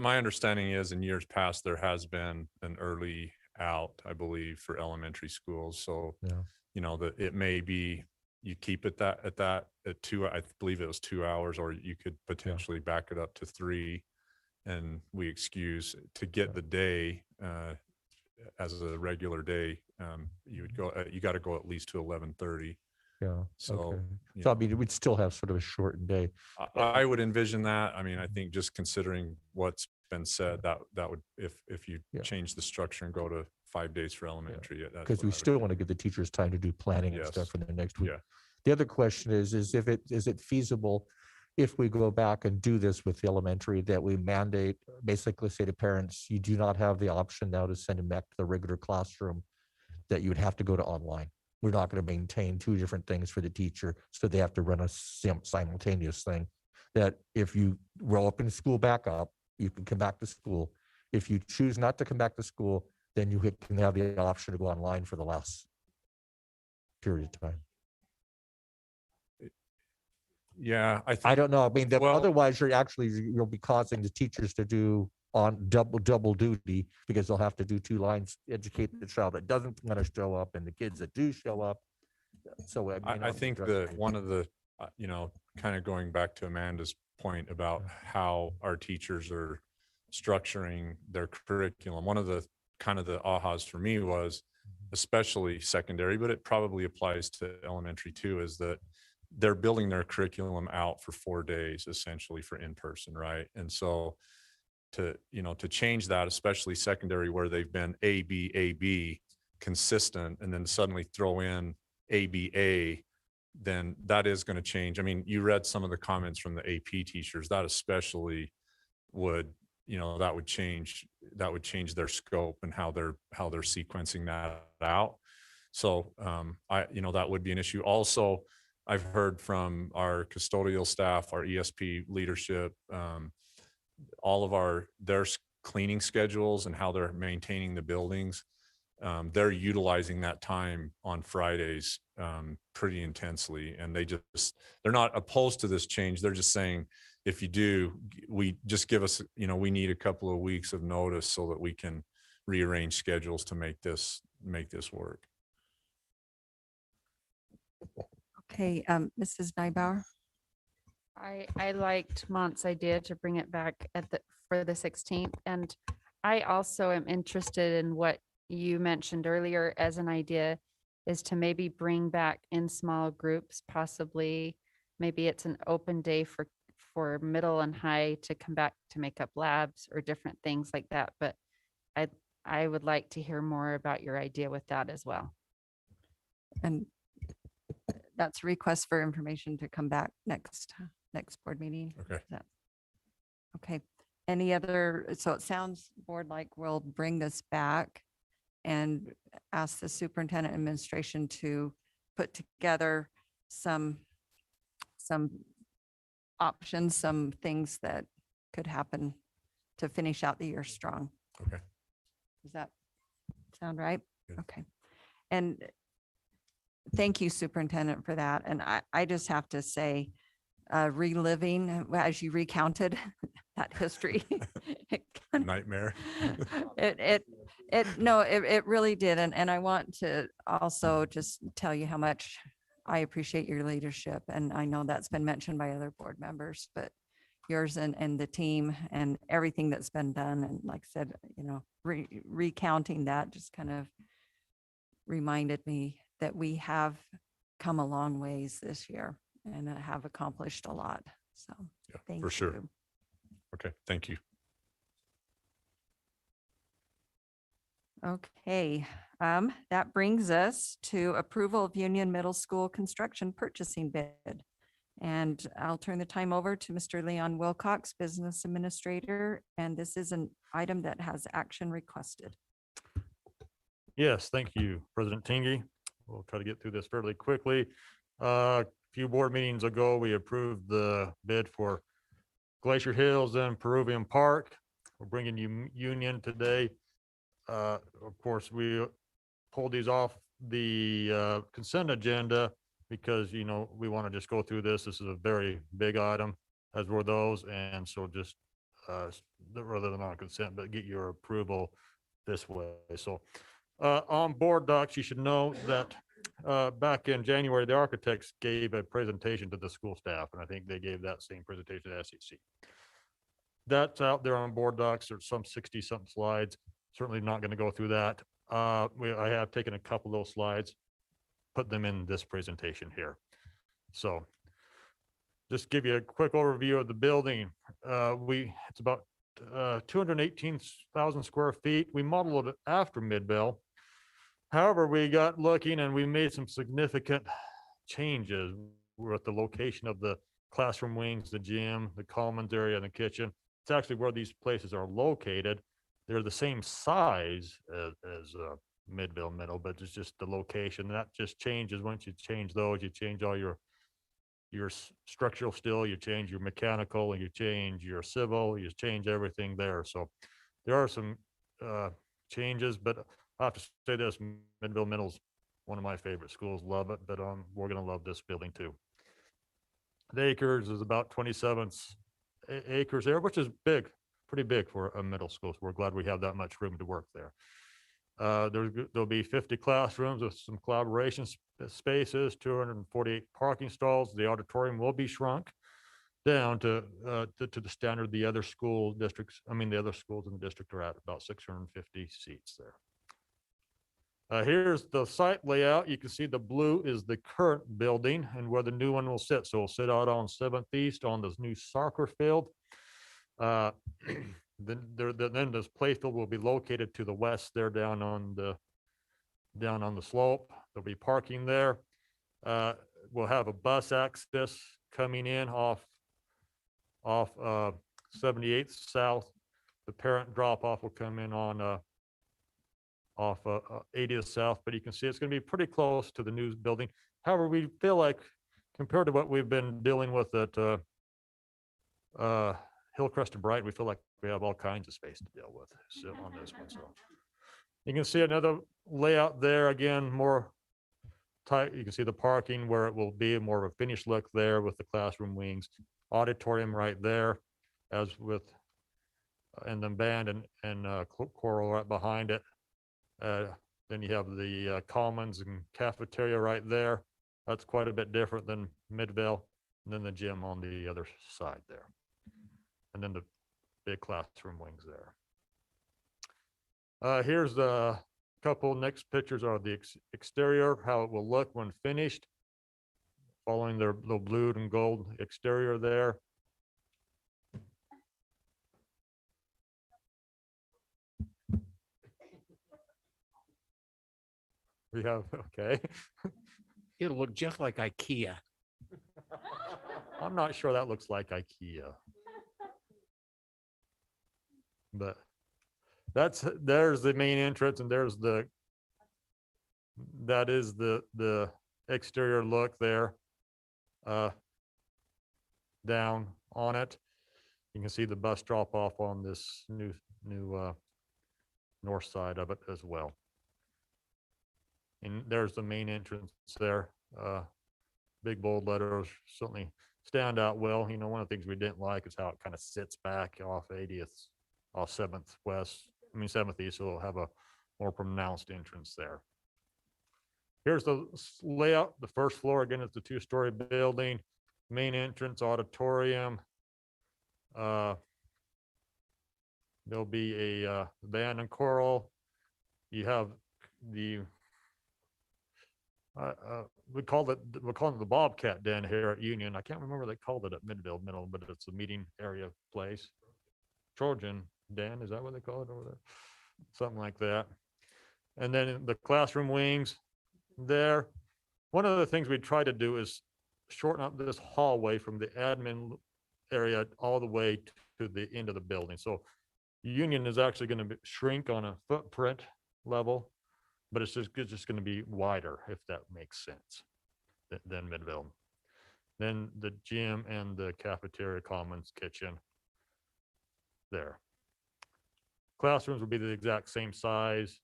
S17: my understanding is in years past, there has been an early out, I believe, for elementary schools. So, that it may be, you keep it at 2, I believe it was 2 hours, or you could potentially back it up to 3. And we excuse to get the day as a regular day. You got to go at least to 11:30.
S11: Yeah.
S17: So,
S11: okay. So I mean, we'd still have sort of a shortened day.
S17: I would envision that. I mean, I think just considering what's been said, that would, if you change the structure and go to 5 days for elementary.
S11: Because we still want to give the teachers time to do planning and stuff for the next week.
S17: Yeah.
S11: The other question is is it feasible if we go back and do this with the elementary, that we mandate, basically say to parents, you do not have the option now to send them back to the regular classroom, that you would have to go to online. We're not going to maintain 2 different things for the teacher, so they have to run a simultaneous thing. That if you open school back up, you can come back to school. If you choose not to come back to school, then you can have the option to go online for the last period of time.
S17: Yeah,
S11: I don't know. I mean, otherwise you'll be causing the teachers to do on double duty, because they'll have to do 2 lines, educate the child that doesn't want to show up and the kids that do show up. So
S17: I think one of the, kind of going back to Amanda's point about how our teachers are structuring their curriculum, one of the kind of the ahas for me was, especially secondary, but it probably applies to elementary too, is that they're building their curriculum out for 4 days, essentially, for in-person, right? And so to change that, especially secondary, where they've been A, B, consistent, and then suddenly throw in ABA, then that is going to change. I mean, you read some of the comments from the AP teachers, that especially would that would change their scope and how they're sequencing that out. So that would be an issue. Also, I've heard from our custodial staff, our ESP leadership, all of their cleaning schedules and how they're maintaining the buildings. They're utilizing that time on Fridays pretty intensely, and they're not opposed to this change. They're just saying, if you do, we just give us, we need a couple of weeks of notice so that we can rearrange schedules to make this work.
S7: Okay, Mrs. Nybauer.
S15: I liked Mont's idea to bring it back for the 16th. And I also am interested in what you mentioned earlier as an idea, is to maybe bring back in small groups, possibly. Maybe it's an open day for middle and high to come back to make up labs or different things like that. But I would like to hear more about your idea with that as well.
S7: And that's a request for information to come back next board meeting.
S17: Okay.
S7: Okay. Any other, so it sounds, board, like we'll bring this back and ask the superintendent administration to put together some options, some things that could happen to finish out the year strong.
S17: Okay.
S7: Does that sound right?
S17: Good.
S7: Okay. And thank you, superintendent, for that. And I just have to say, reliving, as you recounted that history.
S17: Nightmare.
S7: It really did. And I want to also just tell you how much I appreciate your leadership. And I know that's been mentioned by other board members, but yours and the team and everything that's been done. And like I said, recounting that just kind of reminded me that we have come a long ways this year and have accomplished a lot. So thank you.
S17: For sure. Okay, thank you.
S7: Okay, that brings us to approval of Union Middle School construction purchasing bid. And I'll turn the time over to Mr. Leon Wilcox, Business Administrator. And this is an item that has action requested.
S2: Yes, thank you, President Tingy. We'll try to get through this fairly quickly. A few board meetings ago, we approved the bid for Glacier Hills and Peruvian Park. We're bringing you Union today. Of course, we pulled these off the consent agenda because, we want to just go through this. This is a very big item, as were those. And so just rather than on consent, but get your approval this way. So on board docs, you should know that back in January, the architects gave a presentation to the school staff, and I think they gave that same presentation to SEC. That's out there on board docs. There's some 60-something slides. Certainly not going to go through that. I have taken a couple of those slides, put them in this presentation here. So just give you a quick overview of the building. It's about 218,000 square feet. We modeled it after Midvale. However, we got looking and we made some significant changes. We're at the location of the classroom wings, the gym, the commons area, and the kitchen. It's actually where these places are located. They're the same size as Midvale Middle, but it's just the location. That just changes. Once you change those, you change all your structural steel, you change your mechanical, and you change your civil, you change everything there. So there are some changes, but I have to say this, Midvale Middle's one of my favorite schools. Love it, but we're going to love this building too. The acres is about 27 acres there, which is big, pretty big for a middle school. So we're glad we have that much room to work there. There'll be 50 classrooms with some collaboration spaces, 248 parking stalls. The auditorium will be shrunk down to the standard the other school districts, the other schools in the district are at, about 650 seats there. Here's the site layout. You can see the blue is the current building and where the new one will sit. So it'll sit out on 7th East on this new soccer field. Then this playfield will be located to the west there down on the slope. There'll be parking there. We'll have a bus access coming in off 78th South The parent drop off will come in on off 80th South, but you can see it's going to be pretty close to the new building. However, we feel like compared to what we've been dealing with at Hillcrest and Bright, we feel like we have all kinds of space to deal with on this one. So you can see another layout there again, more tight. You can see the parking where it will be more of a finished look there with the classroom wings, auditorium right there, as with and then band and choral right behind it. Then you have the commons and cafeteria right there. That's quite a bit different than Midvale. And then the gym on the other side there. And then the big classroom wings there. Here's the couple next pictures are the exterior, how it will look when finished, following their little blue and gold exterior there. We have, okay.
S9: It'll look just like IKEA.
S2: I'm not sure that looks like IKEA. But there's the main entrance, and that is the exterior look there. Down on it. You can see the bus drop off on this new north side of it as well. And there's the main entrance there. Big bold letters certainly stand out well. You know, one of the things we didn't like is how it kind of sits back off 80th, off 7th West, 7th East, so it'll have a more pronounced entrance there. Here's the layout. The first floor, again, is the 2-story building, main entrance, auditorium. There'll be a band and choral. You have the we're calling it the Bobcat Den here at Union. I can't remember what they called it at Midvale Middle, but it's a meeting area place. Trojan Den, is that what they call it over there? Something like that. And then in the classroom wings there. One of the things we try to do is shorten up this hallway from the admin area all the way to the end of the building. So Union is actually going to shrink on a footprint level, but it's just going to be wider, if that makes sense, than Midvale. Then the gym and the cafeteria, commons, kitchen there. Classrooms will be the exact same size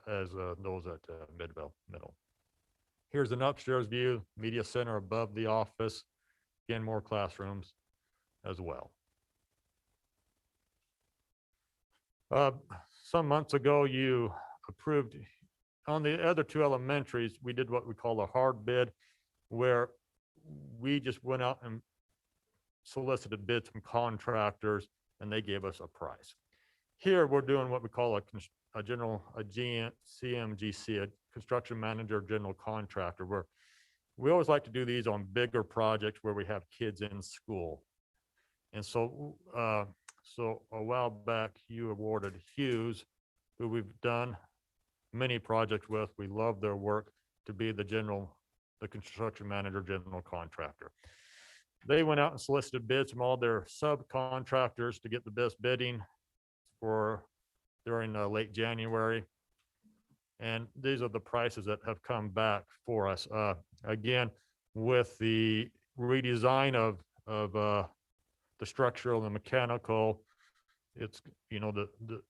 S2: as those at Midvale Middle. Here's an upstairs view, media center above the office. Again, more classrooms as well. Some months ago, you approved on the other 2 elementaries, we did what we call a hard bid, where we just went out and solicited bids from contractors and they gave us a price. Here we're doing what we call a CMGC, a construction manager general contractor, where we always like to do these on bigger projects where we have kids in school. And so so a while back you awarded Hughes, who we've done many projects with. We love their work, to be the construction manager general contractor. They went out and solicited bids from all their subcontractors to get the best bidding during late January. And these are the prices that have come back for us. Again, with the redesign of the structural and mechanical, it's, you know,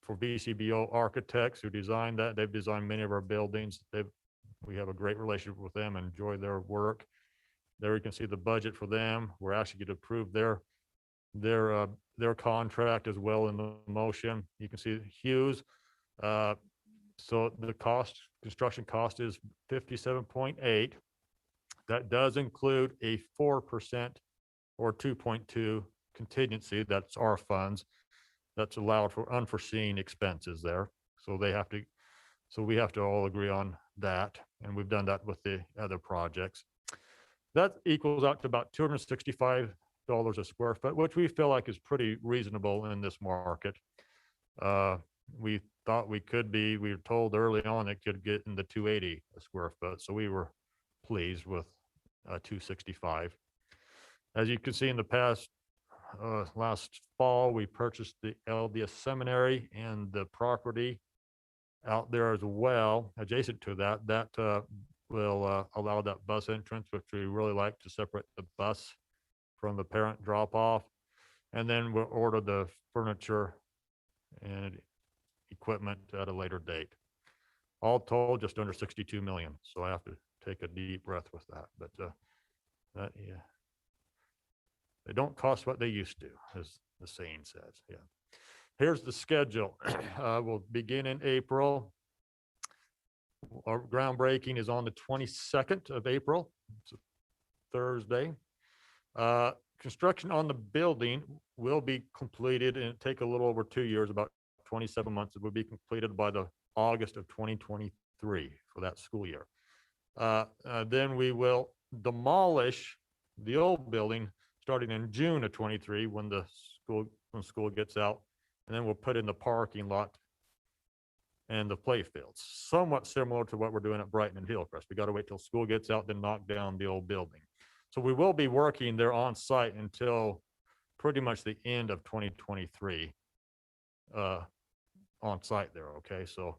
S2: for VCBO architects who designed that, they've designed many of our buildings. We have a great relationship with them, enjoy their work. There you can see the budget for them. We're actually going to approve their contract as well in the motion. You can see Hughes. So the construction cost is 57.8. That does include a 4% or 2.2 contingency. That's our funds. That's allowed for unforeseen expenses there. So we have to all agree on that. And we've done that with the other projects. That equals out to about $265 a square foot, which we feel like is pretty reasonable in this market. We thought we were told early on it could get in the $280 a square foot. So we were pleased with $265. As you can see in the past last fall, we purchased the LDS seminary and the property out there as well, adjacent to that. That will allow that bus entrance, which we really like to separate the bus from the parent drop off. And then we'll order the furniture and equipment at a later date. All told, just under 62 million. So I have to take a deep breath with that. But that, yeah, they don't cost what they used to, as the saying says. Yeah. Here's the schedule. We'll begin in April. Our groundbreaking is on the 22nd of April. It's a Thursday. Construction on the building will be completed and it take a little over 2 years, about 27 months. It will be completed by the August of 2023 for that school year. Then we will demolish the old building starting in June of 23 when school gets out, and then we'll put in the parking lot and the play fields, somewhat similar to what we're doing at Brighton and Hillcrest. We got to wait till school gets out, then knock down the old building. So we will be working there on site until pretty much the end of 2023 on site there. Okay, so,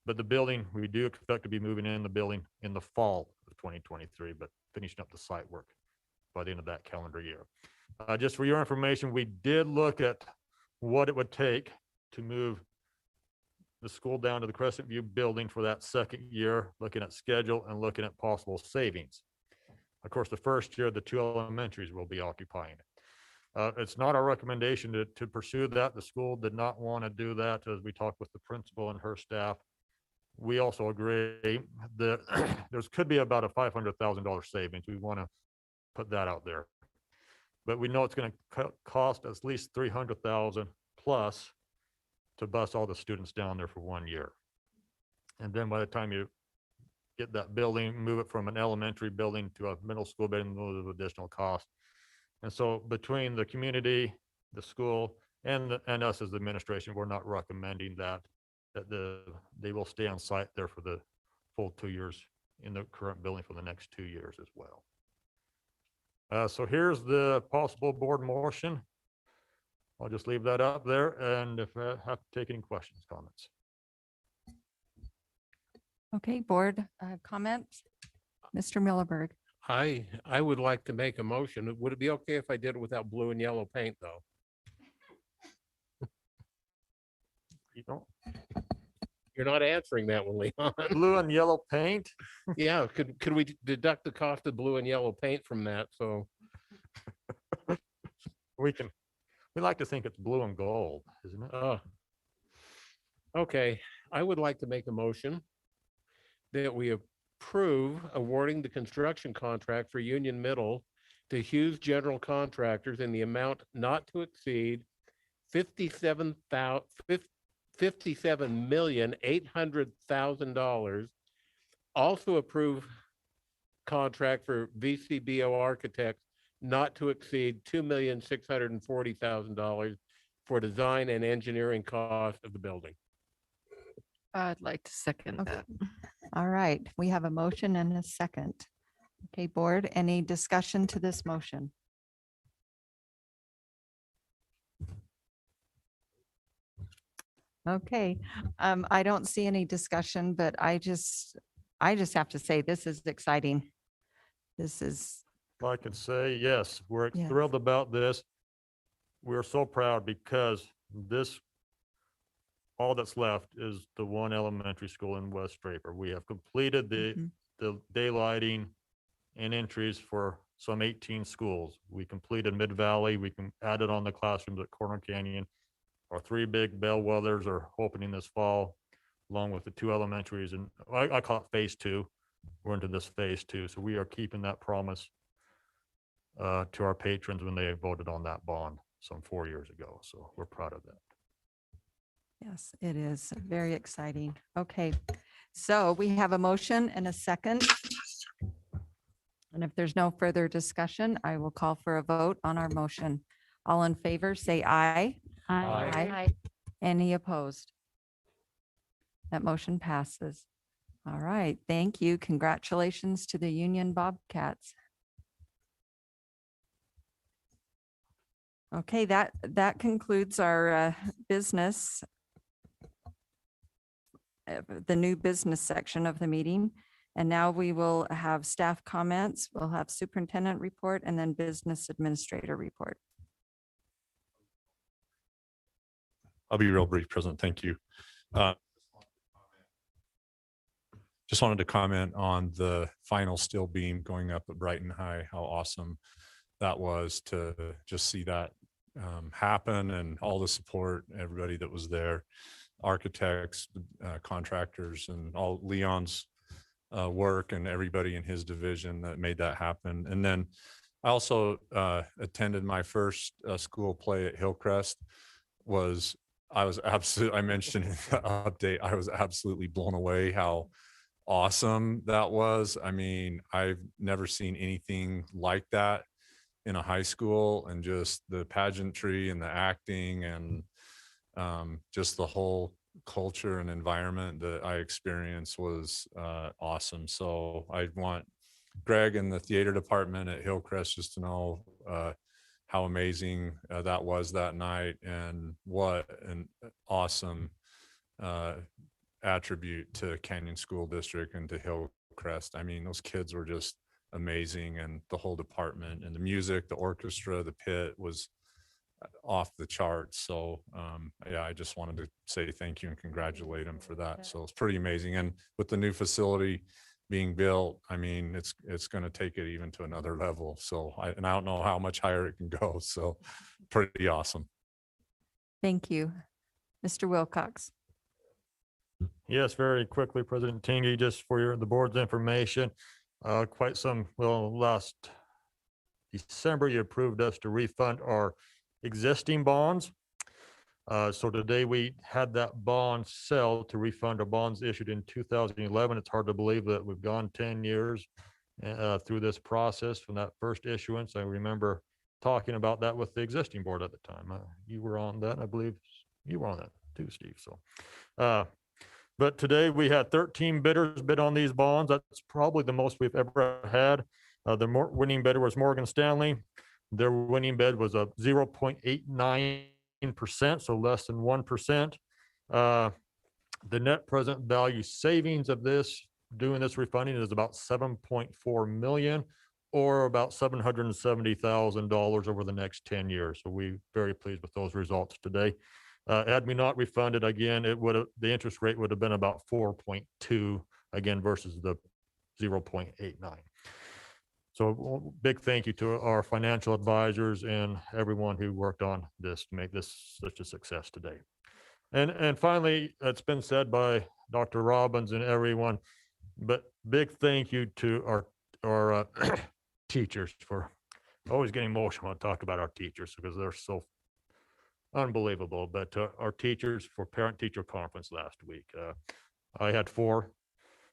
S2: but the building, we do expect to be moving in the building in the fall of 2023, but finishing up the site work by the end of that calendar year. Just for your information, we did look at what it would take to move the school down to the Crescent View building for that second year, looking at schedule and looking at possible savings. Of course, the first year, the 2 elementaries will be occupying it. It's not our recommendation to pursue that. The school did not want to do that as we talked with the principal and her staff. We also agree that there could be about a $500,000 savings. We want to put that out there. But we know it's going to cost at least $300,000 plus to bus all the students down there for 1 year. And then by the time you get that building, move it from an elementary building to a middle school building, those are additional costs. And so between the community, the school, and us as the administration, we're not recommending that they will stay on site there for the full 2 years in the current building for the next 2 years as well. So here's the possible board motion. I'll just leave that up there, and if I have to take any questions, comments.
S7: Okay, board comments? Mr. Millerberg.
S9: I would like to make a motion. Would it be okay if I did it without blue and yellow paint, though?
S2: You don't.
S9: You're not answering that one, Leon.
S2: Blue and yellow paint?
S9: Yeah, could we deduct the cost of blue and yellow paint from that? So
S2: we like to think it's blue and gold, isn't it?
S9: Oh. Okay, I would like to make a motion that we approve awarding the construction contract for Union Middle to Hughes General Contractors in the amount not to exceed $57,800,000. Also approve contract for VCBO Architects not to exceed $2,640,000 for design and engineering cost of the building.
S14: I'd like to second that.
S7: All right, we have a motion and a second. Okay, board, any discussion to this motion? Okay, I don't see any discussion, but I just have to say, this is exciting. This is.
S2: I can say, yes, we're
S7: Yes.
S2: thrilled about this. We're so proud because all that's left is the one elementary school in West Draper. We have completed the daylighting and entries for some 18 schools. We completed Mid-Valley. We can add it on the classrooms at Corner Canyon. Our 3 big bellwethers are opening this fall, along with the 2 elementaries. And I call it phase 2. We're into this phase 2. So we are keeping that promise to our patrons when they voted on that bond some 4 years ago. So we're proud of that.
S7: Yes, it is very exciting. Okay, so we have a motion and a second. And if there's no further discussion, I will call for a vote on our motion. All in favor, say aye.
S10: Aye.
S7: Any opposed? That motion passes. All right, thank you. Congratulations to the Union Bobcats. Okay, that concludes our business, the new business section of the meeting. And now we will have staff comments. We'll have superintendent report and then business administrator report.
S2: I'll be real brief, President. Thank you. Just wanted to comment on the final steel beam going up at Brighton High, how awesome that was to just see that happen, and all the support, everybody that was there, architects, contractors, and all Leon's work and everybody in his division that made that happen. And then I also attended my first school play at Hillcrest. I mentioned in the update, I was absolutely blown away how awesome that was. I mean, I've never seen anything like that in a high school, and just the pageantry and the acting and just the whole culture and environment that I experienced was awesome. So I want Greg and the theater department at Hillcrest just to know how amazing that was that night, and what an awesome attribute to Canyon School District and to Hillcrest. I mean, those kids were just amazing, and the whole department, and the music, the orchestra, the pit was off the charts. So yeah, I just wanted to say thank you and congratulate them for that. So it's pretty amazing. And with the new facility being built, I mean, it's going to take it even to another level. So I don't know how much higher it can go. So pretty awesome.
S7: Thank you. Mr. Wilcox.
S2: Yes, very quickly, President Tingy, just for the board's information, last December, you approved us to refund our existing bonds. So today we had that bond sell to refund our bonds issued in 2011. It's hard to believe that we've gone 10 years through this process from that first issuance. I remember talking about that with the existing board at the time. You were on that. I believe you were on that too, Steve. So, but today we had 13 bidders bid on these bonds. That's probably the most we've ever had. The winning bidder was Morgan Stanley. Their winning bid was a 0.89%, so less than 1%. The net present value savings of doing this refunding is about 7.4 million, or about $770,000 over the next 10 years. So we're very pleased with those results today. Had we not refunded again, the interest rate would have been about 4.2 again versus the 0.89. So big thank you to our financial advisors and everyone who worked on this to make this such a success today. And finally, it's been said by Dr. Robbins and everyone, but big thank you to our teachers. For always getting emotional when I talk about our teachers because they're so unbelievable. But our teachers for parent-teacher conference last week, I had 4.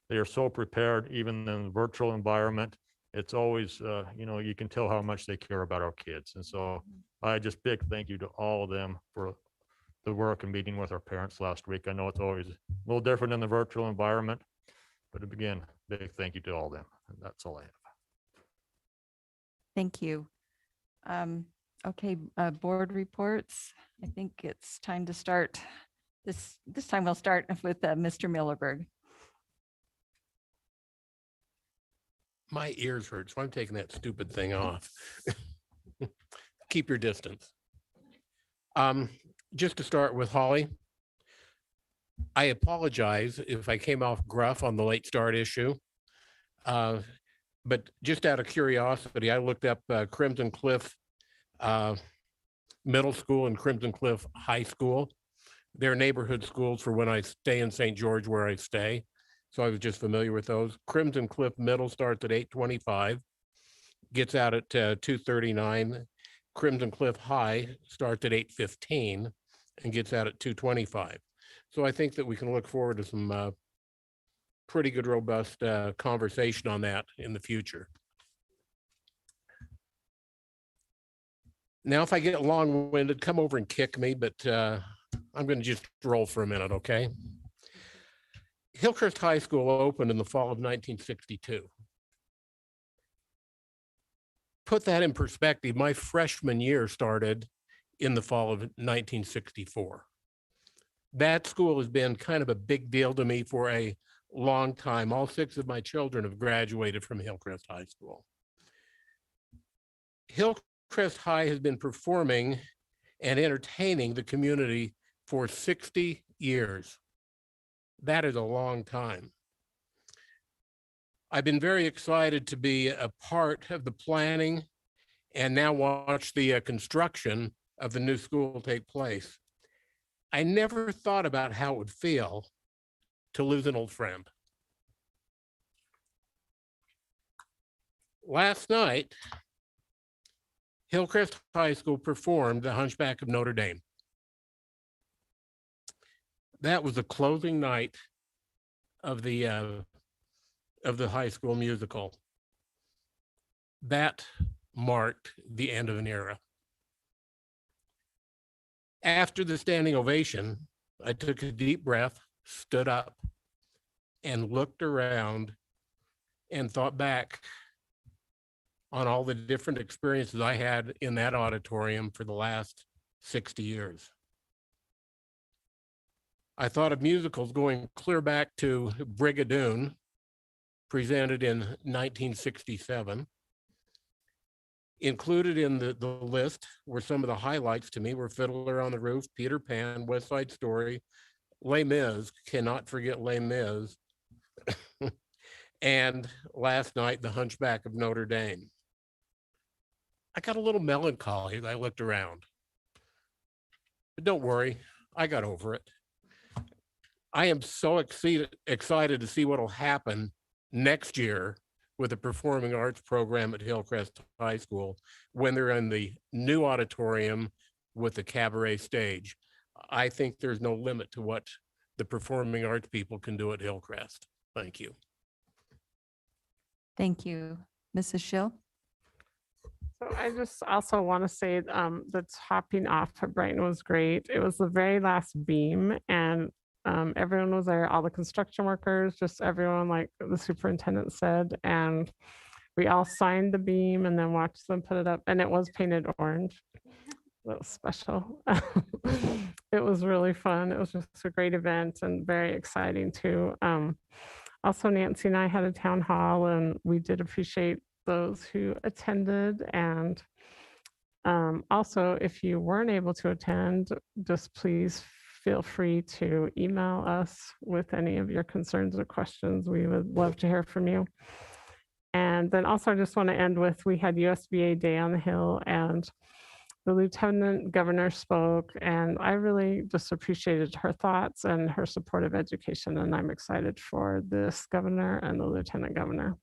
S2: They are so prepared, even in the virtual environment. It's always, you can tell how much they care about our kids. And so I just big thank you to all of them for the work and meeting with our parents last week. I know it's always a little different in the virtual environment, but again, big thank you to all of them. And that's all I have.
S7: Thank you. Okay, board reports. I think it's time to start. This time we'll start with Mr. Millerberg.
S9: My ears hurt, so I'm taking that stupid thing off. Keep your distance. Just to start with Holly, I apologize if I came off gruff on the late start issue. But just out of curiosity, I looked up Crimson Cliff Middle School and Crimson Cliff High School. They're neighborhood schools for when I stay in St. George where I stay. So I was just familiar with those. Crimson Cliff Middle starts at 8:25, gets out at 2:39. Crimson Cliff High starts at 8:15 and gets out at 2:25. So I think that we can look forward to some pretty good, robust conversation on that in the future. Now, if I get long-winded, come over and kick me, but I'm going to just roll for a minute, okay? Hillcrest High School opened in the fall of 1962. Put that in perspective, my freshman year started in the fall of 1964. That school has been kind of a big deal to me for a long time. All 6 of my children have graduated from Hillcrest High School. Hillcrest High has been performing and entertaining the community for 60 years. That is a long time. I've been very excited to be a part of the planning and now watch the construction of the new school take place. I never thought about how it would feel to lose an old friend. Last night, Hillcrest High School performed The Hunchback of Notre Dame. That was the closing night of the high school musical. That marked the end of an era. After the standing ovation, I took a deep breath, stood up, and looked around and thought back on all the different experiences I had in that auditorium for the last 60 years. I thought of musicals going clear back to Brigadoon, presented in 1967. Included in the list were some of the highlights to me were Fiddler on the Roof, Peter Pan, West Side Story, Les Mis, cannot forget Les Mis, and last night, The Hunchback of Notre Dame. I got a little melancholy as I looked around. But don't worry, I got over it. I am so excited to see what will happen next year with the performing arts program at Hillcrest High School when they're in the new auditorium with the cabaret stage. I think there's no limit to what the performing arts people can do at Hillcrest. Thank you.
S7: Thank you. Mrs. Schill?
S12: So I just also want to say the topping off at Brighton was great. It was the very last beam, and everyone was there, all the construction workers, just everyone, like the superintendent said, and we all signed the beam and then watched them put it up, and it was painted orange. That was special. It was really fun. It was just a great event and very exciting too. Also, Nancy and I had a town hall, and we did appreciate those who attended. And also, if you weren't able to attend, just please feel free to email us with any of your concerns or questions. We would love to hear from you. And then also, I just want to end with, we had USBA Day on the Hill, and the Lieutenant Governor spoke, and I really just appreciated her thoughts and her support of education. And I'm excited for this governor and the Lieutenant Governor.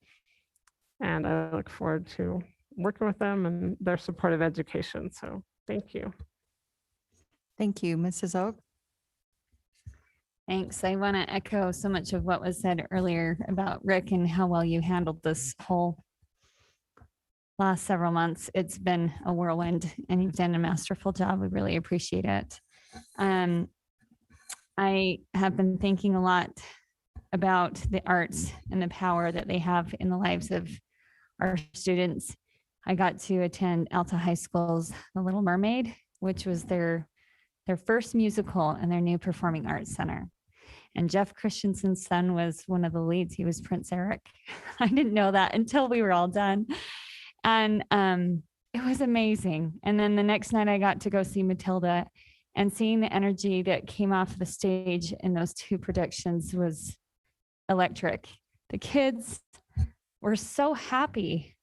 S12: And I look forward to working with them and their support of education. So thank you.
S7: Thank you, Mrs. Oak.
S10: Thanks. I want to echo so much of what was said earlier about Rick and how well you handled this whole last several months. It's been a whirlwind and you've done a masterful job. We really appreciate it. I have been thinking a lot about the arts and the power that they have in the lives of our students. I got to attend Alta High School's The Little Mermaid, which was their first musical in their new performing arts center. And Jeff Christensen's son was one of the leads. He was Prince Eric. I didn't know that until we were all done. And it was amazing. And then the next night I got to go see Matilda, and seeing the energy that came off the stage in those two productions was electric. The kids were so happy.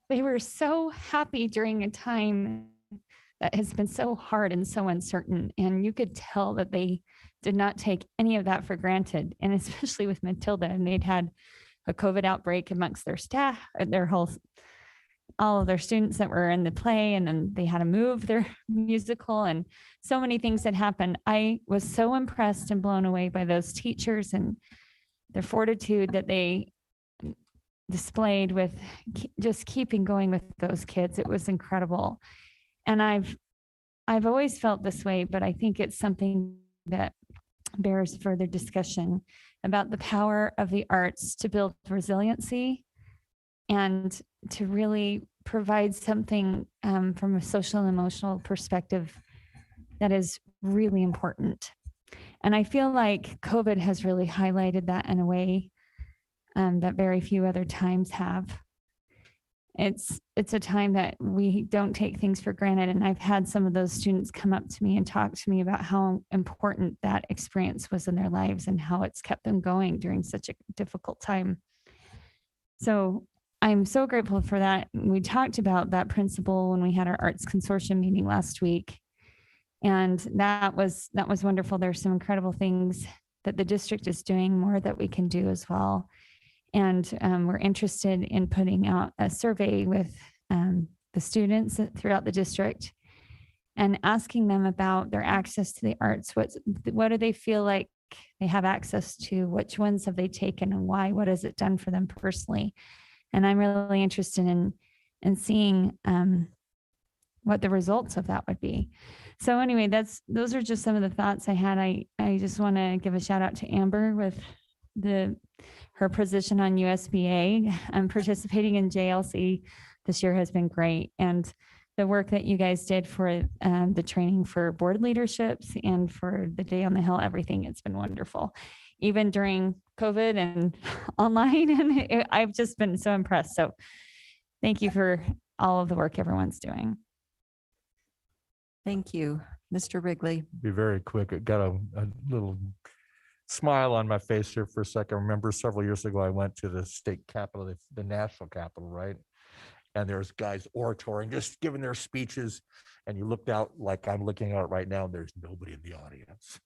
S10: They were so happy during a time that has been so hard and so uncertain. And you could tell that they did not take any of that for granted. And especially with Matilda, and they'd had a COVID outbreak amongst their staff, all of their students that were in the play, and then they had to move their musical, and so many things that happened. I was so impressed and blown away by those teachers and their fortitude that they displayed with just keeping going with those kids. It was incredible. And I've always felt this way, but I think it's something that bears further discussion about the power of the arts to build resiliency and to really provides something from a social and emotional perspective that is really important. And I feel like COVID has really highlighted that in a way that very few other times have. It's a time that we don't take things for granted. And I've had some of those students come up to me and talk to me about how important that experience was in their lives and how it's kept them going during such a difficult time. So I'm so grateful for that. We talked about that principle when we had our Arts Consortium meeting last week. And that was wonderful. There's some incredible things that the district is doing, more that we can do as well. And we're interested in putting out a survey with the students throughout the district and asking them about their access to the arts. What do they feel like they have access to? Which ones have they taken and why? What has it done for them personally? And I'm really interested in seeing what the results of that would be. So anyway, those are just some of the thoughts I had. I just want to give a shout out to Amber with her position on USBA. Participating in JLC this year has been great. And the work that you guys did for the training for board leaderships and for the Day on the Hill, everything, it's been wonderful. Even during COVID and online, and I've just been so impressed. So thank you for all of the work everyone's doing.
S7: Thank you. Mr. Wrigley.
S11: Be very quick. It got a little smile on my face here for a second. I remember several years ago, I went to the state capitol, the national capitol, right? And there's guys oratoring, just giving their speeches. And you looked out like I'm looking out right now, and there's nobody in the audience.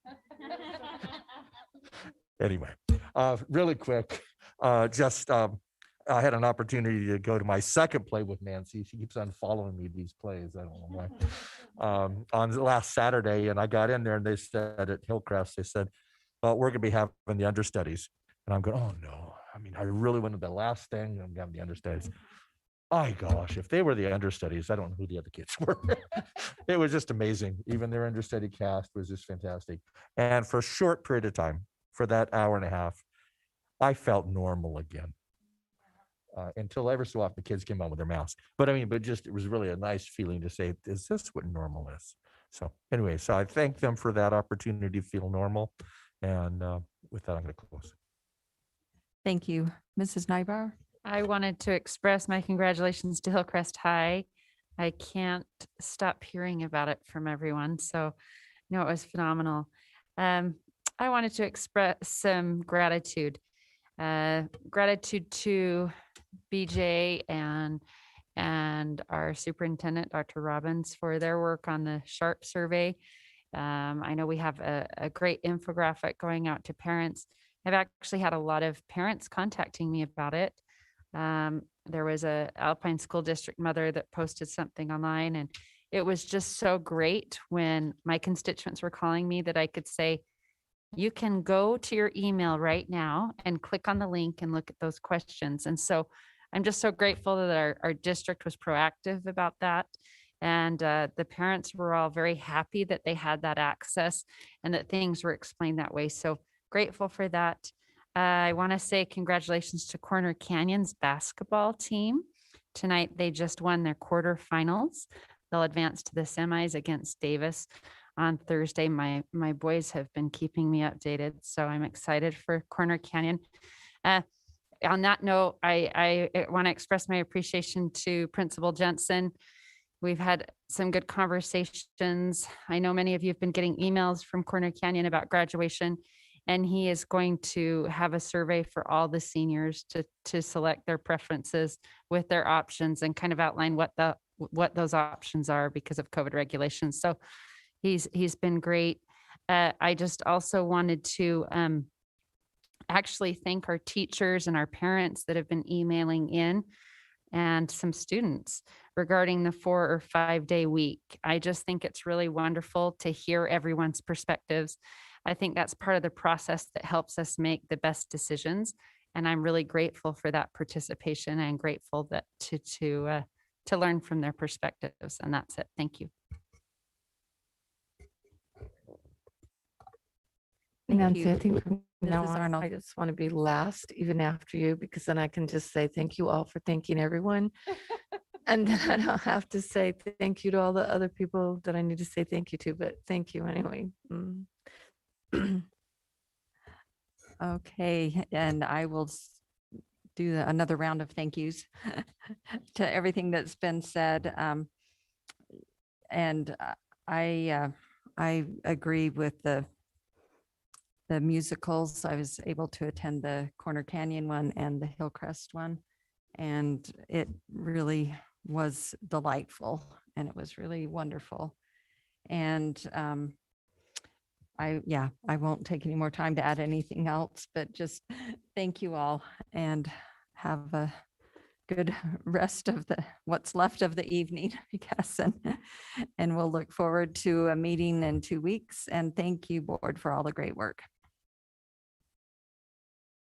S11: Anyway, really quick, I had an opportunity to go to my second play with Nancy. She keeps on following me these plays. I don't know why. On the last Saturday, and I got in there and they said at Hillcrest, they said, well, we're going to be having the understudies. And I'm going, oh no. I mean, I really wanted the last thing. I'm having the understudies. My gosh, if they were the understudies, I don't know who the other kids were. It was just amazing. Even their understudy cast was just fantastic. And for a short period of time, for that hour and a half, I felt normal again. Until ever so often the kids came on with their masks. But I mean, it was really a nice feeling to say, is this what normal is? So anyway, so I thank them for that opportunity to feel normal. And with that, I'm going to close.
S7: Thank you. Mrs. Nybauer.
S15: I wanted to express my congratulations to Hillcrest High. I can't stop hearing about it from everyone. So no, it was phenomenal. I wanted to express some gratitude. Gratitude to BJ and our superintendent, Dr. Robbins, for their work on the SHARP survey. I know we have a great infographic going out to parents. I've actually had a lot of parents contacting me about it. There was a Alpine School District mother that posted something online, and it was just so great when my constituents were calling me that I could say, you can go to your email right now and click on the link and look at those questions. And so I'm just so grateful that our district was proactive about that. And the parents were all very happy that they had that access and that things were explained that way. So grateful for that. I want to say congratulations to Corner Canyon's basketball team. Tonight, they just won their quarterfinals. They'll advance to the semis against Davis on Thursday. My boys have been keeping me updated, so I'm excited for Corner Canyon. On that note, I want to express my appreciation to Principal Jensen. We've had some good conversations. I know many of you have been getting emails from Corner Canyon about graduation, and he is going to have a survey for all the seniors to select their preferences with their options and kind of outline what those options are because of COVID regulations. So he's been great. I just also wanted to actually thank our teachers and our parents that have been emailing in, and some students regarding the 4 or 5 day week. I just think it's really wonderful to hear everyone's perspectives. I think that's part of the process that helps us make the best decisions. And I'm really grateful for that participation and grateful that to learn from their perspectives. And that's it. Thank you.
S14: Nancy, I think from now
S7: Mrs.
S14: on,
S7: Arnold.
S14: I just want to be last, even after you, because then I can just say thank you all for thanking everyone. And then I don't have to say thank you to all the other people that I need to say thank you to, but thank you anyway.
S7: Okay, and I will do another round of thank yous to everything that's been said. And I agree with the musicals. I was able to attend the Corner Canyon one and the Hillcrest one, and it really was delightful, and it was really wonderful. And I won't take any more time to add anything else, but just thank you all and have a good rest of what's left of the evening, I guess. And we'll look forward to a meeting in 2 weeks. And thank you, board, for all the great work.